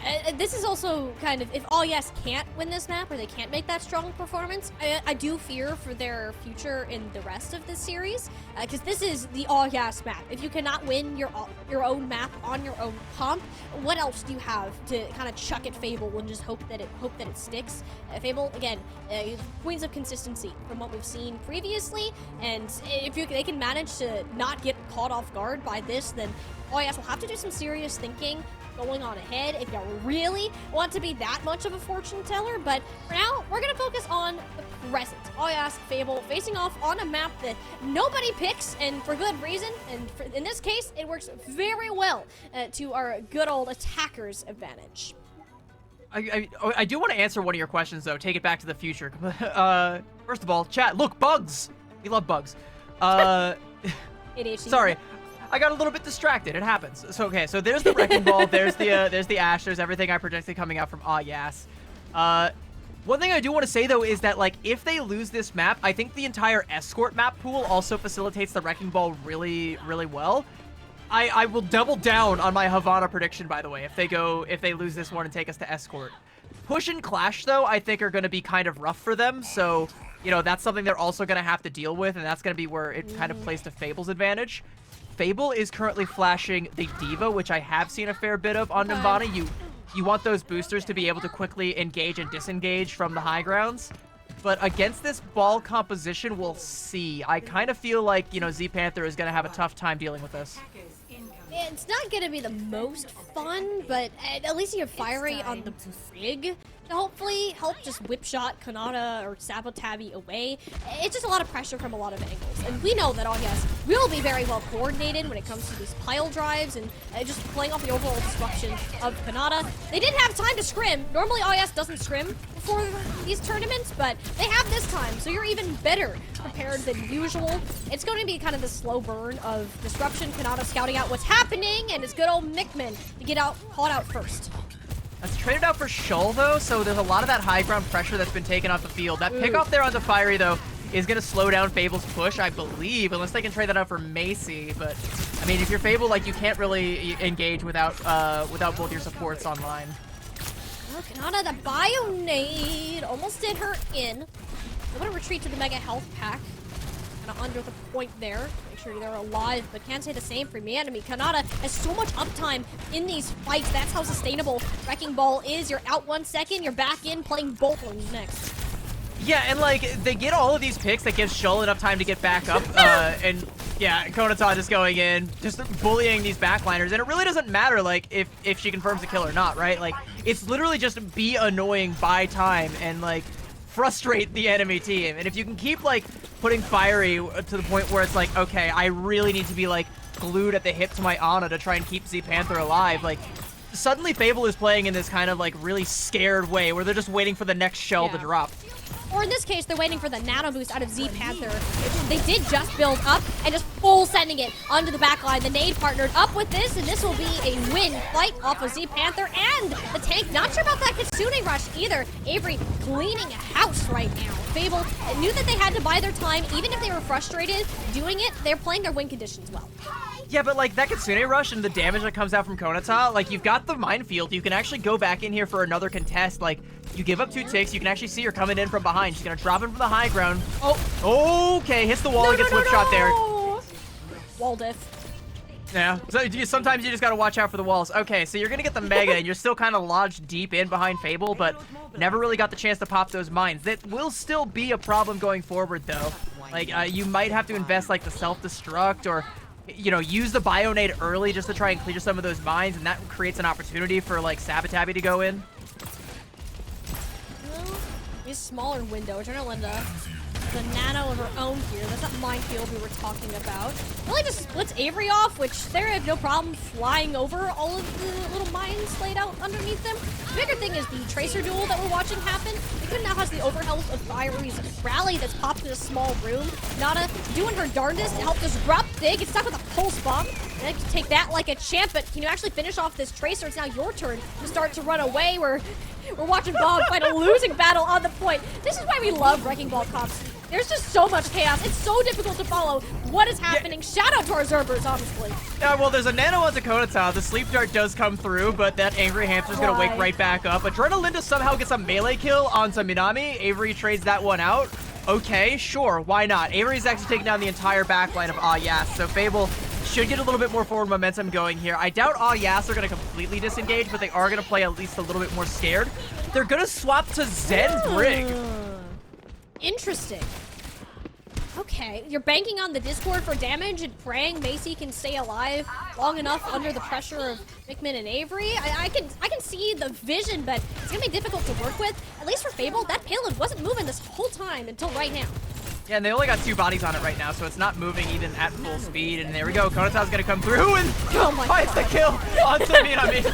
Yeah, this is also kind of, if Yas can't win this map, or they can't make that strong performance, I do fear for their future in the rest of this series, because this is the Yas map. If you cannot win your own map on your own comp, what else do you have to kind of chuck at Fable and just hope that it sticks? Fable, again, queens of consistency from what we've seen previously, and if they can manage to not get caught off guard by this, then Yas will have to do some serious thinking going on ahead if you really want to be that much of a fortune teller. But for now, we're going to focus on the present. Yas Fable facing off on a map that nobody picks, and for good reason. And in this case, it works very well to our good old attackers' advantage. I do want to answer one of your questions, though. Take it back to the future. First of all, chat, look, bugs. We love bugs. Sorry. I got a little bit distracted. It happens. So okay, so there's the Wrecking Ball, there's the Ashe, there's everything I projected coming out from Yas. One thing I do want to say though is that, like, if they lose this map, I think the entire Escort map pool also facilitates the Wrecking Ball really, really well. I will double down on my Havana prediction, by the way, if they lose this one and take us to Escort. Push and Clash though, I think are going to be kind of rough for them, so you know that's something they're also going to have to deal with, and that's going to be where it kind of plays to Fable's advantage. Fable is currently flashing the D.Va, which I have seen a fair bit of on Numbani. You you want those boosters to be able to quickly engage and disengage from the high grounds. But against this ball composition, we'll see. I kind of feel like, you know, Z Panther is going to have a tough time dealing with this. It's not going to be the most fun, but at least you have Fiery on the brig to hopefully help just whip shot Kanata or Sabotabi away. It's just a lot of pressure from a lot of angles. And we know that Auyas will be very well coordinated when it comes to these pile drives and just playing off the overall disruption of Kanata. They didn't have time to scrim. Normally Auyas doesn't scrim before these tournaments, but they have this time, so you're even better prepared than usual. It's going to be kind of the slow burn of disruption. Kanata scouting out what's happening, and it's good old Mickman to get out, caught out first. That's traded out for Shull, though, so there's a lot of that high ground pressure that's been taken off the field. That pick off there onto Fiery, though, is going to slow down Fable's push, I believe, unless they can trade that out for Macy. But, I mean, if you're Fable, like, you can't really engage without both your supports online. Oh, Kanata, the Bio Nade almost did her in. They want to retreat to the Mega Health Pack. Kind of under the point there. Make sure they're alive, but can't say the same for Mianami. Kanata has so much uptime in these fights. That's how sustainable Wrecking Ball is. You're out 1 second, you're back in playing both lanes next. Yeah, and like they get all of these picks that gives Shull enough time to get back up, and yeah, Konata just going in, just bullying these backliners, and it really doesn't matter like if she confirms the kill or not, right? Like it's literally just be annoying, buy time, and like frustrate the enemy team. And if you can keep like putting Fiery to the point where it's like, okay, I really need to be like glued at the hip to my Ana to try and keep Z Panther alive, like suddenly Fable is playing in this kind of like really scared way where they're just waiting for the next shell to drop. Or in this case, they're waiting for the nano boost out of Z Panther. They did just build up and just full sending it onto the backline. The nade partnered up with this, and this will be a win fight off of Z Panther and the tank. Not sure about that Kitsune rush either. Avery cleaning a house right now. Fable knew that they had to buy their time, even if they were frustrated doing it. They're playing their win conditions well. Yeah, but like that Kitsune rush and the damage that comes out from Konata, like you've got the minefield. You can actually go back in here for another contest. Like you give up 2 ticks, you can actually see her coming in from behind. She's gonna drop in from the high ground. Oh, okay, hits the wall and gets whip shot there. Wall diff. Yeah, so sometimes you just gotta watch out for the walls. Okay, so you're gonna get the Mega, and you're still kind of lodged deep in behind Fable, but never really got the chance to pop those mines. That will still be a problem going forward, though. Like, you might have to invest, like, the self-destruct, or, you know, use the Bionade early just to try and clear some of those mines, and that creates an opportunity for, like, Sabotabi to go in. Well, a smaller window. Adrenalinda, the nano of her own here. That's that minefield we were talking about. Really just splits Avery off, which they have no problem flying over all of the little mines laid out underneath them. The bigger thing is the Tracer duel that we're watching happen. It now has the overhealth of Fiery's rally that's popped in a small room. Nada doing her darndest to help disrupt. They get stuck with a pulse bomb. And can take that like a champ, but can you actually finish off this Tracer? It's now your turn to start to run away. We're watching Bob fight a losing battle on the point. This is why we love Wrecking Ball comps. There's just so much chaos. It's so difficult to follow what is happening. Shout out to our Zerbers, honestly. Yeah, well, there's a nano on Konata. The sleep dart does come through, but that angry hamster's gonna wake right back up. Adrenalinda somehow gets a melee kill on Minami. Avery trades that one out. Okay, sure, why not? Avery's actually taking down the entire backline of Auyas, so Fable should get a little bit more forward momentum going here. I doubt Auyas are going to completely disengage, but they are going to play at least a little bit more scared. They're going to swap to Zen's Brig. Interesting. Okay, you're banking on the Discord for damage and praying Macy can stay alive long enough under the pressure of Mickman and Avery. I can see the vision, but it's gonna be difficult to work with. At least for Fable, that payload wasn't moving this whole time until right now. Yeah, and they only got 2 bodies on it right now, so it's not moving even at full speed. And there we go, Konata's gonna come through and finds the kill on Minami.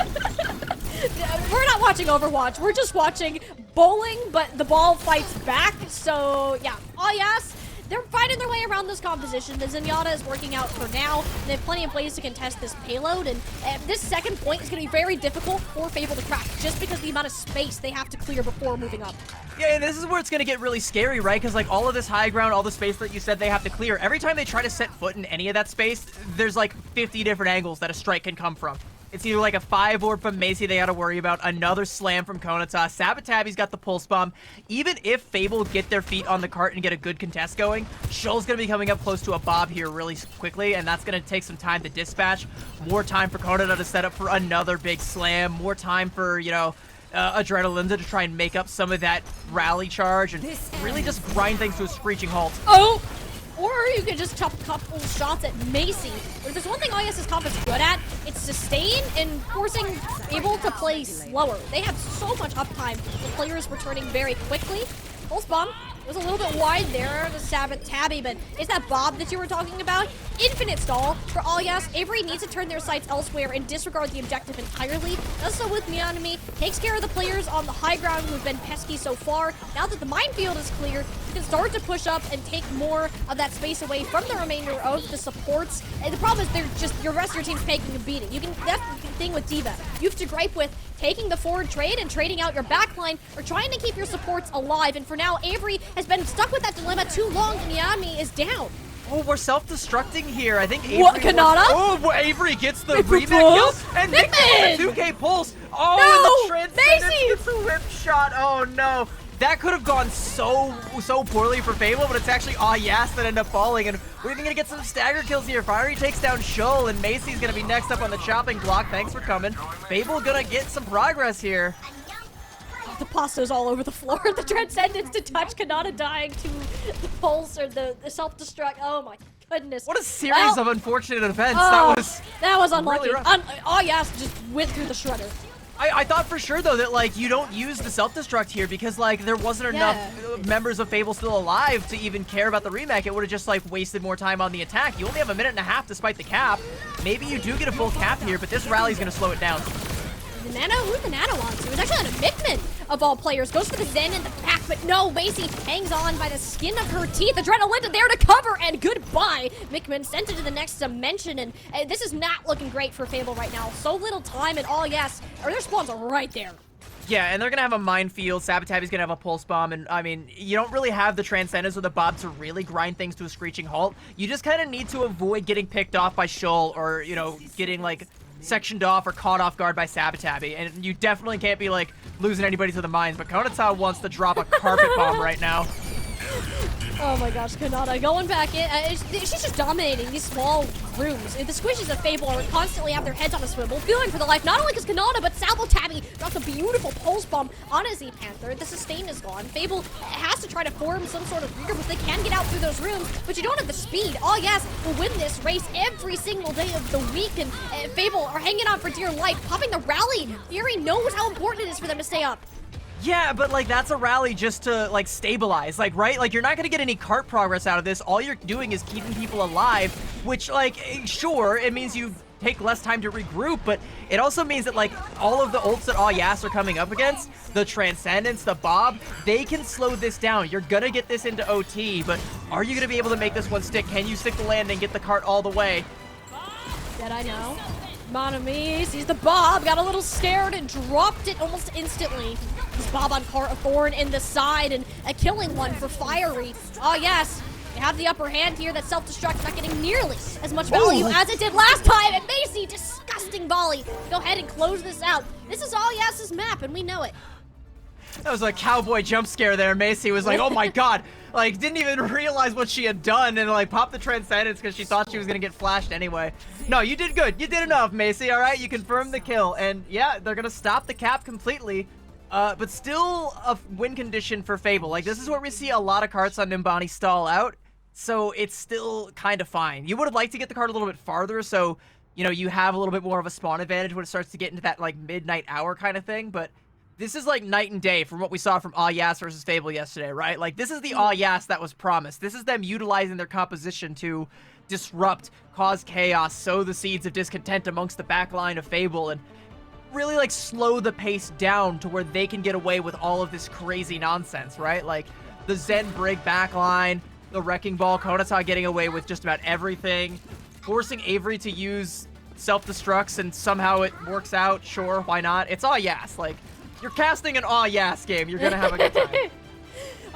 We're not watching Overwatch. We're just watching bowling, but the ball fights back. So yeah, Auyas, they're finding their way around this composition. The Zenyatta is working out for now. They have plenty of plays to contest this payload, and this second point is going to be very difficult for Fable to crack, just because of the amount of space they have to clear before moving up. Yeah, and this is where it's going to get really scary, right? Because like all of this high ground, all the space that you said they have to clear, every time they try to set foot in any of that space, there's like 50 different angles that a strike can come from. It's either like a 5 orb from Macy they gotta worry about, another slam from Konata. Sabatabi's got the pulse bomb. Even if Fable get their feet on the cart and get a good contest going, Shoal's gonna be coming up close to a Bob here really quickly, and that's gonna take some time to dispatch. More time for Konata to set up for another big slam. More time for, you know, Adrenalinza to try and make up some of that rally charge and really just grind things to a screeching halt. Oh! Or you could just chop a couple shots at Macy. If there's one thing IS's comp is good at, it's sustain and forcing Fable to play slower. They have so much uptime. The players returning very quickly. Pulse bomb. It was a little bit wide there to Sabatabi, but is that Bob that you were talking about? Infinite stall for Alyas. Avery needs to turn their sights elsewhere and disregard the objective entirely. Does so with Mionami. Takes care of the players on the high ground who've been pesky so far. Now that the minefield is clear, you can start to push up and take more of that space away from the remainder of the supports. And the problem is they're just, your rest of your team's taking a beating. You can, that's the thing with D.Va. You have to gripe with taking the forward trade and trading out your backline or trying to keep your supports alive. And for now, Avery has been stuck with that dilemma too long and Mionami is down. Oh, we're self-destructing here. I think Avery... What, Kanata? Oh, Avery gets the remake kill. And Nick gets the 2K pulse. Oh, no! and the Transcendence Macy! gets the whip shot. Oh, no. That could have gone so poorly for Fable, but it's actually Yas that ended up falling. And we're even going to get some stagger kills here. Fiery takes down Shoal, and Macy's going to be next up on the chopping block. Thanks for coming. Fable going to get some progress here. The pasta's all over the floor. The Transcendence to touch, Kanata dying to the pulse or the self-destruct. Oh my goodness. What a series of unfortunate events. That was unlucky. Really Yas just went through the shredder. I thought for sure, though, that, like, you don't use the self-destruct here because, like, there wasn't enough members of Fable still alive to even care about the remake. It would have just, like, wasted more time on the attack. You only have a minute and a half despite the cap. Maybe you do get a full cap here, but this rally's going to slow it down. The Nano? Who's the Nano on to? It was actually on a Mickman, of all players. Goes for the Zen in the back, but no, Macy hangs on by the skin of her teeth. Adrenalinta there to cover, and goodbye. Mickman sent it to the next dimension, and this is not looking great for Fable right now. So little time, and their spawns are right there. Yeah, and they're going to have a minefield. Sabatabi's going to have a pulse bomb, and, I mean, you don't really have the Transcendence or the Bob to really grind things to a screeching halt. You just kind of need to avoid getting picked off by Shoal or, you know, getting, like, sectioned off or caught off guard by Sabatabi, and you definitely can't be like losing anybody to the mines, but Konata wants to drop a carpet bomb right now. Oh my gosh, Kanata going back in. She's just dominating these small rooms. The squishes of Fable are constantly have their heads on a swivel, feeling for the life, not only because Kanata, but Sabatabi drops a beautiful pulse bomb on a Z-Panther. The sustain is gone. Fable has to try to form some sort of regroup if they can get out through those rooms, but you don't have the speed. Yes will win this race every single day of the week, and Fable are hanging on for dear life, popping the rally. Fury knows how important it is for them to stay up. Yeah, but, like, that's a rally just to, like, stabilize, like, right? Like, you're not gonna get any cart progress out of this. All you're doing is keeping people alive, which, like, sure, it means you take less time to regroup, but it also means that, like, all of the ults that Yas are coming up against, the Transcendence, the Bob, they can slow this down. You're gonna get this into OT, but are you gonna be able to make this one stick? Can you stick the landing, get the cart all the way? That I know. Monami sees the Bob, got a little scared and dropped it almost instantly. This Bob on Cart of Thorn in the side and a killing one for Fiery. Yes, they have the upper hand here. That self-destruct not getting nearly as much value as it did last time. And Macy, disgusting volley. Go ahead and close this out. This is Yas's map and we know it. That was a cowboy jump scare there. Macy was like, oh my god. Like, didn't even realize what she had done and, like, popped the Transcendence because she thought she was going to get flashed anyway. No, you did good. You did enough, Macy, all right? You confirmed the kill. And, yeah, they're going to stop the cap completely. But still a win condition for Fable. Like, this is where we see a lot of carts on Nimbani stall out. So it's still kind of fine. You would have liked to get the cart a little bit farther so, you know, you have a little bit more of a spawn advantage when it starts to get into that, like, midnight hour kind of thing. But this is like night and day from what we saw from Yas versus Fable yesterday, right? Like, this is the Yas that was promised. This is them utilizing their composition to disrupt, cause chaos, sow the seeds of discontent amongst the backline of Fable, and really, like, slow the pace down to where they can get away with all of this crazy nonsense, right? Like, the Zen Brig backline, the Wrecking Ball, Konata getting away with just about everything, forcing Avery to use self-destructs, and somehow it works out, sure, why not? It's Yas, like, you're casting an Yas game, you're gonna have a good time.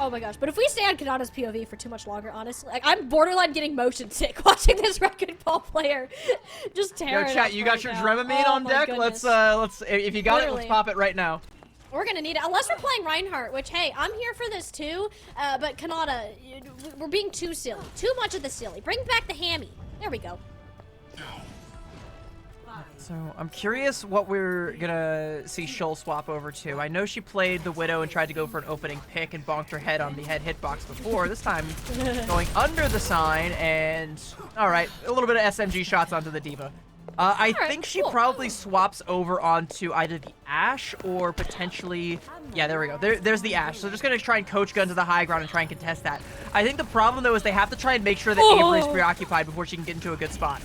Oh my gosh, but if we stay on Kanata's POV for too much longer, honestly, like, I'm borderline getting motion sick watching this Wrecking Ball player just tear Yo, it chat, up you got right your now. Dramamine Oh on my deck? goodness. Let's, if you got it, Literally. let's pop it right now. We're gonna need it, unless we're playing Reinhardt, which, hey, I'm here for this too, but Kanata, we're being too silly. Too much of the silly. Bring back the hammy. There we go. So I'm curious what we're gonna see Shoal swap over to. I know she played the Widow and tried to go for an opening pick and bonked her head on the head hitbox before. This time going under the sign and all right, a little bit of SMG shots onto the D.Va. I think she probably swaps over onto either the Ashe or potentially, yeah, there we go. There's the Ashe. So just gonna try and coach gun to the high ground and try and contest that. I think the problem though is they have to try and make sure that Avery's preoccupied before she can get into a good spot.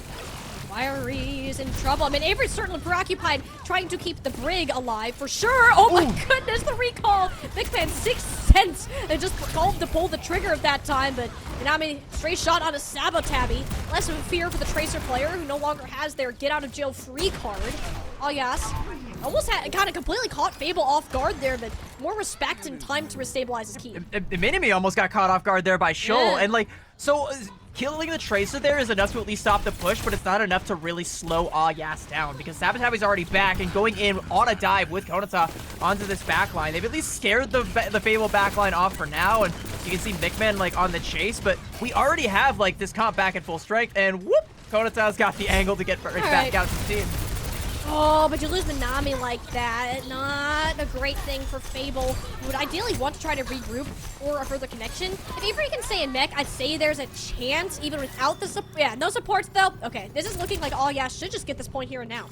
Fiery's in trouble. I mean, Avery's certainly preoccupied trying to keep the Brig alive for sure. Oh my goodness, the recall. Big Man 6 cents and just called to pull the trigger at that time, but Nanami straight shot on a Sabotabby. Less of a fear for the Tracer player who no longer has their get out of jail free card. Oh yes. Almost kind of completely caught Fable off guard there, but more respect and time to restabilize his key. Minimi almost got caught off guard there by Shoal, Yeah. and like, so killing the Tracer there is enough to at least stop the push, but it's not enough to really slow Yas down, because Sabotabby's already back and going in on a dive with Konata onto this backline. They've at least scared the Fable backline off for now, and you can see Mickman like on the chase, but we already have like this comp back at full strength, and whoop, Konata's got the angle to get back out to the team. Oh, but you lose Minami like that. Not a great thing for Fable. You would ideally want to try to regroup or a further connection. If Avery can stay in mech, I'd say there's a chance, even without the support. Yeah, no supports though. Okay, this is looking like Yas should just get this point here and now.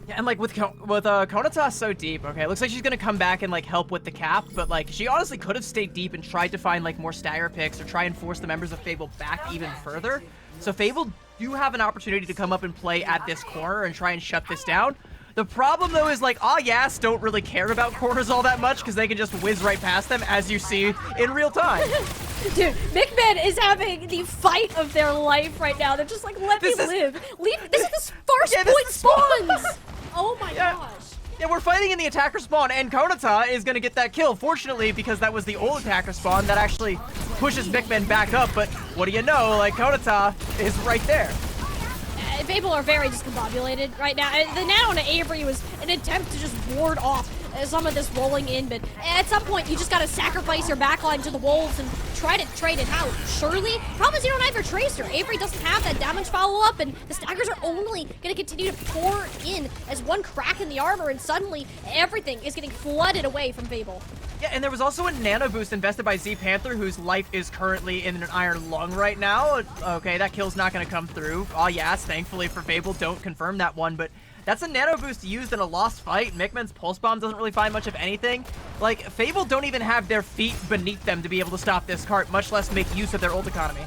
Yeah, and like with Konata so deep, okay, it looks like she's gonna come back and like help with the cap, but like she honestly could have stayed deep and tried to find like more stagger picks or try and force the members of Fable back even further. So Fable do have an opportunity to come up and play at this corner and try and shut this down. The problem though is like Yas don't really care about corners all that much because they can just whiz right past them, as you see in real time. Dude, Mickman is having the fight of their life right now. They're just like, let me live. This is the first point spawns. Oh my gosh. Yeah, we're fighting in the attacker spawn, and Konata is going to get that kill. Fortunately, because that was the old attacker spawn, that actually pushes Mickman back up. But what do you know? Like, Konata is right there. Fable are very discombobulated right now. The Nano and Avery was an attempt to just ward off some of this rolling in, but at some point you just gotta sacrifice your backline to the wolves and try to trade it out. Surely, problem is you don't have your Tracer. Avery doesn't have that damage follow-up, and the staggers are only gonna continue to pour in as one crack in the armor, and suddenly everything is getting flooded away from Fable. Yeah, and there was also a nano boost invested by Z Panther, whose life is currently in an iron lung right now. Okay, that kill's not going to come through. Yes, thankfully for Fable, don't confirm that one, but that's a nano boost used in a lost fight. Mickman's pulse bomb doesn't really find much of anything. Like, Fable don't even have their feet beneath them to be able to stop this cart, much less make use of their ult economy.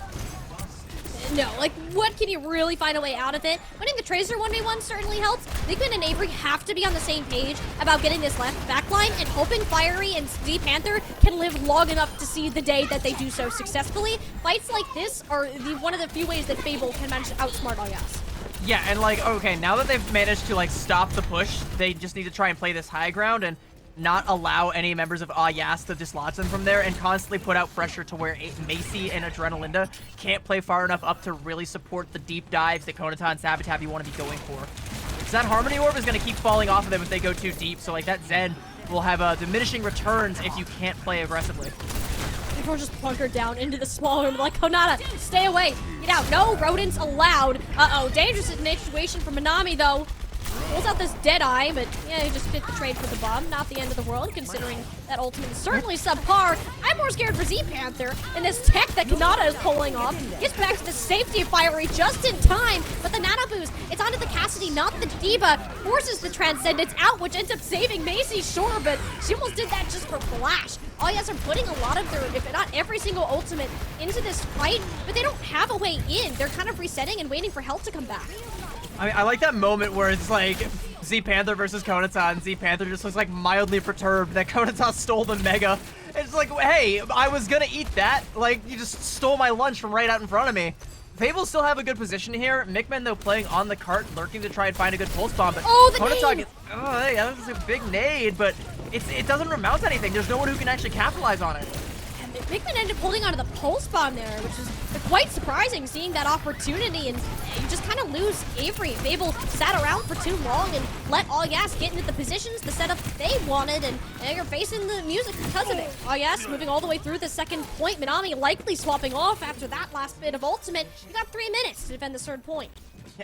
No, like, what can you really find a way out of it? Winning the Tracer 1v1 certainly helps. Mickman and Avery have to be on the same page about getting this left backline and hoping Fiery and Z Panther can live long enough to see the day that they do so successfully. Fights like this are one of the few ways that Fable can manage to outsmart Yas. Yeah, and like, okay, now that they've managed to like stop the push, they just need to try and play this high ground and not allow any members of Yas to dislodge them from there and constantly put out pressure to where Macy and Adrenalinda can't play far enough up to really support the deep dives that Konata and Sabotabby want to be going for. So that Harmony Orb is going to keep falling off of them if they go too deep, so like that Zen will have diminishing returns if you can't play aggressively. People are just bunkered down into the small room like, Konata, stay away, get out, no rodents allowed. Uh-oh, dangerous situation for Minami though. Pulls out this Deadeye, but yeah, he just fit the trade for the bomb. Not the end of the world, considering that ultimate is certainly subpar. I'm more scared for Z Panther, and this tech that Kanata is pulling off gets back to the safety of Fiery just in time. But the Nano Boost, it's onto the Cassidy, not the D.Va, forces the Transcendence out, which ends up saving Macy, sure, but she almost did that just for flash. Yas are putting a lot of their, if not every single ultimate, into this fight, but they don't have a way in. They're kind of resetting and waiting for health to come back. I mean, I like that moment where it's like Z Panther versus Konata, and Z Panther just looks like mildly perturbed that Konata stole the Mega. It's like, hey, I was gonna eat that. Like, you just stole my lunch from right out in front of me. Fable still have a good position here. Mickman, though, playing on the cart, lurking to try and find a good pulse bomb. But oh, the Konata nade! That was a big nade, but it doesn't remount anything. There's no one who can actually capitalize on it. Pikmin ended up holding onto the pulse bomb there, which is quite surprising, seeing that opportunity, and you just kind of lose Avery. Fable sat around for too long and let All Yes get into the positions, the setup they wanted, and you're facing the music because of it. All Yes moving all the way through the second point. Minami likely swapping off after that last bit of ultimate. You got 3 minutes to defend the third point.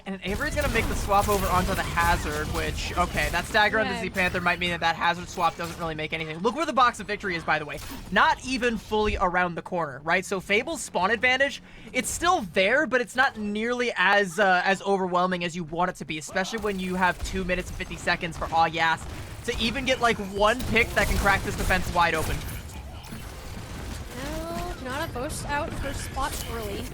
And Avery's gonna make the swap over onto the Hazard, which, okay, that stagger on the Z Panther might mean that Hazard swap doesn't really make anything. Look where the box of victory is, by the way. Not even fully around the corner, right? So Fable's spawn advantage, it's still there, but it's not nearly as overwhelming as you want it to be, especially when you have 2 minutes and 50 seconds for Aw Yas to even get like one pick that can crack this defense wide open. No, Kanata bursts out first spot early.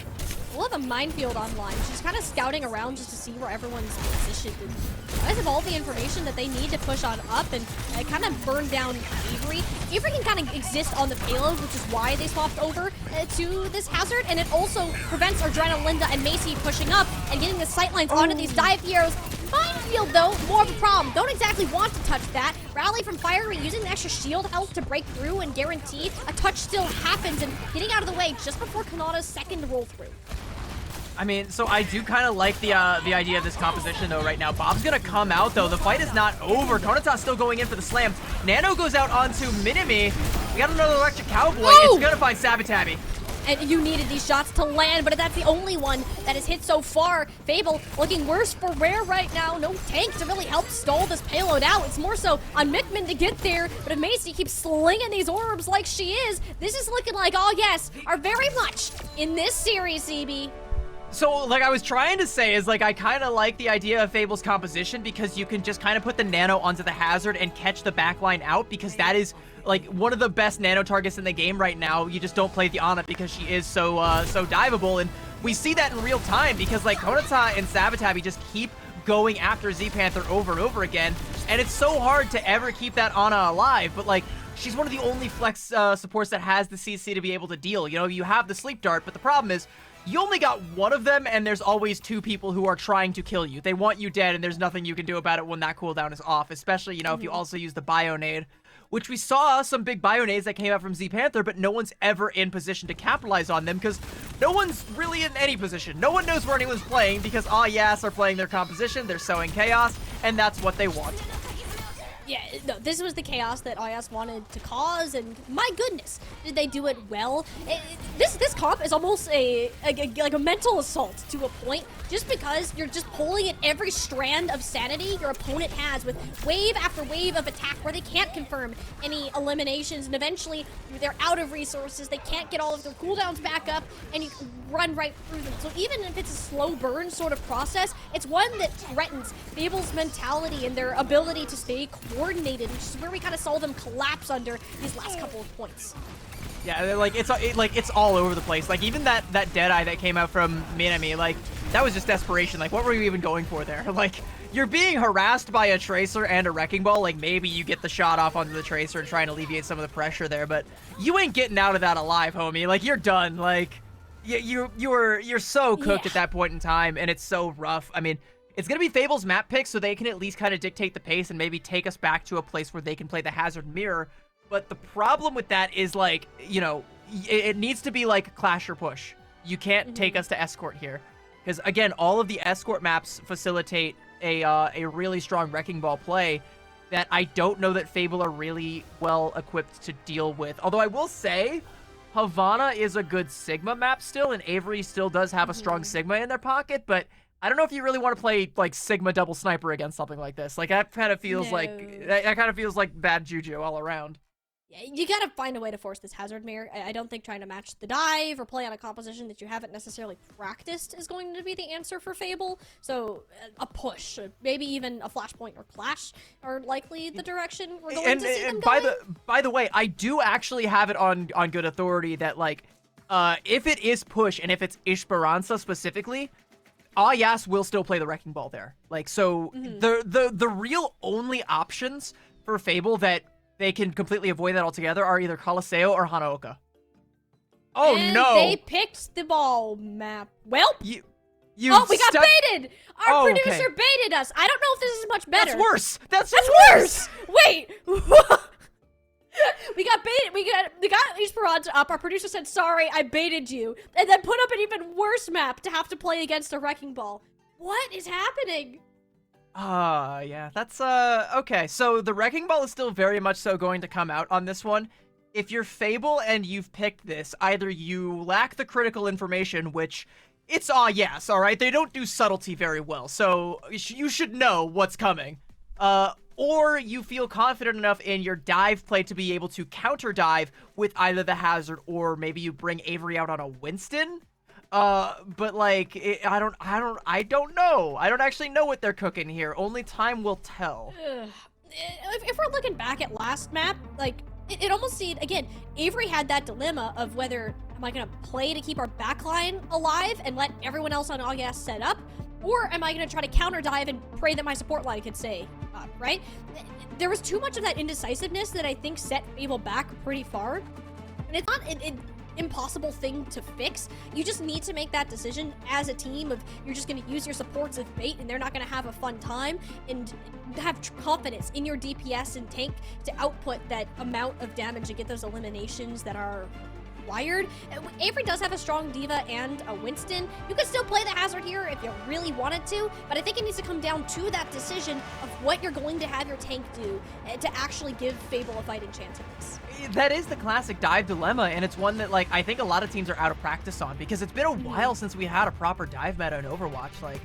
We'll have a minefield online. She's kind of scouting around just to see where everyone's positioned. And guys have all the information that they need to push on up and kind of burn down Avery. Avery can kind of exist on the payload, which is why they swapped over to this Hazard, and it also prevents Adrenalinda and Macy pushing up and getting the sightlines onto these dive heroes. Minefield, though, more of a problem. Don't exactly want to touch that. Rally from Fiery using the extra shield health to break through and guarantee a touch still happens, and getting out of the way just before Kanata's second roll through. I mean, so I do kind of like the idea of this composition, though, right now. Bob's gonna come out, though. The fight is not over. Konata's still going in for the slam. Nano goes out onto Minimi. We got another Electric Cowboy. It's gonna find Sabotabi. And you needed these shots to land, but that's the only one that has hit so far. Fable looking worse for wear right now. No tank to really help stall this payload out. It's more so on Mikman to get there, but if Macy keeps slinging these orbs like she is, this is looking like All Yes are very much in this series, CB. So, like I was trying to say is, like, I kind of like the idea of Fable's composition because you can just kind of put the Nano onto the Hazard and catch the backline out, because that is, like, one of the best Nano targets in the game right now. You just don't play the Ana because she is so diveable, and we see that in real time because, like, Konata and Sabotabi just keep going after Z Panther over and over again, and it's so hard to ever keep that Ana alive, but, like, she's one of the only flex supports that has the CC to be able to deal. You know, you have the Sleep Dart, but the problem is, you only got one of them, and there's always two people who are trying to kill you. They want you dead, and there's nothing you can do about it when that cooldown is off, especially, you know, if you also use the Bionade, which we saw some big Bionades that came out from Z Panther, but no one's ever in position to capitalize on them because no one's really in any position. No one knows where anyone's playing because Aw Yas are playing their composition, they're sowing chaos, and that's what they want. Yeah, no, this was the chaos that Ayas wanted to cause, and my goodness, did they do it well? This comp is almost like a mental assault to a point, just because you're just pulling at every strand of sanity your opponent has with wave after wave of attack where they can't confirm any eliminations, and eventually they're out of resources, they can't get all of their cooldowns back up, and you run right through them. So even if it's a slow burn sort of process, it's one that threatens Fable's mentality and their ability to stay coordinated, which is where we kind of saw them collapse under these last couple of points. Yeah, like it's all over the place. Like even that Deadeye that came out from Minami, like that was just desperation. Like what were you even going for there? Like you're being harassed by a Tracer and a Wrecking Ball. Like maybe you get the shot off onto the Tracer and try and alleviate some of the pressure there, but you ain't getting out of that alive, homie. Like you're done. Like you're so cooked at that point in time, and it's so rough. I mean, it's going to be Fable's map pick, so they can at least kind of dictate the pace and maybe take us back to a place where they can play the Hazard Mirror. But the problem with that is, like, you know, it needs to be like Clash or Push. You can't take us to Escort here. Because, again, all of the Escort maps facilitate a really strong Wrecking Ball play that I don't know that Fable are really well equipped to deal with. Although I will say, Havana is a good Sigma map still, and Avery still does have a strong Sigma in their pocket, but I don't know if you really want to play like Sigma double sniper against something like this. Like that kind of feels like bad juju all around. Yeah, you gotta find a way to force this Hazard Mirror. I don't think trying to match the dive or play on a composition that you haven't necessarily practiced is going to be the answer for Fable. So a push, maybe even a Flashpoint or Clash are likely the direction we're going to see them going. By the way, I do actually have it on good authority that like if it is push and if it's Esperanza specifically, Yas will still play the Wrecking Ball there. Like, so the real only options for Fable that they can completely avoid that altogether are either Caliseo or Hanaoka. Oh, and no! They picked the ball map. Well, we got baited! Our producer baited us. I don't know if this is much better. That's worse! That's worse! Wait! We got baited. We got Esperanza up. Our producer said, sorry, I baited you. And then put up an even worse map to have to play against a Wrecking Ball. What is happening? Yeah, that's, okay. So the Wrecking Ball is still very much so going to come out on this one. If you're Fable and you've picked this, either you lack the critical information, which it's yes, alright? They don't do subtlety very well, so you should know what's coming. Or you feel confident enough in your dive play to be able to counter dive with either the Hazard or maybe you bring Avery out on a Winston. But like, I don't know. I don't actually know what they're cooking here. Only time will tell. If we're looking back at last map, like, it almost seemed, again, Avery had that dilemma of whether, am I gonna play to keep our backline alive and let everyone else on August set up? Or am I gonna try to counter dive and pray that my support line could stay up, right? There was too much of that indecisiveness that I think set Fable back pretty far. And it's not an impossible thing to fix. You just need to make that decision as a team of you're just gonna use your supports as bait and they're not gonna have a fun time, and have confidence in your DPS and tank to output that amount of damage and get those eliminations that are wired. Avery does have a strong D.Va and a Winston. You could still play the Hazard here if you really wanted to, but I think it needs to come down to that decision of what you're going to have your tank do to actually give Fable a fighting chance at this. That is the classic dive dilemma, and it's one that, like, I think a lot of teams are out of practice on, because it's been a while since we had a proper dive meta in Overwatch. Like,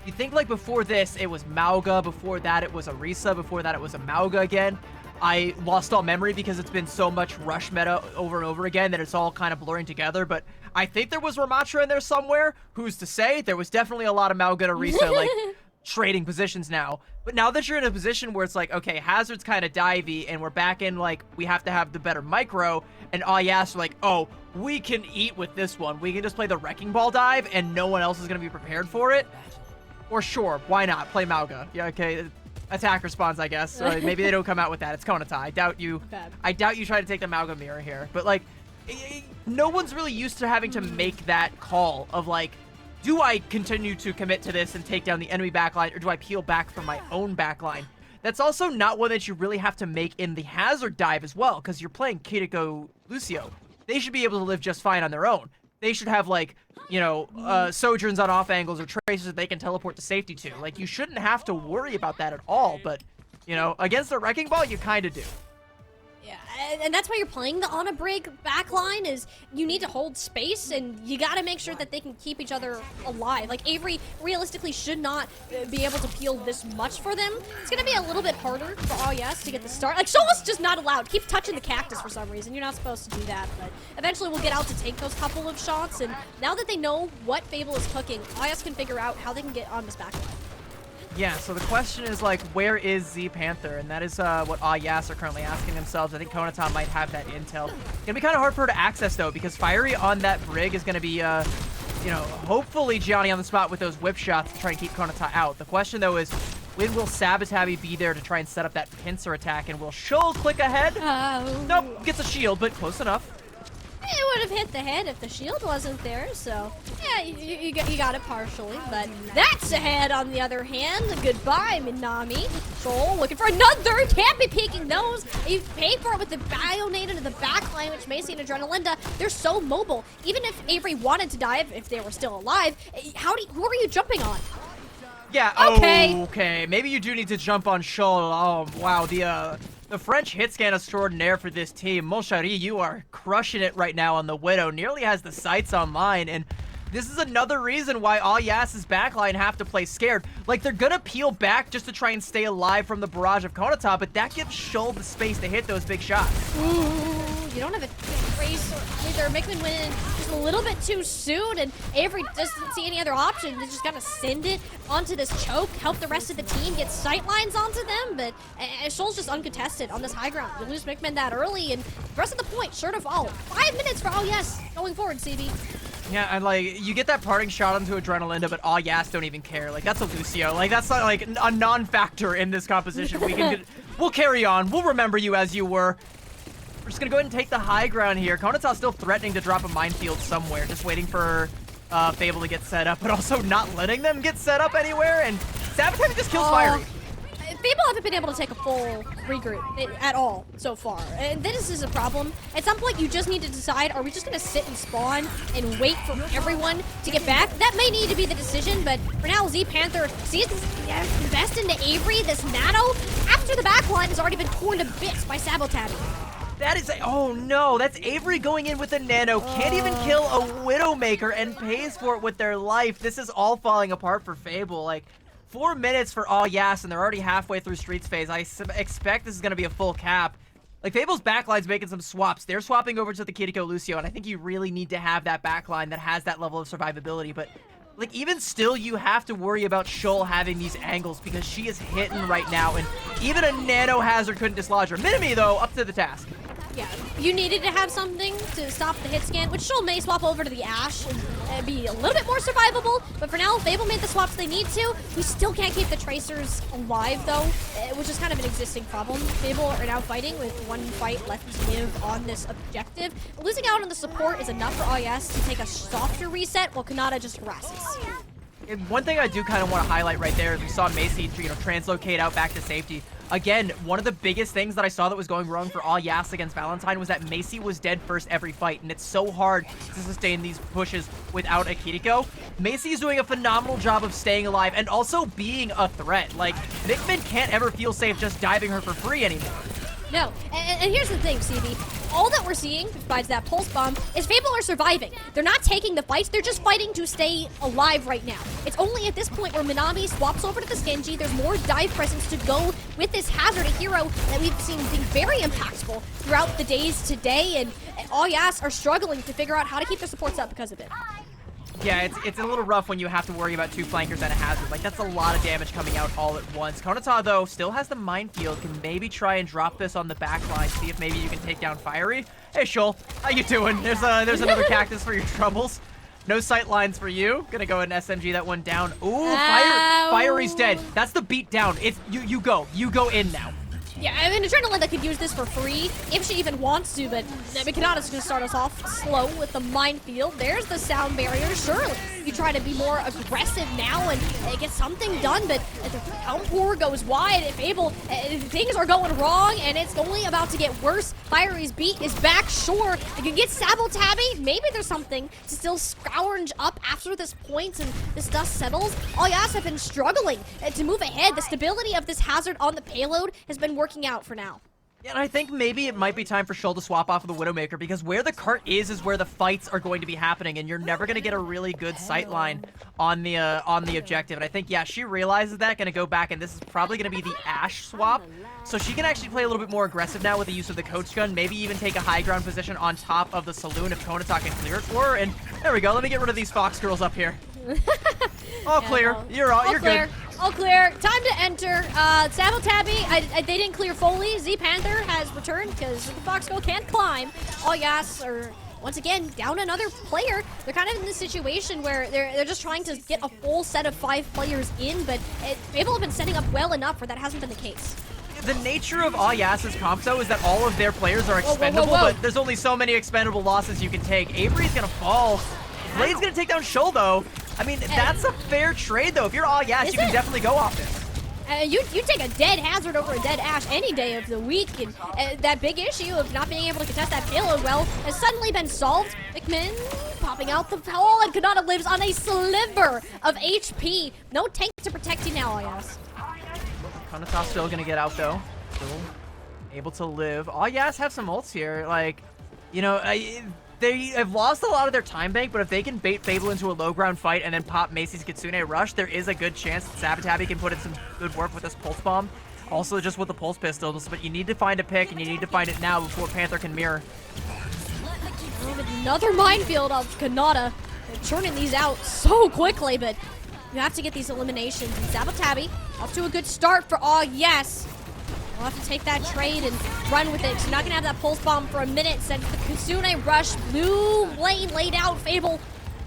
you think, like, before this, it was Mauga, before that it was Orisa, before that it was a Mauga again. I lost all memory because it's been so much rush meta over and over again that it's all kind of blurring together, but I think there was Ramattra in there somewhere. Who's to say? There was definitely a lot of Mauga and Orisa, like, trading positions now. But now that you're in a position where it's like, okay, Hazard's kind of divey, and we're back in, like, we have to have the better micro, and yes, we're like, oh, we can eat with this one. We can just play the Wrecking Ball dive, and no one else is going to be prepared for it. Or sure, why not? Play Mauga. Yeah, okay. Attack response, I guess. Maybe they don't come out with that. It's Konata. I doubt you try to take the Mauga mirror here. But, like, no one's really used to having to make that call of, like, do I continue to commit to this and take down the enemy backline, or do I peel back from my own backline? That's also not one that you really have to make in the Hazard dive as well, because you're playing Kiriko Lucio. They should be able to live just fine on their own. They should have, like, you know, sojourns on off angles or traces that they can teleport to safety to. Like, you shouldn't have to worry about that at all, but, you know, against the Wrecking Ball, you kind of do. Yeah, and that's why you're playing the on a break backline, is you need to hold space, and you gotta make sure that they can keep each other alive. Like, Avery realistically should not be able to peel this much for them. It's gonna be a little bit harder for yes to get the start. Like, Shoal's just not allowed. Keep touching the cactus for some reason. You're not supposed to do that, but eventually we'll get out to take those couple of shots, and now that they know what Fable is cooking, yes can figure out how they can get on this backline. Yeah, so the question is, like, where is Z Panther? And that is what yes are currently asking themselves. I think Konata might have that intel. It's gonna be kind of hard for her to access, though, because Fiery on that Brig is gonna be, you know, hopefully Gianni on the spot with those whip shots to try and keep Konata out. The question, though, is when will Sabotabi be there to try and set up that pincer attack? And will Shoal click ahead? Nope, gets a shield, but close enough. It would have hit the head if the shield wasn't there, so yeah, you got it partially, but that's a head on the other hand. Goodbye, Minami. Shoal looking for another. Can't be peeking those. You paid for it with the Bionade into the backline, which Macy and Adrenalinda, they're so mobile. Even if Avery wanted to dive, if they were still alive, who are you jumping on? Yeah, okay. Maybe you do need to jump on Shoal. Oh, wow, the French hit scan extraordinaire for this team. Monchari, you are crushing it right now on the Widow. Nearly has the sights online, and this is another reason why Yas's backline have to play scared. Like, they're gonna peel back just to try and stay alive from the barrage of Konata, but that gives Shoal the space to hit those big shots. Ooh, you don't have a race or either. Mickman went in just a little bit too soon, and Avery doesn't see any other option. They just gotta send it onto this choke, help the rest of the team get sight lines onto them, but Shoal's just uncontested on this high ground. You lose Mickman that early, and the rest of the point sure to follow. 5 minutes for yes going forward, CB. Yeah, and, like, you get that parting shot onto Adrenalinda, but yes don't even care. Like, that's a Lucio. Like, that's not, like, a non-factor in this composition. We'll carry on. We'll remember you as you were. We're just gonna go ahead and take the high ground here. Konata's still threatening to drop a minefield somewhere, just waiting for Fable to get set up, but also not letting them get set up anywhere, and Sabotage just kills Fiery. Fable haven't been able to take a full regroup at all so far. And this is a problem. At some point, you just need to decide, are we just going to sit and spawn and wait for everyone to get back? That may need to be the decision, but for now, Z Panther sees this invest into Avery, this Nano, after the backline has already been torn to bits by Sabotabi. That is oh no, that's Avery going in with a Nano, can't even kill a Widowmaker and pays for it with their life. This is all falling apart for Fable. Like, 4 minutes for all Yas, and they're already halfway through Streets phase. I expect this is going to be a full cap. Like, Fable's backline's making some swaps. They're swapping over to the Kiriko Lucio, and I think you really need to have that backline that has that level of survivability. But, like, even still, you have to worry about Shoal having these angles because she is hitting right now, and even a Nano Hazard couldn't dislodge her. Minimi, though, up to the task. Yeah, you needed to have something to stop the hit scan, which Shoal may swap over to the Ashe and be a little bit more survivable, but for now, Fable made the swaps they need to. We still can't keep the Tracers alive, though, which is kind of an existing problem. Fable are now fighting with one fight left to give on this objective. Losing out on the support is enough for AES to take a softer reset, while Kanata just harasses. And one thing I do kind of want to highlight right there is we saw Macy, translocate out back to safety. Again, one of the biggest things that I saw that was going wrong for all Yas against Valentine was that Macy was dead first every fight, and it's so hard to sustain these pushes without a Kiriko. Macy is doing a phenomenal job of staying alive and also being a threat. Like, Nickman can't ever feel safe just diving her for free anymore. No, and here's the thing, CB. All that we're seeing, besides that pulse bomb, is Fable are surviving. They're not taking the fights, they're just fighting to stay alive right now. It's only at this point where Minami swaps over to the Genji. There's more dive presence to go with this Hazard, a hero that we've seen being very impactful throughout the days today, and all Yas are struggling to figure out how to keep their supports up because of it. Yeah, it's a little rough when you have to worry about 2 flankers and a Hazard. Like, that's a lot of damage coming out all at once. Konata, though, still has the minefield. Can maybe try and drop this on the back line. See if maybe you can take down Fiery. Hey, Shoal, how you doing? There's another cactus for your troubles. No sight lines for you. Gonna go ahead and SMG that one down. Ooh, Fiery's dead. That's the beat down. It's you go in now. Yeah, I mean, Adrenaline could use this for free, if she even wants to, but Kanata's gonna start us off slow with the minefield. There's the sound barrier. Surely you try to be more aggressive now and get something done, but the downpour goes wide. If Fable, things are going wrong, and it's only about to get worse. Fiery's beat is back. Sure, you can get Sabotabi. Maybe there's something to still scrounge up after this point, and this dust settles. All Yas have been struggling to move ahead. The stability of this Hazard on the payload has been working out for now. Yeah, and I think maybe it might be time for Shoal to swap off of the Widowmaker, because where the cart is where the fights are going to be happening, and you're never going to get a really good sight line on the objective. And I think, yeah, she realizes that, going to go back, and this is probably going to be the Ashe swap. So she can actually play a little bit more aggressive now with the use of the coach gun, maybe even take a high ground position on top of the saloon if Konata can clear it for her. And there we go. Let me get rid of these Fox girls up here. All clear. No. You're good. All clear. Time to enter. Sabotabi, they didn't clear Foley. Z Panther has returned because the Fox girl can't climb. All Yas are once again down another player. They're kind of in this situation where they're just trying to get a full set of 5 players in, but Fable have been setting up well enough where that hasn't been the case. The nature of all Yas's comp, though, is that all of their players are expendable, but there's only so many expendable losses you can take. Avery's gonna fall. Blade's gonna take down Shoal, though. I mean, that's a fair trade, though. If you're all Yas, you can definitely go off this. You take a dead Hazard over a dead Ashe any day of the week, and that big issue of not being able to contest that payload well has suddenly been solved. Nickman popping out the pole, and Kanata lives on a sliver of HP. No tank to protect you now, all Yas. Konata's still gonna get out, though. Still able to live. All Yas have some ults here. Like, you know, they have lost a lot of their time bank, but if they can bait Fable into a low ground fight and then pop Macy's Kitsune Rush, there is a good chance that Sabotabi can put in some good work with this Pulse Bomb. Also just with the Pulse Pistols, but you need to find a pick, and you need to find it now before Panther can mirror. Another minefield of Kanata. They're churning these out so quickly, but you have to get these eliminations. And Sabotabi, off to a good start for all Yes. We'll have to take that trade and run with it, because you're not going to have that Pulse Bomb for a minute since the Kitsune Rush. Blue lane laid out. Fable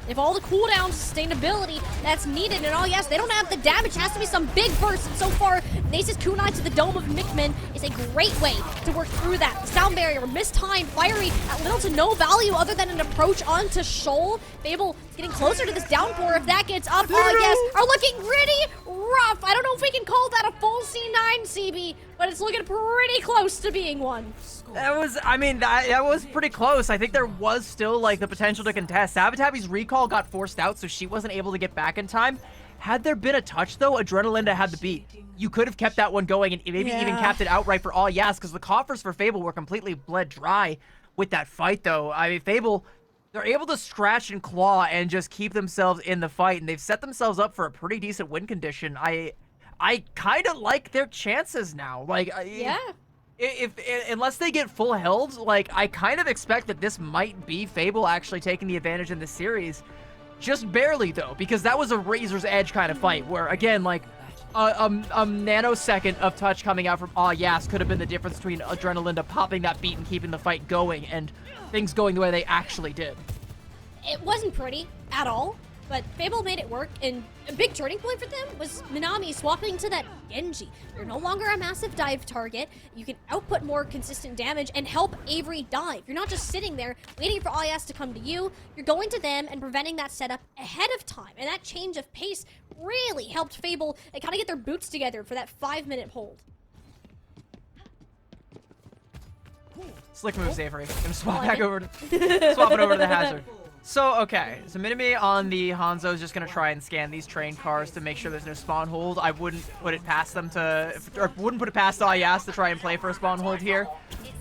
If all the cooldown sustainability that's needed and all, yes, they don't have the damage. It has to be some big burst. And so far, Nace's kunai to the dome of Mikmin is a great way to work through that. The sound barrier, mistimed, fiery, at little to no value other than an approach onto Shoal. Fable getting closer to this downpour. If that gets up, yes, are looking pretty rough. I don't know if we can call that a full C9 CB, but it's looking pretty close to being one. That was, I mean, that was pretty close. I think there was still, like, the potential to contest. Sabatabi's recall got forced out, so she wasn't able to get back in time. Had there been a touch, though, Adrenalinda had the beat. You could have kept that one going and maybe even capped it outright for all yes, because the coffers for Fable were completely bled dry with that fight, though. I mean, Fable, they're able to scratch and claw and just keep themselves in the fight, and they've set themselves up for a pretty decent win condition. I kind of like their chances now. Like, yeah. If unless they get full held, like, I kind of expect that this might be Fable actually taking the advantage in this series. Just barely, though, because that was a razor's edge kind of fight where, again, like, a nanosecond of touch coming out from Yas could have been the difference between Adrenalinda popping that beat and keeping the fight going and things going the way they actually did. It wasn't pretty at all, but Fable made it work, and a big turning point for them was Minami swapping to that Genji. You're no longer a massive dive target. You can output more consistent damage and help Avery dive. You're not just sitting there waiting for Ayas to come to you. You're going to them and preventing that setup ahead of time. And that change of pace really helped Fable kind of get their boots together for that 5-minute hold. Slick moves, Avery. Gonna swap back over to, swap it over to the Hazard. So, okay, so Minami on the Hanzo is just going to try and scan these train cars to make sure there's no spawn hold. I wouldn't put it past them to, or wouldn't put it past Ayas to try and play for a spawn hold here.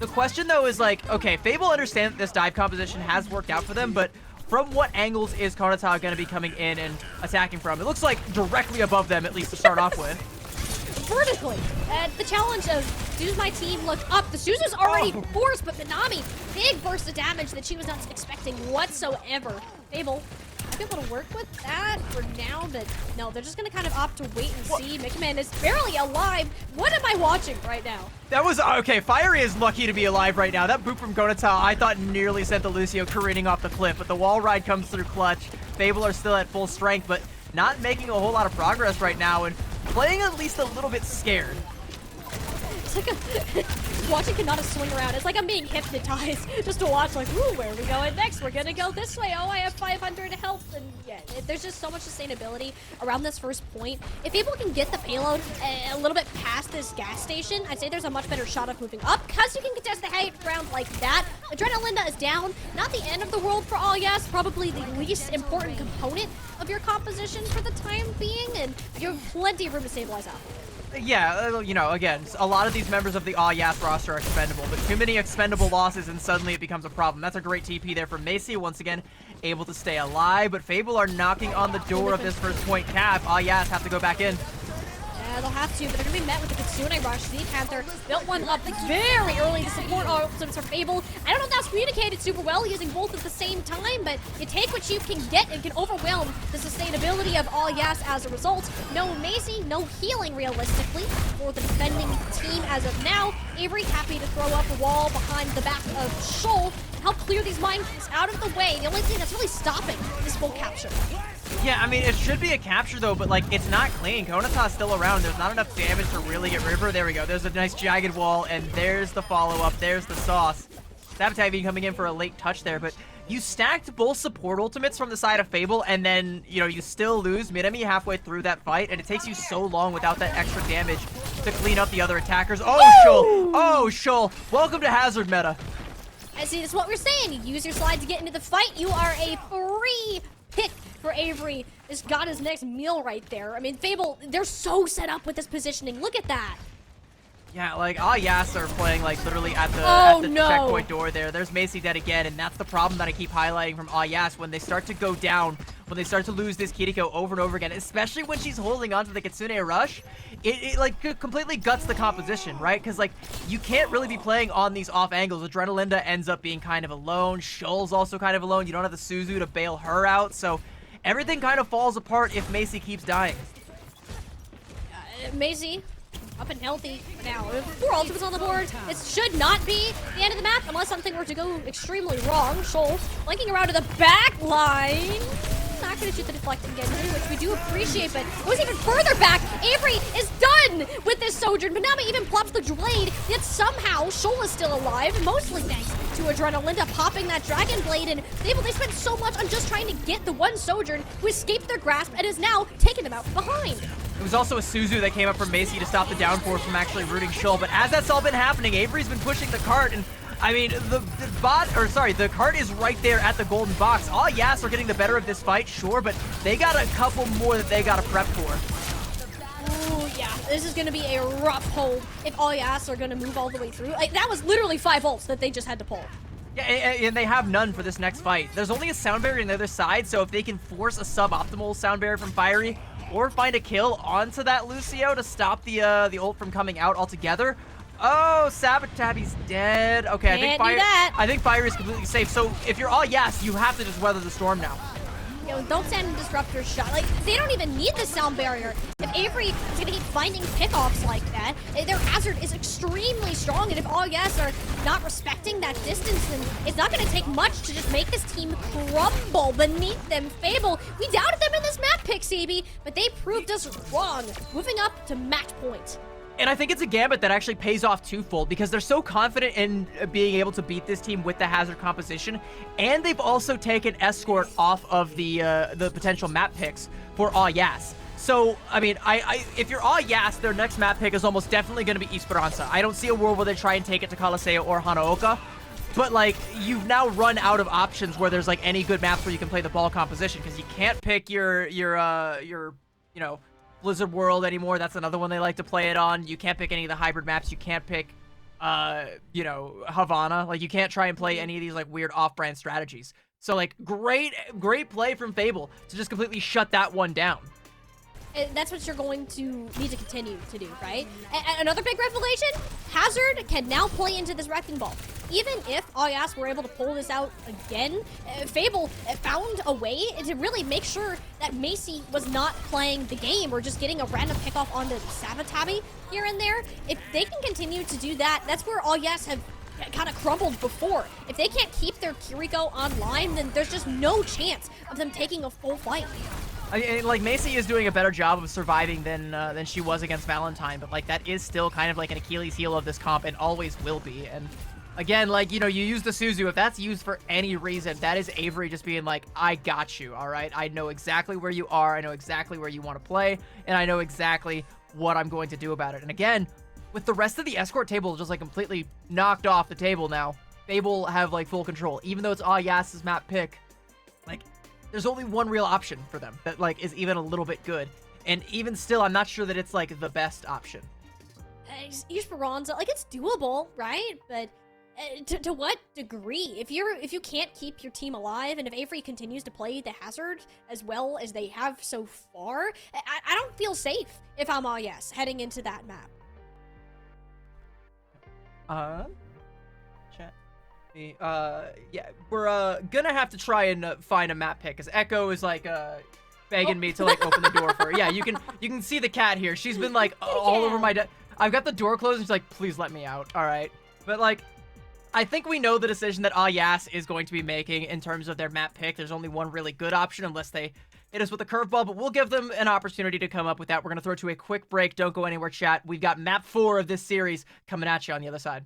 The question, though, is like, okay, Fable understands that this dive composition has worked out for them, but from what angles is Konata going to be coming in and attacking from? It looks like directly above them, at least to start off with. Vertically. The challenge of does my team look up? The Suzu's already forced, but Minami, big burst of damage that she was not expecting whatsoever. Fable, I'd be able to work with that for now, but no, they're just going to kind of opt to wait and see. Mikmin is barely alive. What am I watching right now? That was, okay, Fiery is lucky to be alive right now. That boot from Konata, I thought nearly sent the Lucio careening off the cliff, but the wall ride comes through clutch. Fable are still at full strength, but not making a whole lot of progress right now, and playing at least a little bit scared. It's like watching Konata swing around. It's like I'm being hypnotized just to watch, like, ooh, where are we going next? We're gonna go this way. Oh, I have 500 health. And yeah, there's just so much sustainability around this first point. If people can get the payload a little bit past this gas station, I'd say there's a much better shot of moving up, because you can contest the high ground like that. Adrenalinda is down. Not the end of the world for Ayas, probably the least important component of your composition for the time being, and you have plenty of room to stabilize out. Yeah, you know, again, a lot of these members of the Yas roster are expendable, but too many expendable losses and suddenly it becomes a problem. That's a great TP there from Macy, once again, able to stay alive, but Fable are knocking on the door of this first point cap. Yas have to go back in. Yeah, they'll have to, but they're going to be met with the Kitsune Rush. The Panther built one up very early to support ultimates for Fable. I don't know if that's communicated super well using both at the same time, but you take what you can get and can overwhelm the sustainability of Yas as a result. No Macy, no healing realistically for the defending team as of now. Avery happy to throw up a wall behind the back of Shoal and help clear these mines out of the way. The only thing that's really stopping this full capture. Yeah, I mean, it should be a capture, though, but, like, it's not clean. Konata's still around. There's not enough damage to really get River. There we go. There's a nice jagged wall, and there's the follow-up. There's the sauce. Sabatabi coming in for a late touch there, but you stacked both support ultimates from the side of Fable, and then, you know, you still lose Minami halfway through that fight, and it takes you so long without that extra damage to clean up the other attackers. Oh, Shoal! Oh, Shoal! Welcome to Hazard meta. I see, that's what we're saying. You use your slide to get into the fight. You are a free pick for Avery. Has got his next meal right there. I mean, Fable, they're so set up with this positioning. Look at that. Yeah, like, Yas are playing, like, literally at the checkpoint door there. There's Macy dead again, and that's the problem that I keep highlighting from Yas. When they start to go down, when they start to lose this Kiriko over and over again, especially when she's holding on to the Kitsune Rush, it like, completely guts the composition, right? Because, like, you can't really be playing on these off angles. Adrenalinda ends up being kind of alone. Shoal's also kind of alone. You don't have the Suzu to bail her out, so everything kind of falls apart if Macy keeps dying. Macy, up and healthy for now. 4 ultimates on the board. It should not be the end of the map unless something were to go extremely wrong. Shoal flanking around to the back line. not going to shoot the deflecting Genji, which we do appreciate, but it was even further back. Avery is done with this Sojourn, but Nami even plops the Blade, yet somehow Shola's still alive, mostly thanks to Adrenalinda popping that Dragon Blade, and they spent so much on just trying to get the one Sojourn who escaped their grasp and is now taking them out from behind. It was also a Suzu that came up from Macy to stop the downforce from actually rooting Shul, but as that's all been happening, Avery's been pushing the cart, and I mean, the cart is right there at the golden box. All Yas are getting the better of this fight, sure, but they got a couple more that they got to prep for. Ooh, yeah, this is going to be a rough hold if all Yas are going to move all the way through. Like, that was literally 5 ults that they just had to pull. Yeah, and they have none for this next fight. There's only a sound barrier on the other side, so if they can force a suboptimal sound barrier from Fiery or find a kill onto that Lucio to stop the ult from coming out altogether. Oh, Sabotabi's dead. Okay, I think Fire is completely safe. So if you're all Yas, you have to just weather the storm now. Yo, don't send Disruptor shot. Like, they don't even need the sound barrier. If Avery is gonna keep finding pickoffs like that, their hazard is extremely strong, and if all Yas are not respecting that distance, then it's not gonna take much to just make this team crumble beneath them. Fable, we doubted them in this map pick, CB, but they proved us wrong, moving up to match point. And I think it's a gambit that actually pays off twofold because they're so confident in being able to beat this team with the hazard composition, and they've also taken Escort off of the potential map picks for all Yas. So, I mean, if you're all Yas, their next map pick is almost definitely going to be Esperanza. I don't see a world where they try and take it to Caliseo or Hanaoka, but like, you've now run out of options where there's like any good maps where you can play the ball composition because you can't pick your you know, Blizzard World anymore. That's another one they like to play it on. You can't pick any of the hybrid maps. You can't pick, you know, Havana. Like, you can't try and play any of these, like, weird off-brand strategies. So, like, great play from Fable to just completely shut that one down. And that's what you're going to need to continue to do, right? And another big revelation, Hazard can now play into this Wrecking Ball. Even if Ayas were able to pull this out again, Fable found a way to really make sure that Macy was not playing the game or just getting a random pickoff onto Sabotabi here and there. If they can continue to do that, that's where Ayas have kind of crumbled before. If they can't keep their Kiriko online, then there's just no chance of them taking a full fight. Like, Macy is doing a better job of surviving than she was against Valentine, but like, that is still kind of like an Achilles heel of this comp and always will be. And again, like, you know, you use the Suzu. If that's used for any reason, that is Avery just being like, I got you, all right? I know exactly where you are. I know exactly where you want to play, and I know exactly what I'm going to do about it. And again, with the rest of the Escort table just like completely knocked off the table now, Fable have like full control. Even though it's Yas's map pick, like, there's only one real option for them that like is even a little bit good. And even still, I'm not sure that it's like the best option. Esperanza, like, it's doable, right? But to what degree? If you can't keep your team alive, and if Avery continues to play the hazard as well as they have so far, I don't feel safe if I'm Ayas heading into that map. Chat. Yeah, we're gonna have to try and find a map pick because Echo is like begging me to like open the door for her. Yeah, you can see the cat here. She's been like all over my I've got the door closed and she's like, please let me out. All right, but like, I think we know the decision that Ayas is going to be making in terms of their map pick. There's only one really good option unless they hit us with a curveball, but we'll give them an opportunity to come up with that. We're gonna throw to a quick break. Don't go anywhere, chat. We've got map 4 of this series coming at you on the other side.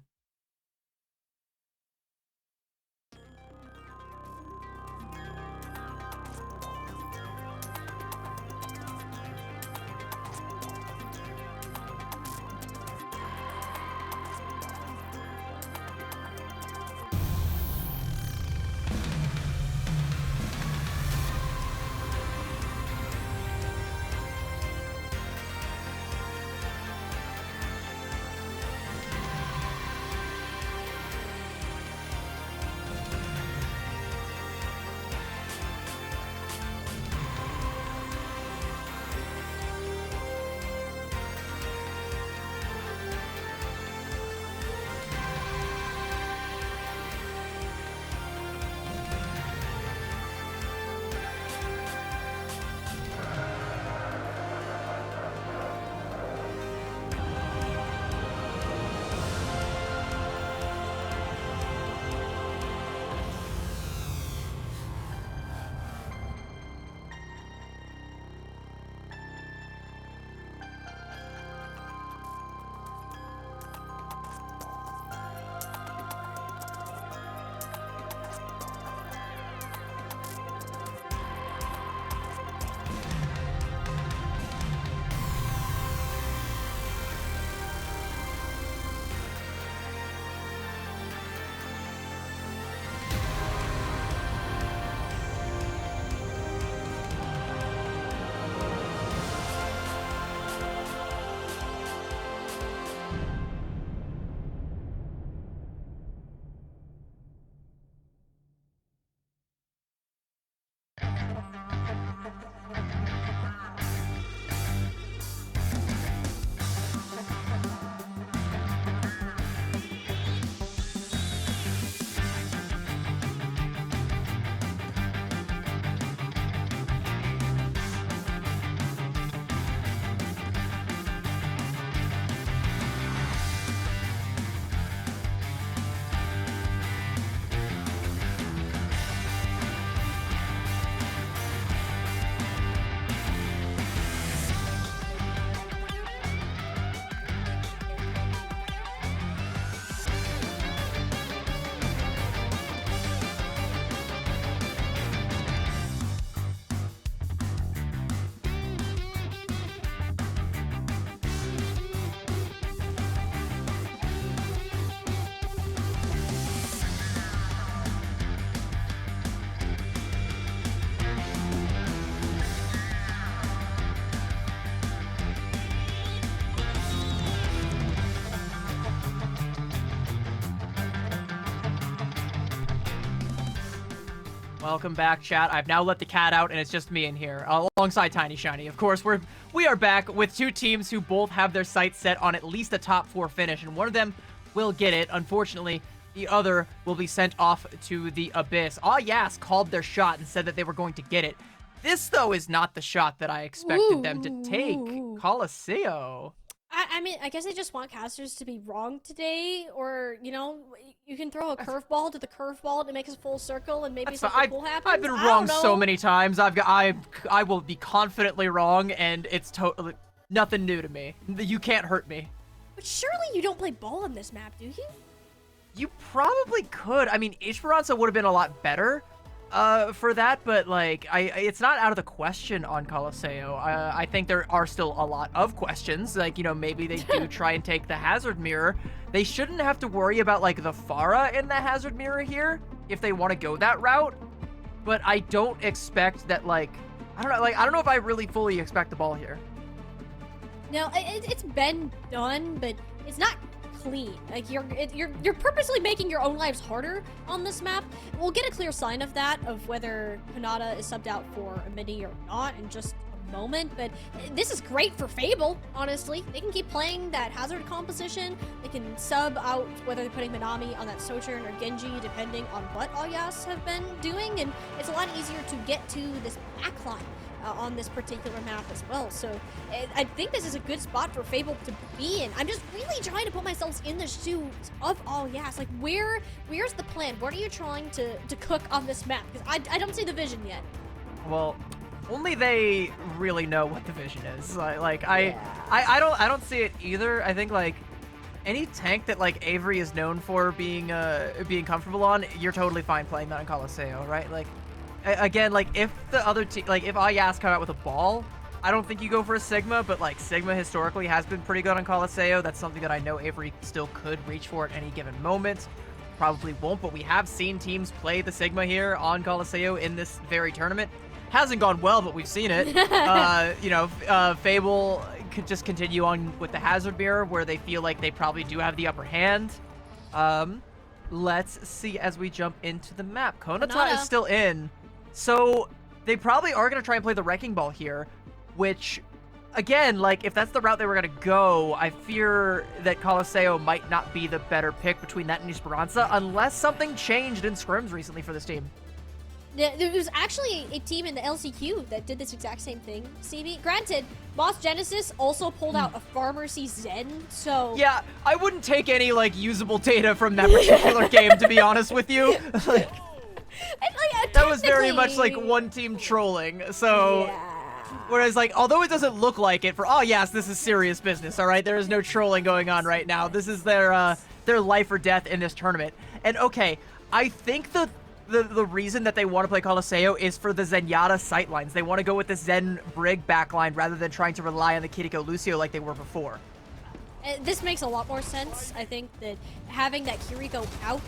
Welcome back, chat. I've now let the cat out, and it's just me in here, alongside Tiny Shiny. Of course, we are back with two teams who both have their sights set on at least a top 4 finish, and one of them will get it. Unfortunately, the other will be sent off to the abyss. Yas called their shot and said that they were going to get it. This, though, is not the shot that I expected them to take. Colosseo. I mean, I guess I just want casters to be wrong today, or, you know, you can throw a curveball to the curveball and it makes a full circle and maybe something cool happens. I've been wrong so many times. I will be confidently wrong, and it's totally nothing new to me. You can't hurt me. But surely you don't play ball on this map, do you? You probably could. I mean, Esperanza would have been a lot better for that, but like it's not out of the question on Colosseo. I think there are still a lot of questions, like, you know, maybe they do try and take the hazard mirror. They shouldn't have to worry about like the Pharah in the hazard mirror here if they want to go that route, but I don't expect that, like, I don't know if I really fully expect the ball here. No, it's been done, but it's not clean. Like, you're purposely making your own lives harder on this map. We'll get a clear sign of that, of whether Kanata is subbed out for a mini or not in just a moment, but this is great for Fable, honestly. They can keep playing that hazard composition. They can sub out whether they're putting Minami on that Sojourn or Genji, depending on what Ayas have been doing, and it's a lot easier to get to this backline on this particular map as well. So I think this is a good spot for Fable to be in. I'm just really trying to put myself in the shoes of Yas. Like, where's the plan? What are you trying to cook on this map? Because I don't see the vision yet. Well, only they really know what the vision is. I don't see it either. I think, like, any tank that like Avery is known for being comfortable on, you're totally fine playing that on Colosseo, right? Like, again, like, if the other team, like, if Ayas come out with a ball, I don't think you go for a Sigma, but like Sigma historically has been pretty good on Colosseo. That's something that I know Avery still could reach for at any given moment. Probably won't, but we have seen teams play the Sigma here on Colosseo in this very tournament. Hasn't gone well, but we've seen it. You know, Fable could just continue on with the hazard mirror where they feel like they probably do have the upper hand. Let's see as we jump into the map. Konata is still in. So they probably are going to try and play the Wrecking Ball here, which, again, like, if that's the route they were going to go, I fear that Colosseo might not be the better pick between that and Esperanza, unless something changed in scrims recently for this team. There was actually a team in the LCQ that did this exact same thing, CB. Granted, Boss Genesis also pulled out a Pharmercy Zen, so... Yeah, I wouldn't take any, like, usable data from that particular game, to be honest with you. Like, that was very much like one team trolling, so whereas, like, although it doesn't look like it, for yes, this is serious business, all right? There is no trolling going on right now. This is their life or death in this tournament. And okay, I think the reason that they want to play Colosseo is for the Zenyatta sightlines. They want to go with the Zen Brig backline rather than trying to rely on the Kiriko Lucio like they were before. This makes a lot more sense. I think that having that Kiriko out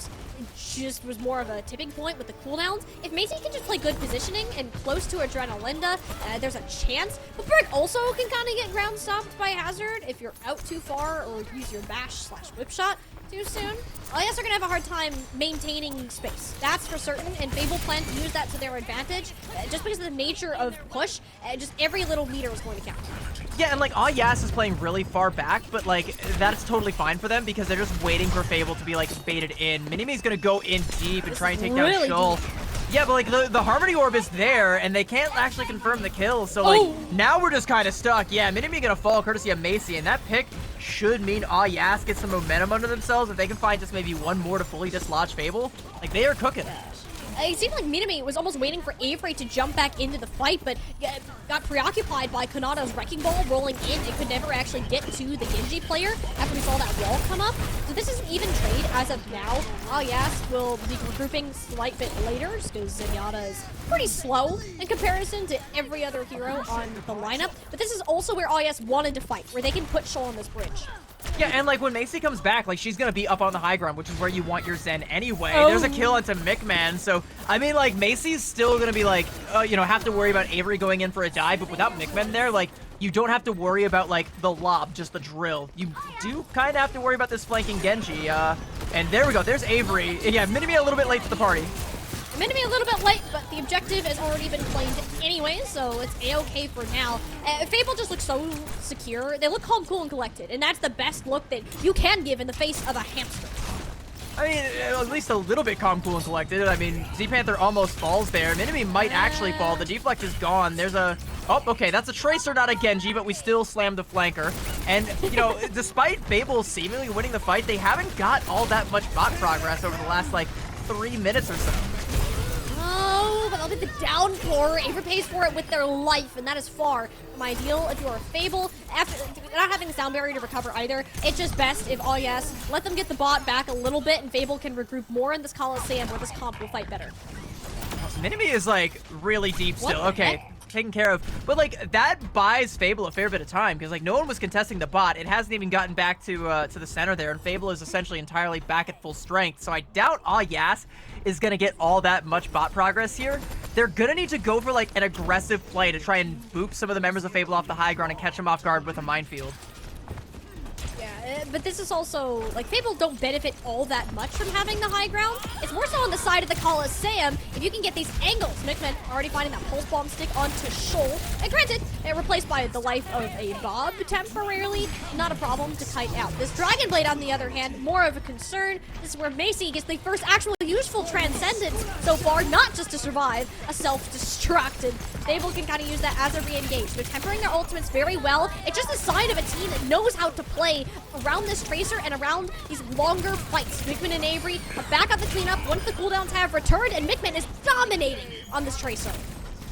just was more of a tipping point with the cooldowns. If Macy can just play good positioning and close to Adrenalinda, there's a chance. But Brig also can kind of get ground stopped by Hazard if you're out too far or use your bash/whip shot too soon. Ayas are going to have a hard time maintaining space. That's for certain, and Fable plan to use that to their advantage. Just because of the nature of push, just every little meter is going to count. Yeah, and like Ayas is playing really far back, but like that's totally fine for them because they're just waiting for Fable to be like baited in. Minimi's gonna go in deep and try and take down Shul. Yeah, but like the Harmony Orb is there and they can't actually confirm the kill, so like now we're just kind of stuck. Yeah, Minimi gonna fall courtesy of Macy, and that pick should mean Ayas gets some momentum under themselves. If they can find just maybe one more to fully dislodge Fable, like they are cooking. It seemed like Minami was almost waiting for Avery to jump back into the fight, but got preoccupied by Konata's Wrecking Ball rolling in and could never actually get to the Genji player after we saw that wall come up. So this is an even trade as of now. Ayas will be regrouping a slight bit later because Zenyatta is pretty slow in comparison to every other hero on the lineup. But this is also where Ayas wanted to fight, where they can put Shul on this bridge. Yeah, and like when Macy comes back, like she's gonna be up on the high ground, which is where you want your Zen anyway. There's a kill onto Mickman, so I mean, like Macy's still gonna be like, you know, have to worry about Avery going in for a dive, but without Mickman there, like you don't have to worry about like the lob, just the drill. You do kind of have to worry about this flanking Genji. And there we go. There's Avery. Yeah, Minimi a little bit late to the party. I'm going to be a little bit late, but the objective has already been claimed anyway, so it's a-okay for now. Fable just looks so secure. They look calm, cool, and collected, and that's the best look that you can give in the face of a hamster. I mean, at least a little bit calm, cool, and collected. I mean, Z-Panther almost falls there. Minimi might actually fall. The deflect is gone. There's a... Oh, okay, that's a Tracer, not a Genji, but we still slammed the flanker. And, you know, despite Fable seemingly winning the fight, they haven't got all that much bot progress over the last, like, 3 minutes or so. Oh, but I'll get the downpour. Avery pays for it with their life, and that is far from ideal if you are a Fable. After not having the sound barrier to recover either, it's just best if let them get the bot back a little bit, and Fable can regroup more in this Coliseum where this comp will fight better. Minimi is, like, really deep still. Okay. Heck? Taken care of, but like that buys Fable a fair bit of time because like no one was contesting the bot. It hasn't even gotten back to the center there, and Fable is essentially entirely back at full strength. So I doubt Yas is gonna get all that much bot progress here. They're gonna need to go for like an aggressive play to try and boop some of the members of Fable off the high ground and catch them off guard with a minefield. Yeah, but this is also, like, Fable don't benefit all that much from having the high ground. It's more so on the side of the Coliseum. If you can get these angles, Mikman already finding that pulse bomb stick onto Shoal. And granted, replaced by the life of a Bob temporarily, not a problem to kite out. This Dragon Blade, on the other hand, more of a concern. This is where Macy gets the first actual useful Transcendence so far, not just to survive a self-destruct. And Fable can kind of use that as a re-engage. They're tempering their ultimates very well. It's just a sign of a team that knows how to play around this Tracer and around these longer fights. Mikman and Avery are back at the cleanup once the cooldowns have returned, and Mikman is dominating on this Tracer.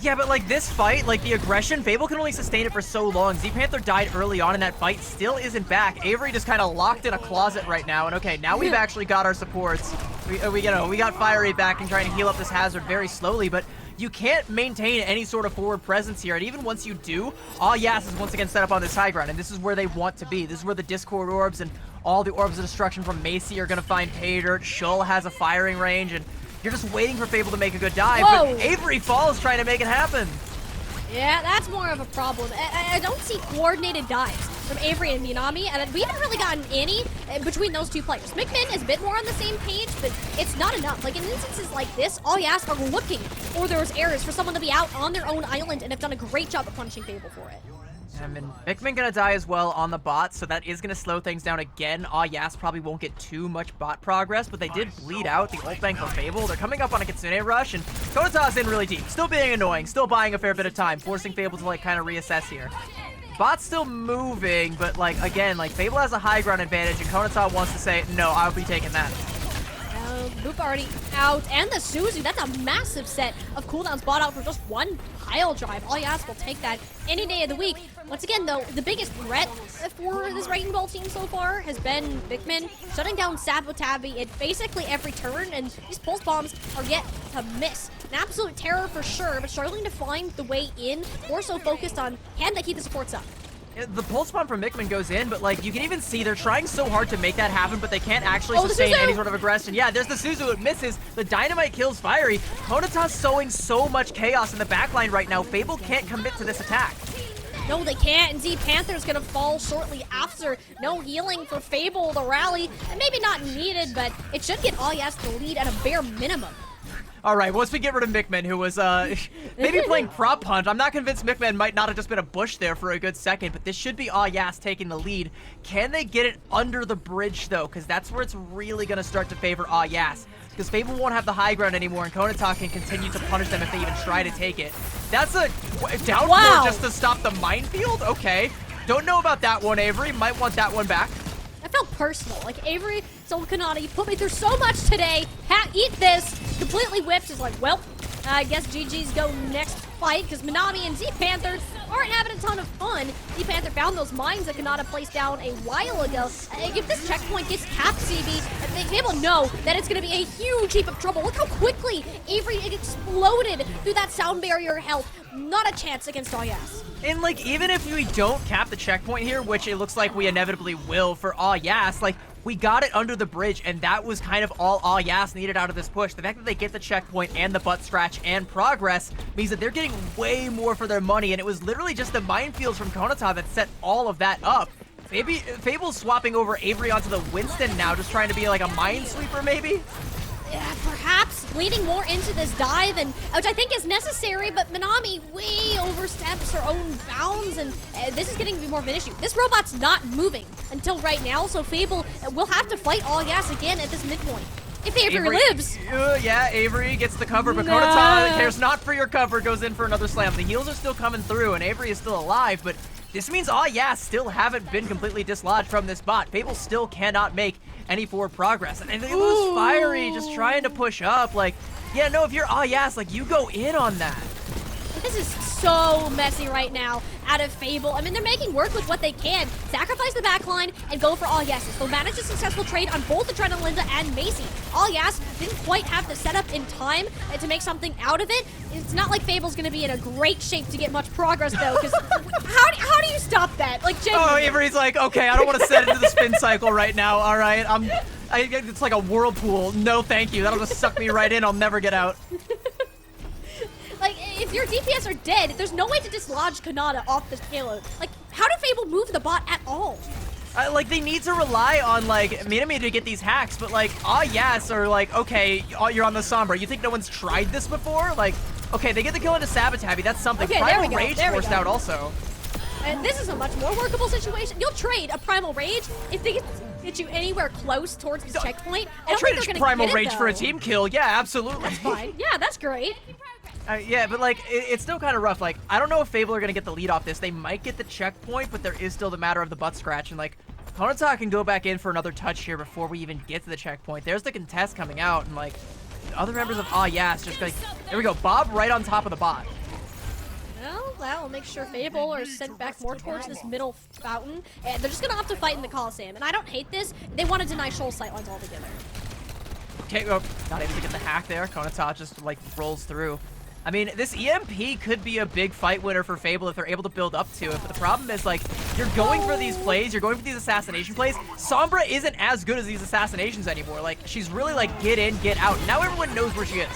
Yeah, but like this fight, like the aggression, Fable can only sustain it for so long. Z-Panther died early on in that fight, still isn't back. Avery just kind of locked in a closet right now, and okay, now we've actually got our supports. We got Fiery back and trying to heal up this Hazard very slowly, but you can't maintain any sort of forward presence here, and even once you do, Yas is once again set up on this high ground, and this is where they want to be. This is where the Discord orbs and all the orbs of destruction from Macy are gonna find pay dirt. Shull has a firing range, and you're just waiting for Fable to make a good dive, Whoa. but Avery falls trying to make it happen. Yeah, that's more of a problem. I don't see coordinated dives from Avery and Minami, and we haven't really gotten any between those two players. Mikman is a bit more on the same page, but it's not enough. Like in instances like this, Yas are looking for those errors for someone to be out on their own island and have done a great job of punishing Fable for it. And Mikman gonna die as well on the bot, so that is gonna slow things down again. Yas probably won't get too much bot progress, but they did bleed out the ult bank for Fable. They're coming up on a Kitsune rush, and Konata's in really deep. Still being annoying, still buying a fair bit of time, forcing Fable to like kind of reassess here. Bot's still moving, but like again, like Fable has a high ground advantage, and Konata wants to say, no, I'll be taking that. Boop already out, and the Suzu, that's a massive set of cooldowns bought out for just one pile drive. Yas will take that any day of the week. Once again, though, the biggest threat for this Wrecking Ball team so far has been Mikman shutting down Sabotabi at basically every turn, and these pulse bombs are yet to miss. An absolute terror for sure, but struggling to find the way in, more so focused on can they keep the supports up. The pulse bomb from Mikman goes in, but like you can even see they're trying so hard to make that happen, but they can't actually sustain any sort of aggression. Yeah, there's the Suzu, it misses. The Dynamite kills Fiery. Konata's sowing so much chaos in the backline right now. Fable can't commit to this attack. No, they can't, and Z-Panther's gonna fall shortly after. No healing for Fable, the rally, and maybe not needed, but it should get Yas the lead at a bare minimum. All right, once we get rid of Mikman, who was maybe playing prop hunt, I'm not convinced Mikman might not have just been a bush there for a good second, but this should be Yas taking the lead. Can they get it under the bridge, though? Because that's where it's really going to start to favor Yas. Because Fable won't have the high ground anymore, and Konata can continue to punish them if they even try to take it. That's a downpour just to stop the minefield? Okay. Don't know about that one, Avery. Might want that one back. I felt personal. Like, Avery told Konata, you put me through so much today. Eat this. Completely whipped. Is like, well, I guess GG's go next fight, because Minami and Z-Panther aren't having a ton of fun. Z-Panther found those mines that Konata placed down a while ago. If this checkpoint gets capped, CB, they will know that it's going to be a huge heap of trouble. Look how quickly Avery exploded through that sound barrier health. Not a chance against Yas. And, like, even if we don't cap the checkpoint here, which it looks like we inevitably will for Yas, like, we got it under the bridge, and that was kind of all Yas needed out of this push. The fact that they get the checkpoint and the butt scratch and progress means that they're getting way more for their money, and it was literally just the minefields from Konata that set all of that up. Maybe Fable's swapping over Avery onto the Winston now, just trying to be like a minesweeper, maybe? Yeah, perhaps. Maps leading more into this dive, and which I think is necessary, but Minami way oversteps her own bounds, and this is getting to be more of an issue. This robot's not moving until right now, so Fable will have to fight all gas again at this midpoint. If Avery lives. Yeah, Avery gets the cover, but Nah. Konata cares not for your cover, goes in for another slam. The heals are still coming through, and Avery is still alive, but this means still haven't been completely dislodged from this bot. Fable still cannot make any forward progress. And they lose Fiery just trying to push up. Like, yeah, no, if you're like, you go in on that. This is so messy right now out of Fable. I mean, they're making work with what they can. Sacrifice the backline and go for all yeses. They'll manage a successful trade on both Adrenalinda and Macy. All yes didn't quite have the setup in time to make something out of it. It's not like Fable's going to be in a great shape to get much progress, though, because how do you stop that? Like, genuinely. Avery's like, okay, I don't want to set into the spin cycle right now, all right? It's like a whirlpool. No, thank you. That'll just suck me right in. I'll never get out. Like, if your DPS are dead, there's no way to dislodge Kanata off this payload. Like, how did Fable move the bot at all? Like, they need to rely on, like, Minami to get these hacks, but, like, are like, okay, you're on the Sombra. You think no one's tried this before? Like, okay, they get the kill into Sabotabi. That's something. Okay, Primal Rage forced out also. And this is a much more workable situation. You'll trade a Primal Rage if they get you anywhere close towards this checkpoint. I'll trade a Primal Rage for a team kill. Yeah, absolutely. That's fine. Yeah, that's great. Yeah, but like, it's still kind of rough. Like, I don't know if Fable are going to get the lead off this. They might get the checkpoint, but there is still the matter of the butt scratch. And like, Konata can go back in for another touch here before we even get to the checkpoint. There's the contest coming out, and like, the other members of just like, there we go. Bob right on top of the bot. Well, that will make sure Fable are sent back more towards this middle fountain. And they're just going to have to fight in the Coliseum. And I don't hate this. They want to deny Shoal sightlines altogether. Okay, not able to get the hack there. Konata just like rolls through. I mean, this EMP could be a big fight winner for Fable if they're able to build up to it, but the problem is, like, you're going for these plays, you're going for these assassination plays. Sombra isn't as good as these assassinations anymore. Like, she's really, like, get in, get out. Now everyone knows where she is.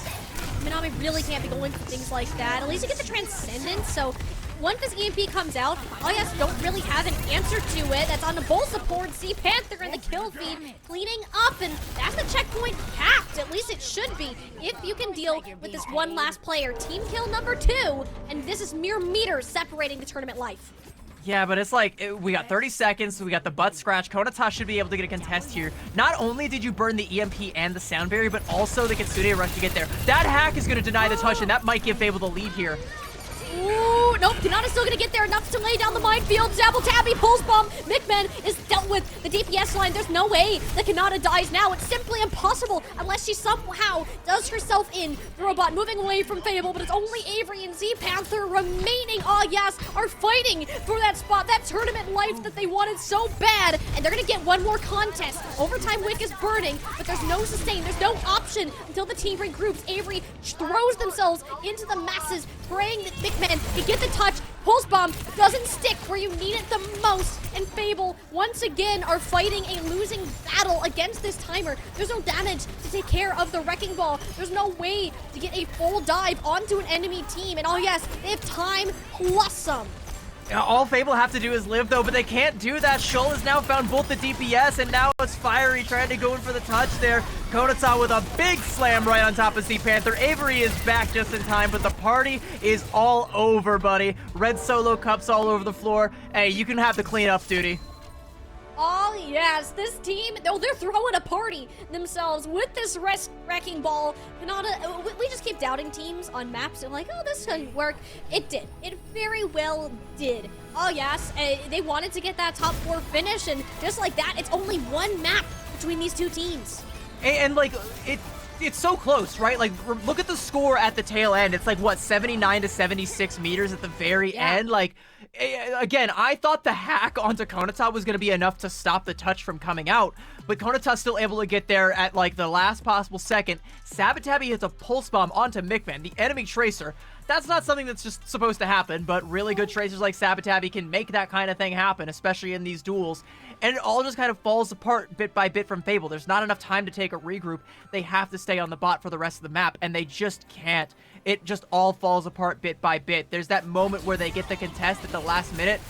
Minami really can't be going for things like that. At least you get the Transcendence, so once this EMP comes out, Alias don't really have an answer to it. That's on the bull support. Sea Panther in the kill feed, cleaning up, and that's the checkpoint hacked. At least it should be, if you can deal with this one last player. Team kill number 2, and this is mere meters separating the tournament life. Yeah, but it's like, we got 30 seconds, so we got the butt scratch. Konata should be able to get a contest here. Not only did you burn the EMP and the sound barrier, but also the Kitsune rush to get there. That hack is going to deny the touch, and that might give Fable the lead here. Ooh, nope, Kanata's still gonna get there enough to lay down the minefield. Sabotabi pulls bomb. Mikmen is dealt with the DPS line. There's no way that Kanata dies now. It's simply impossible unless she somehow does herself in. The robot moving away from Fable, but it's only Avery and Z Panther remaining. Are fighting for that spot, that tournament life that they wanted so bad. And they're gonna get one more contest. Overtime Wick is burning, but there's no sustain. There's no option until the team regroups. Avery throws themselves into the masses, praying that Mikmen can get the touch. Pulse bomb doesn't stick where you need it the most, and Fable once again are fighting a losing battle against this timer. There's no damage to take care of the Wrecking Ball. There's no way to get a full dive onto an enemy team, and they have time plus some. All Fable have to do is live, though, but they can't do that. Shoal has now found both the DPS, and now it's Fiery trying to go in for the touch there. Konata with a big slam right on top of Sea Panther. Avery is back just in time, but the party is all over, buddy. Red solo cups all over the floor. Hey, you can have the cleanup duty. Oh yes, this team, they're throwing a party themselves with this Wrecking Ball. Kanata, we just keep doubting teams on maps and like, oh, this doesn't work. It did. It very well did. Oh yes, they wanted to get that top 4 finish, and just like that, it's only one map between these two teams. And like, it's so close, right? Like, look at the score at the tail end. It's like, what, 79 to 76 meters at the very end? Like, again, I thought the hack onto Konata was going to be enough to stop the touch from coming out, but Konata's still able to get there at, like, the last possible second. Sabotabi hits a pulse bomb onto Mikmen, the enemy tracer. That's not something that's just supposed to happen, but really good tracers like Sabotabi can make that kind of thing happen, especially in these duels. And it all just kind of falls apart bit by bit from Fable. There's not enough time to take a regroup. They have to stay on the bot for the rest of the map, and they just can't. It just all falls apart bit by bit. There's that moment where they get the contest at the last minute.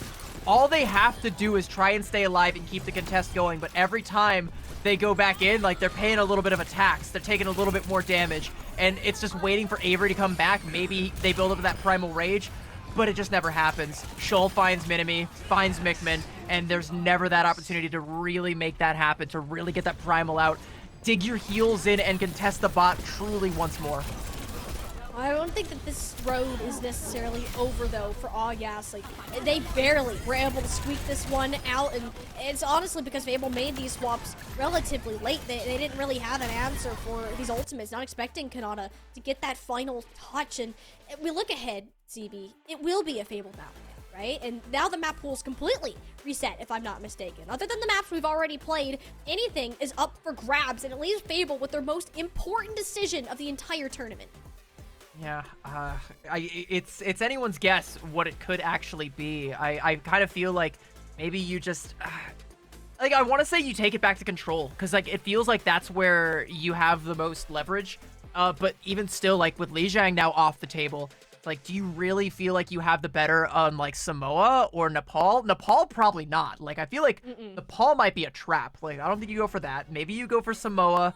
all they have to do is try and stay alive and keep the contest going, but every time they go back in, like, they're paying a little bit of a tax. They're taking a little bit more damage, and it's just waiting for Avery to come back. Maybe they build up that Primal Rage, but it just never happens. Shoal finds Minimi, finds Mickman, and there's never that opportunity to really make that happen, to really get that Primal out. Dig your heels in and contest the bot truly once more. I don't think that this road is necessarily over, though, for Awyas. Like, they barely were able to squeak this one out, and it's honestly because Fable made these swaps relatively late. They didn't really have an answer for these ultimates, not expecting Kanata to get that final touch. And we look ahead, CB, it will be a Fable map, right? And now the map pool is completely reset, if I'm not mistaken. Other than the maps we've already played, anything is up for grabs, and it leaves Fable with their most important decision of the entire tournament. Yeah, it's anyone's guess what it could actually be. I kind of feel like maybe you just, like, I want to say you take it back to control, because, like, it feels like that's where you have the most leverage. But even still, like, with Lijiang now off the table, like, do you really feel like you have the better on, like, Samoa or Nepal? Nepal, probably not. Like, I feel like Nepal might be a trap. Like, I don't think you go for that. Maybe you go for Samoa,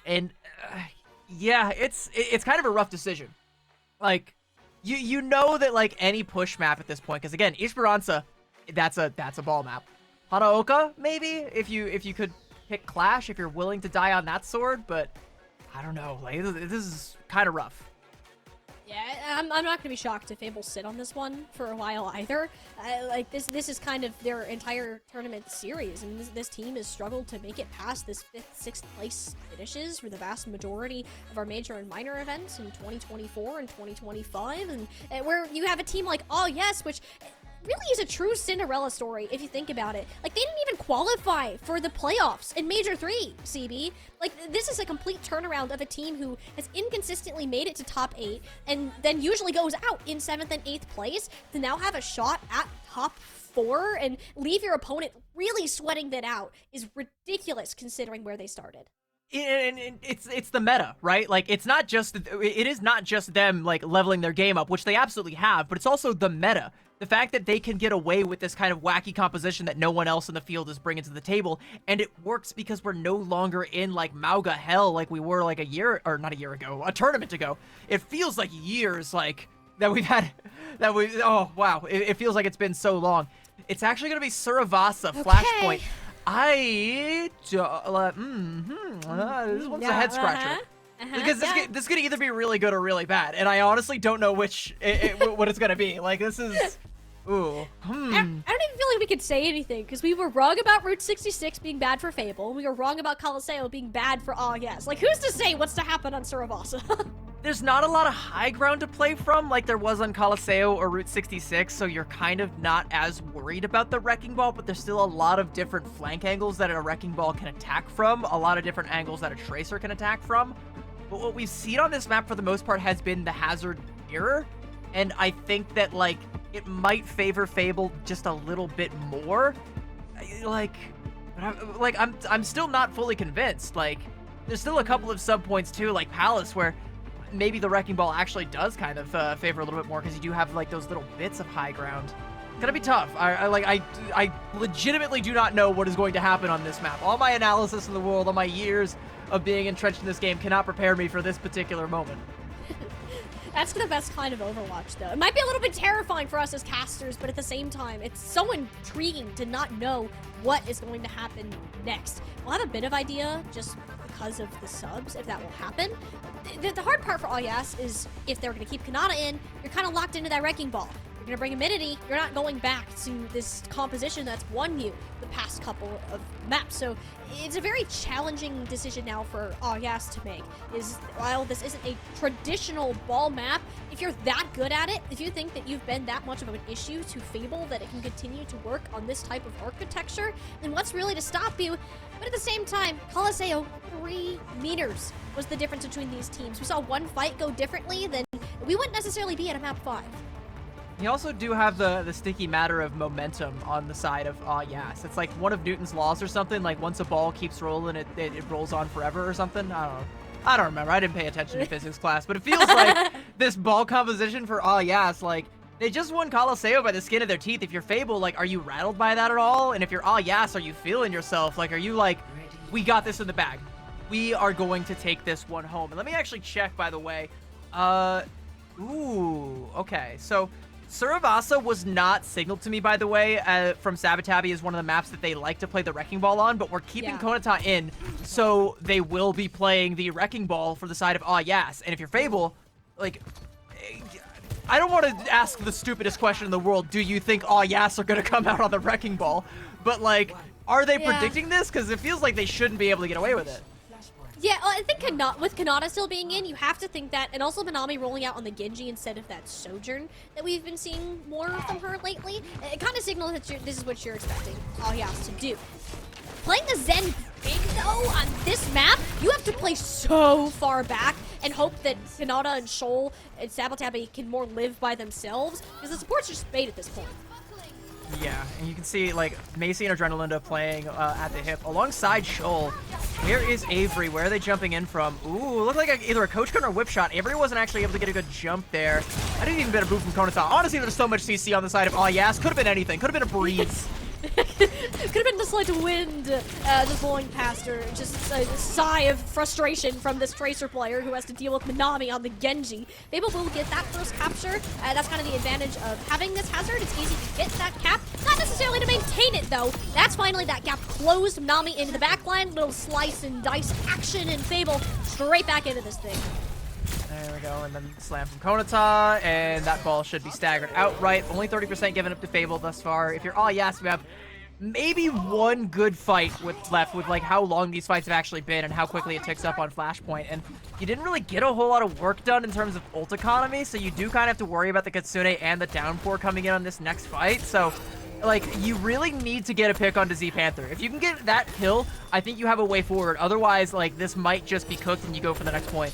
and yeah, it's kind of a rough decision. Like, you know that, like, any push map at this point, because again, Esperanza, that's a ball map. Hanaoka, maybe, if you could pick Clash, if you're willing to die on that sword, but I don't know. Like, this is kind of rough. Yeah, I'm not going to be shocked if Fable sit on this one for a while either. Like, this is kind of their entire tournament series, and this team has struggled to make it past this 5th, 6th place finishes for the vast majority of our major and minor events in 2024 and 2025, and where you have a team like Yes, which really is a true Cinderella story if you think about it. Like, they didn't even qualify for the playoffs in Major 3, CB. Like, this is a complete turnaround of a team who has inconsistently made it to top 8 and then usually goes out in 7th and 8th place to now have a shot at top 4 and leave your opponent really sweating that out is ridiculous considering where they started. And it's the meta, right? Like, it is not just them, like, leveling their game up, which they absolutely have, but it's also the meta. The fact that they can get away with this kind of wacky composition that no one else in the field is bringing to the table, and it works because we're no longer in, like, Mauga hell like we were, like, a tournament ago. It feels like years, like, that we've had, oh, wow. It feels like it's been so long. It's actually going to be Suravasa, Flashpoint. This one's a head scratcher. Because this could either be really good or really bad, and I honestly don't know which what it's gonna be. Like, this is, ooh. I don't even feel like we could say anything because we were wrong about Route 66 being bad for Fable. We were wrong about Colosseo being bad for Yes. Like, who's to say what's to happen on Suravasa? There's not a lot of high ground to play from like there was on Colosseo or Route 66, so you're kind of not as worried about the Wrecking Ball, but there's still a lot of different flank angles that a Wrecking Ball can attack from, a lot of different angles that a Tracer can attack from. But what we've seen on this map for the most part has been the Hazard Mirror, and I think that, like, it might favor Fable just a little bit more. I'm still not fully convinced. Like, there's still a couple of sub points too, like Palace, where maybe the Wrecking Ball actually does kind of favor a little bit more because you do have, like, those little bits of high ground. It's gonna be tough. I legitimately do not know what is going to happen on this map. All my analysis in the world, all my years of being entrenched in this game cannot prepare me for this particular moment. That's the best kind of Overwatch, though. It might be a little bit terrifying for us as casters, but at the same time, it's so intriguing to not know what is going to happen next. We'll have a bit of idea just because of the subs, if that will happen. The hard part for Awyas is if they're going to keep Kanata in, you're kind of locked into that Wrecking Ball. You're going to bring Amenity, you're not going back to this composition that's won you the past couple of maps. So it's a very challenging decision now for Awyas to make. While this isn't a traditional ball map, if you're that good at it, if you think that you've been that much of an issue to Fable that it can continue to work on this type of architecture, then what's really to stop you? But at the same time, Colosseo, 3 meters was the difference between these teams. We saw one fight go differently, then we wouldn't necessarily be at a map 5. You also do have the sticky matter of momentum on the side of Yes. It's like one of Newton's laws or something. Like, once a ball keeps rolling, it rolls on forever or something. I don't remember. I didn't pay attention to physics class, but it feels like this ball composition for Yes, like, They just won Colosseo by the skin of their teeth. If you're Fable, like, are you rattled by that at all? And if you're Yas, are you feeling yourself? Like, are you like, we got this in the bag. We are going to take this one home. And let me actually check, by the way. Ooh, okay. So, Suravasa was not signaled to me, by the way, from Sabotabi as one of the maps that they like to play the Wrecking Ball on, but we're keeping Konata in, so they will be playing the Wrecking Ball for the side of Yas. And if you're Fable, like, I don't want to ask the stupidest question in the world, do you think Yas are going to come out on the Wrecking Ball? But, like, are they predicting this? Because it feels like they shouldn't be able to get away with it. Yeah, I think with Kanata still being in, you have to think that, and also Minami rolling out on the Genji instead of that Sojourn that we've been seeing more from her lately, it kind of signals that this is what you're expecting Yas to do. Playing the Zen big, though, on this map, you have to play so far back and hope that Kanata and Shoal and Sabotabi can more live by themselves, because the supports are just bait at this point. Yeah, and you can see, like, Macy and Adrenalinda playing at the hip alongside Shoal. Where is Avery? Where are they jumping in from? Ooh, looked like either a coach gun or a whip shot. Avery wasn't actually able to get a good jump there. I didn't even get a boot from Konata. Honestly, there's so much CC on the side of Yas. Could have been anything. Could have been a breeze. Could have been the slight wind just blowing past her. Just a sigh of frustration from this Tracer player who has to deal with Minami on the Genji. Fable will get that first capture. That's kind of the advantage of having this hazard. It's easy to get that cap. Not necessarily to maintain it, though. That's finally that gap closed. Minami into the backline. Little slice and dice action, and Fable straight back into this thing. There we go, and then slam from Konata, and that ball should be staggered outright. Only 30% given up to Fable thus far. If you're Yas, you have maybe one good fight left with like how long these fights have actually been and how quickly it ticks up on Flashpoint. And you didn't really get a whole lot of work done in terms of ult economy, so you do kind of have to worry about the Kitsune and the downpour coming in on this next fight. So, like, you really need to get a pick onto Z Panther. If you can get that kill, I think you have a way forward. Otherwise, like, this might just be cooked and you go for the next point.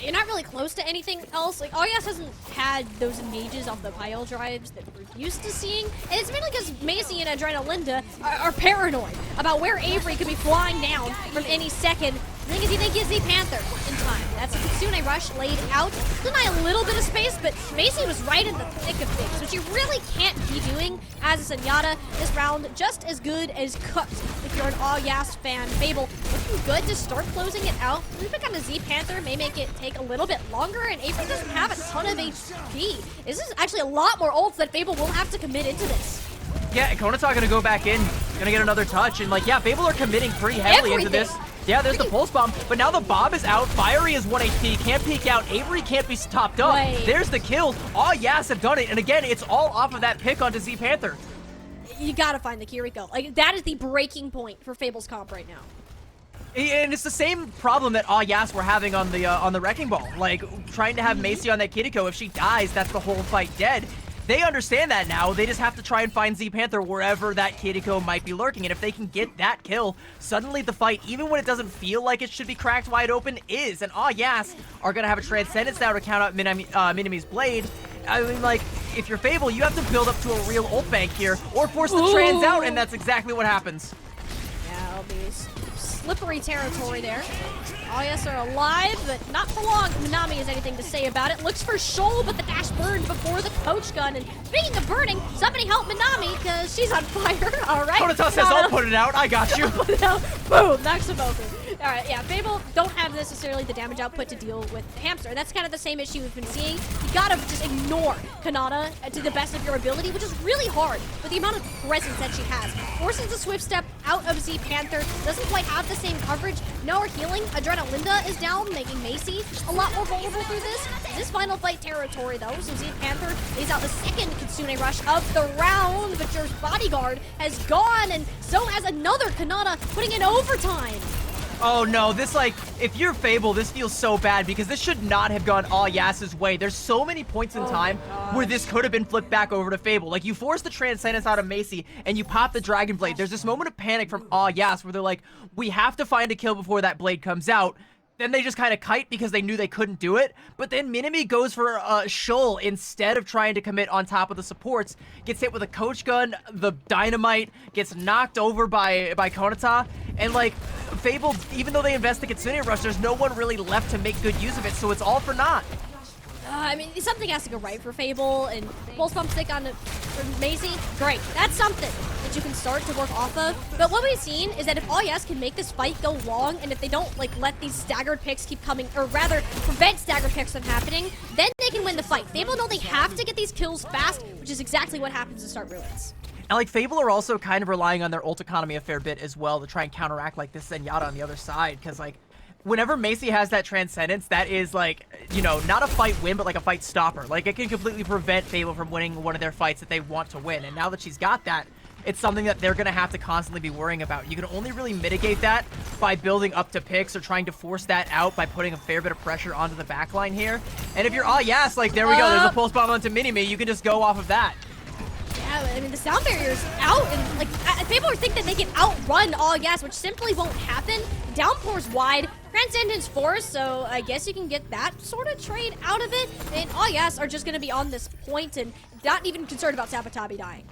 You're not really close to anything else. Like, Yas hasn't had those engages off the pile drives that we're used to seeing. And it's mainly because Macy and Adrenalinda are paranoid about where Avery could be flying down from any second. The thing is, you think he's Z Panther in time. That's a Kitsune rush laid out. Deny a little bit of space, but Macy was right in the thick of things, which you really can't be doing as a Zenyatta this round. Just as good as cooked if you're an Yas fan. Fable looking good to start closing it out. Moving on to Z Panther may make it take a little bit longer, and Avery doesn't have a ton of HP. This is actually a lot more ults that Fable will have to commit into this. Yeah, Konata gonna go back in, gonna get another touch, and like, yeah, Fable are committing pretty heavily into this. Yeah, there's the pulse bomb, but now the Bob is out. Fiery is 1 HP, can't peek out. Avery can't be topped up. There's the kill. Yas have done it, and again, it's all off of that pick onto Z Panther. You gotta find the Kiriko. Like, that is the breaking point for Fable's comp right now. And it's the same problem that Yas were having on the Wrecking Ball. Like, trying to have Macy on that Kiriko. If she dies, that's the whole fight dead. They understand that now. They just have to try and find Z Panther wherever that Kiriko might be lurking. And if they can get that kill, suddenly the fight, even when it doesn't feel like it should be cracked wide open, is. And Yas are going to have a Transcendence now to count out Minami's Blade. I mean, like, if you're Fable, you have to build up to a real ult bank here, or force the trans out, and that's exactly what happens. Yeah, it'll be slippery territory there. Yas are alive, but not for long. Minami has anything to say about it. Looks for Shoal, but the dash burned before the coach gun. And speaking of burning, somebody help Minami, because she's on fire. All right. Konata says, I'll put it out. I got you. Put it out. Boom. Knocks him over. All right, yeah, Fable don't have necessarily the damage output to deal with Hamster. That's kind of the same issue we've been seeing. You gotta just ignore Kanata to the best of your ability, which is really hard with the amount of presence that she has. Forces the Swift Step out of Z Panther, doesn't quite have the same coverage. No healing. Adrenalinda is down, making Macy a lot more vulnerable through this. This final fight territory, though, so Z Panther lays out the second Kitsune rush of the round, but your bodyguard has gone, and so has another Kanata, putting in overtime. Oh no, this, like, if you're Fable, this feels so bad because this should not have gone Yas's way. There's so many points in time where this could have been flipped back over to Fable. Like, you force the Transcendence out of Macy and you pop the Dragon Blade. There's this moment of panic from Yas where they're like, we have to find a kill before that blade comes out. Then they just kind of kite because they knew they couldn't do it. But then Minami goes for Shoal instead of trying to commit on top of the supports. Gets hit with a coach gun, the dynamite, gets knocked over by Konata. And, like, Fable, even though they invest the Kitsune rush, there's no one really left to make good use of it, so it's all for naught. I mean, something has to go right for Fable, and Pulse Bomb Stick on for Macy, great. That's something that you can start to work off of. But what we've seen is that if All Yes can make this fight go long, and if they don't like let these staggered picks keep coming, or rather prevent staggered picks from happening, then they can win the fight. Fable know they have to get these kills fast, which is exactly what happens to start Ruins. And like Fable are also kind of relying on their ult economy a fair bit as well to try and counteract like this Zenyatta on the other side, because like whenever Macy has that Transcendence, that is like, you know, not a fight win, but like a fight stopper. Like it can completely prevent Fable from winning one of their fights that they want to win. And now that she's got that, it's something that they're going to have to constantly be worrying about. You can only really mitigate that by building up to picks or trying to force that out by putting a fair bit of pressure onto the backline here. And if you're, oh yes, like there we go, there's a pulse bomb onto Mini-Me, you can just go off of that. Yeah, I mean, the sound barrier's out, and like, people think that they can outrun All Yes, which simply won't happen. Downpour's wide, Transcendence Force, so I guess you can get that sort of trade out of it. And All Yes are just going to be on this point and not even concerned about Sabatabi dying.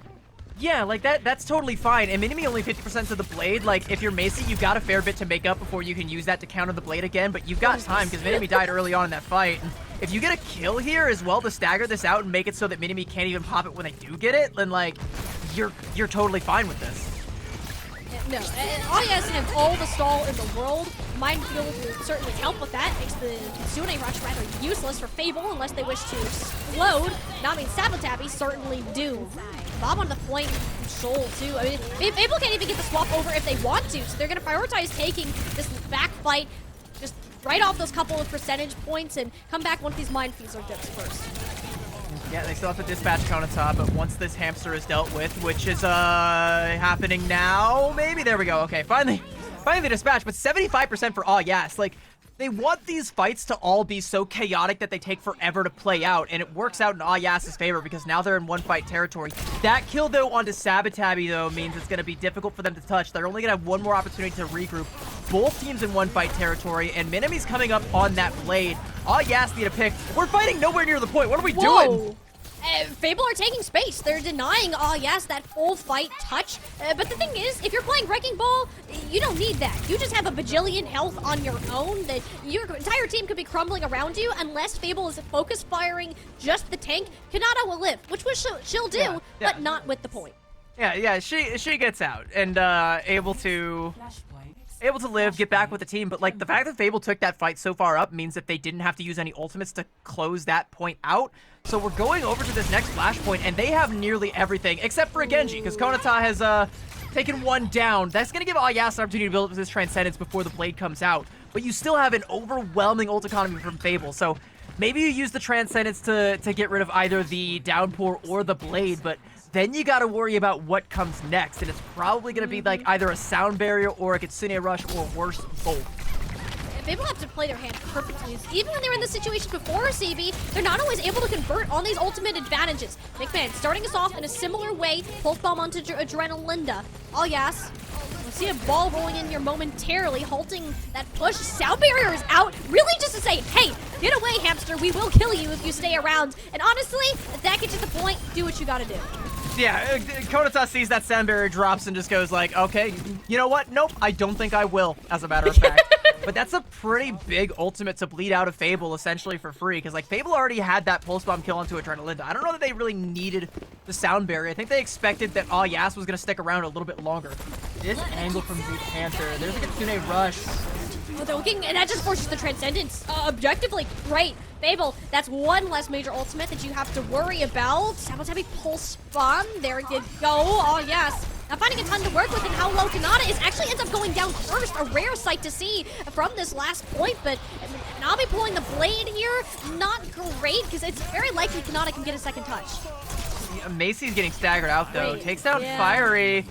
Yeah, like that's totally fine. And Mini-Me only 50% to the blade. Like, if you're Macy, you've got a fair bit to make up before you can use that to counter the blade again, but you've got time because Mini-Me died early on in that fight. And if you get a kill here as well to stagger this out and make it so that Mini-Me can't even pop it when they do get it, then like, you're totally fine with this. No, All Yes have all the stall in the world. Minefield will certainly help with that. Makes the Kitsune Rush rather useless for Fable unless they wish to explode. Now, I mean, Sabatabi certainly do. Bob on the point, Shoal too. I mean, Fable can't even get the swap over if they want to, so they're going to prioritize taking this back fight just right off those couple of percentage points and come back once these minefields are dipped first. Yeah, they still have to dispatch Konata, but once this hamster is dealt with, which is happening now, maybe? There we go. Okay, finally the dispatch, but 75% for All Yes. Like, they want these fights to all be so chaotic that they take forever to play out, and it works out in All Yas's favor because now they're in one-fight territory. That kill, though, onto Sabatabi, though, means it's going to be difficult for them to touch. They're only going to have one more opportunity to regroup. Both teams in one-fight territory, and Minime's coming up on that blade. All Yas need a pick. We're fighting nowhere near the point. What are we doing? Fable are taking space. They're denying All Yes that full fight touch. But the thing is, if you're playing Wrecking Ball, you don't need that. You just have a bajillion health on your own that your entire team could be crumbling around you unless Fable is focus firing just the tank. Kanata will live, which she'll do, but not with the point. Yeah, she gets out and able to live, get back with the team, but like the fact that Fable took that fight so far up means that they didn't have to use any ultimates to close that point out. So we're going over to this next flashpoint, and they have nearly everything except for a Genji, because Konata has taken one down. That's going to give All Yes an opportunity to build up this Transcendence before the blade comes out, but you still have an overwhelming ult economy from Fable. So maybe you use the Transcendence to get rid of either the Downpour or the blade, but then you got to worry about what comes next, and it's probably going to be like either a Sound Barrier or a Kitsune Rush, or worse, both. Fable have to play their hand perfectly. Even when they were in this situation before CB, they're not always able to convert on these ultimate advantages. McMahon starting us off in a similar way. Pulse Bomb onto Adrenalinda. All Yes. We'll see a ball rolling in here momentarily, halting that push. Sound Barrier is out, really just to say, hey, get away, hamster. We will kill you if you stay around. And honestly, if that gets you to the point, do what you gotta do. Yeah, Konata sees that Sound Barrier drops and just goes like, okay, you know what? Nope, I don't think I will, as a matter of fact. But that's a pretty big ultimate to bleed out of Fable, essentially, for free. Because, like, Fable already had that Pulse Bomb kill onto Adrenalinda. I don't know that they really needed the Sound Barrier. I think they expected that All Yes was going to stick around a little bit longer. This angle from Zeep Panther. There's a Kitsune Rush. Oh, they're looking, and that just forces the Transcendence. Objectively, great. Fable, that's one less major ultimate that you have to worry about. Sabatabi Pulse Bomb. There you go. Oh, yes. Now finding a ton to work with, and how low Kanata is actually ends up going down first. A rare sight to see from this last point, but Navi pulling the blade here, not great, because it's very likely Kanata can get a second touch. Yeah, Macy's getting staggered out, though. Great. Takes down Fiery.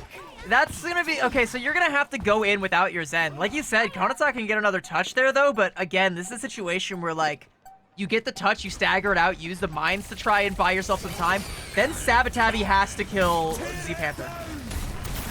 That's going to be... Okay, so you're going to have to go in without your Zen. Like you said, Konata can get another touch there, though, but again, this is a situation where, like, you get the touch, you stagger it out, use the mines to try and buy yourself some time, then Sabatabi has to kill Zeep Panther.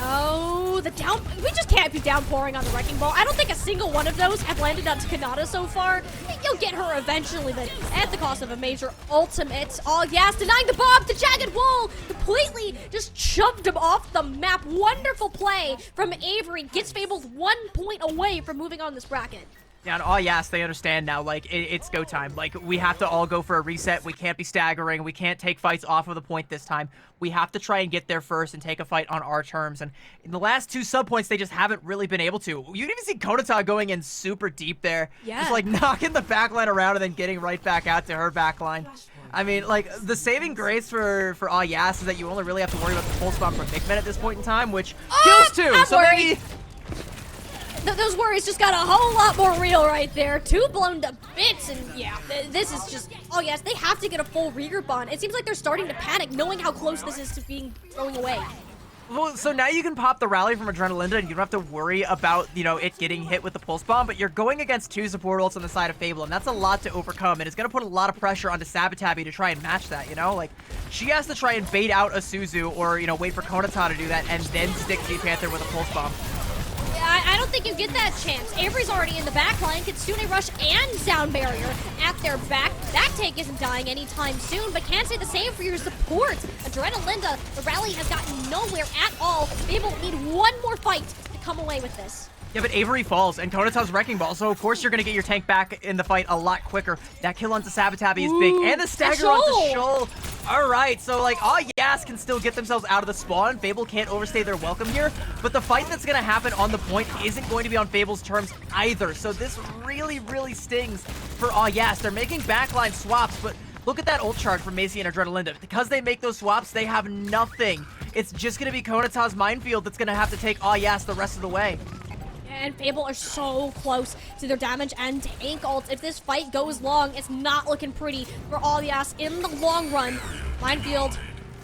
Oh, the down... We just can't be downpouring on the Wrecking Ball. I don't think a single one of those have landed on Kanata so far. I think you'll get her eventually, but at the cost of a major ultimate. All Yes, denying the bomb to Jagged Wall. Completely just shoved him off the map. Wonderful play from Avery. Gets Fabled 1 point away from moving on this bracket. Yeah, and oh yes, they understand now. Like it's go time. Like we have to all go for a reset. We can't be staggering. We can't take fights off of the point this time. We have to try and get there first and take a fight on our terms. And in the last 2 sub points, they just haven't really been able to. You can even see Konata going in super deep there, just like knocking the backline around and then getting right back out to her backline. I mean, like the saving grace for Yas is that you only really have to worry about the pulse bomb from Hickman at this point in time, which kills 2. I'm So maybe. Those worries just got a whole lot more real right there. 2 blown to bits, and yeah, this is just... Oh yes, they have to get a full regroup on. It seems like they're starting to panic, knowing how close this is to being thrown away. Well, so now you can pop the rally from Adrenalinda, and you don't have to worry about, you know, it getting hit with the pulse bomb, but you're going against 2 support ults on the side of Fable, and that's a lot to overcome, and it's going to put a lot of pressure onto Sabotabi to try and match that, you know? Like, she has to try and bait out a Suzu, or, you know, wait for Konata to do that, and then stick Z-Panther with a pulse bomb. I don't think you get that chance. Avery's already in the back line. Kitsune Rush and Sound Barrier at their back. That tank isn't dying anytime soon, but can't say the same for your support. Adrenalinda, the rally has gotten nowhere at all. Fable need one more fight to come away with this. Yeah, but Avery falls, and Konata's Wrecking Ball, so of course you're going to get your tank back in the fight a lot quicker. That kill onto Sabotabi is big, and the stagger onto Shoal. All right, so like, Yas can still get themselves out of the spawn. Fable can't overstay their welcome here, but the fight that's going to happen on the point isn't going to be on Fable's terms either, so this really, really stings for Yas. They're making backline swaps, but look at that ult charge from Macy and Adrenalinda. Because they make those swaps, they have nothing. It's just going to be Konata's minefield that's going to have to take Yas the rest of the way. And Fable are so close to their damage and tank ults. If this fight goes long, it's not looking pretty for Yas in the long run. Minefield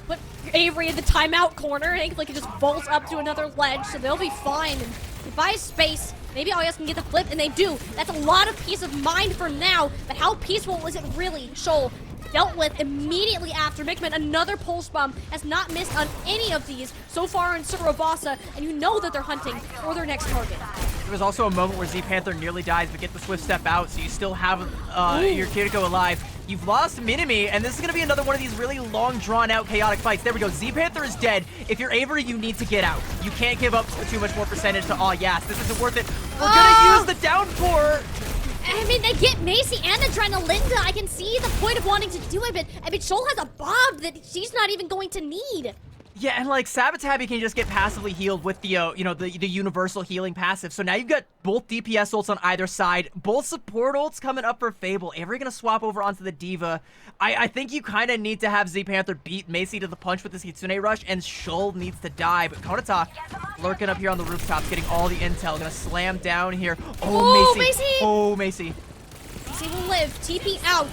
put Avery in the timeout corner. Thankfully, can just bolt up to another ledge, so they'll be fine. And he buys space. Maybe Yas can get the flip, and they do. That's a lot of peace of mind for now, but how peaceful is it really? Shoal dealt with immediately after. Mickman, another pulse bomb, has not missed on any of these so far in Surabasa, and you know that they're hunting for their next target. There was also a moment where Z-Panther nearly dies, but get the swift step out, so you still have your Kiriko alive. You've lost Minimi, and this is going to be another one of these really long, drawn-out, chaotic fights. There we go. Z-Panther is dead. If you're Avery, you need to get out. You can't give up too much more percentage to Yas. This isn't worth it. We're going to use the downpour. I mean, they get Macy and Adrenalinda. I can see the point of wanting to do it, but I mean, Shoal has a bomb that she's not even going to need. Yeah, and like Sabotabi can just get passively healed with the, you know, the universal healing passive. So now you've got both DPS ults on either side, both support ults coming up for Fable. Avery gonna swap over onto the D.Va. I think you kind of need to have Z-Panther beat Macy to the punch with this Kitsune Rush, and Shoal needs to die. But Konata lurking up here on the rooftops, getting all the intel, gonna slam down here. Oh, Macy! Oh, Macy! Macy will live. TP out.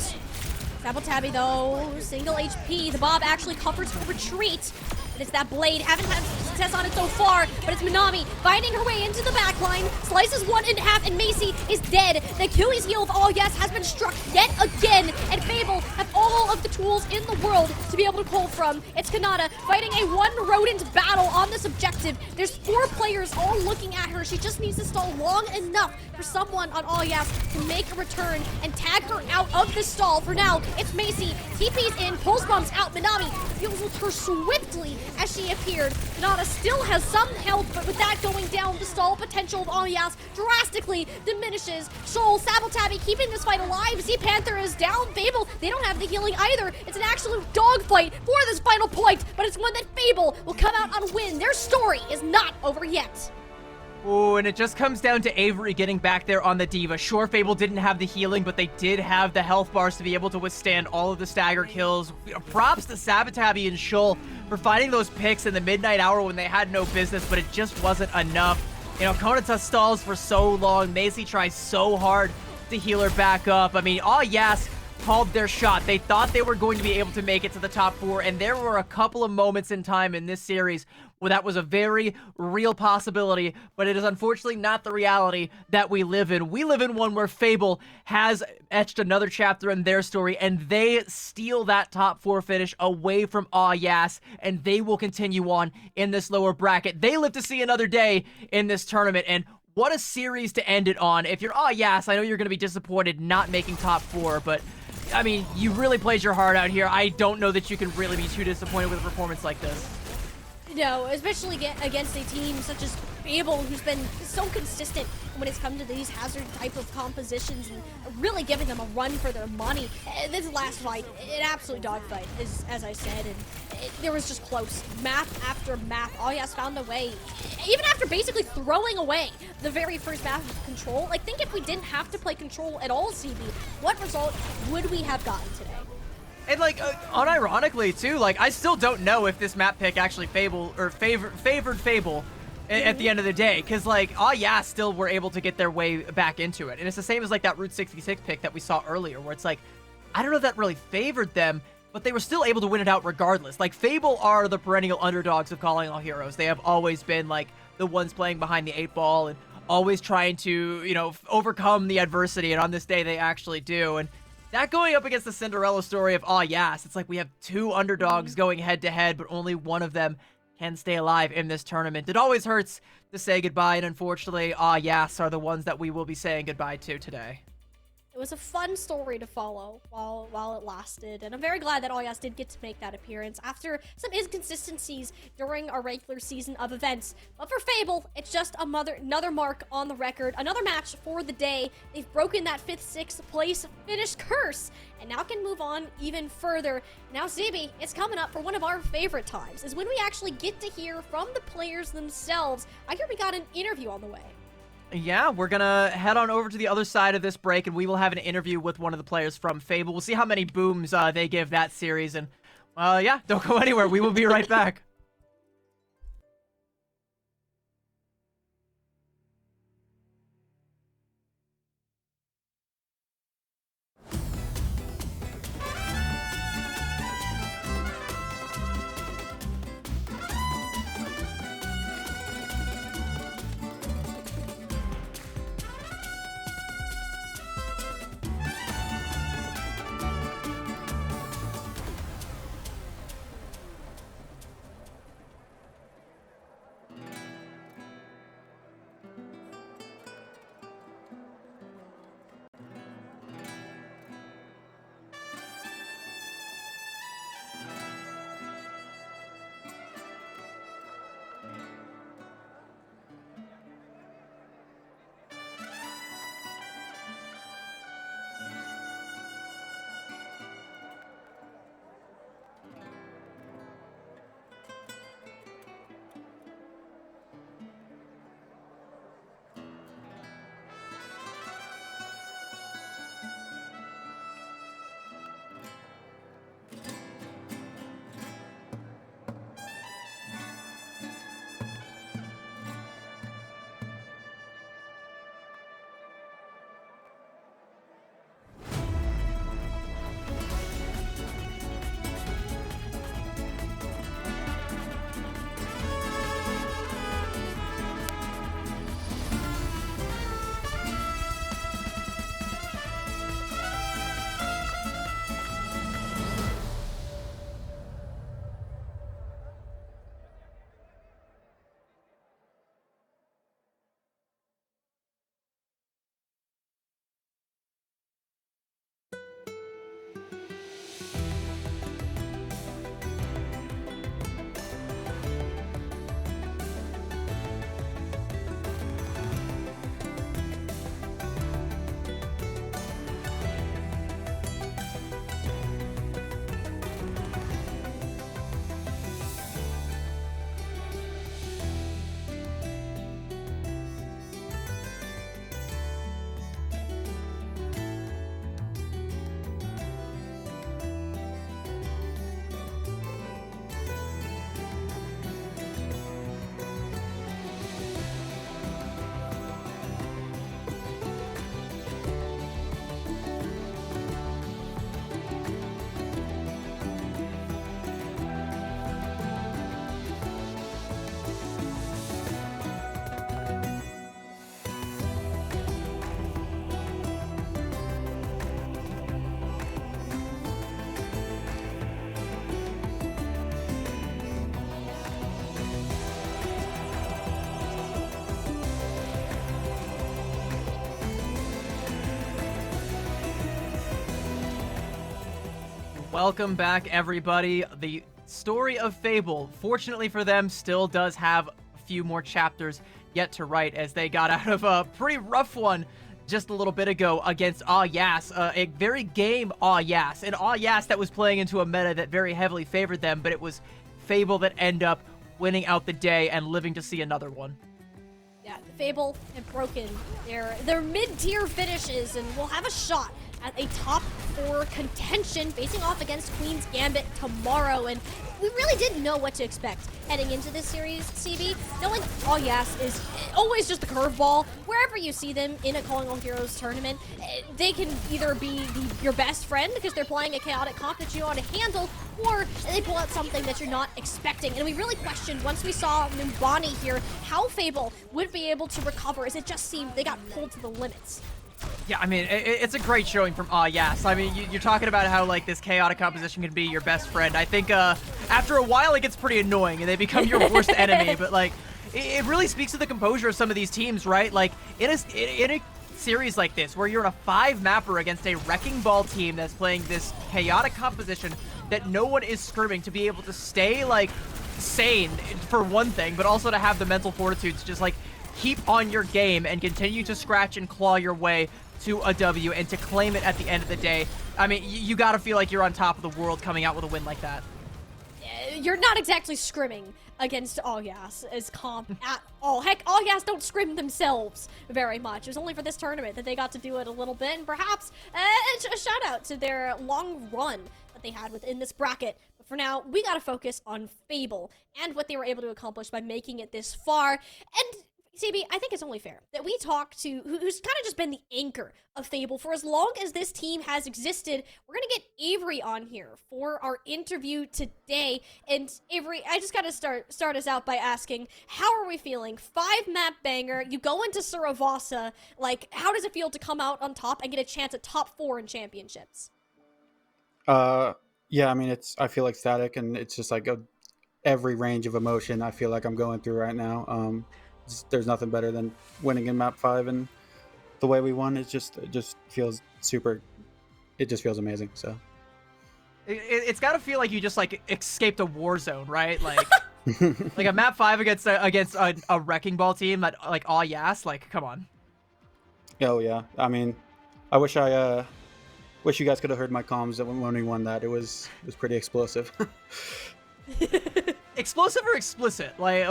Sabotabi though, single HP. The Bob actually covers her retreat. It's that blade. Haven't had success on it so far, but it's Minami finding her way into the backline. Slices one in half, and Macy is dead. The Achilles heel of Yas has been struck yet again, and Fable have all of the tools in the world to be able to pull from. It's Kanata fighting a one rodent battle on this objective. There's 4 players all looking at her. She just needs to stall long enough for someone on Yas to make a return and tag her out of the stall. For now, it's Macy. TP's in, pulse bombs out. Minami deals with her swiftly as she appeared. Kanata still has some health, but with that going down, the stall potential of Yas drastically diminishes. Shoal, Sabotabi keeping this fight alive. Z-Panther is down. Fable, they don't have the healing either. It's an absolute dogfight for this final point, but it's one that Fable will come out on win. Their story is not over yet. Oh, and it just comes down to Avery getting back there on the D.Va. Sure, Fable didn't have the healing, but they did have the health bars to be able to withstand all of the stagger kills. Props to Sabotabi and Shoal for finding those picks in the midnight hour when they had no business, but it just wasn't enough. You know, Konata stalls for so long. Macy tries so hard to heal her back up. I mean, Yas called their shot. They thought they were going to be able to make it to the top 4, and there were a couple of moments in time in this series where that was a very real possibility, but it is unfortunately not the reality that we live in. We live in one where Fable has etched another chapter in their story, and they steal that top 4 finish away from Yas, and they will continue on in this lower bracket. They live to see another day in this tournament, and what a series to end it on. If you're Yas, I know you're going to be disappointed not making top 4, but I mean, you really played your heart out here. I don't know that you can really be too disappointed with a performance like this. No, especially against a team such as Fable, who's been so consistent when it's come to these hazard type of compositions and really giving them a run for their money. This last fight, an absolute dogfight, as I said, and there was just close. Map after map, Alyas found a way. Even after basically throwing away the very first map of Control, like, think if we didn't have to play Control at all, CB, what result would we have gotten today? And like, unironically too, like, I still don't know if this map pick actually favored Fable at the end of the day, because like, yeah, still were able to get their way back into it. And it's the same as like that Route 66 pick that we saw earlier, where it's like, I don't know if that really favored them, but they were still able to win it out regardless. Like, Fable are the perennial underdogs of Calling All Heroes. They have always been like the ones playing behind the 8 ball and always trying to, you know, overcome the adversity. And on this day, they actually do. And that going up against the Cinderella story of yes, it's like we have 2 underdogs going head to head, but only one of them can stay alive in this tournament. It always hurts to say goodbye, and unfortunately, yes are the ones that we will be saying goodbye to today. It was a fun story to follow while it lasted, and I'm very glad that Alyas did get to make that appearance after some inconsistencies during our regular season of events. But for Fable, it's just another mark on the record, another match for the day. They've broken that 5th, 6th place finish curse, and now can move on even further. Now, ZB, it's coming up for one of our favorite times, is when we actually get to hear from the players themselves. I hear we got an interview on the way. Yeah, we're gonna head on over to the other side of this break, and we will have an interview with one of the players from Fable. We'll see how many booms they give that series, and yeah, don't go anywhere. We will be right back. Welcome back, everybody. The story of Fable, fortunately for them, still does have a few more chapters yet to write, as they got out of a pretty rough one just a little bit ago against Yas, a very game Yas, an Yas that was playing into a meta that very heavily favored them, but it was Fable that end up winning out the day and living to see another one. Yeah, Fable have broken their mid-tier finishes and will have a shot at a top 4 contention facing off against Queen's Gambit tomorrow. And we really didn't know what to expect heading into this series, CB. Knowing Yas is always just a curveball. Wherever you see them in a Calling All Heroes tournament, they can either be your best friend because they're playing a chaotic comp that you know how to handle, or they pull out something that you're not expecting. And we really questioned, once we saw Numbani here, how Fable would be able to recover, as it just seemed they got pulled to the limits. Yeah, I mean, it's a great showing from Yas. I mean, you're talking about how, like, this chaotic composition can be your best friend. I think after a while it gets pretty annoying and they become your worst enemy, but, like, it really speaks to the composure of some of these teams, right? Like, in a series like this, where you're in a 5-mapper against a Wrecking Ball team that's playing this chaotic composition that no one is scrimming, to be able to stay, like, sane, for one thing, but also to have the mental fortitude to just, like, keep on your game and continue to scratch and claw your way to a W and to claim it at the end of the day. I mean, you gotta feel like you're on top of the world coming out with a win like that. You're not exactly scrimming against Yas as comp at all. Heck, Yas don't scrim themselves very much. It was only for this tournament that they got to do it a little bit, and perhaps a shout out to their long run that they had within this bracket. But for now, we gotta focus on Fable and what they were able to accomplish by making it this far. And CB, I think it's only fair that we talk to who's kind of just been the anchor of Fable for as long as this team has existed. We're going to get Avery on here for our interview today. And Avery, I just got to start us out by asking, how are we feeling? 5-map banger, you go into Suravasa, like, how does it feel to come out on top and get a chance at top 4 in championships? Yeah, I mean, I feel ecstatic, and it's just like every range of emotion I feel like I'm going through right now. There's nothing better than winning in map 5, and the way we won, it just feels super. It just feels amazing. So it's got to feel like you just, like, escaped a war zone, right? Like like a map 5 against a Wrecking Ball team that, like, Yas, like, come on. Oh yeah, I mean, I wish you guys could have heard my comms when we won that. It was pretty explosive. Explosive or explicit? Like,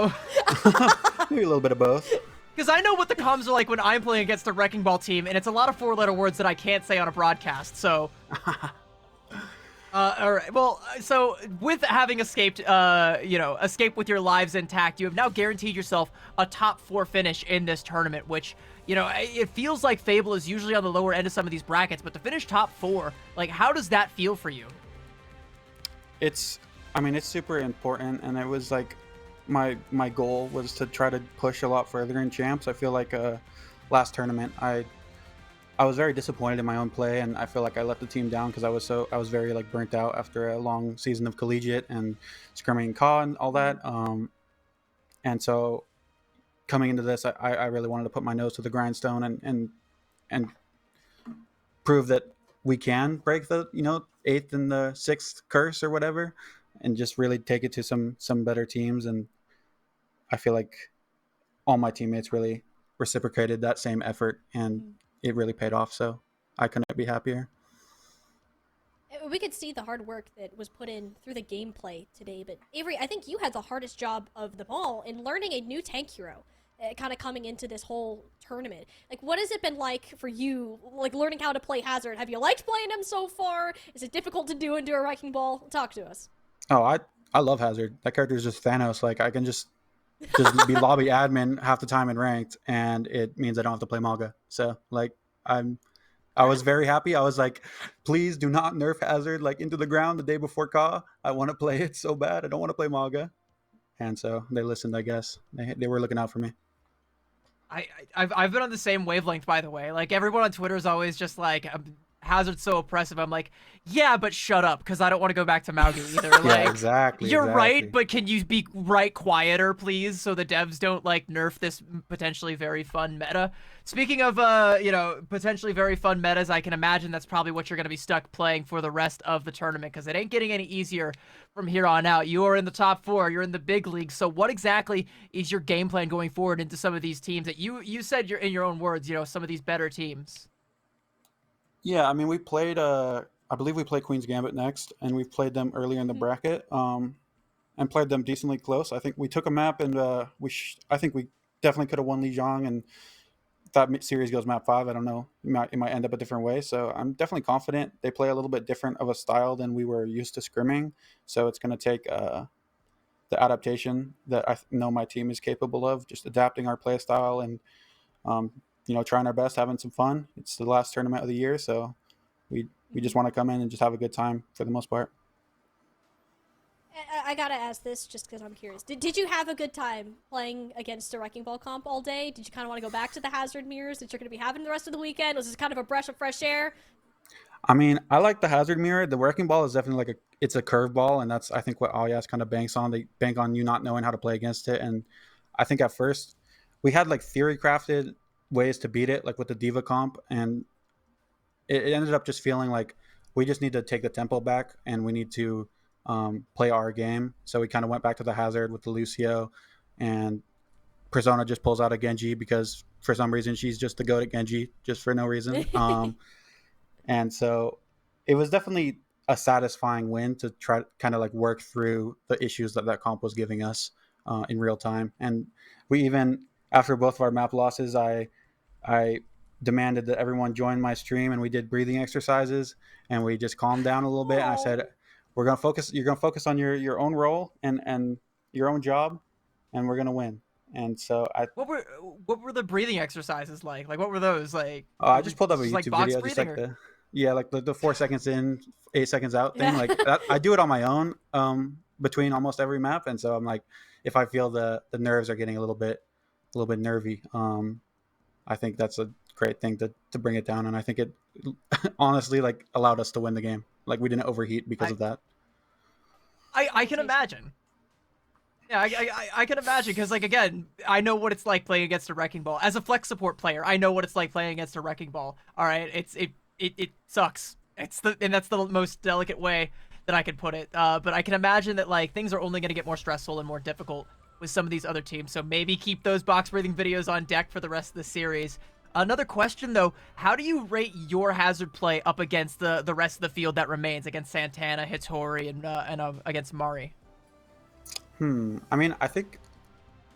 maybe a little bit of both. Because I know what the comms are like when I'm playing against the Wrecking Ball team, and it's a lot of 4-letter words that I can't say on a broadcast, so... all right, well, so with having escaped, escape with your lives intact, you have now guaranteed yourself a top 4 finish in this tournament, which, it feels like Fable is usually on the lower end of some of these brackets, but to finish top 4, like, how does that feel for you? It's super important, and it was like my goal was to try to push a lot further in champs. I feel like last tournament I was very disappointed in my own play, and I feel like I let the team down because I was very, like, burnt out after a long season of collegiate and scrimming Ka and all that. And so coming into this, I really wanted to put my nose to the grindstone and prove that we can break the 8th and the 6th curse or whatever, and just really take it to some better teams. And I feel like all my teammates really reciprocated that same effort, and it really paid off. So I couldn't be happier. We could see the hard work that was put in through the gameplay today, but Avery, I think you had the hardest job of them all in learning a new tank hero, kind of coming into this whole tournament. Like, what has it been like for you, like, learning how to play Hazard? Have you liked playing him so far? Is it difficult to do into a Wrecking Ball? Talk to us. Oh, I love Hazard. That character is just Thanos. Like, I can just be lobby admin half the time in ranked, and it means I don't have to play Malga. So, like, I was very happy. I was like, please do not nerf Hazard, like, into the ground the day before Ka. I want to play it so bad. I don't want to play Malga. And so they listened, I guess. They were looking out for me. I've been on the same wavelength, by the way. Like, everyone on Twitter is always just like, Hazard's so oppressive. I'm like, yeah, but shut up, because I don't want to go back to Mauga either. Like, Yeah, exactly. You're right, exactly. but can you be quieter, please, so the devs don't like nerf this potentially very fun meta? Speaking of, potentially very fun metas, I can imagine that's probably what you're going to be stuck playing for the rest of the tournament, because it ain't getting any easier from here on out. You are in the top 4. You're in the big league. So what exactly is your game plan going forward into some of these teams that you said you're in your own words, some of these better teams? Yeah, I mean, we played. I believe we play Queen's Gambit next, and we've played them earlier in the bracket, and played them decently close. I think we took a map, and I think we definitely could have won Lijiang, and if that series goes map 5, I don't know. It might end up a different way. So I'm definitely confident. They play a little bit different of a style than we were used to scrimming, so it's going to take the adaptation that I know my team is capable of, just adapting our play style and trying our best, having some fun. It's the last tournament of the year, so we just want to come in and just have a good time for the most part. I gotta ask this just because I'm curious. Did you have a good time playing against a Wrecking Ball comp all day? Did you kind of want to go back to the Hazard mirrors that you're going to be having the rest of the weekend? Was this kind of a breath of fresh air? I mean, I like the Hazard mirror. The Wrecking Ball is definitely it's a curveball, and that's I think what Alyas kind of banks on. They bank on you not knowing how to play against it, and I think at first we had like theory crafted ways to beat it, like with the Diva comp, and it ended up just feeling like we just need to take the tempo back and we need to play our game. So we kind of went back to the Hazard with the Lucio, and Persona just pulls out a Genji because for some reason she's just the goat at Genji, just for no reason. And so it was definitely a satisfying win to try to kind of like work through the issues that comp was giving us in real time. And we even, after both of our map losses, I demanded that everyone join my stream, and we did breathing exercises, and we just calmed down a little bit. And I said, you're going to focus on your own role and your own job, and we're going to win. And so what were the breathing exercises like? Like, what were those like? I just pulled up a YouTube like box video, breathing, just like the 4 seconds in, 8 seconds out thing. Like that, I do it on my own between almost every map. And so I'm like, if I feel the nerves are getting a little bit nervy, I think that's a great thing to bring it down. And I think it honestly like allowed us to win the game. Like we didn't overheat because of that. I can imagine. Yeah, I can imagine, because, like, again, I know what it's like playing against a Wrecking Ball. As a flex support player, I know what it's like playing against a Wrecking Ball. All right, it sucks. And that's the most delicate way that I could put it. But I can imagine that, like, things are only going to get more stressful and more difficult with some of these other teams. So maybe keep those box breathing videos on deck for the rest of the series. Another question, though, how do you rate your Hazard play up against the rest of the field that remains, against Santana, Hitori, and against Mari? I mean, I think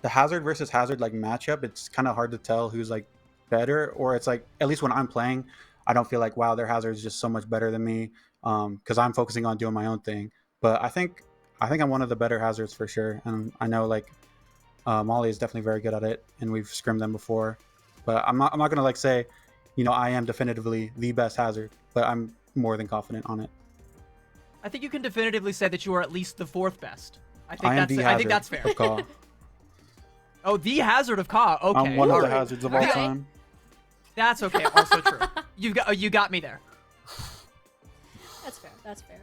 the Hazard versus Hazard like matchup, it's kind of hard to tell who's like better, or it's like, at least when I'm playing, I don't feel like, wow, their Hazard is just so much better than me, because I'm focusing on doing my own thing. But I think I'm one of the better Hazards for sure, and I know like Molly is definitely very good at it, and we've scrimmed them before. But I'm not gonna like say, I am definitively the best Hazard, but I'm more than confident on it. I think you can definitively say that you are at least the 4th best. I think that's fair. Oh, the Hazard of Ka. Okay, I'm one of the Hazards of all time. That's okay. Also true. You got me there. That's fair. That's fair.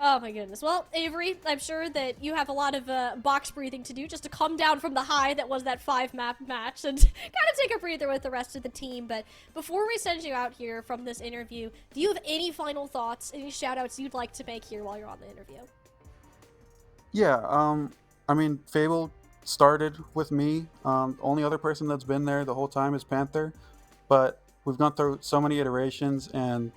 Oh my goodness. Well, Avery, I'm sure that you have a lot of box breathing to do just to come down from the high that was that 5-map match and kind of take a breather with the rest of the team. But before we send you out here from this interview, do you have any final thoughts, any shout-outs you'd like to make here while you're on the interview? Yeah, I mean, Fable started with me. The only other person that's been there the whole time is Panther, but we've gone through so many iterations, and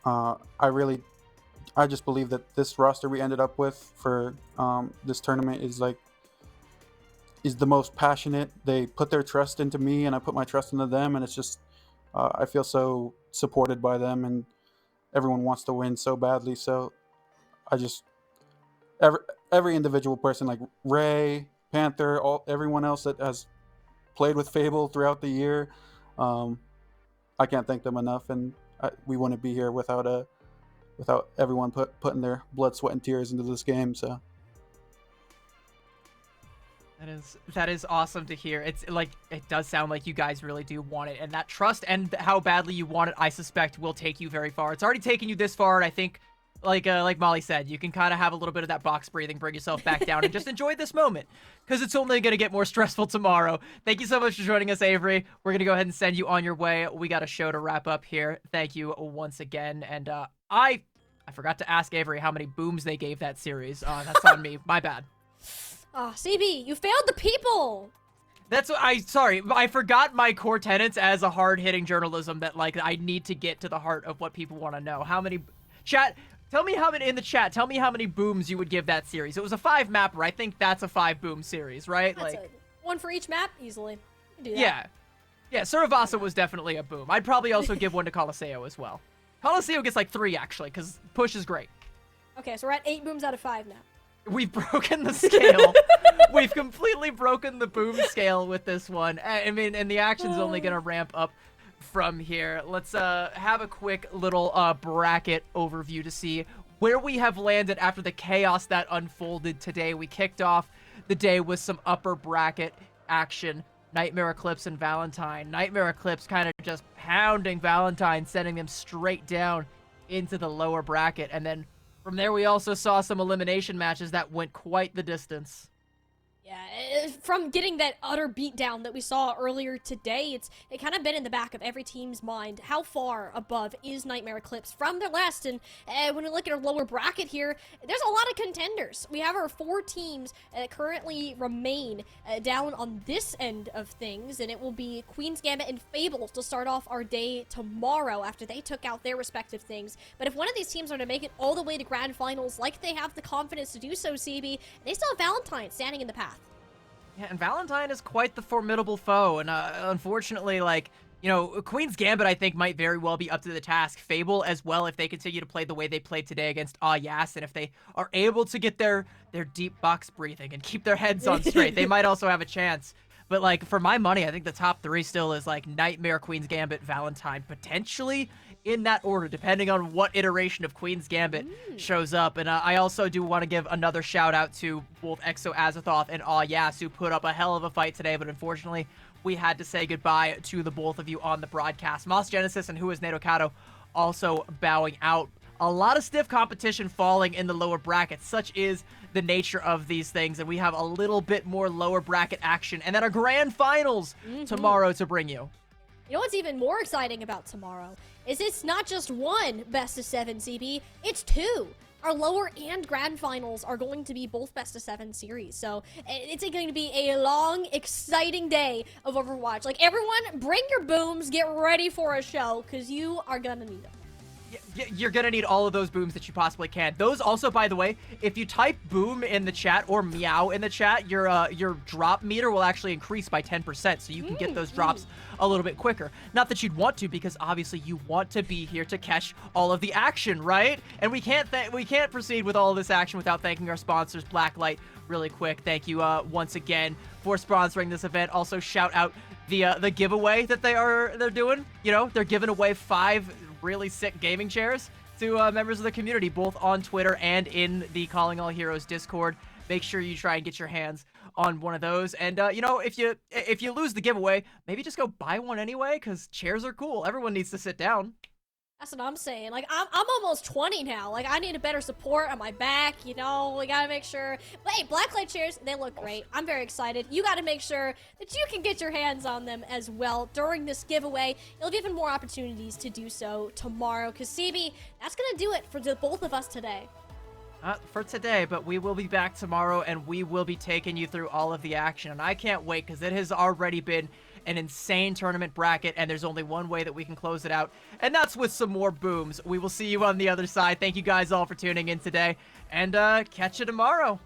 I just believe that this roster we ended up with for this tournament is the most passionate. They put their trust into me, and I put my trust into them, and it's just I feel so supported by them, and everyone wants to win so badly. So I just every individual person, like Ray, Panther, everyone else that has played with Fable throughout the year, I can't thank them enough, and we wouldn't be here without everyone putting their blood, sweat, and tears into this game. So That is awesome to hear. It's like, it does sound like you guys really do want it, and that trust and how badly you want it, I suspect, will take you very far. It's already taken you this far, and I think, like Molly said, you can kind of have a little bit of that box breathing, bring yourself back down, and just enjoy this moment, because it's only going to get more stressful tomorrow. Thank you so much for joining us, Avery. We're going to go ahead and send you on your way. We got a show to wrap up here. Thank you once again, and I forgot to ask Avery how many booms they gave that series. That's on me. My bad. CB, you failed the people. That's what sorry, I forgot my core tenets as a hard-hitting journalism that, like, I need to get to the heart of what people want to know. How many, chat, tell me how many, in the chat, tell me how many booms you would give that series. It was a 5-mapper. I think that's a 5-boom series, right? That's like, one for each map, easily. You can do that. Yeah. Yeah, Suravasa was definitely a boom. I'd probably also give one to Colosseo as well. Colosseo gets like 3, actually, because push is great. Okay, so we're at 8 booms out of 5 now. We've broken the scale. We've completely broken the boom scale with this one. I mean, and the action's only going to ramp up from here. Let's have a quick little bracket overview to see where we have landed after the chaos that unfolded today. We kicked off the day with some upper bracket action. Nightmare Eclipse and Valentine. Nightmare Eclipse kind of just pounding Valentine, sending them straight down into the lower bracket. And then from there, we also saw some elimination matches that went quite the distance. Yeah, from getting that utter beatdown that we saw earlier today, it kind of been in the back of every team's mind. How far above is Nightmare Eclipse from their last? And when we look at our lower bracket here, there's a lot of contenders. We have our 4 teams that currently remain down on this end of things, and it will be Queen's Gambit and Fable to start off our day tomorrow after they took out their respective things. But if one of these teams are to make it all the way to Grand Finals, like they have the confidence to do so, CB, they still have Valentine standing in the path. Yeah, and Valentine is quite the formidable foe, and unfortunately, like, you know, Queen's Gambit, I think, might very well be up to the task. Fable as well, if they continue to play the way they played today against Yas, and if they are able to get their deep box breathing and keep their heads on straight, they might also have a chance. But, like, for my money, I think the top 3 still is, like, Nightmare, Queen's Gambit, Valentine, potentially in that order, depending on what iteration of Queen's Gambit shows up. And I also do want to give another shout out to both Exo Azathoth and Yas, who put up a hell of a fight today, but unfortunately, we had to say goodbye to the both of you on the broadcast. Moss Genesis and Who is Nato Kato also bowing out. A lot of stiff competition falling in the lower brackets. Such is the nature of these things, and we have a little bit more lower bracket action, and then a grand finals tomorrow to bring you. You know what's even more exciting about tomorrow is it's not just one best of 7 CB, it's 2. Our lower and grand finals are going to be both best of 7 series. So it's going to be a long, exciting day of Overwatch. Like, everyone, bring your booms, get ready for a show, because you are going to need them. You're gonna need all of those booms that you possibly can. Those also, by the way, if you type boom in the chat or meow in the chat, your drop meter will actually increase by 10%, so you can get those drops a little bit quicker. Not that you'd want to, because obviously you want to be here to catch all of the action, right? And we can't proceed with all of this action without thanking our sponsors, Blacklight, really quick. Thank you once again for sponsoring this event. Also, shout out the giveaway that they're doing. You know, they're giving away 5 really sick gaming chairs to members of the community, both on Twitter and in the Calling All Heroes Discord. Make sure you try and get your hands on one of those. And you know, if you lose the giveaway, maybe just go buy one anyway, because chairs are cool. Everyone needs to sit down. That's what I'm saying. Like, I'm almost 20 now. Like, I need a better support on my back, you know? We gotta make sure. But hey, Blacklight chairs, they look great. I'm very excited. You gotta make sure that you can get your hands on them as well during this giveaway. You'll have even more opportunities to do so tomorrow. Because, CB, that's gonna do it for the both of us today. Not for today, but we will be back tomorrow, and we will be taking you through all of the action. And I can't wait, because it has already been an insane tournament bracket, and there's only one way that we can close it out, and that's with some more booms. We will see you on the other side. Thank you guys all for tuning in today, and catch you tomorrow.